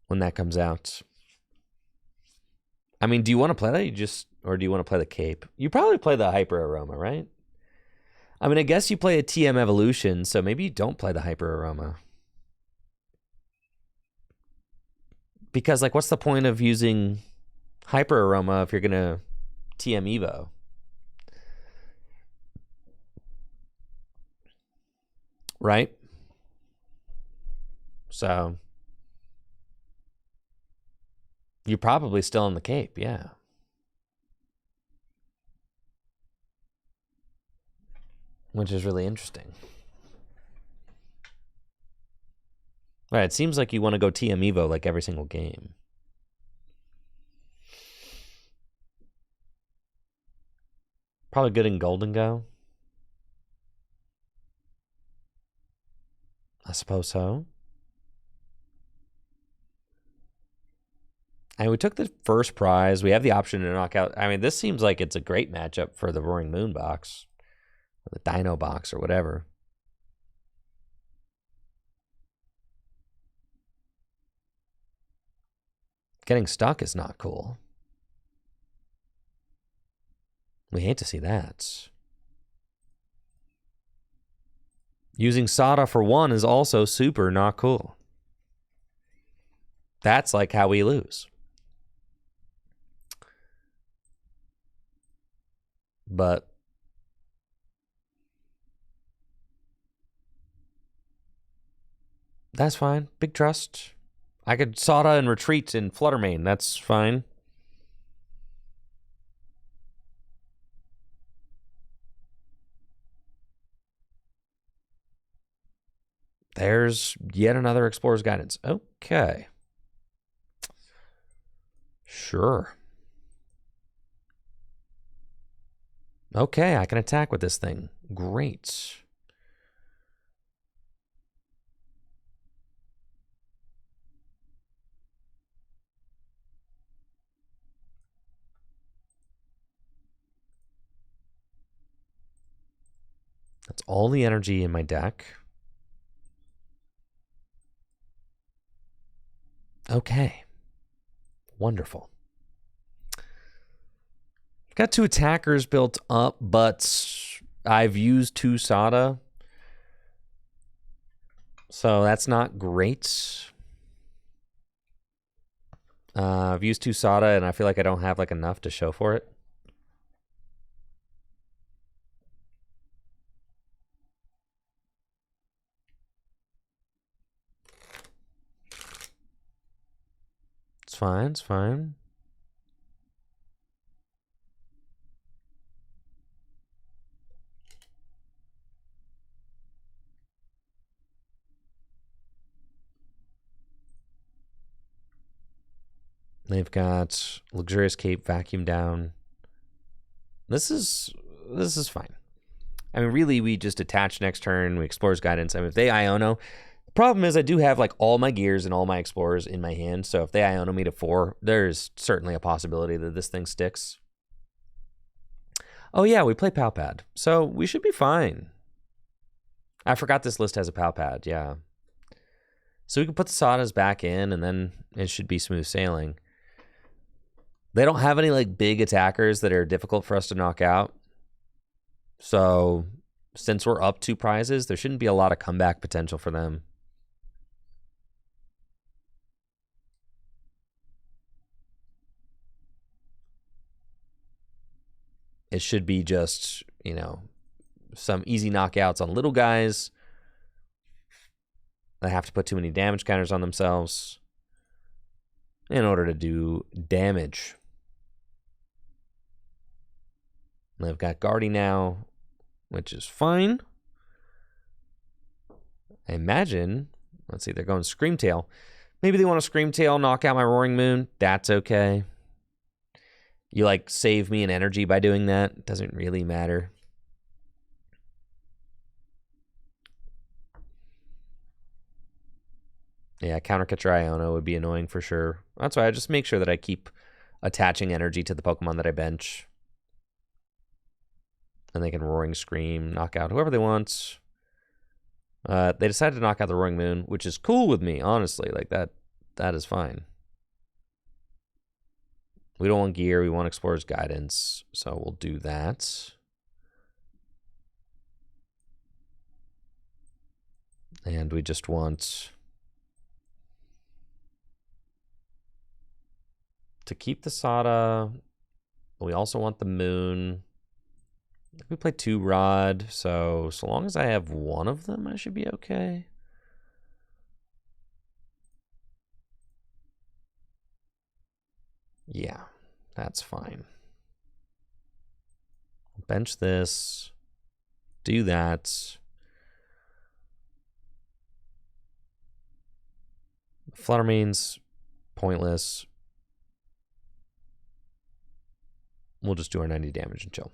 when that comes out. I mean, do you want to play that? Or do you want to play the Cape? You probably play the Hyper Aroma, right? I mean, I guess you play a TM Evolution, so maybe you don't play the Hyper Aroma. Because, like, what's the point of using Hyper Aroma if you're going to TM Evo? Right? So, you're probably still in the Cape, yeah. Which is really interesting. Right, it seems like you want to go TM Evo like every single game. Probably good in Golden Go. I suppose so. And we took the first prize. We have the option to knock out. I mean, this seems like it's a great matchup for the Roaring Moon box, or the Dino box, or whatever. Getting stuck is not cool. We hate to see that. Using Sada for 1 is also super not cool. That's like how we lose. But that's fine. Big trust. I could Sada and retreat in Fluttermane. That's fine. There's yet another Explorer's Guidance. Okay. Sure. Okay, I can attack with this thing. Great. That's all the energy in my deck. Okay. Wonderful. I've got 2 attackers built up, but I've used 2 Sada. So that's not great. I've used 2 Sada, and I feel like I don't have like enough to show for it. It's fine, it's fine. They've got Luxurious Cape, Vacuum Down. This is fine. I mean, really, we just attach next turn. We Explorer's Guidance. I mean, if they Iono, the problem is I do have like all my gears and all my Explorers in my hand. So if they Iono me to 4, there's certainly a possibility that this thing sticks. Oh yeah, we play Palpad, so we should be fine. I forgot this list has a Palpad. Yeah. So we can put the Sadas back in, and then it should be smooth sailing. They don't have any like big attackers that are difficult for us to knock out. So since we're up 2 prizes, there shouldn't be a lot of comeback potential for them. It should be just, you know, some easy knockouts on little guys that have to put too many damage counters on themselves in order to do damage. They've got Guardy now, which is fine. I imagine, let's see, they're going Screamtail. Maybe they want to Screamtail, knock out my Roaring Moon. That's okay. You like save me an energy by doing that. It doesn't really matter. Yeah, Countercatcher Iono would be annoying for sure. That's why I just make sure that I keep attaching energy to the Pokemon that I bench. And they can Roaring Scream, knock out whoever they want. They decided to knock out the Roaring Moon, which is cool with me, honestly. Like that is fine. We don't want gear. We want Explorer's Guidance. So we'll do that. And we just want to keep the Sada. We also want the Moon. We play 2 Rod. So long as I have one of them, I should be okay. Yeah, that's fine. Bench this. Do that. Fluttermane's pointless. We'll just do our 90 damage and chill.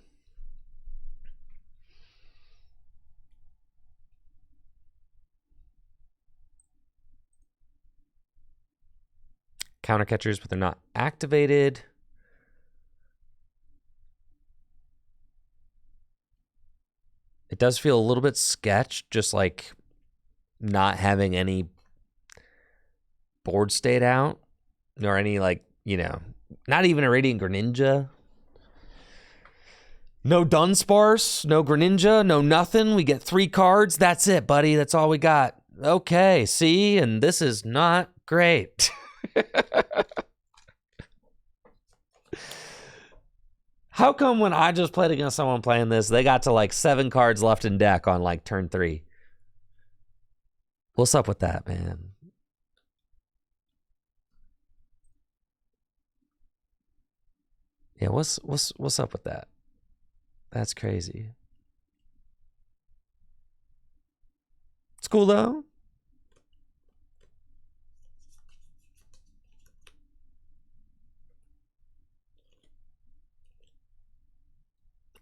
Counter catchers, but they're not activated. It does feel a little bit sketch, just like not having any board state out, or any, like, you know, not even a Radiant Greninja. No Dunsparce, no Greninja, no nothing. We get 3 cards. That's it, buddy. That's all we got. Okay, see? And this is not great. How come when I just played against someone playing this, they got to like 7 cards left in deck on like turn 3? What's up with that, man? Yeah, what's up with that? That's crazy. It's cool though.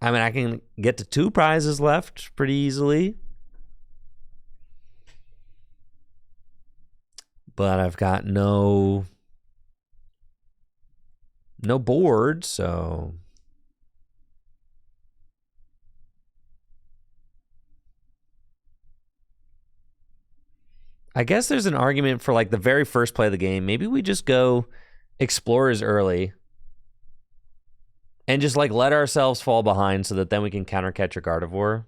I mean, I can get to 2 prizes left pretty easily. But I've got no board, so I guess there's an argument for like the very first play of the game. Maybe we just go Explorers early and just like let ourselves fall behind so that then we can counter catch a Gardevoir.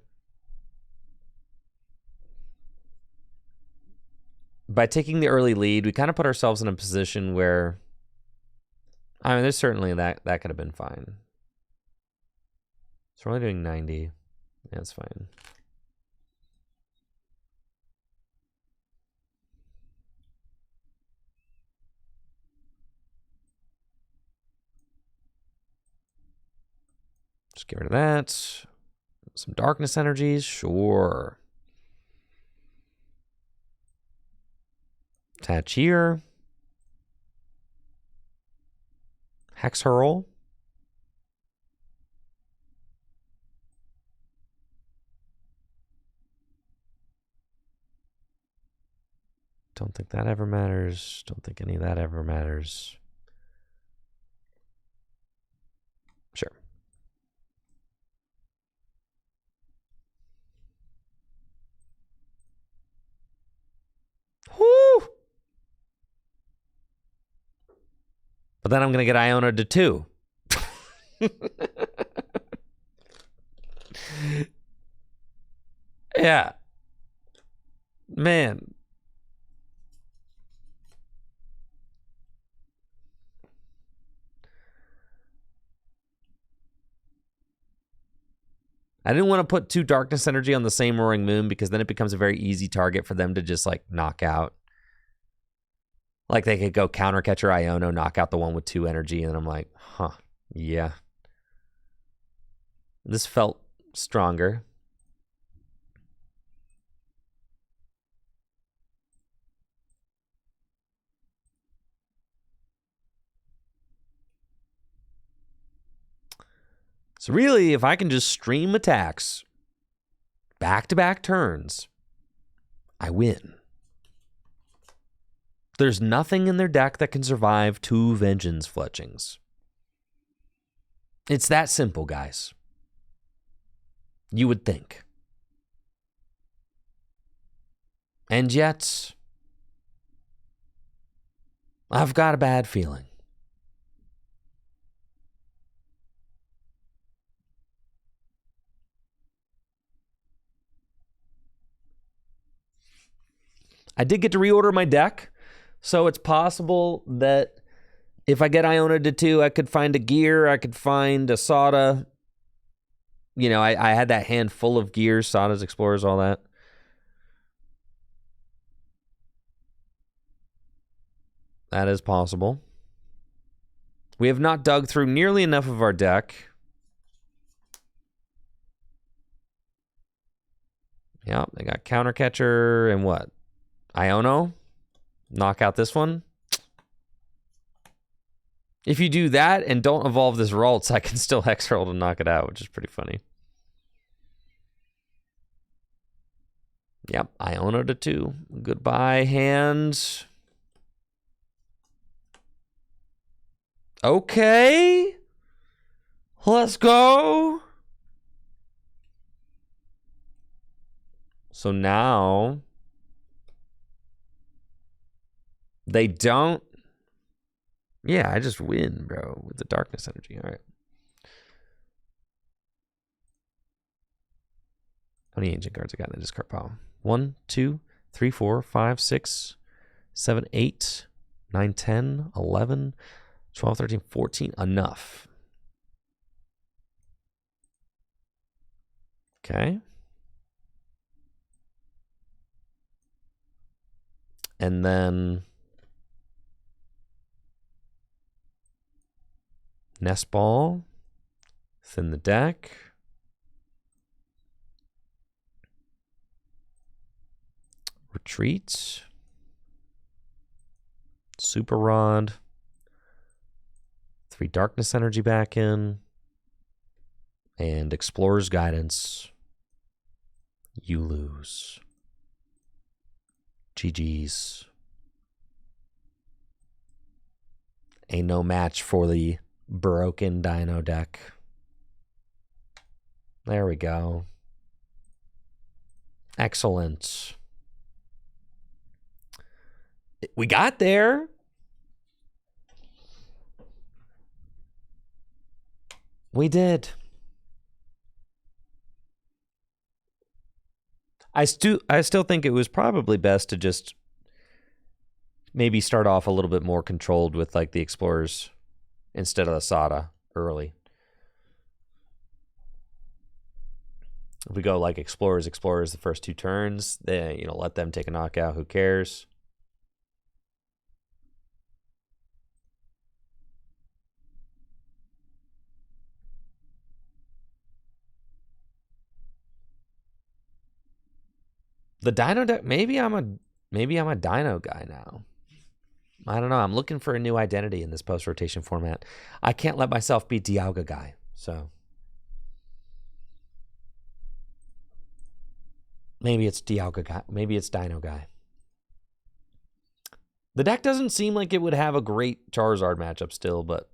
By taking the early lead, we kind of put ourselves in a position where, I mean, there's certainly that could have been fine. So we're only doing 90. Yeah, that's fine. Just get rid of that. Some darkness energies, sure. Attach here. Hex Hurl. Don't think that ever matters. Don't think any of that ever matters. Sure. Whoo! But then I'm going to get Iona to 2. Yeah. Man. I didn't want to put 2 Darkness Energy on the same Roaring Moon because then it becomes a very easy target for them to just like knock out. Like they could go Counter Catcher Iono, knock out the one with 2 energy, and I'm like, huh, yeah. This felt stronger. So really, if I can just stream attacks back-to-back turns, I win. There's nothing in their deck that can survive 2 Vengeance Fletchings. It's that simple, guys. You would think. And yet, I've got a bad feeling. I did get to reorder my deck, so it's possible that if I get Iona to 2, I could find a gear, I could find a Sada. You know, I had that hand full of gears, Sadas, Explorers, all that. That is possible. We have not dug through nearly enough of our deck. Yeah, they got Counter Catcher and what? Iono? Knock out this one. If you do that and don't evolve this Ralts, I can still Hex Hurl to knock it out, which is pretty funny. Yep, Iona to 2. Goodbye, hand. Okay. Let's go. So now they don't. Yeah, I just win, bro, with the darkness energy. All right. How many ancient cards I got in the discard pile? 1, 2, 3, 4, 5, 6, 7, 8, 9, 10, 11, 12, 13, 14. Enough. Okay. And then Nest Ball. Thin the deck. Retreat. Super Rod. 3 Darkness Energy back in. And Explorer's Guidance. You lose. GG's. Ain't no match for the broken Dino deck. There we go. Excellent. We got there. We did. I still think it was probably best to just maybe start off a little bit more controlled with like the Explorers instead of the Sada early. If we go like Explorers the first 2 turns, then let them take a knockout. Who cares? The Dino deck, maybe I'm a Dino guy now. I don't know. I'm looking for a new identity in this post-rotation format. I can't let myself be Dialga guy, so maybe it's Dialga guy. Maybe it's Dino guy. The deck doesn't seem like it would have a great Charizard matchup still, but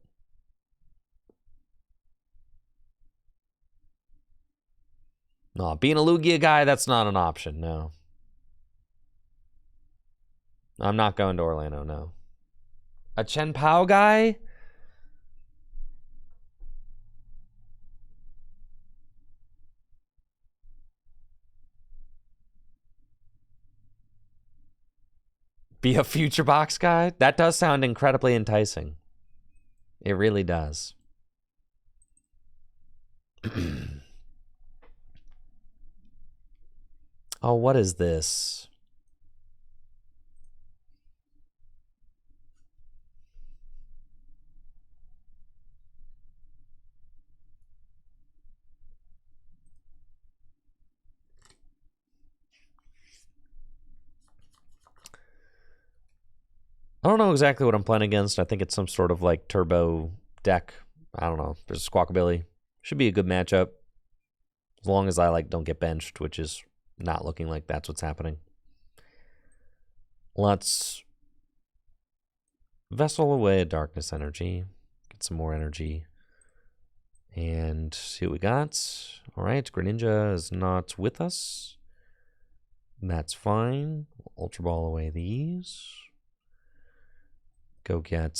no, being a Lugia guy, that's not an option, no. I'm not going to Orlando, no. A Chen Pao guy? Be a future box guy? That does sound incredibly enticing. It really does. Oh, what is this? I don't know exactly what I'm playing against. I think it's some sort of like turbo deck. I don't know. There's a Squawkabilly. Should be a good matchup. As long as I don't get benched, which is not looking like that's what's happening. Let's Vessel away a Darkness Energy. Get some more energy. And see what we got. All right, Greninja is not with us. That's fine. We'll Ultra Ball away these. go get...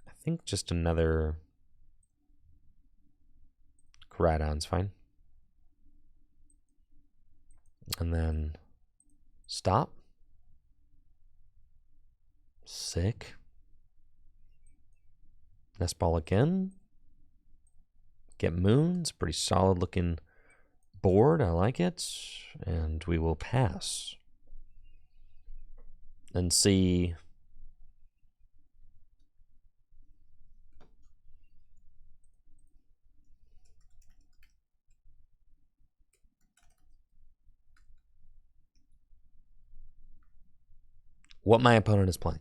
I think just another Koraidon's fine. And then stop. Sick. Nest ball again. Get moons. Pretty solid looking board. I like it. And we will pass. And see... what my opponent is playing.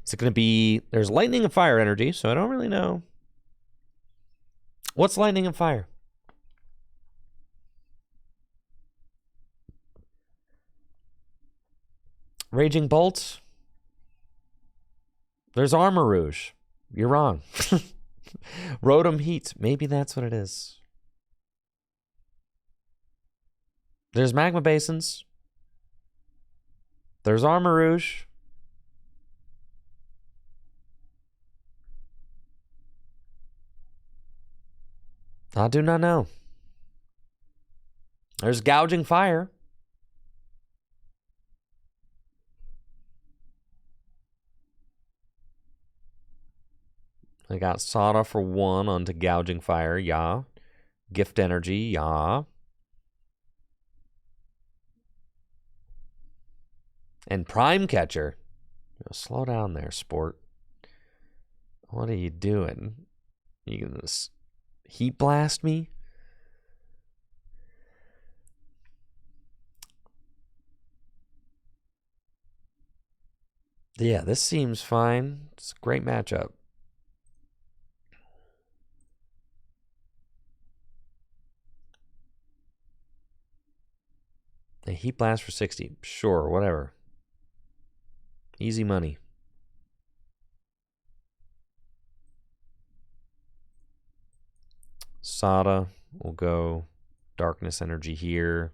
Is it going to be... there's lightning and fire energy, so I don't really know. What's lightning and fire? Raging Bolt? There's Armor Rouge. You're wrong. Rotom Heat. Maybe that's what it is. There's Magma Basins. There's Armor Rouge. I do not know. There's Gouging Fire. I got Sada for 1 onto Gouging Fire, yeah. Gift Energy, yeah. And Prime Catcher. Slow down there, sport. What are you doing? You gonna heat blast me? Yeah, this seems fine. It's a great matchup. A heat blast for 60. Sure, whatever. Easy money. Sada will go darkness energy here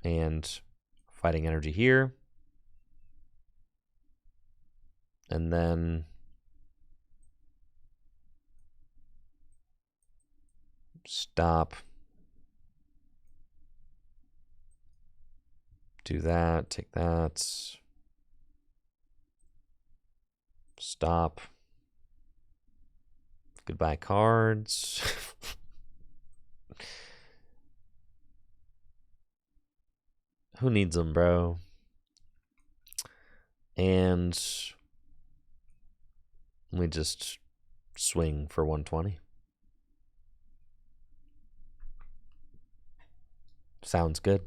and fighting energy here. And then stop. Do that, take that. Stop. Goodbye cards. Who needs them, bro? And we just swing for 120. Sounds good.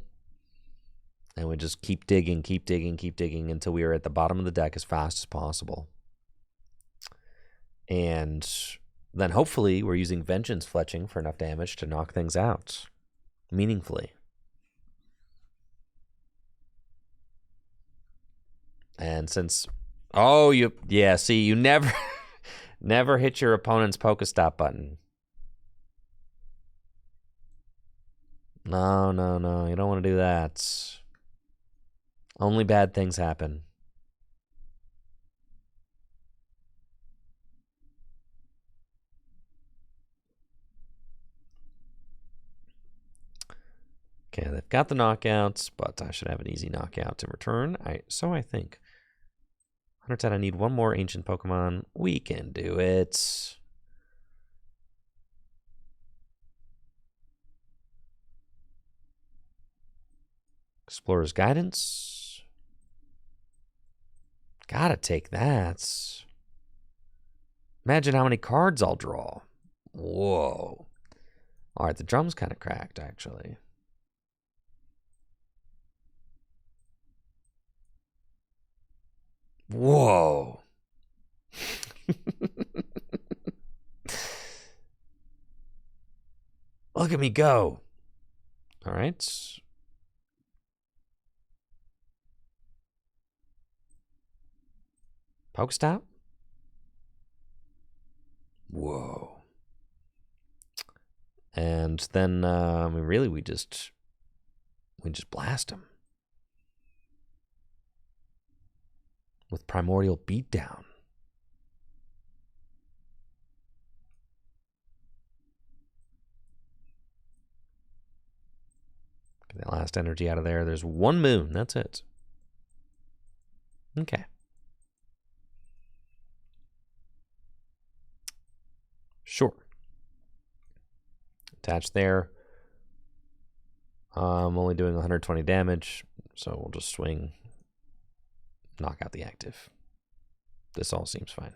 And we just keep digging, keep digging, keep digging until we are at the bottom of the deck as fast as possible. And then hopefully we're using Vengeance Fletching for enough damage to knock things out meaningfully. And since... oh, yeah, see, you never... never hit your opponent's Pokestop button. No, no, no. You don't want to do that. Only bad things happen. Okay, they've got the knockouts, but I should have an easy knockout to return. So I think. 110, I need one more ancient Pokemon. We can do it. Explorer's Guidance. Gotta take that. Imagine how many cards I'll draw. Whoa. All right, the drum's kind of cracked, actually. Whoa. Look at me go. All right. Pokestop. Whoa. And then, I mean, really, we just blast them with Primordial Beatdown. Get that last energy out of there. There's one moon. That's it. Okay. Sure. Attach there. I'm only doing 120 damage, so we'll just swing, knock out the active. This all seems fine.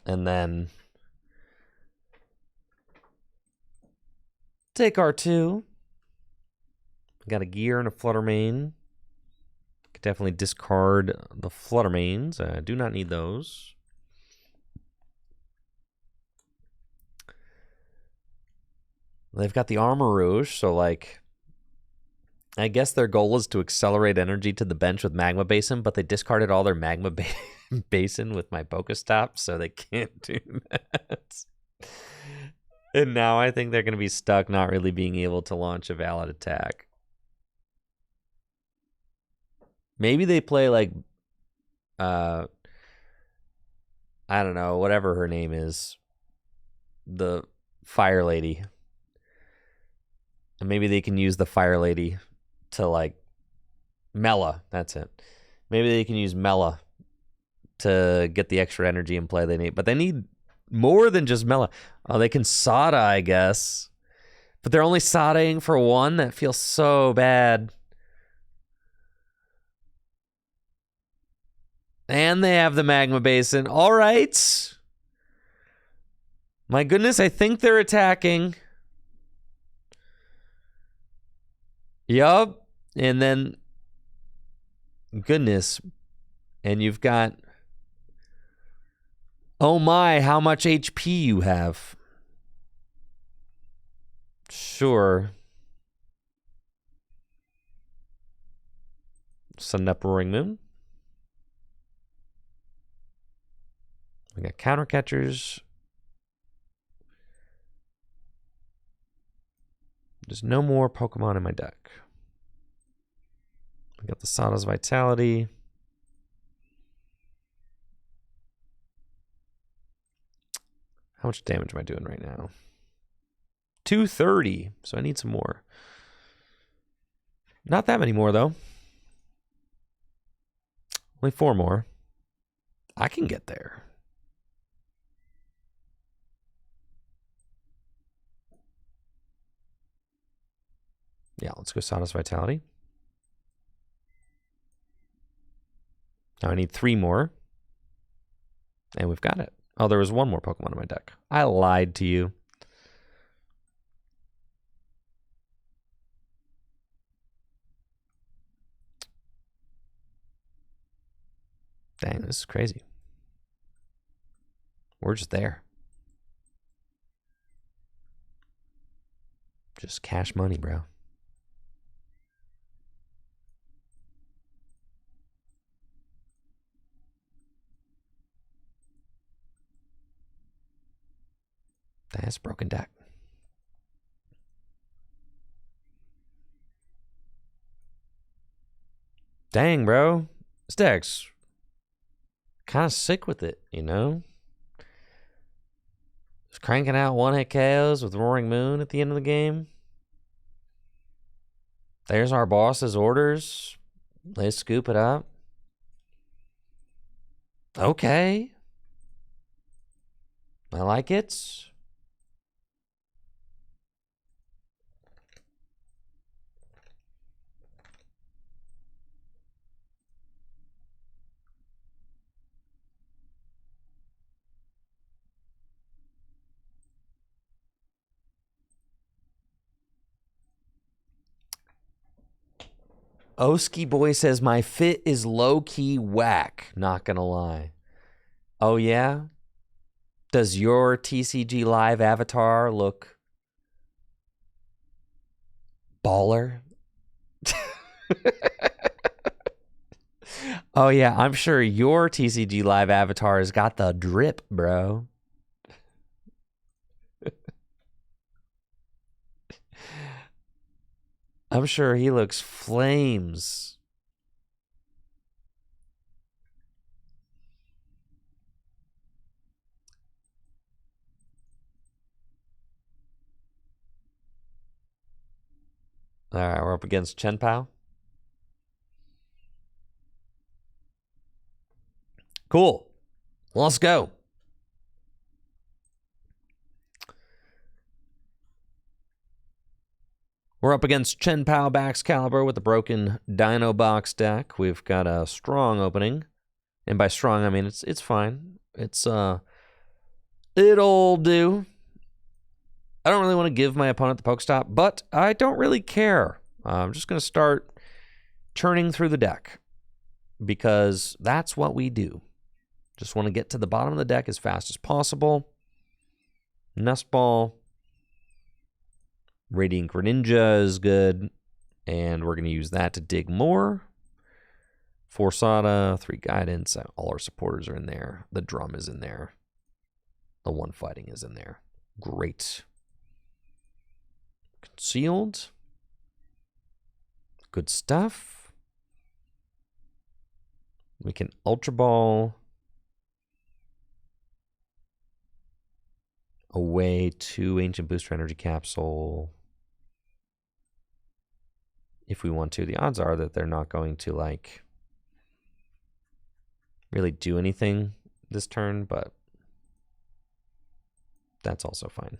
And then take R2. Got a gear and a Fluttermane. Could definitely discard the Fluttermanes. I do not need those. They've got the Armor Rouge, so like, I guess their goal is to accelerate energy to the bench with Magma Basin, but they discarded all their Magma Basin with my Pokestop, so they can't do that. And now I think they're going to be stuck not really being able to launch a valid attack. Maybe they play like, I don't know, whatever her name is, the Fire Lady. And maybe they can use the Fire Lady to like Mela. That's it. Maybe they can use Mela to get the extra energy and play they need. But they need more than just Mela. Oh, they can Sada, I guess. But they're only Sadaing for one? That feels so bad. And they have the Magma Basin. All right. My goodness, I think they're attacking. Yup. And then, goodness. And you've got, oh my, how much HP you have. Sure. Send up Roaring Moon. We got counter catchers. There's no more Pokemon in my deck. We got the Sada's Vitality. How much damage am I doing right now? 230. So I need some more. Not that many more, though. Only 4 more. I can get there. Yeah, let's go Sada's Vitality. Now I need 3 more. And we've got it. Oh, there was 1 more Pokemon in my deck. I lied to you. Dang, this is crazy. We're just there. Just cash money, bro. That's broken deck. Dang, bro. This deck's kind of sick with it, you know? Just cranking out one-hit KOs with Roaring Moon at the end of the game. There's our boss's orders. They scoop it up. Okay. I like it. Oski Boy says, my fit is low-key whack. Not gonna lie. Oh, yeah? Does your TCG Live avatar look baller? Oh, yeah, I'm sure your TCG Live avatar has got the drip, bro. I'm sure he looks flames. All right, we're up against Chen Pao. Cool. Let's go. We're up against Chen Pao Baxcalibur with the broken Dino Box deck. We've got a strong opening. And by strong, I mean it's fine. It'll do. I don't really want to give my opponent the Pokestop, but I don't really care. I'm just going to start churning through the deck because that's what we do. Just want to get to the bottom of the deck as fast as possible. Nest Ball. Radiant Greninja is good, and we're going to use that to dig more. Forsada, 3 Guidance. All our supporters are in there. The Drum is in there. The one fighting is in there. Great. Concealed. Good stuff. We can Ultra Ball away 2 Ancient Booster Energy Capsule. If we want to. The odds are that they're not going to, like, really do anything this turn, but that's also fine.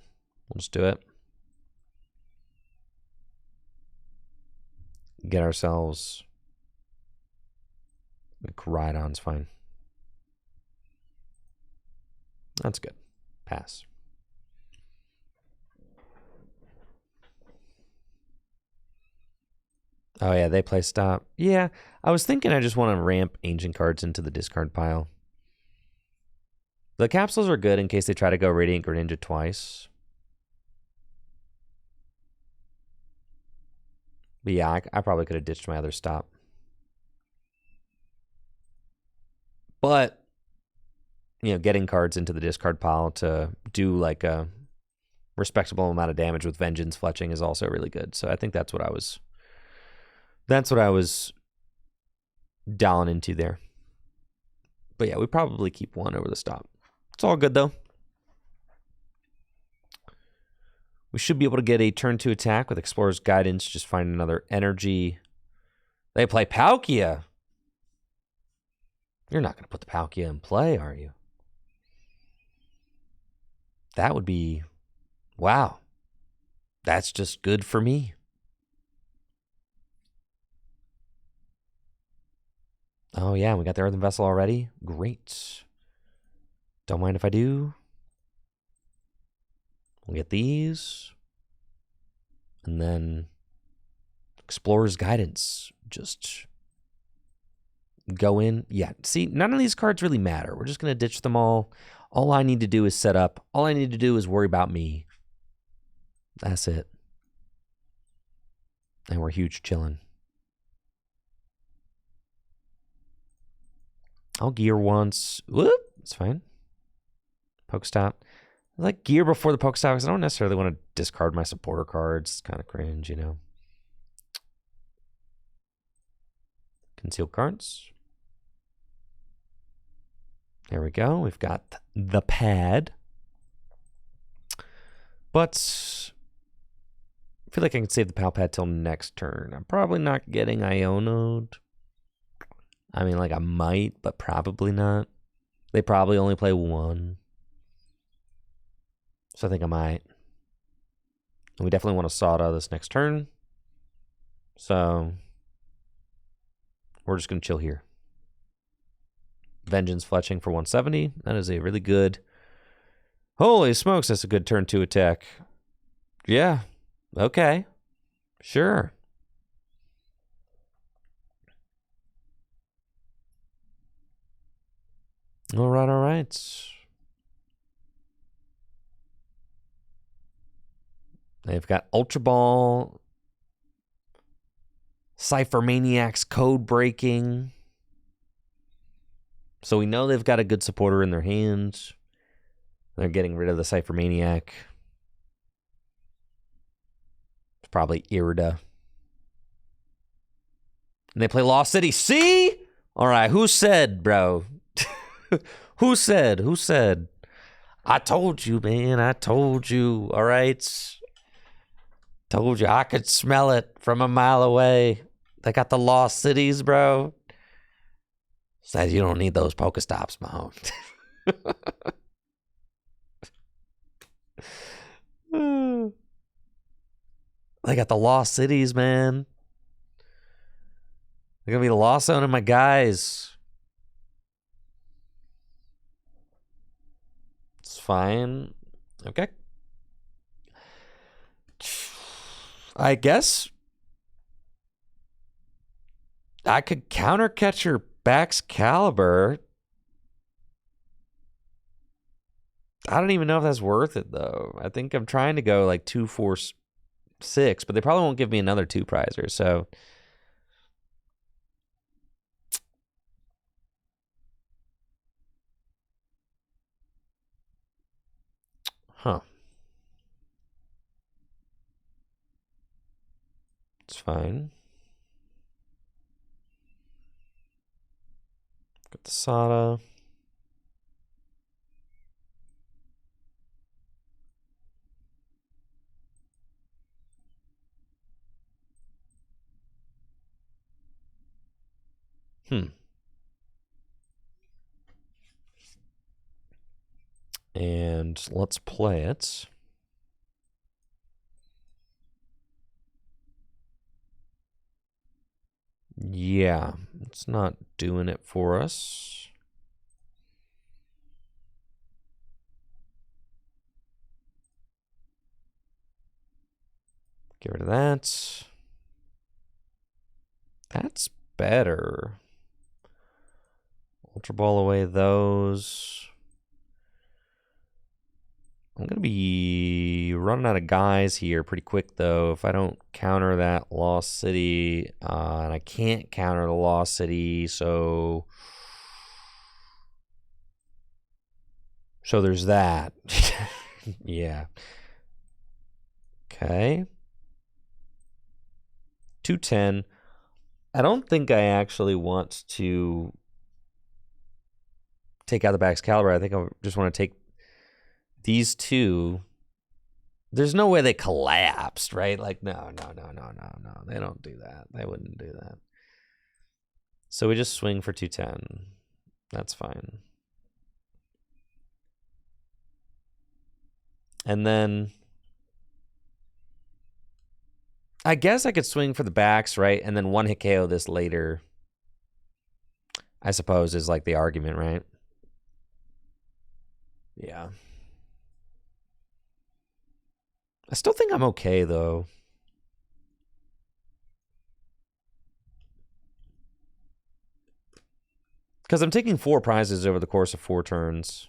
We'll just do it. Get ourselves... Rhydon's fine. That's good. Pass. Oh, yeah, they play stop. Yeah, I was thinking I just want to ramp ancient cards into the discard pile. The capsules are good in case they try to go Radiant Greninja twice. But yeah, I probably could have ditched my other stop. But, you know, getting cards into the discard pile to do like a respectable amount of damage with Vengeance Fletching is also really good. So I think that's what I was dialing into there. But yeah, we probably keep one over the stop. It's all good though. We should be able to get a turn 2 attack with Explorer's Guidance. Just find another energy. They play Palkia. You're not going to put the Palkia in play, are you? That would be... Wow. That's just good for me. Oh, yeah, we got the Earthen Vessel already. Great. Don't mind if I do. We'll get these. And then Explorer's Guidance. Just go in. Yeah, see, none of these cards really matter. We're just going to ditch them all. All I need to do is set up. All I need to do is worry about me. That's it. And we're huge chilling. I'll gear once. Whoop, it's fine. Pokestop. I like gear before the Pokestop because I don't necessarily want to discard my supporter cards. It's kind of cringe, you know. Conceal cards. There we go. We've got the pad. But I feel like I can save the Pal Pad till next turn. I'm probably not getting Iono'd. I mean, like, I might, but probably not. They probably only play 1. So I think I might. And we definitely want to Sawda this next turn. So we're just going to chill here. Vengeance Fletching for 170. That is a really good... Holy smokes, that's a good turn 2 attack. Yeah. Okay. Sure. All right, all right. They've got Ultra Ball, Cypher Maniac's Code Breaking. So we know they've got a good supporter in their hands. They're getting rid of the Cypher Maniac. It's probably Irida. And they play Lost City. See? All right, who said, bro? Who said? Who said? I told you, man. I told you. All right. Told you. I could smell it from a mile away. They got the Lost Cities, bro. Said you don't need those Pokestops, Mahone. They got the Lost Cities, man. They're going to be the Lost Zone and my guys. It's fine. Okay. I guess I could counter catcher Baxcalibur. I don't even know if that's worth it, though. I think I'm trying to go like 2, 4, 6, but they probably won't give me another 2-prizer, so... Huh. It's fine. Got the Sada. And let's play it. Yeah, it's not doing it for us. Get rid of that. That's better. Ultra Ball away those. I'm going to be running out of guys here pretty quick, though, if I don't counter that Lost City. And I can't counter the Lost City, so... So there's that. Yeah. Okay. 210. I don't think I actually want to take out the Baxcalibur. I think I just want to take these two. There's no way they collapsed, right? Like, no. They don't do that. They wouldn't do that. So we just swing for 210. That's fine. And then I guess I could swing for the backs, right? And then one hit KO this later, I suppose, is like the argument, right? Yeah. I still think I'm okay, though. Because I'm taking 4 prizes over the course of 4 turns.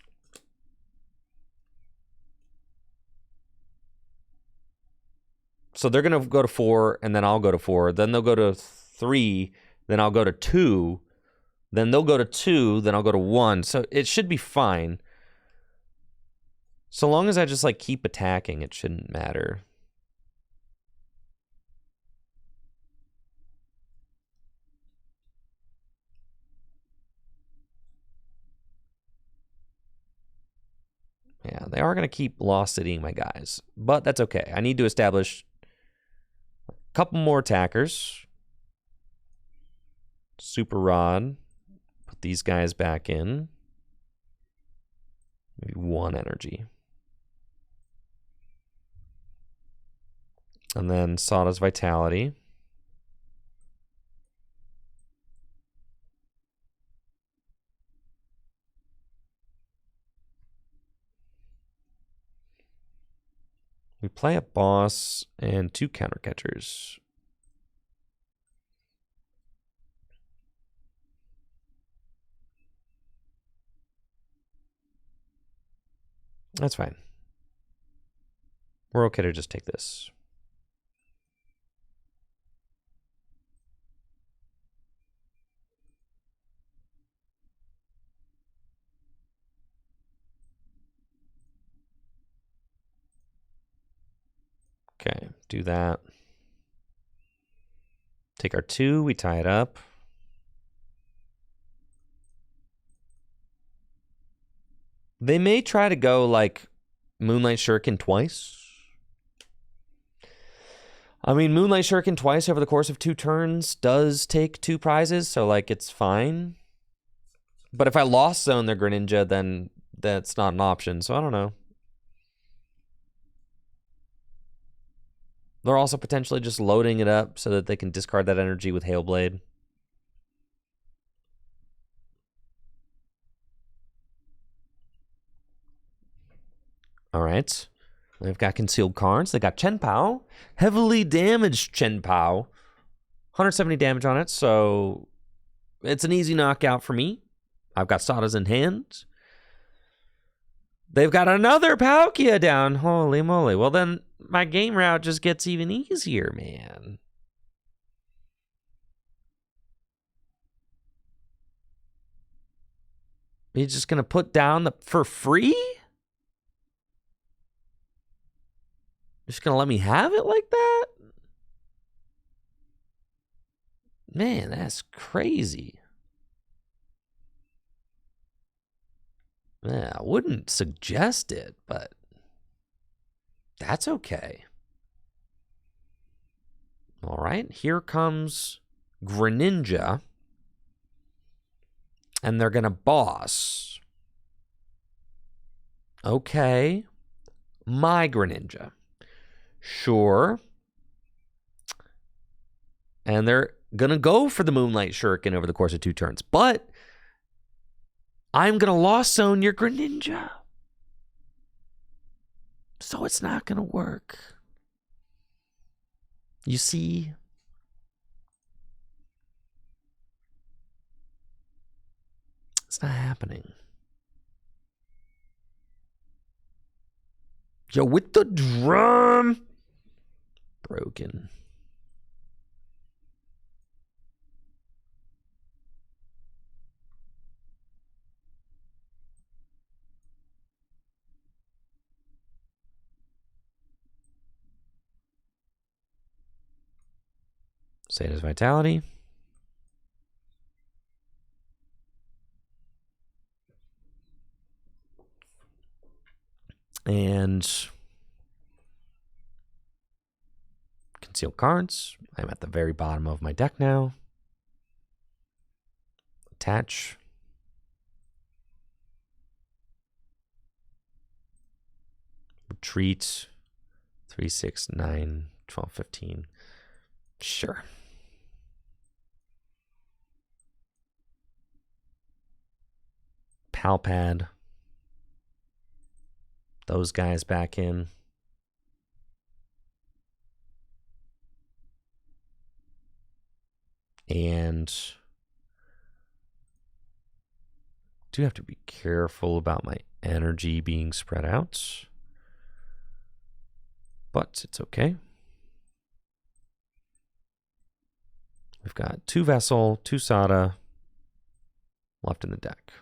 So they're going to go to 4, and then I'll go to 4. Then they'll go to 3, then I'll go to 2. Then they'll go to 2, then I'll go to 1. So it should be fine. So long as I just, like, keep attacking, it shouldn't matter. Yeah, they are going to keep Lost Citying my guys. But that's okay. I need to establish a couple more attackers. Super Rod. Put these guys back in. Maybe 1 energy. And then Sada's Vitality. We play a boss and 2 counter catchers. That's fine. We're okay to just take this. Okay, do that. Take our 2, we tie it up. They may try to go like Moonlight Shuriken twice. I mean, Moonlight Shuriken twice over the course of 2 turns does take 2 prizes, so like it's fine. But if I lost zone their Greninja, then that's not an option, so I don't know. They're also potentially just loading it up so that they can discard that energy with Hailblade. All right. They've got concealed cards. They got Chen Pao. Heavily damaged Chen Pao. 170 damage on it, so it's an easy knockout for me. I've got Sada's in hand. They've got another Palkia down. Holy moly. Well, then my game route just gets even easier, man. He's just going to put down for free? Just going to let me have it like that? Man, that's crazy. Yeah, I wouldn't suggest it, but that's okay. All right, here comes Greninja. And they're going to boss. Okay. My Greninja. Sure. And they're going to go for the Moonlight Shuriken over the course of 2 turns. But I'm going to Lost Zone your Greninja. So it's not going to work. You see? It's not happening. Yo, with the drum. Broken. Sada's Vitality. And concealed cards. I'm at the very bottom of my deck now. Attach. Retreat. 3, 6, 9, 12, 15. Sure. Palpad. Those guys back in. And do have to be careful about my energy being spread out. But it's okay. We've got 2 Vessel, 2 Sada left in the deck.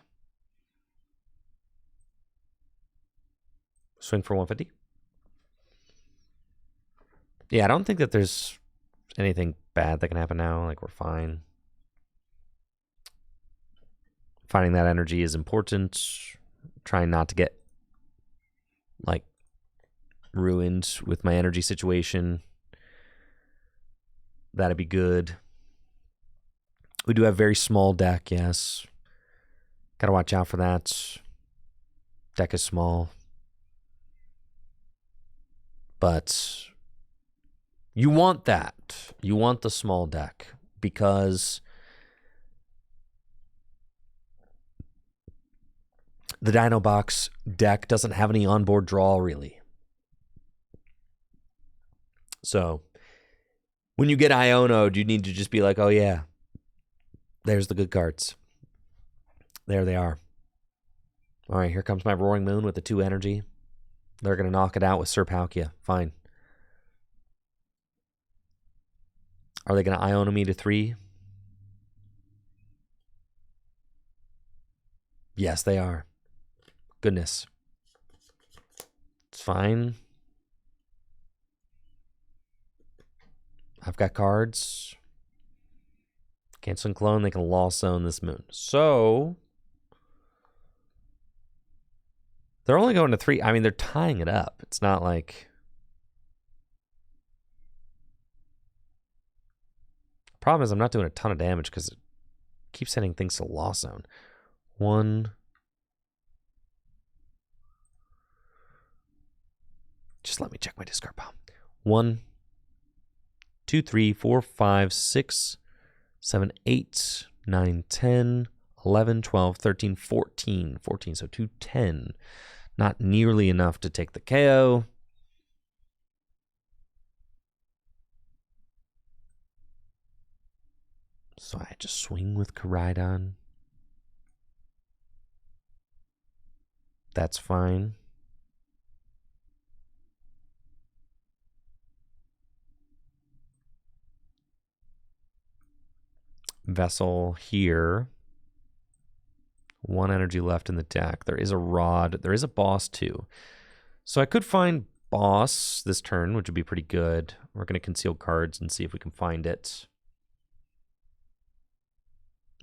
Swing for 150. Yeah, I don't think that there's anything bad that can happen now. Like, we're fine. Finding that energy is important. Trying not to get, like, ruined with my energy situation. That'd be good. We do have very small deck, yes. Gotta watch out for that. Deck is small. But you want that. You want the small deck because the Dino Box deck doesn't have any onboard draw, really. So when you get Iono'd, you need to just be like, oh yeah, there's the good cards. There they are. All right, here comes my Roaring Moon with the 2 energy. They're going to knock it out with Sir Palkia. Fine. Are they going to Iono me to 3? Yes, they are. Goodness. It's fine. I've got cards. Cancel and clone, they can Lost Zone this moon. So they're only going to 3. I mean, they're tying it up. It's not like... Problem is I'm not doing a ton of damage because it keeps sending things to Lost Zone. 1... Just let me check my discard pile. 1, 2, 3, 4, 5, 6, 7, 8, 9, 10, 11, 12, 13, 14. 14, so 2, 10. Not nearly enough to take the KO. So I just swing with Koraidon. That's fine. Vessel here. 1 energy left in the deck. There is a Rod. There is a Boss too. So I could find Boss this turn, which would be pretty good. We're going to conceal cards and see if we can find it.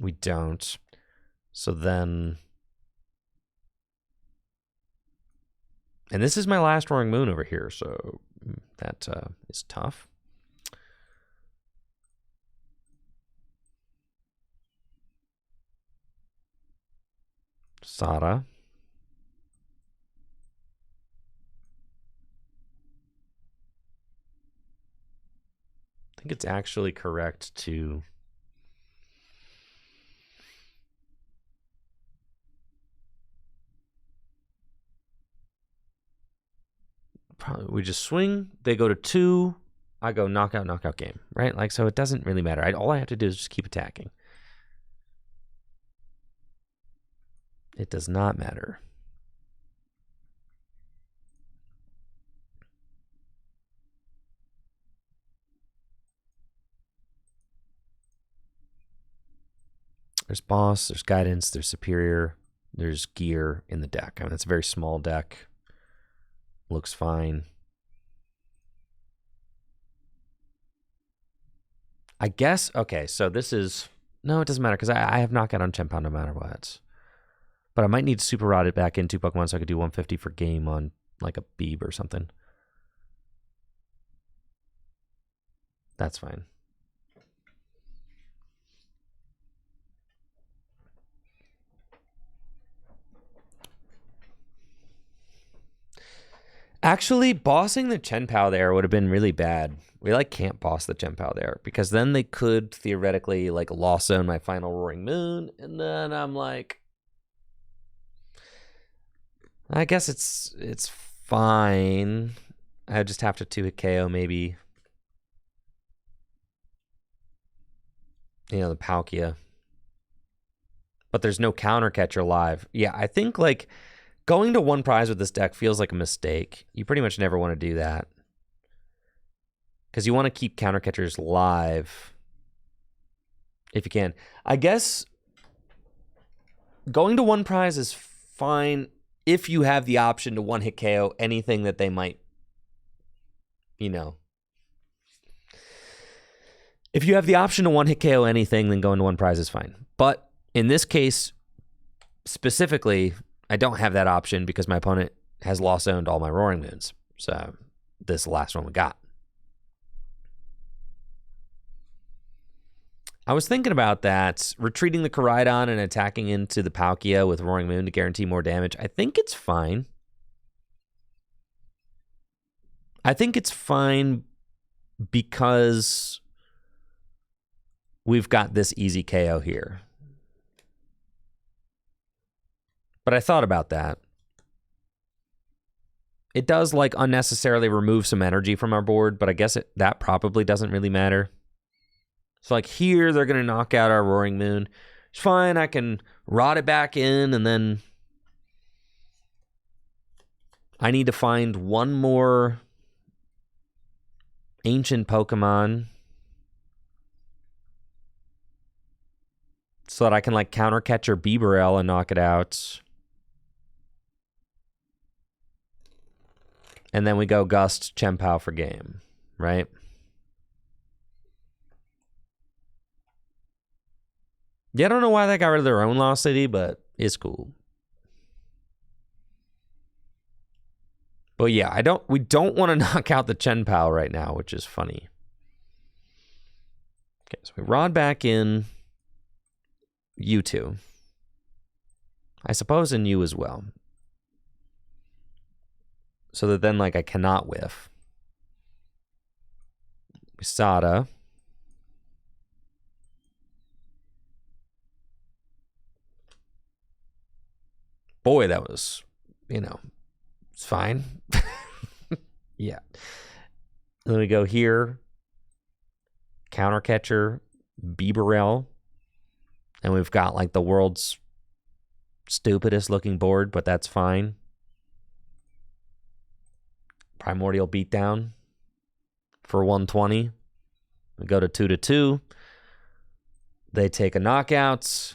We don't. So then... And this is my last Roaring Moon over here, so that is tough. Sada. I think it's actually correct to... Probably we just swing, they go to 2, I go knockout, knockout game, right? Like, so it doesn't really matter. All I have to do is just keep attacking. It does not matter. There's Boss, there's Guidance, there's Superior, there's Gear in the deck. I mean, it's a very small deck. Looks fine. I guess, okay, so this is... No, it doesn't matter, because I have knockout on Chien-Pao no matter what. But I might need to Super Rod it back into Pokemon so I could do 150 for game on, like, a Beeb or something. That's fine. Actually, bossing the Chien-Pao there would have been really bad. We, like, can't boss the Chien-Pao there, because then they could theoretically, like, Lost Zone my final Roaring Moon, and then I'm like... I guess it's fine. I just have to 2-hit KO maybe. You know, the Palkia. But there's no counter catcher live. Yeah, I think, like... Going to 1 prize with this deck feels like a mistake. You pretty much never want to do that. Because you want to keep counter catchers live. If you can. I guess going to 1 prize is fine if you have the option to 1-hit KO anything that they might, you know. If you have the option to 1-hit KO anything, then going to 1 prize is fine. But in this case, specifically... I don't have that option because my opponent has Lost Zoned all my Roaring Moons. So this is the last one we got. I was thinking about that, retreating the Koraidon and attacking into the Palkia with Roaring Moon to guarantee more damage. I think it's fine. I think it's fine because we've got this easy KO here. But I thought about that. It does, like, unnecessarily remove some energy from our board, but I guess that probably doesn't really matter. So, like, here, they're going to knock out our Roaring Moon. It's fine. I can rot it back in, and then I need to find 1 more ancient Pokemon so that I can, like, counter catch or Bibarel and knock it out. And then we go Gust, Chien-Pao for game, right? Yeah, I don't know why they got rid of their own Lost City, but it's cool. But yeah, we don't want to knock out the Chen Pao right now, which is funny. Okay, so we rod back in you two. I suppose in you as well. So that then, like, I cannot whiff. Sada. Boy, that was, it's fine. Yeah. And then we go here. Counter catcher, Bieberell. And we've got, like, the world's stupidest looking board, but that's fine. Primordial Beatdown for 120. We go to 2-2. They take a knockout.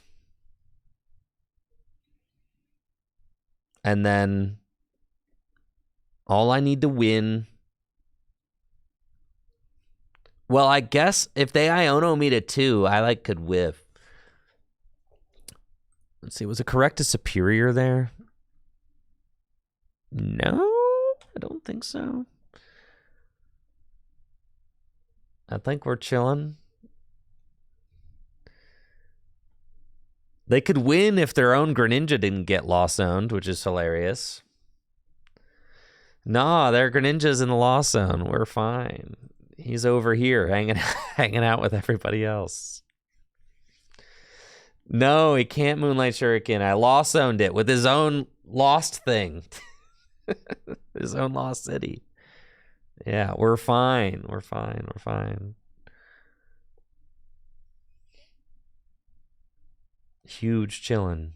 And then all I need to win. Well, I guess if they Iono me to 2, I could whiff. Let's see, was it correct to Superior there? No, I don't think so. I think we're chilling. They could win if their own Greninja didn't get Lost Zoned, which is hilarious. Nah, their Greninja's in the Lost Zone. We're fine. He's over here hanging out with everybody else. No, he can't Moonlight Shuriken. I Lost Zoned it with his own Lost thing. His own Lost City. Yeah, we're fine. We're fine. We're fine. Huge chillin'.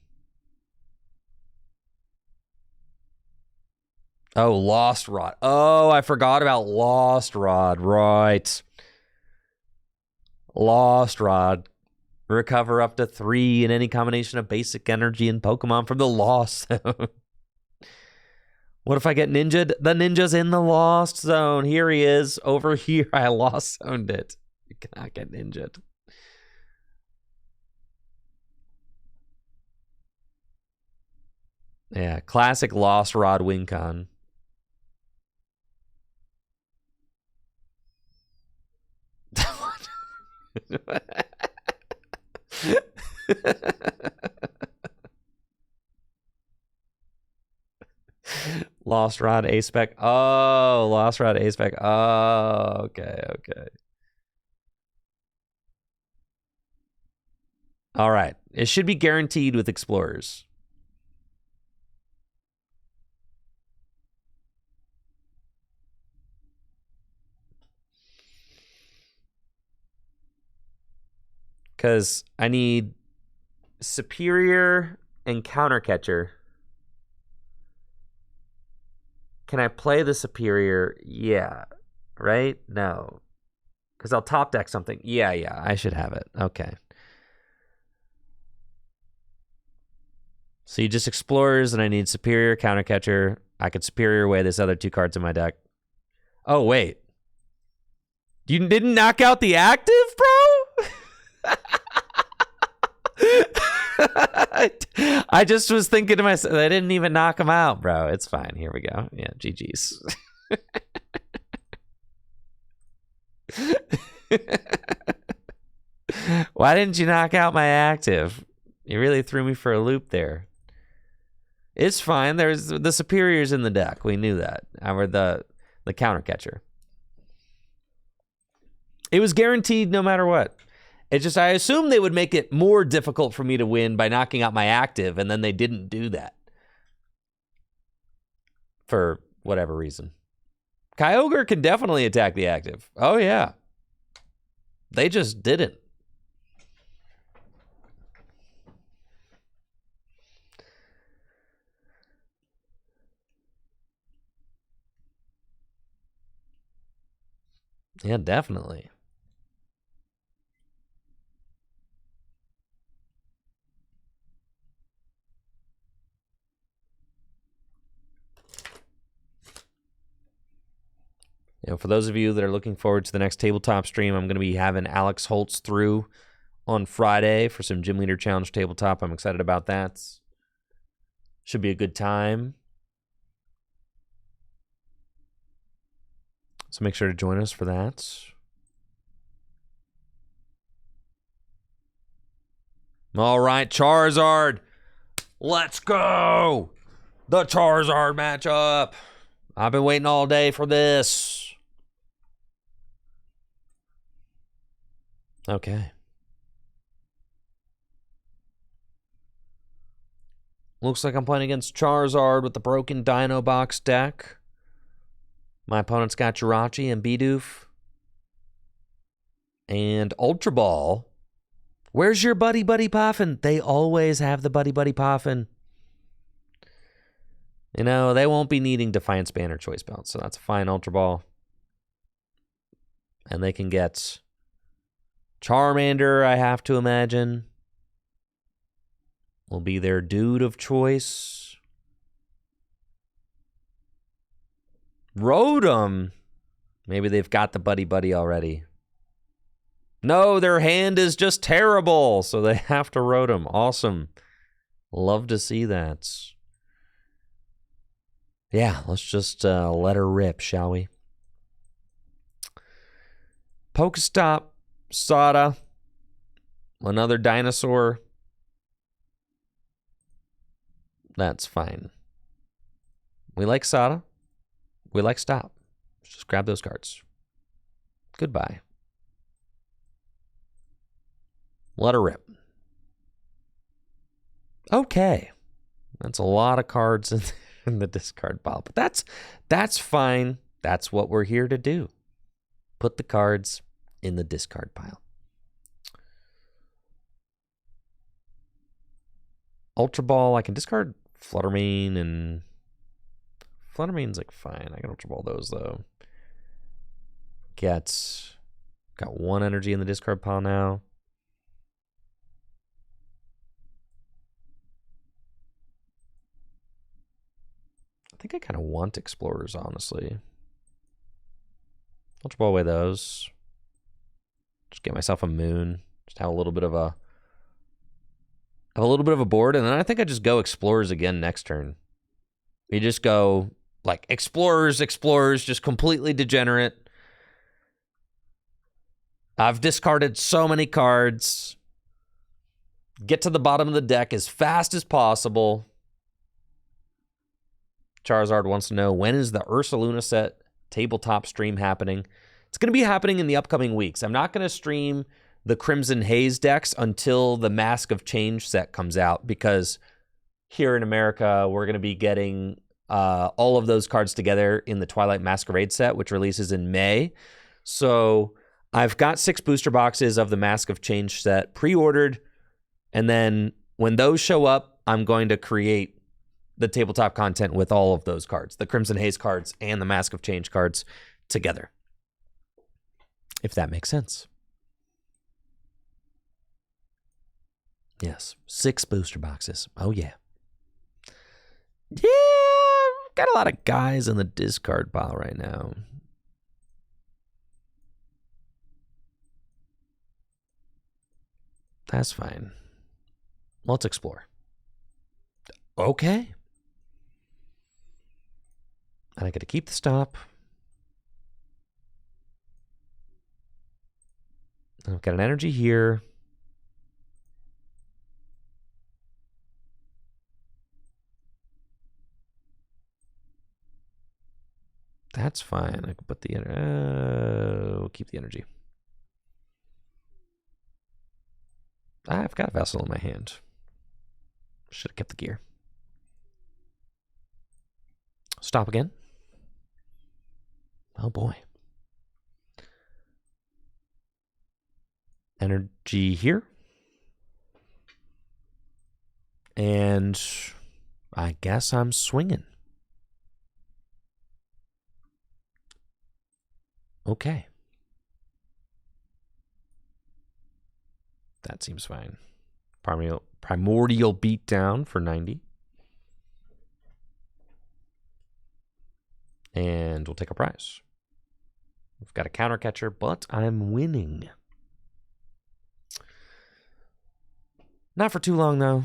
Oh, Lost Rod. Oh, I forgot about Lost Rod. Right. Lost Rod. Recover up to 3 in any combination of basic energy and Pokemon from the Lost Zone. What if I get ninja'd? The ninja's in the Lost Zone. Here he is. Over here. I Lost Zoned it. You cannot get ninja'd. Yeah, classic Lost Rod WinCon. Lost Rod A-Spec. Oh, Lost Rod A-Spec. Oh, okay. All right. It should be guaranteed with Explorers. Because I need Superior and Counter Catcher. Can I play the Superior? Yeah. Right? No. Because I'll top deck something. Yeah. I should have it. Okay. So you just Explorers, and I need Superior, Counter Catcher. I could Superior away this other 2 cards in my deck. Oh, wait. You didn't knock out the active, bro? I just was thinking to myself, I didn't even knock him out, bro. It's fine. Here we go. Yeah, GG's. Why didn't you knock out my active? You really threw me for a loop there. It's fine. There's the Superior's in the deck. We knew that. Or the Counter Catcher. It was guaranteed no matter what. It's just I assumed they would make it more difficult for me to win by knocking out my active, and then they didn't do that. For whatever reason. Kyogre can definitely attack the active. Oh, yeah. They just didn't. Yeah, definitely. For those of you that are looking forward to the next tabletop stream, I'm going to be having Alex Holtz through on Friday for some Gym Leader Challenge tabletop. I'm excited about that. Should be a good time. So make sure to join us for that. All right, Charizard. Let's go. The Charizard matchup. I've been waiting all day for this. Okay. Looks like I'm playing against Charizard with the broken Dino Box deck. My opponent's got Jirachi and Bidoof. And Ultra Ball. Where's your Buddy Puffin? They always have the Buddy Puffin. You know, they won't be needing Defiance Band or Choice Belt, so that's a fine Ultra Ball. And they can get Charmander, I have to imagine. Will be their dude of choice. Rotom. Maybe they've got the Buddy already. No, their hand is just terrible, so they have to Rotom. Awesome. Love to see that. Yeah, let's just let her rip, shall we? Pokestop, Sada, another dinosaur. That's fine. We like Sada. We like Stop. Let's just grab those cards. Goodbye. Let her rip. Okay. That's a lot of cards in the discard pile. But that's fine. That's what we're here to do. Put the cards in the discard pile. Ultra Ball, I can discard Fluttermane, and Fluttermane's like fine. I can Ultra Ball those though. Got one energy in the discard pile now. I think I kind of want Explorers, honestly. Ultra Ball away those. Just get myself a Moon. Just have a little bit of a board, and then I think I just go Explorers again next turn. You just go like Explorers, just completely degenerate. I've discarded so many cards. Get to the bottom of the deck as fast as possible. Charizard wants to know, when is the Ursaluna set tabletop stream happening? It's going to be happening in the upcoming weeks. I'm not going to stream the Crimson Haze decks until the Mask of Change set comes out, because here in America, we're going to be getting all of those cards together in the Twilight Masquerade set, which releases in May. So I've got 6 booster boxes of the Mask of Change set pre-ordered, and then when those show up, I'm going to create the tabletop content with all of those cards, the Crimson Haze cards and the Mask of Change cards together, if that makes sense. Yes, 6 booster boxes. Oh, yeah. Yeah, got a lot of guys in the discard pile right now. That's fine. Let's explore. Okay. And I get to keep the stop. I've got an energy here. That's fine. I can put the we'll keep the energy. I've got a Vessel in my hand. Should have kept the gear. Stop again. Oh boy. Energy here. And I guess I'm swinging. Okay. That seems fine. Primordial Beatdown for 90. And we'll take a prize. We've got a counter catcher, but I'm winning. Not for too long, though.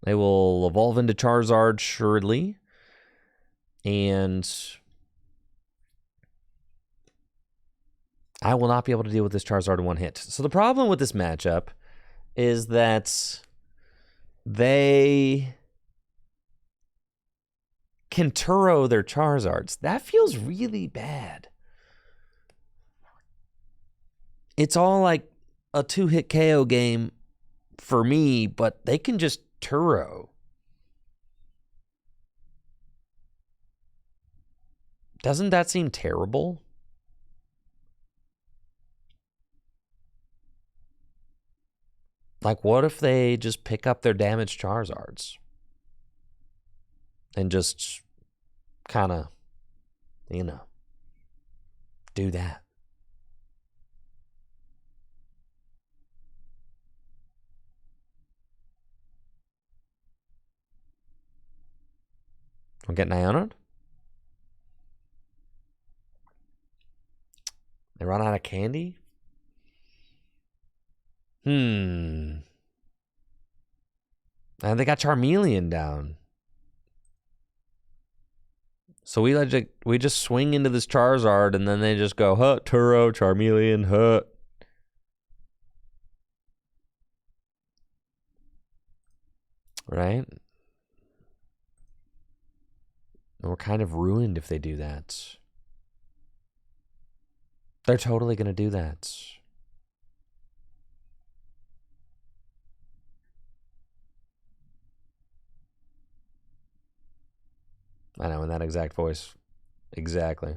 They will evolve into Charizard shortly. And I will not be able to deal with this Charizard in one hit. So the problem with this matchup is that they can Turo their Charizards. That feels really bad. It's all like a 2-hit KO game for me, but they can just Turo. Doesn't that seem terrible? Like, what if they just pick up their damaged Charizards and just kind of, do that? We'll get Ionoed. They run out of candy? And they got Charmeleon down. So we just swing into this Charizard, and then they just go, Turo, Charmeleon, Right? And we're kind of ruined if they do that. They're totally going to do that. I know, in that exact voice. Exactly.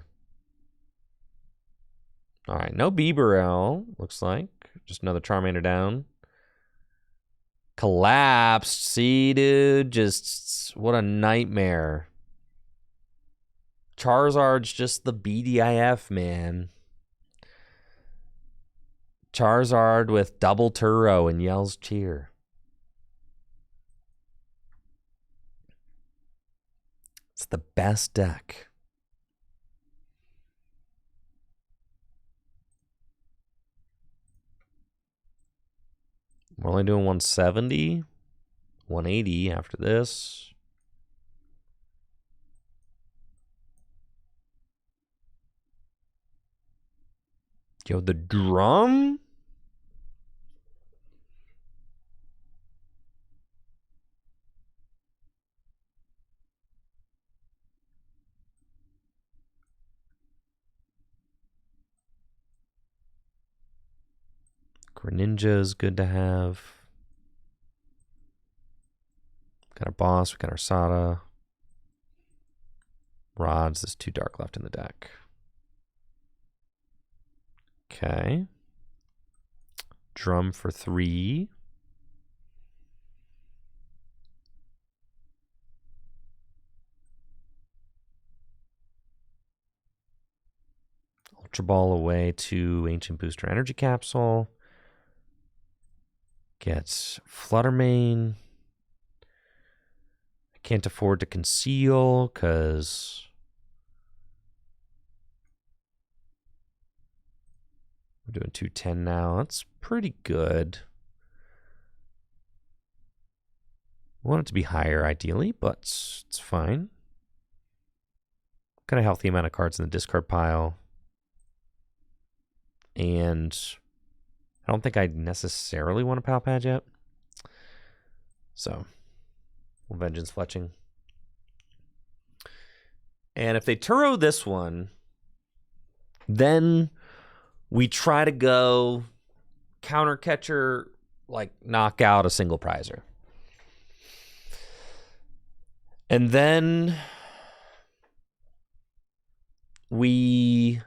All right, no Bibarel, looks like. Just another Charmander down. Collapsed. See, dude? Just, what a nightmare. Charizard's just the BDIF, man. Charizard with double Turo and Yell's Cheer. It's the best deck. We're only doing 170, 180 after this. Yo, the drum? Greninja is good to have. Got our boss, we got our Sada. Rods, there's 2 dark left in the deck. Okay. Drum for 3. Ultra Ball away to Ancient Booster Energy Capsule. Gets Fluttermane. I can't afford to conceal because we're doing 210 now. That's pretty good. I want it to be higher ideally, but it's fine. Got a healthy amount of cards in the discard pile. And I don't think I necessarily want a Pal Pad yet. So, Vengeance Fletching. And if they Turo this one, then we try to go counter catcher, like knock out a single prizer. And then we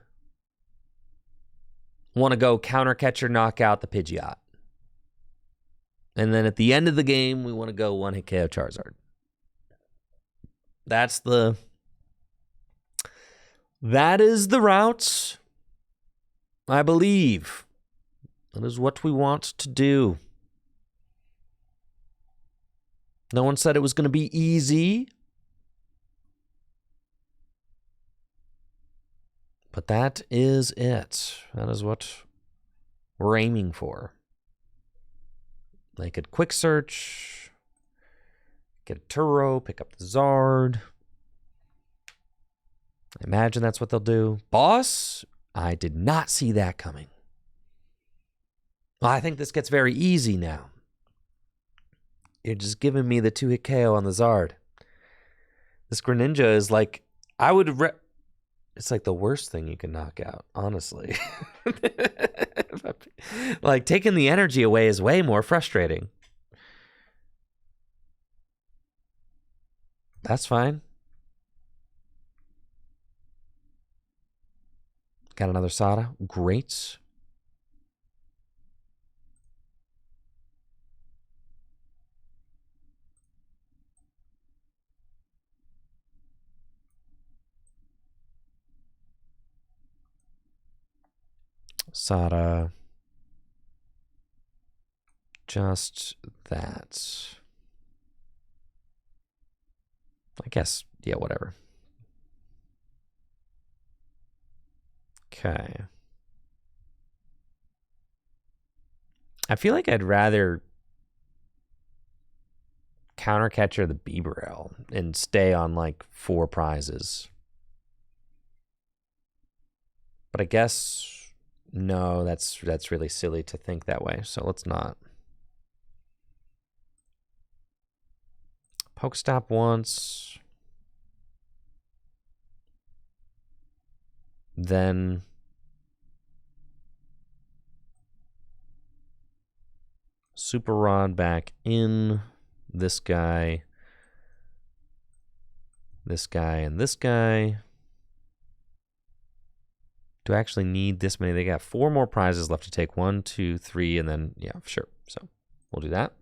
want to go counter catcher, knock out the Pidgeot. And then at the end of the game, we want to go 1-hit KO Charizard. That is the route, I believe. That is what we want to do. No one said it was going to be easy. But that is it. That is what we're aiming for. They could quick search, get a Turo, pick up the Zard. I imagine that's what they'll do. Boss, I did not see that coming. Well, I think this gets very easy now. You're just giving me the 2-hit KO on the Zard. This Greninja is like, it's like the worst thing you can knock out, honestly. Like, taking the energy away is way more frustrating. That's fine. Got another Sada. Great. Sada. Just that. I guess, yeah, whatever. Okay. I feel like I'd rather countercatcher the Bibarel and stay on like 4 prizes. But I guess no, that's really silly to think that way, so let's not. Pokestop once. Then Super Rod back in. This guy, and this guy. Do I actually need this many? They got 4 more prizes left to take. 1, 2, 3, and then, yeah, sure. So we'll do that.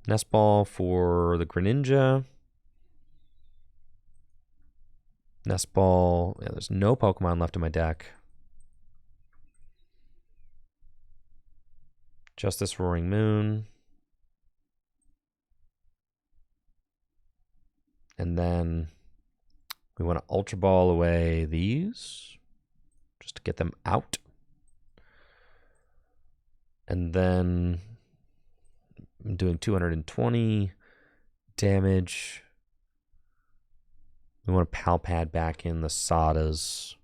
Nest Ball for the Greninja. Nest Ball. Yeah, there's no Pokemon left in my deck. Just this Roaring Moon. And then we want to Ultra Ball away these just to get them out. And then I'm doing 220 damage. We want to Pal Pad back in the Sadas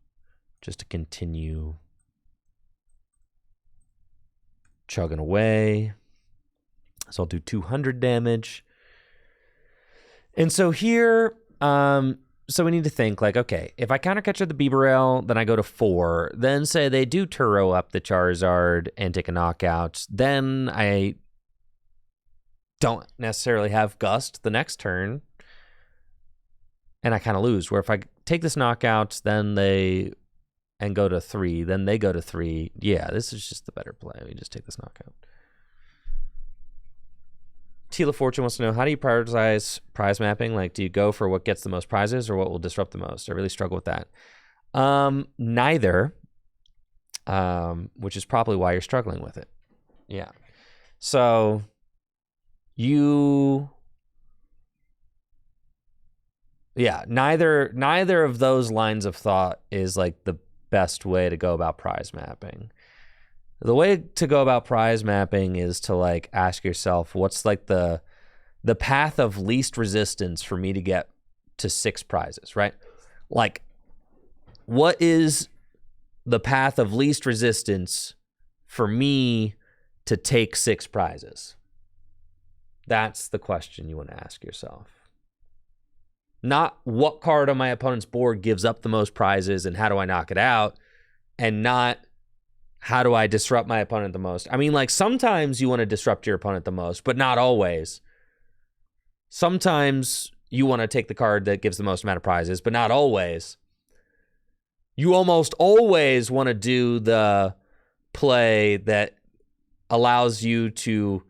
just to continue chugging away. So I'll do 200 damage. And so here, so we need to think like, okay, if I countercatcher the Bibarel, then I go to 4. Then say they do Turo up the Charizard and take a knockout. Then I don't necessarily have Gust the next turn. And I kind of lose. Where if I take this knockout, then and go to 3, then they go to 3. Yeah, this is just the better play. We just take this knockout. Tila Fortune wants to know, how do you prioritize prize mapping? Like, do you go for what gets the most prizes or what will disrupt the most? I really struggle with that. Neither, which is probably why you're struggling with it. Yeah. So neither of those lines of thought is like the best way to go about prize mapping. The way to go about prize mapping is to like ask yourself, what's like the path of least resistance for me to get to 6 prizes, right? Like, what is the path of least resistance for me to take 6 prizes? That's the question you want to ask yourself. Not what card on my opponent's board gives up the most prizes and how do I knock it out, and not how do I disrupt my opponent the most. I mean, like, sometimes you want to disrupt your opponent the most, but not always. Sometimes you want to take the card that gives the most amount of prizes, but not always. You almost always want to do the play that allows you to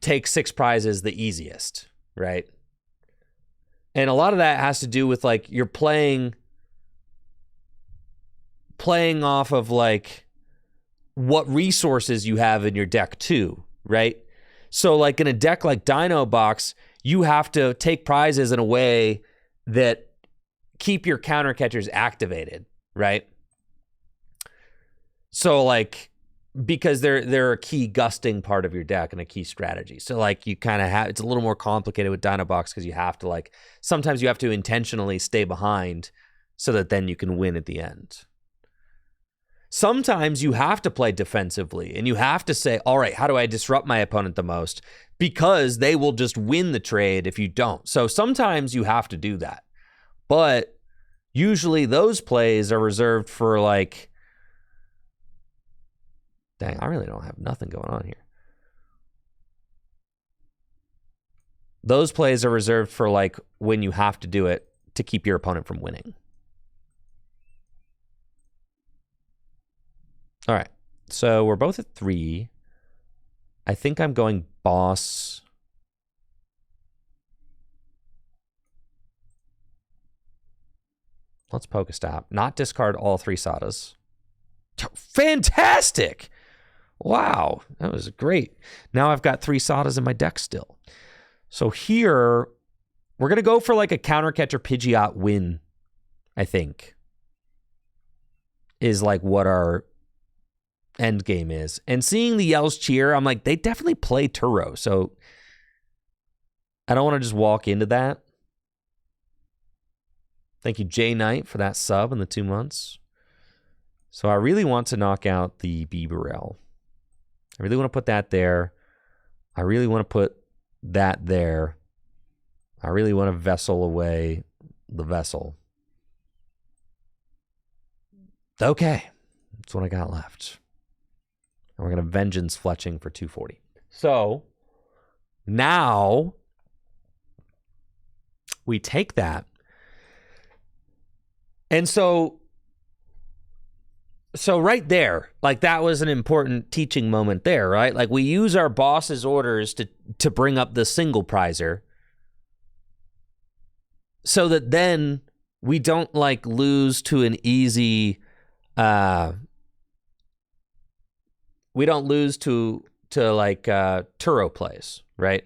take 6 prizes the easiest, right? And a lot of that has to do with like you're playing off of like what resources you have in your deck too, right? So like in a deck like Dino Box, you have to take prizes in a way that keep your counter catchers activated, right? So like, because they're a key gusting part of your deck and a key strategy. So like you kind of have, it's a little more complicated with Dinobox because you have to like, sometimes you have to intentionally stay behind so that then you can win at the end. Sometimes you have to play defensively and you have to say, all right, how do I disrupt my opponent the most? Because they will just win the trade if you don't. So sometimes you have to do that. But usually those plays are reserved for like, dang, I really don't have nothing going on here. Those plays are reserved for like when you have to do it to keep your opponent from winning. All right, so we're both at 3. I think I'm going boss. Let's Pokestop. Not discard all 3 Sadas. Fantastic! Wow, that was great. Now I've got 3 Sadas in my deck still. So here, we're going to go for like a counter catcher Pidgeot win, I think. Is like what our end game is. And seeing the Yells cheer, I'm like, they definitely play Turo. So I don't want to just walk into that. Thank you, Jay Knight, for that sub in the 2 months. So I really want to knock out the Bibarel. I really want to put that there. I really want to put that there. I really want to vessel away the vessel. Okay. That's what I got left. And we're going to Vengeance Fletching for 240. So now we take that. And so right there, like that was an important teaching moment there, right? Like we use our boss's orders to bring up the single prizer so that then we don't like lose to an easy, we don't lose to like Turo plays, right?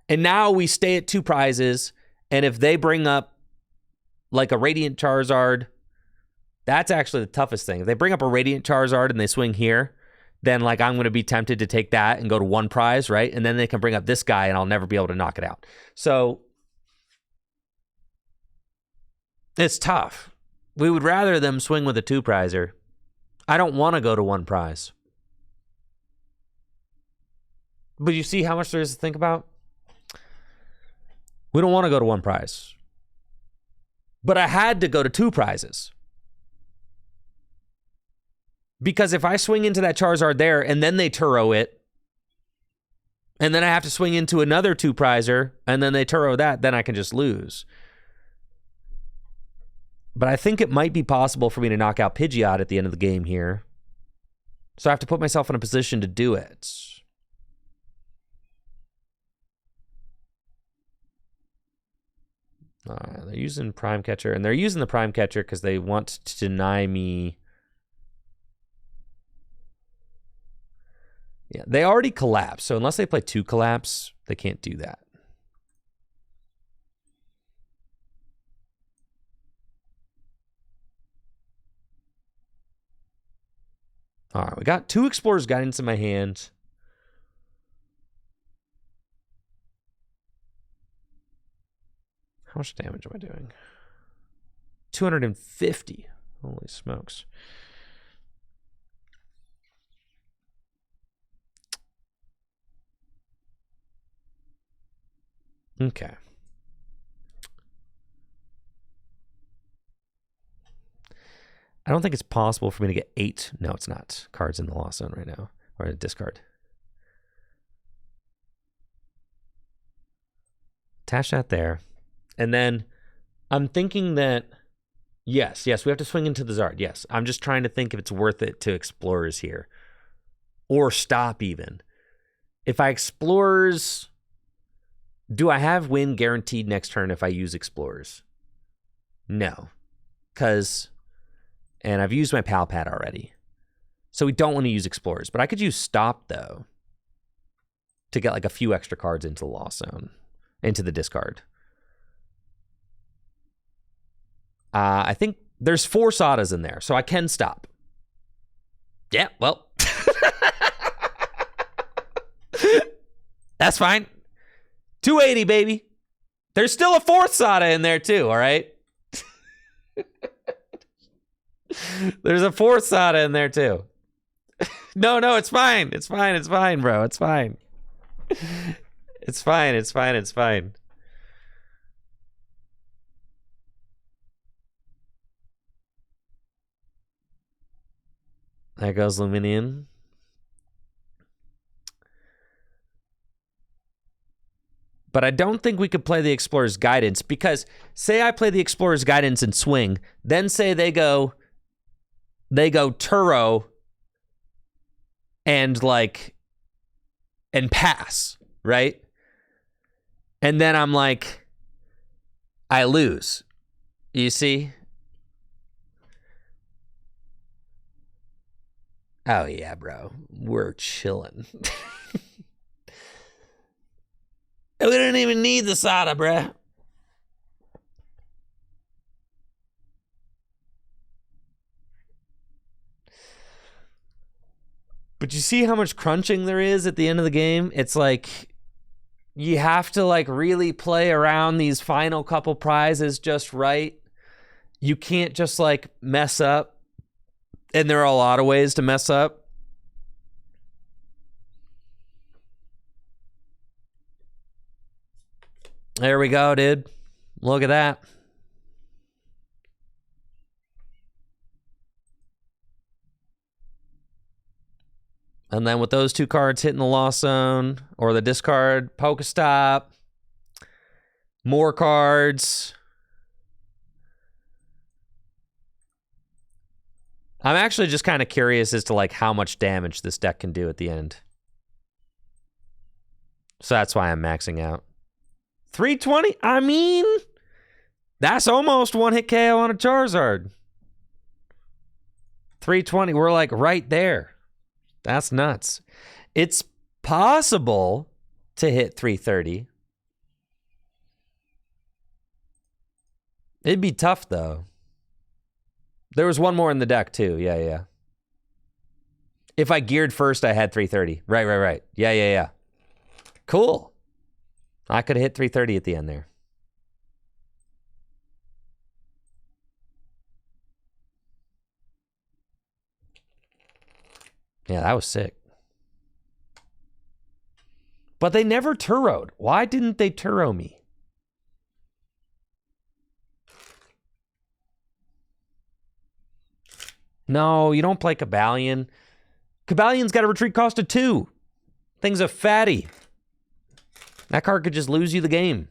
And now we stay at 2 prizes, and if they bring up like a Radiant Charizard, that's actually the toughest thing. If they bring up a Radiant Charizard and they swing here, then like I'm going to be tempted to take that and go to 1 prize, right? And then they can bring up this guy and I'll never be able to knock it out. So it's tough. We would rather them swing with a 2 prizer. I don't want to go to 1 prize. But you see how much there is to think about? We don't want to go to 1 prize. But I had to go to 2 prizes. Because if I swing into that Charizard there and then they Turo it, and then I have to swing into another 2 prizer and then they Turo that, then I can just lose. But I think it might be possible for me to knock out Pidgeot at the end of the game here. So I have to put myself in a position to do it. They're using Prime Catcher, and they're using the Prime Catcher because they want to deny me. Yeah, they already collapse, so unless they play 2 collapse, they can't do that. All right, we got 2 Explorer's Guidance in my hand. How much damage am I doing? 250. Holy smokes. Okay. I don't think it's possible for me to get 8. No, it's not. Cards in the lost zone right now. Or a discard. Attach that there. And then I'm thinking that, yes, we have to swing into the Zard. Yes, I'm just trying to think if it's worth it to Explorers here. Or stop even. If I Explorers, do I have win guaranteed next turn if I use Explorers? No. And I've used my Pal Pad already. So we don't want to use Explorers. But I could use Stop, though, to get like a few extra cards into the Lost Zone, into the discard. I think There's 4 Sadas in there, so I can stop. Yeah, well. That's fine. 280, baby. There's still a 4th Sada in there, too, all right? There's a 4th Sada in there, too. No, it's fine. It's fine, bro. It's fine. It's fine. There goes Luminian. But I don't think we could play the Explorer's Guidance, because say I play the Explorer's Guidance and swing, then say they go Turo and pass, right? And then I'm like, I lose. You see? Oh yeah, bro. We're chilling. We don't even need the Sada, bruh. But you see how much crunching there is at the end of the game? It's like you have to really play around these final couple prizes just right. You can't just mess up. And there are a lot of ways to mess up. There we go, dude. Look at that. And then with those 2 cards hitting the lost zone or the discard, Pokestop, more cards. I'm actually just kind of curious as to how much damage this deck can do at the end. So that's why I'm maxing out. 320? I mean, that's almost 1-hit KO on a Charizard. 320, we're right there. That's nuts. It's possible to hit 330. It'd be tough, though. There was one more in the deck, too. Yeah. If I geared first, I had 330. Right. Yeah. Cool. I could have hit 330 at the end there. Yeah, that was sick. But they never Turo'd. Why didn't they Turo me? No, you don't play Cobalion. Cabalion's got a retreat cost of 2. Thing's a fatty. That card could just lose you the game.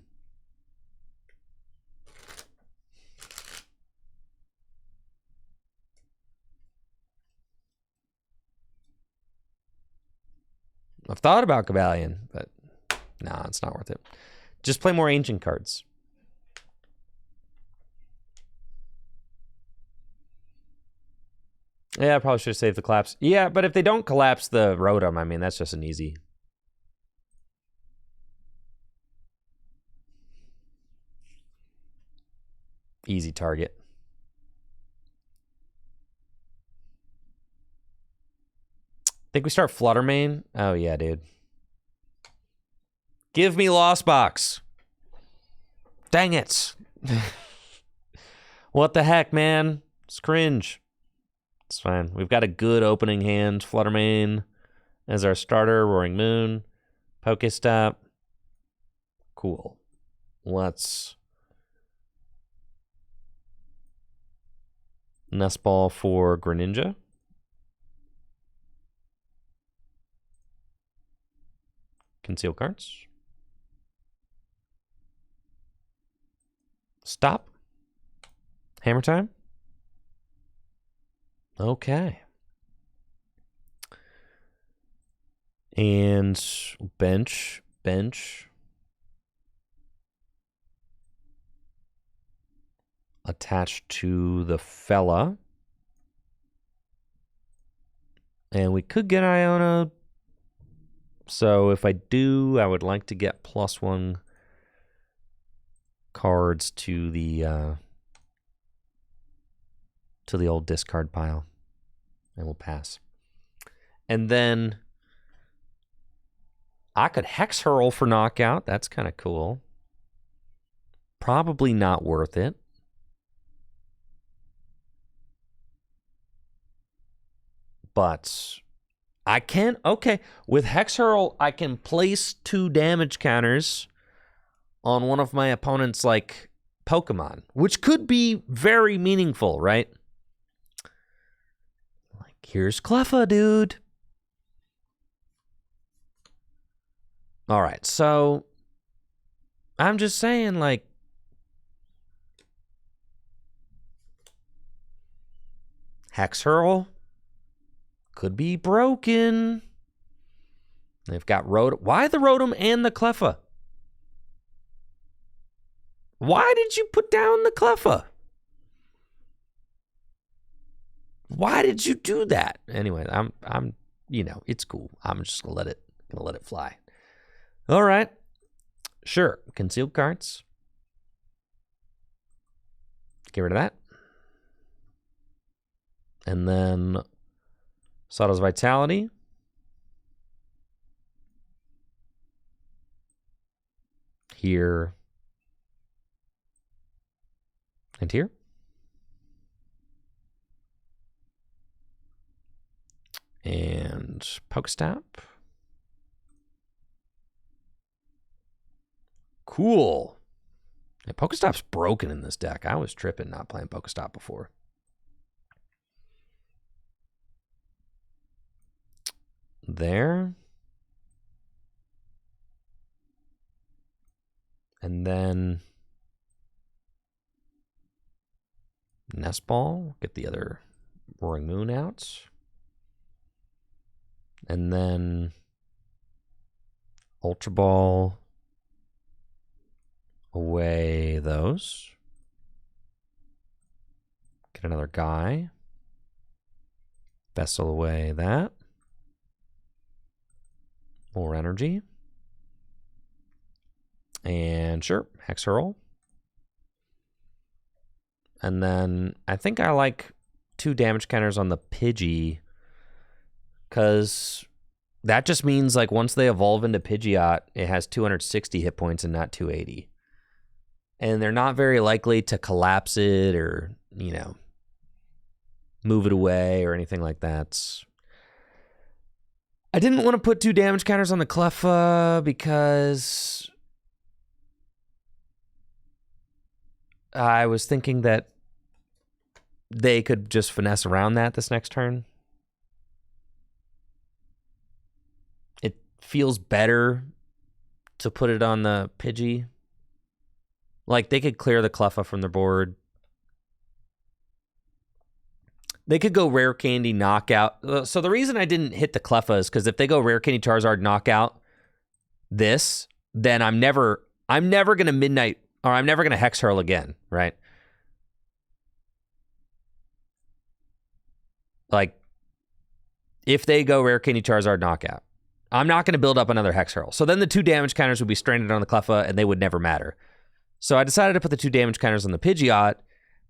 I've thought about Cobalion, but no, it's not worth it. Just play more ancient cards. Yeah, I probably should have saved the collapse. Yeah, but if they don't collapse the Rotom, I mean, that's just an easy target. Think we start Fluttermane? Oh, yeah, dude. Give me Lost Box. Dang it. What the heck, man? It's cringe. It's fine. We've got a good opening hand. Fluttermane as our starter. Roaring Moon. Pokestop. Cool. Let's Nest Ball for Greninja. Conceal cards. Stop. Hammer time. Okay. And bench. Attached to the fella. And we could get Iona. So if I do, I would like to get +1 cards to the to the old discard pile, and we'll pass. And then I could Hex Hurl for knockout. That's kind of cool. Probably not worth it. But I can, okay, with Hex Hurl, I can place 2 damage counters on one of my opponent's, like, Pokemon, which could be very meaningful, right? Like, here's Cleffa, dude. All right, so I'm just saying, like, Hex Hurl could be broken. They've got Rotom. Why the Rotom and the Cleffa? Why did you put down the Cleffa? Why did you do that? Anyway, I'm, you know, it's cool. I'm just gonna let it fly. All right, sure. Concealed cards. Get rid of that, and then Sawdust Vitality. Here and here. And Pokestop. Cool. Yeah, Pokestop's broken in this deck. I was tripping not playing Pokestop before. There. And then Nest Ball. Get the other Roaring Moon out. And then Ultra Ball. Away those. Get another guy. Vessel away that. More energy. And sure, Hex Hurl. And then I think I like 2 damage counters on the Pidgey, because that just means, like, once they evolve into Pidgeot, it has 260 hit points and not 280. And they're not very likely to collapse it or, you know, move it away or anything like that. I didn't want to put 2 damage counters on the Cleffa because I was thinking that they could just finesse around that this next turn. It feels better to put it on the Pidgey. Like, they could clear the Cleffa from their board. They could go Rare Candy, Knockout. So the reason I didn't hit the Cleffa is because if they go Rare Candy, Charizard, Knockout this, then I'm never going to Midnight, or I'm never going to Hex Hurl again, right? Like, if they go Rare Candy, Charizard, Knockout, I'm not going to build up another Hex Hurl. So then the 2 damage counters would be stranded on the Cleffa, and they would never matter. So I decided to put the 2 damage counters on the Pidgeot,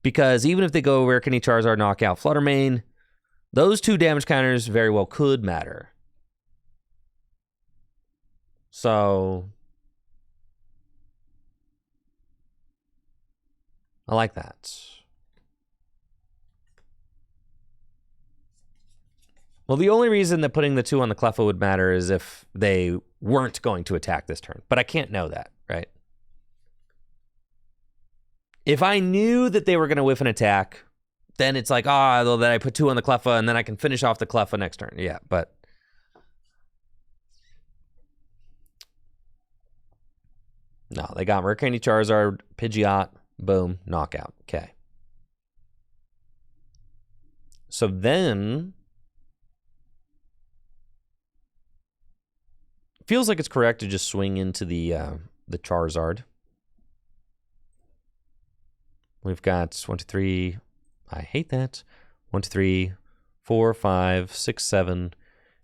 because even if they go Rare Candy, Charizard, Knockout, Fluttermane, those 2 damage counters very well could matter. So I like that. Well, the only reason that putting the 2 on the Cleffa would matter is if they weren't going to attack this turn. But I can't know that, right? If I knew that they were going to whiff an attack, then it's like, then I put 2 on the Cleffa, and then I can finish off the Cleffa next turn. Yeah, but no, they got Rare Candy, Charizard, Pidgeot, boom, knockout. Okay. So then feels like it's correct to just swing into the Charizard. We've got 1, 2, 3. I hate that. 1, 2, 3, 4, 5, 6, 7,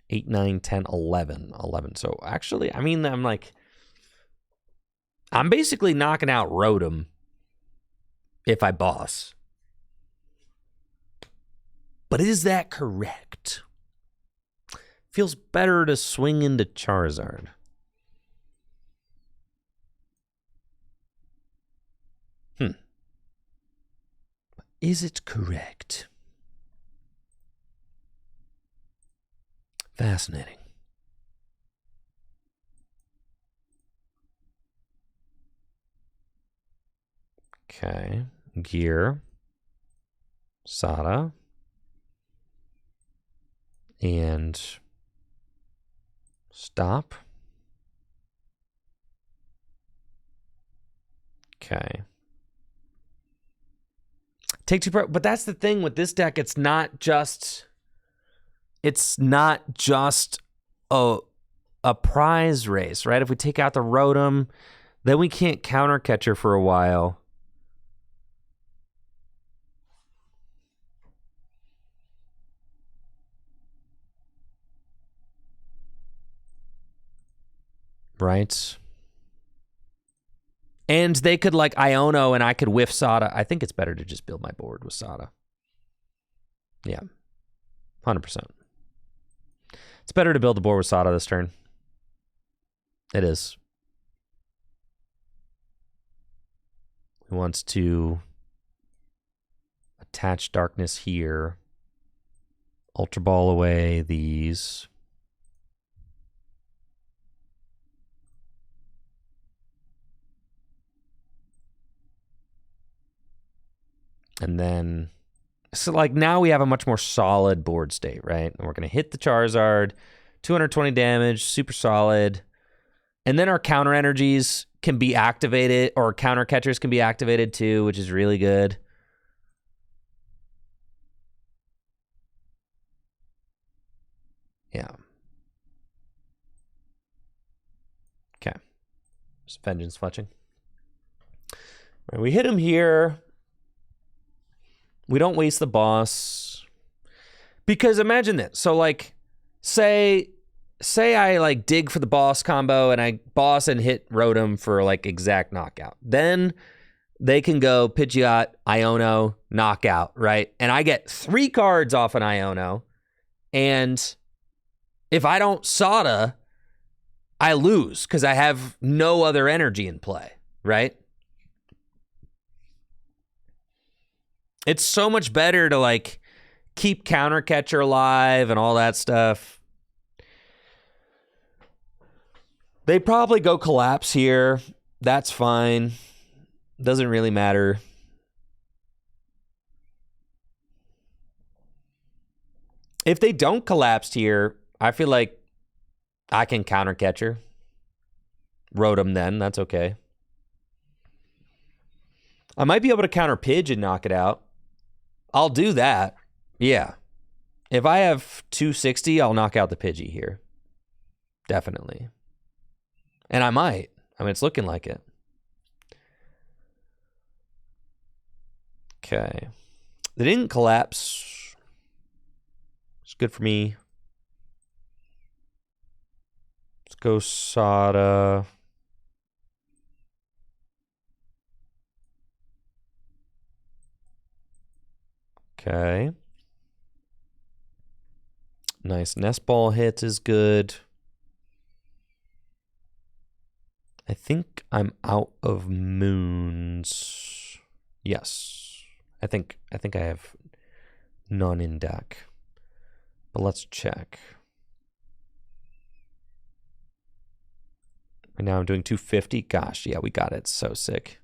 8, 9, 10, 11. 11. So actually, I mean, I'm basically knocking out Rotom if I boss. But is that correct? Feels better to swing into Charizard. Is it correct? Fascinating. Okay. Gear. Sada. And stop. Okay. Take two, but that's the thing with this deck. It's not just a prize race, right? If we take out the Rotom, then we can't counter catcher for a while. Right. And they could like Iono and I could whiff Sada. I think it's better to just build my board with Sada. Yeah. 100%. It's better to build the board with Sada this turn. It is. He wants to attach darkness here. Ultra Ball away these. And then, so like now we have a much more solid board state, right? And we're going to hit the Charizard, 220 damage, super solid. And then our counter energies can be activated, or counter catchers can be activated too, which is really good. Yeah. Okay. Just Vengeance Fletching. Right, we hit him here. We don't waste the boss. Because imagine this. So like, say I like dig for the boss combo and I boss and hit Rotom for like exact knockout. Then they can go Pidgeot, Iono, knockout, right? And I get 3 cards off an Iono. And if I don't Sada, I lose because I have no other energy in play, right? It's so much better to like keep counter catcher alive and all that stuff. They probably go collapse here. That's fine. Doesn't really matter. If they don't collapse here, I feel like I can counter catcher. Rotom then, that's okay. I might be able to counter Pidge and knock it out. I'll do that. Yeah. If I have 260, I'll knock out the Pidgey here. Definitely. And I might. I mean, it's looking like it. Okay. They didn't collapse. It's good for me. Let's go Sada. Okay. Nice nest ball hit is good. I think I'm out of moons. Yes. I think I have none in deck. But let's check. Right now I'm doing 250. Gosh, yeah, we got it. So sick.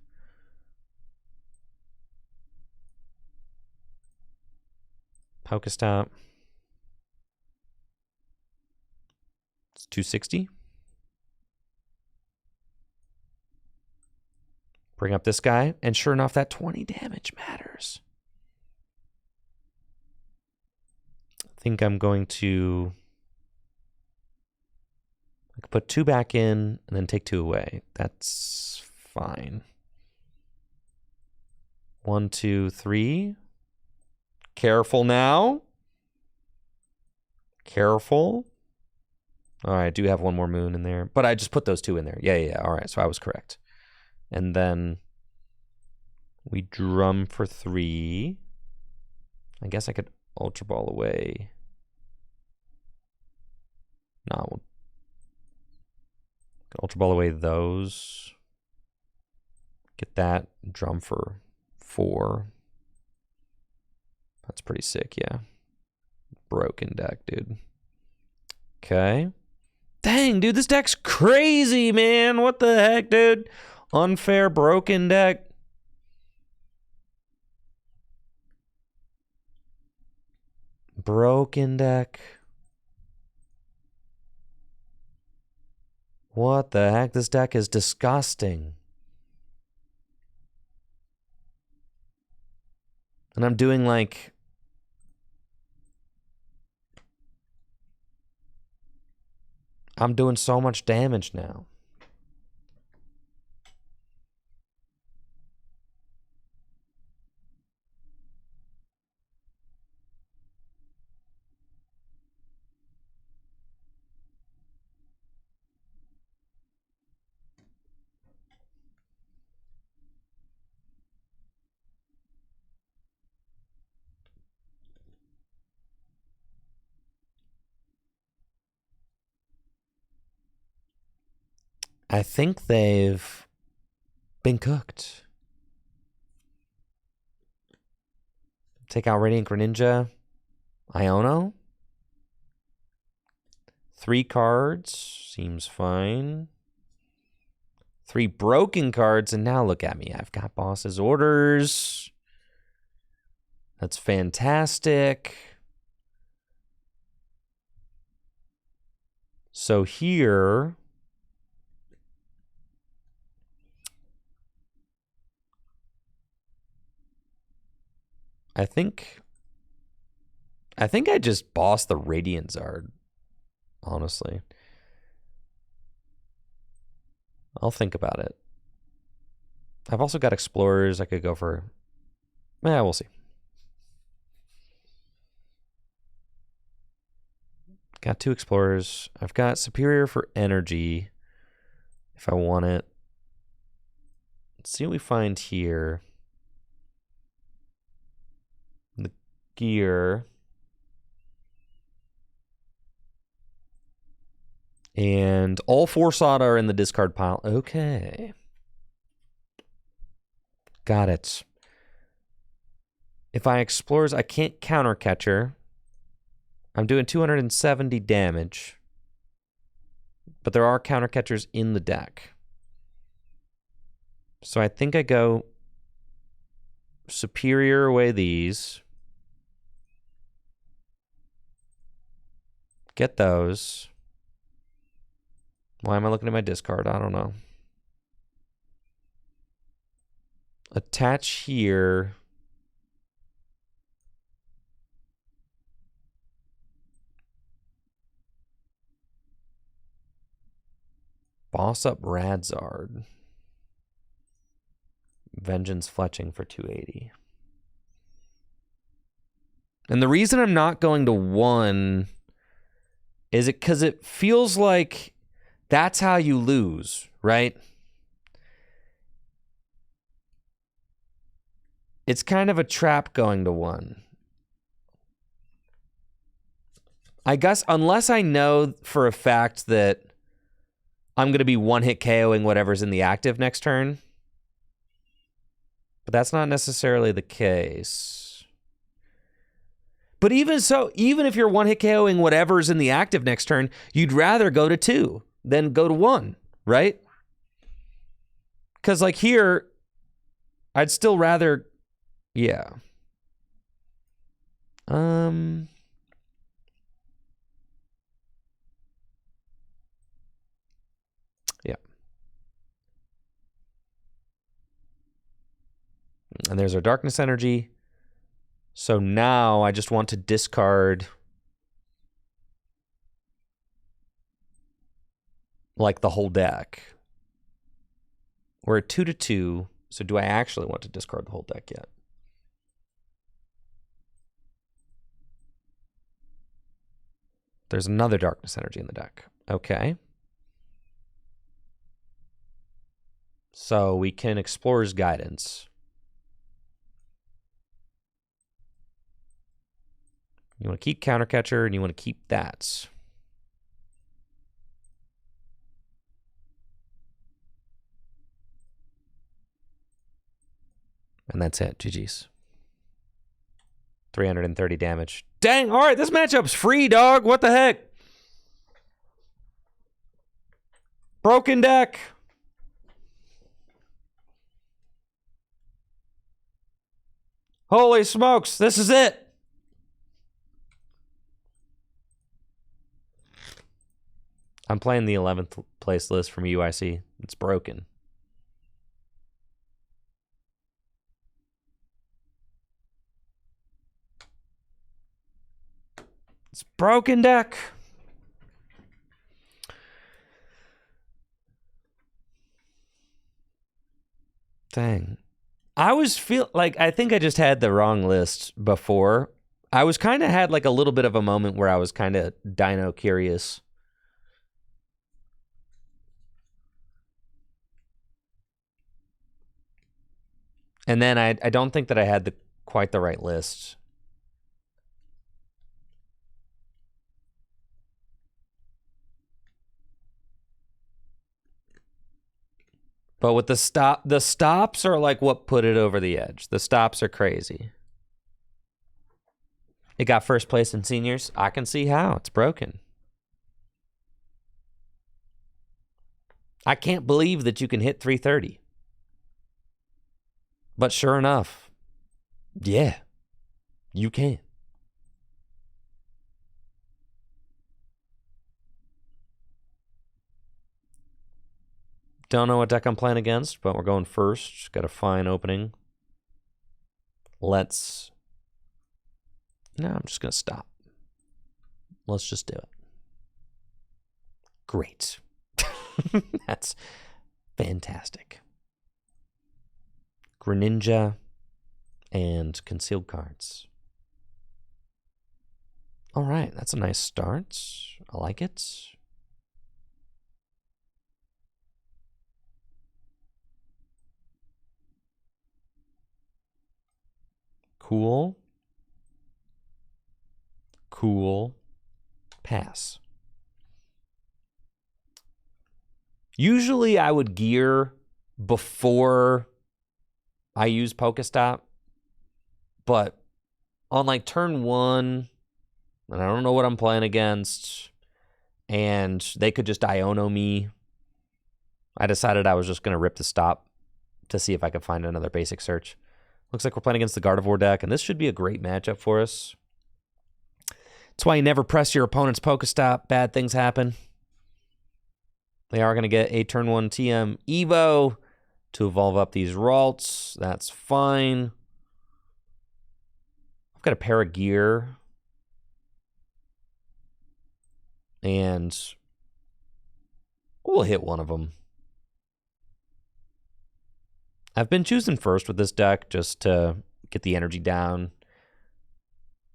Pokestop. It's 260. Bring up this guy, and sure enough, that 20 damage matters. I think I'm going to I could put 2 back in and then take 2 away. That's fine. 1, 2, 3. Careful now. Careful. All right, I do have 1 more moon in there, but I just put those 2 in there. Yeah. All right, so I was correct. And then we drum for 3. I guess I could Ultra Ball away. No, we'll Ultra Ball away those. Get that. Drum for 4. That's pretty sick, yeah. Broken deck, dude. Okay. Dang, dude, this deck's crazy, man. What the heck, dude? Unfair broken deck. Broken deck. What the heck? This deck is disgusting. And I'm doing like... I'm doing so much damage now. I think they've been cooked. Take out Radiant Greninja. Iono. 3 cards. Seems fine. 3 broken cards, and now look at me. I've got Boss's Orders. That's fantastic. So here... I think I just bossed the Radiant Zard, honestly. I'll think about it. I've also got Explorers I could go for. Yeah, we'll see. Got 2 Explorers. I've got Superior for energy if I want it. Let's see what we find here. The gear. And all 4 Sada are in the discard pile. Okay. Got it. If I Explorers, I can't counter Catcher. I'm doing 270 damage. But there are counter catchers in the deck. So I think I go Superior away these. Get those. Why am I looking at my discard? I don't know. Attach here. Boss up Radzard. Vengeance Fletching for 280. And the reason I'm not going to 1 is it because it feels like that's how you lose, right? It's kind of a trap going to 1. I guess unless I know for a fact that I'm going to be 1-hit KOing whatever's in the active next turn. But that's not necessarily the case. But even so, even if you're 1-hit KOing whatever's in the active next turn, you'd rather go to 2 than go to 1, right? Because like here, I'd still rather, yeah. Yeah. And there's our Darkness Energy. So now I just want to discard like the whole deck. We're at 2-2, so do I actually want to discard the whole deck yet? There's another Darkness Energy in the deck. Okay. So we can Explorer's Guidance. You want to keep Counter Catcher, and you want to keep that. And that's it. GG's. 330 damage. Dang, all right, this matchup's free, dog. What the heck? Broken deck. Holy smokes, this is it. I'm playing the 11th place list from UIC. It's broken. It's broken deck. Dang. I think I just had the wrong list before. I was kind of had like a little bit of a moment where I was kind of dino curious. And then I don't think that I had quite the right list. But with the stops are like what put it over the edge. The stops are crazy. It got first place in seniors. I can see how. It's broken. I can't believe that you can hit 330. But sure enough, yeah, you can. Don't know what deck I'm playing against, but we're going first. Got a fine opening. No, I'm just going to stop. Let's just do it. Great. That's fantastic. Greninja and concealed cards. All right, that's a nice start. I like it. Cool. Cool. Pass. Usually I would gear before I use Pokestop, but on like turn 1, and I don't know what I'm playing against, and they could just Iono me, I decided I was just going to rip the stop to see if I could find another basic search. Looks like we're playing against the Gardevoir deck, and this should be a great matchup for us. That's why you never press your opponent's Pokestop. Bad things happen. They are going to get a turn 1 TM Evo to evolve up these Ralts. That's fine. I've got a pair of gear. And we'll hit one of them. I've been choosing first with this deck just to get the energy down.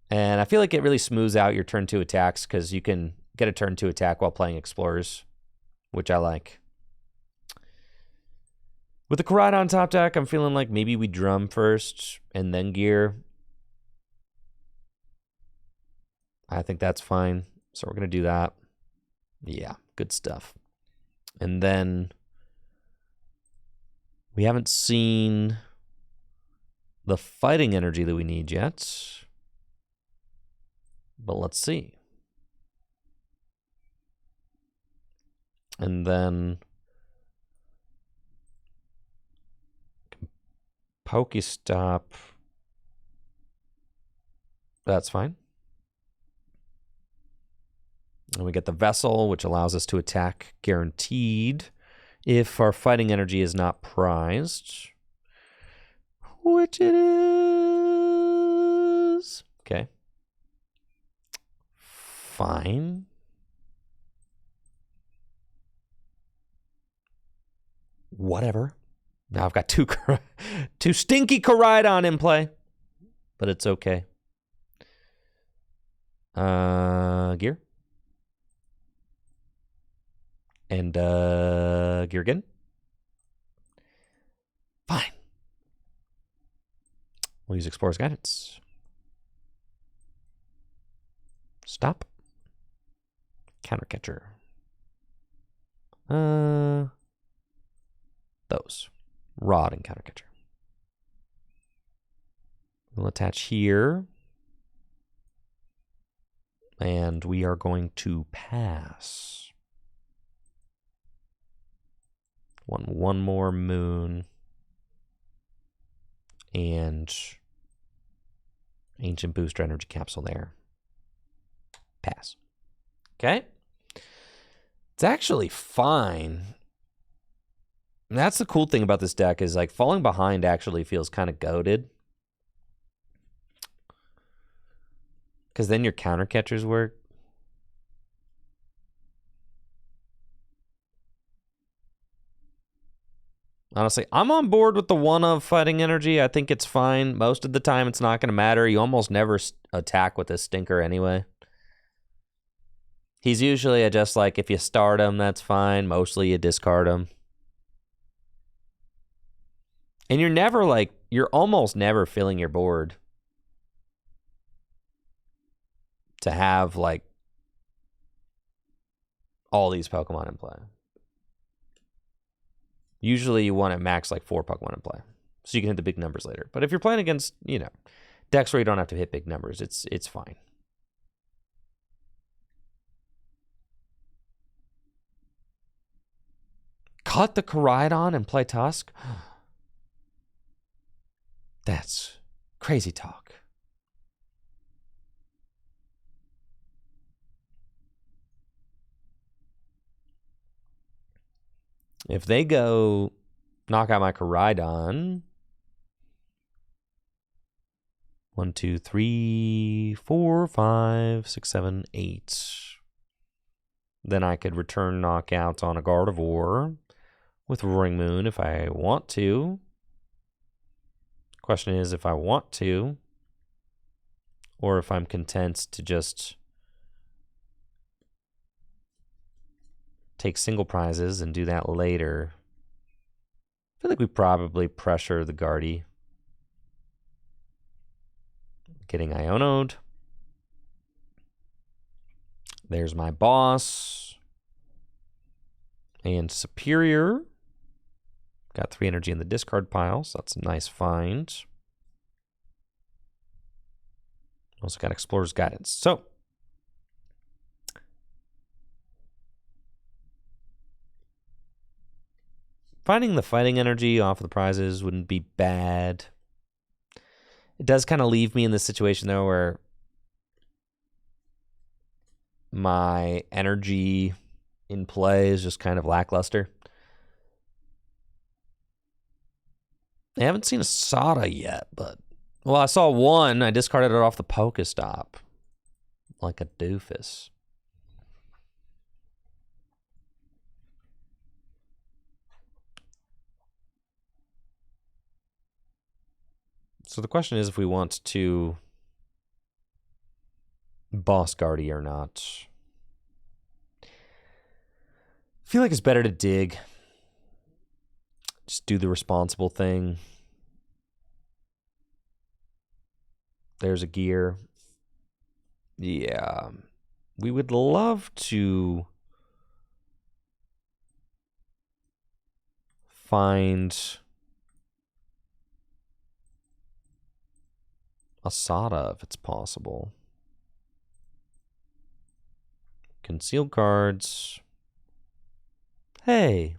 And I feel like it really smooths out your turn 2 attacks because you can get a turn 2 attack while playing Explorers, which I like. With the Koraidon top deck, I'm feeling like maybe we drum first and then gear. I think that's fine. So we're going to do that. Yeah, good stuff. And then we haven't seen the fighting energy that we need yet. But let's see. And then Pokestop. That's fine. And we get the Vessel, which allows us to attack guaranteed if our fighting energy is not prized. Which it is. Okay. Fine. Whatever. Now I've got two stinky Koraidon in play. But it's okay. Gear. And gear again. Fine. We'll use Explorer's Guidance. Stop. Counter catcher. Those. Rod and counter catcher. We'll attach here. And we are going to pass. One more moon. And ancient booster energy capsule there. Pass. Okay. It's actually fine. And that's the cool thing about this deck is like falling behind actually feels kind of goated. Because then your counter catchers work. Honestly, I'm on board with the one of fighting energy. I think it's fine. Most of the time, it's not going to matter. You almost never attack with a stinker anyway. He's usually just like, if you start him, that's fine. Mostly you discard him. And you're never like, you're almost never filling your board to have like all these Pokemon in play. Usually you want to max like 4 Pokemon in play, so you can hit the big numbers later. But if you're playing against, you know, decks where you don't have to hit big numbers, it's fine. Cut the Koraidon and play Tusk? That's crazy talk. If they go knock out my Koraidon, 1, 2, 3, 4, 5, 6, 7, 8. Then I could return knockout on a Gardevoir with Roaring Moon if I want to. Question is if I want to, or if I'm content to just take single prizes and do that later. I feel like we probably pressure the Guardy. Getting Iono'd. There's my boss. And Superior. Got 3 energy in the discard pile, so that's a nice find. Also got Explorer's Guidance. So, finding the fighting energy off of the prizes wouldn't be bad. It does kind of leave me in this situation, though, where my energy in play is just kind of lackluster. I haven't seen a Sada yet, but... Well, I saw one. I discarded it off the Pokestop. Like a doofus. So the question is if we want to boss Guardy or not. I feel like it's better to dig. Just do the responsible thing. There's a gear. Yeah. We would love to find a Sada if it's possible. Concealed cards. Hey,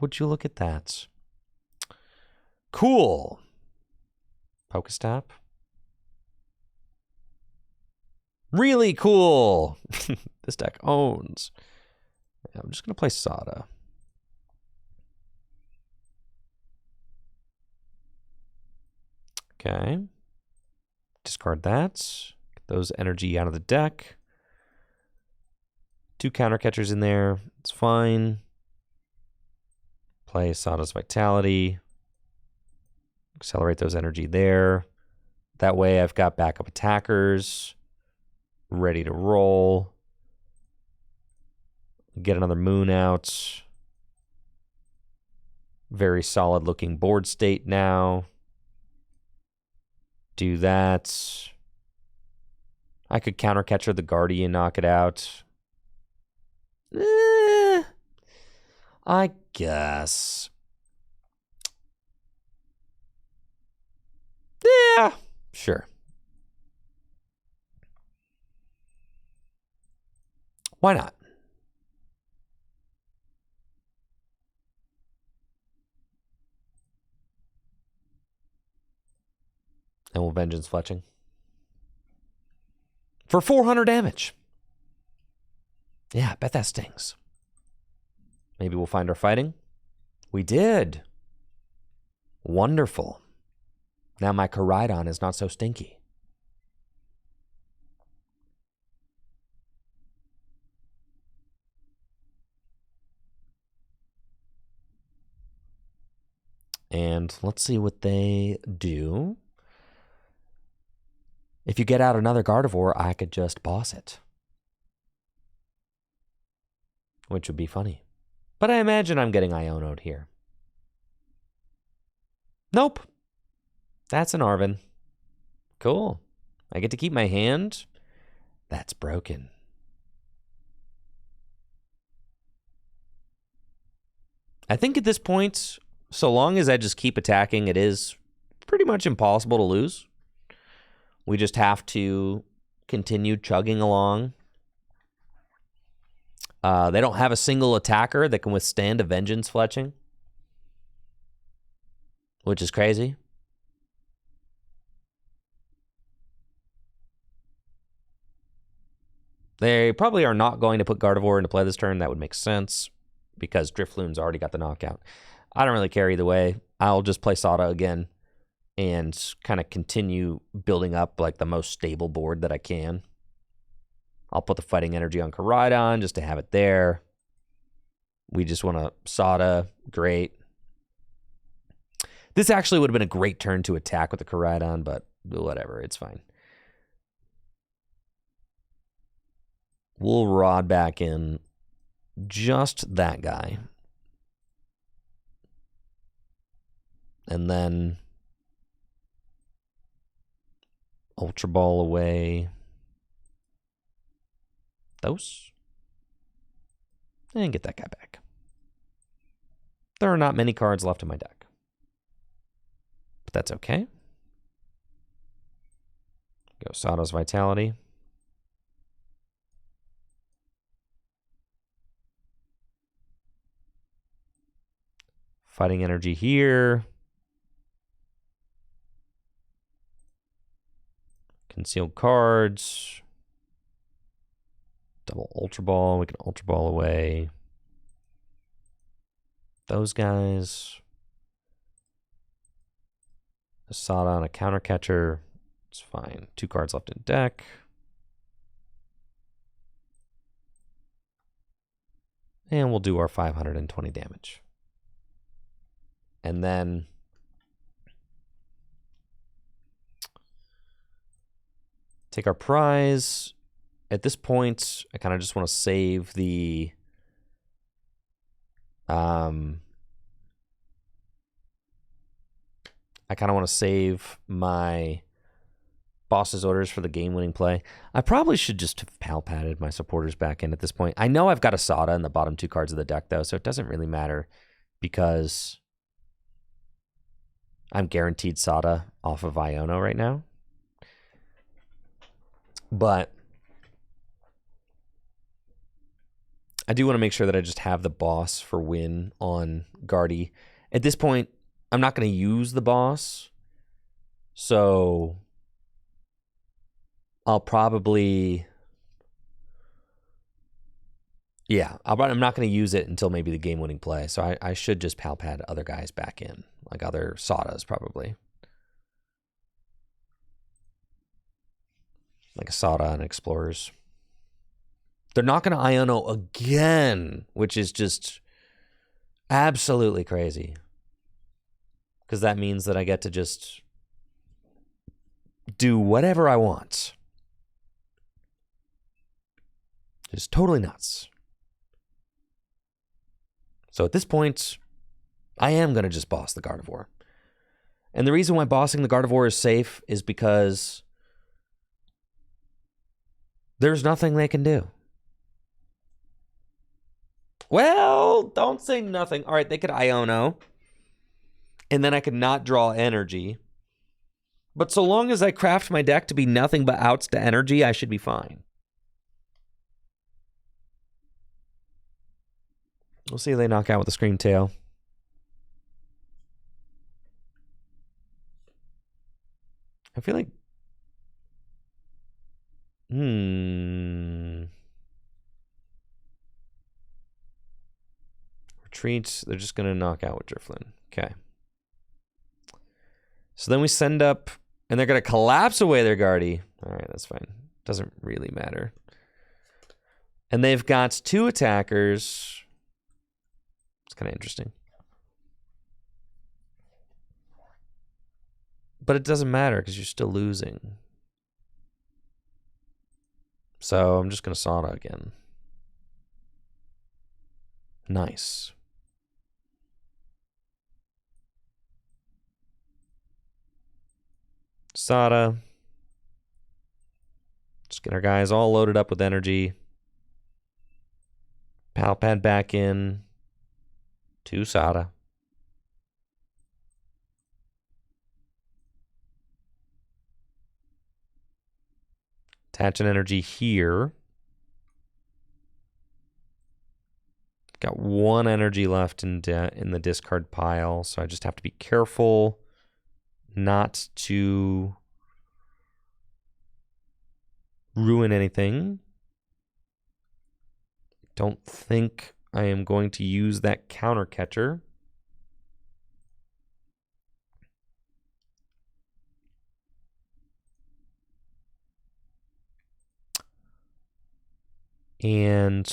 would you look at that? Cool. Pokestop. Really cool. This deck owns. Yeah, I'm just going to play Sada. Okay. Discard that. Get those energy out of the deck. 2 counter catchers in there. It's fine. Play Sada's Vitality. Accelerate those energy there. That way I've got backup attackers ready to roll. Get another moon out. Very solid looking board state now. Do that. I could counter catcher the Guardian, knock it out. I guess. Yeah, sure. Why not? And we'll Vengeance Fletching. For 400 damage. Yeah, I bet that stings. Maybe we'll find our fighting. We did. Wonderful. Now my Koraidon is not so stinky. And let's see what they do. If you get out another Gardevoir, I could just boss it. Which would be funny. But I imagine I'm getting Iono'd here. Nope. That's an Arven. Cool. I get to keep my hand. That's broken. I think at this point, so long as I just keep attacking, it is pretty much impossible to lose. We just have to continue chugging along. They don't have a single attacker that can withstand a Vengeance Fletching, which is crazy. They probably are not going to put Gardevoir into play this turn. That would make sense because Drifloon's already got the knockout. I don't really care either way. I'll just play Sada again and kind of continue building up like the most stable board that I can. I'll put the Fighting Energy on Koraidon just to have it there. We just want to Sada. Great. This actually would have been a great turn to attack with the Koraidon, but whatever. It's fine. We'll Rod back in just that guy. And then Ultra Ball away. Those. And get that guy back. There are not many cards left in my deck. But that's okay. Go Sada's Vitality. Fighting Energy here. Concealed cards. Double Ultra Ball. We can Ultra Ball away. Those guys. A Sada on a counter catcher. It's fine. 2 cards left in deck. And we'll do our 520 damage. And then take our prize. At this point, I kind of just want to save the I kind of want to save my boss's orders for the game-winning play. I probably should just have pal-padded my supporters back in at this point. I know I've got a Sada in the bottom 2 cards of the deck, though, so it doesn't really matter because I'm guaranteed Sada off of Iono right now. But I do want to make sure that I just have the boss for win on Guardy. At this point, I'm not going to use the boss. So I'll probably... Yeah, I'm not going to use it until maybe the game-winning play. So I should just pal-pad other guys back in. Like other Sadas, probably. Like a Sada and Explorers. They're not going to Iono again, which is just absolutely crazy. Because that means that I get to just do whatever I want. Just totally nuts. So at this point, I am going to just boss the Gardevoir. And the reason why bossing the Gardevoir is safe is because There's nothing they can do. Well, don't say nothing. All right, they could Iono. And then I could not draw energy. But so long as I craft my deck to be nothing but outs to energy, I should be fine. We'll see if they knock out with a Scream Tail. I feel like... Retreats, they're just going to knock out with Driflin. Okay. So then we send up, and they're going to collapse away their Guardy. All right, that's fine. Doesn't really matter. And they've got 2 attackers. It's kind of interesting. But it doesn't matter because you're still losing. So I'm just going to Sada again. Nice. Sada. Just get our guys all loaded up with energy. Palpad back in. 2 Sada. Attach an energy here. Got 1 energy left in the discard pile, so I just have to be careful not to ruin anything. Don't think I am going to use that counter catcher. And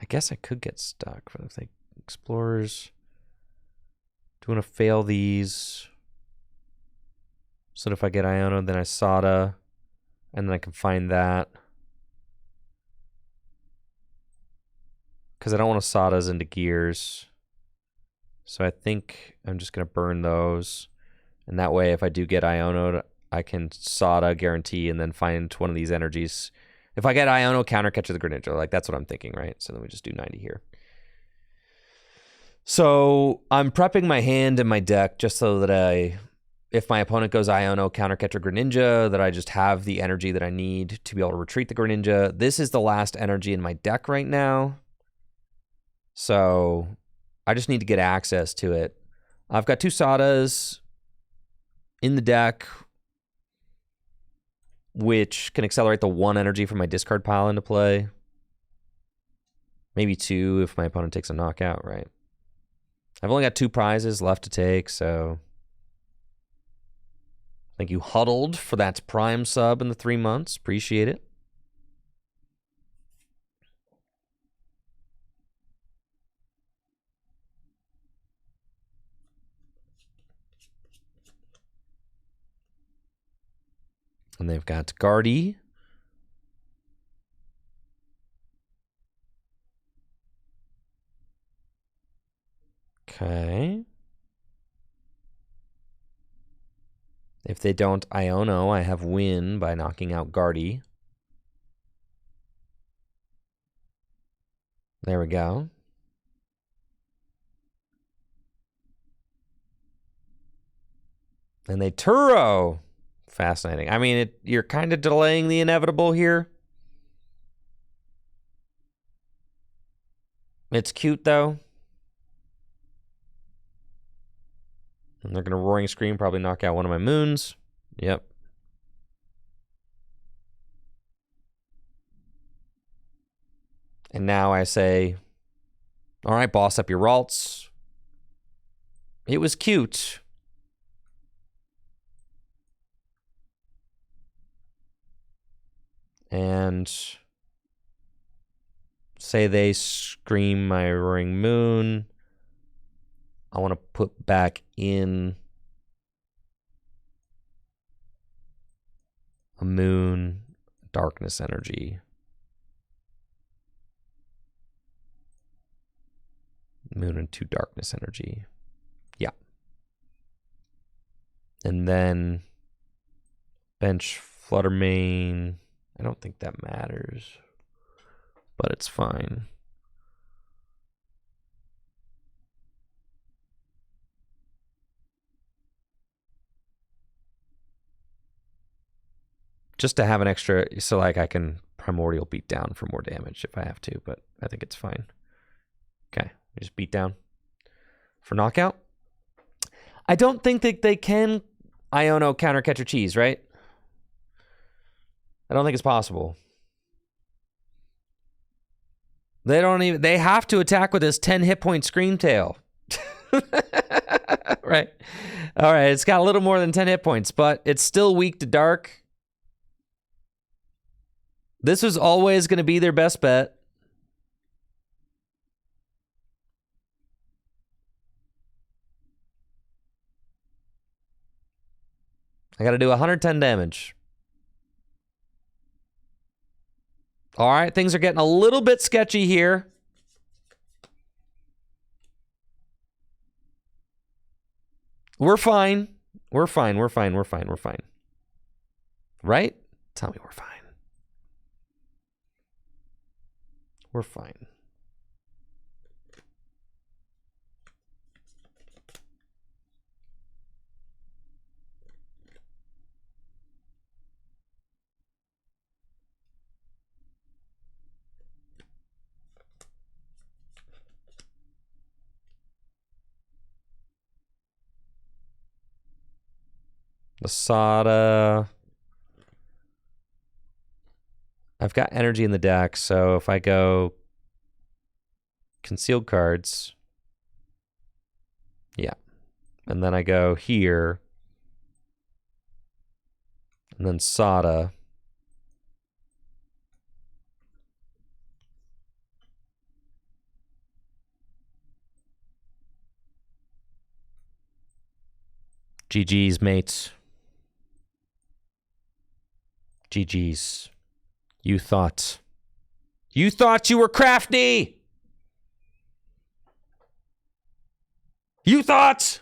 I guess I could get stuck if they explorers. Do you want to fail these? So if I get Iono, then I Sada, and then I can find that. Because I don't want to Sadas into gears. So I think I'm just going to burn those. And that way, if I do get Iono, I can Sada guarantee and then find one of these energies. If I get Iono, counter catcher the Greninja. Like, that's what I'm thinking, right? So then we just do 90 here. So I'm prepping my hand and my deck just so that if my opponent goes Iono, counter catcher Greninja, that I just have the energy that I need to be able to retreat the Greninja. This is the last energy in my deck right now. So I just need to get access to it. I've got 2 Sadas in the deck, which can accelerate the 1 energy from my discard pile into play. Maybe 2 if my opponent takes a knockout, right? I've only got 2 prizes left to take, so... Thank you, Huddled, for that Prime sub in the 3 months. Appreciate it. And they've got Guardy. Okay. If they don't Iono, I have win by knocking out Guardy. There we go. And they Turo. Fascinating. I mean, you're kind of delaying the inevitable here. It's cute, though. And they're going to Roaring Scream, probably knock out one of my moons. Yep. And now I say, all right, boss up your Ralts. It was cute. And say they scream my Roaring Moon. I want to put back in a moon, darkness energy. Moon and 2 darkness energy. Yeah. And then bench Fluttermane. I don't think that matters, but it's fine. Just to have an extra, so like I can Primordial beat down for more damage if I have to, but I think it's fine. Okay, just beat down for knockout. I don't think that they can Iono counter Catcher Cheese, right? I don't think it's possible. They don't even, they have to attack with this 10 hit point Scream Tail. Right. All right, it's got a little more than 10 hit points, but it's still weak to dark. This was always going to be their best bet. I got to do 110 damage. All right, things are getting a little bit sketchy here. We're fine. We're fine. We're fine. We're fine. We're fine. Right? Tell me we're fine. We're fine. Masada. I've got energy in the deck, so if I go concealed cards, yeah. And then I go here, and then Sada. GG's, mates. GG's. You thought you were crafty. You thought.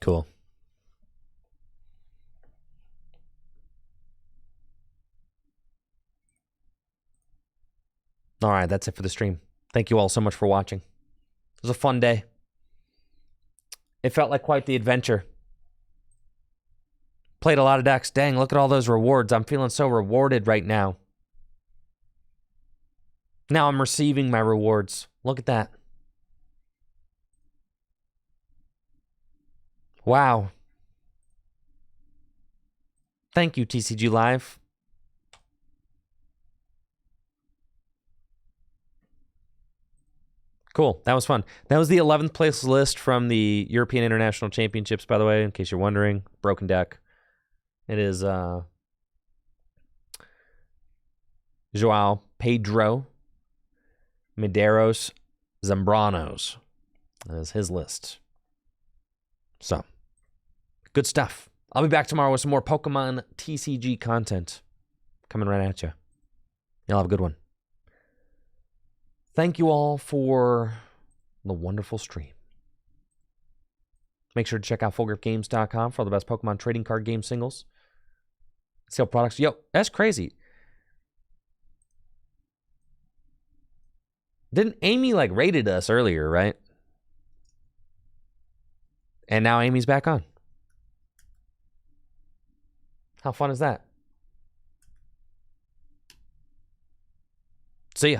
Cool. All right, that's it for the stream. Thank you all so much for watching. It was a fun day. It felt like quite the adventure. Played a lot of decks. Dang, look at all those rewards. I'm feeling so rewarded right now. Now I'm receiving my rewards. Look at that. Wow. Thank you, TCG Live. Cool. That was fun. That was the 11th place list from the European International Championships, by the way, in case you're wondering. Broken deck. It is Joao Pedro Medeiros Zambranos. That is his list. So, good stuff. I'll be back tomorrow with some more Pokemon TCG content coming right at you. Y'all have a good one. Thank you all for the wonderful stream. Make sure to check out fullgripgames.com for all the best Pokemon trading card game singles. Sale products. Yo, that's crazy. Didn't Amy like rated us earlier, right? And now Amy's back on. How fun is that? See ya.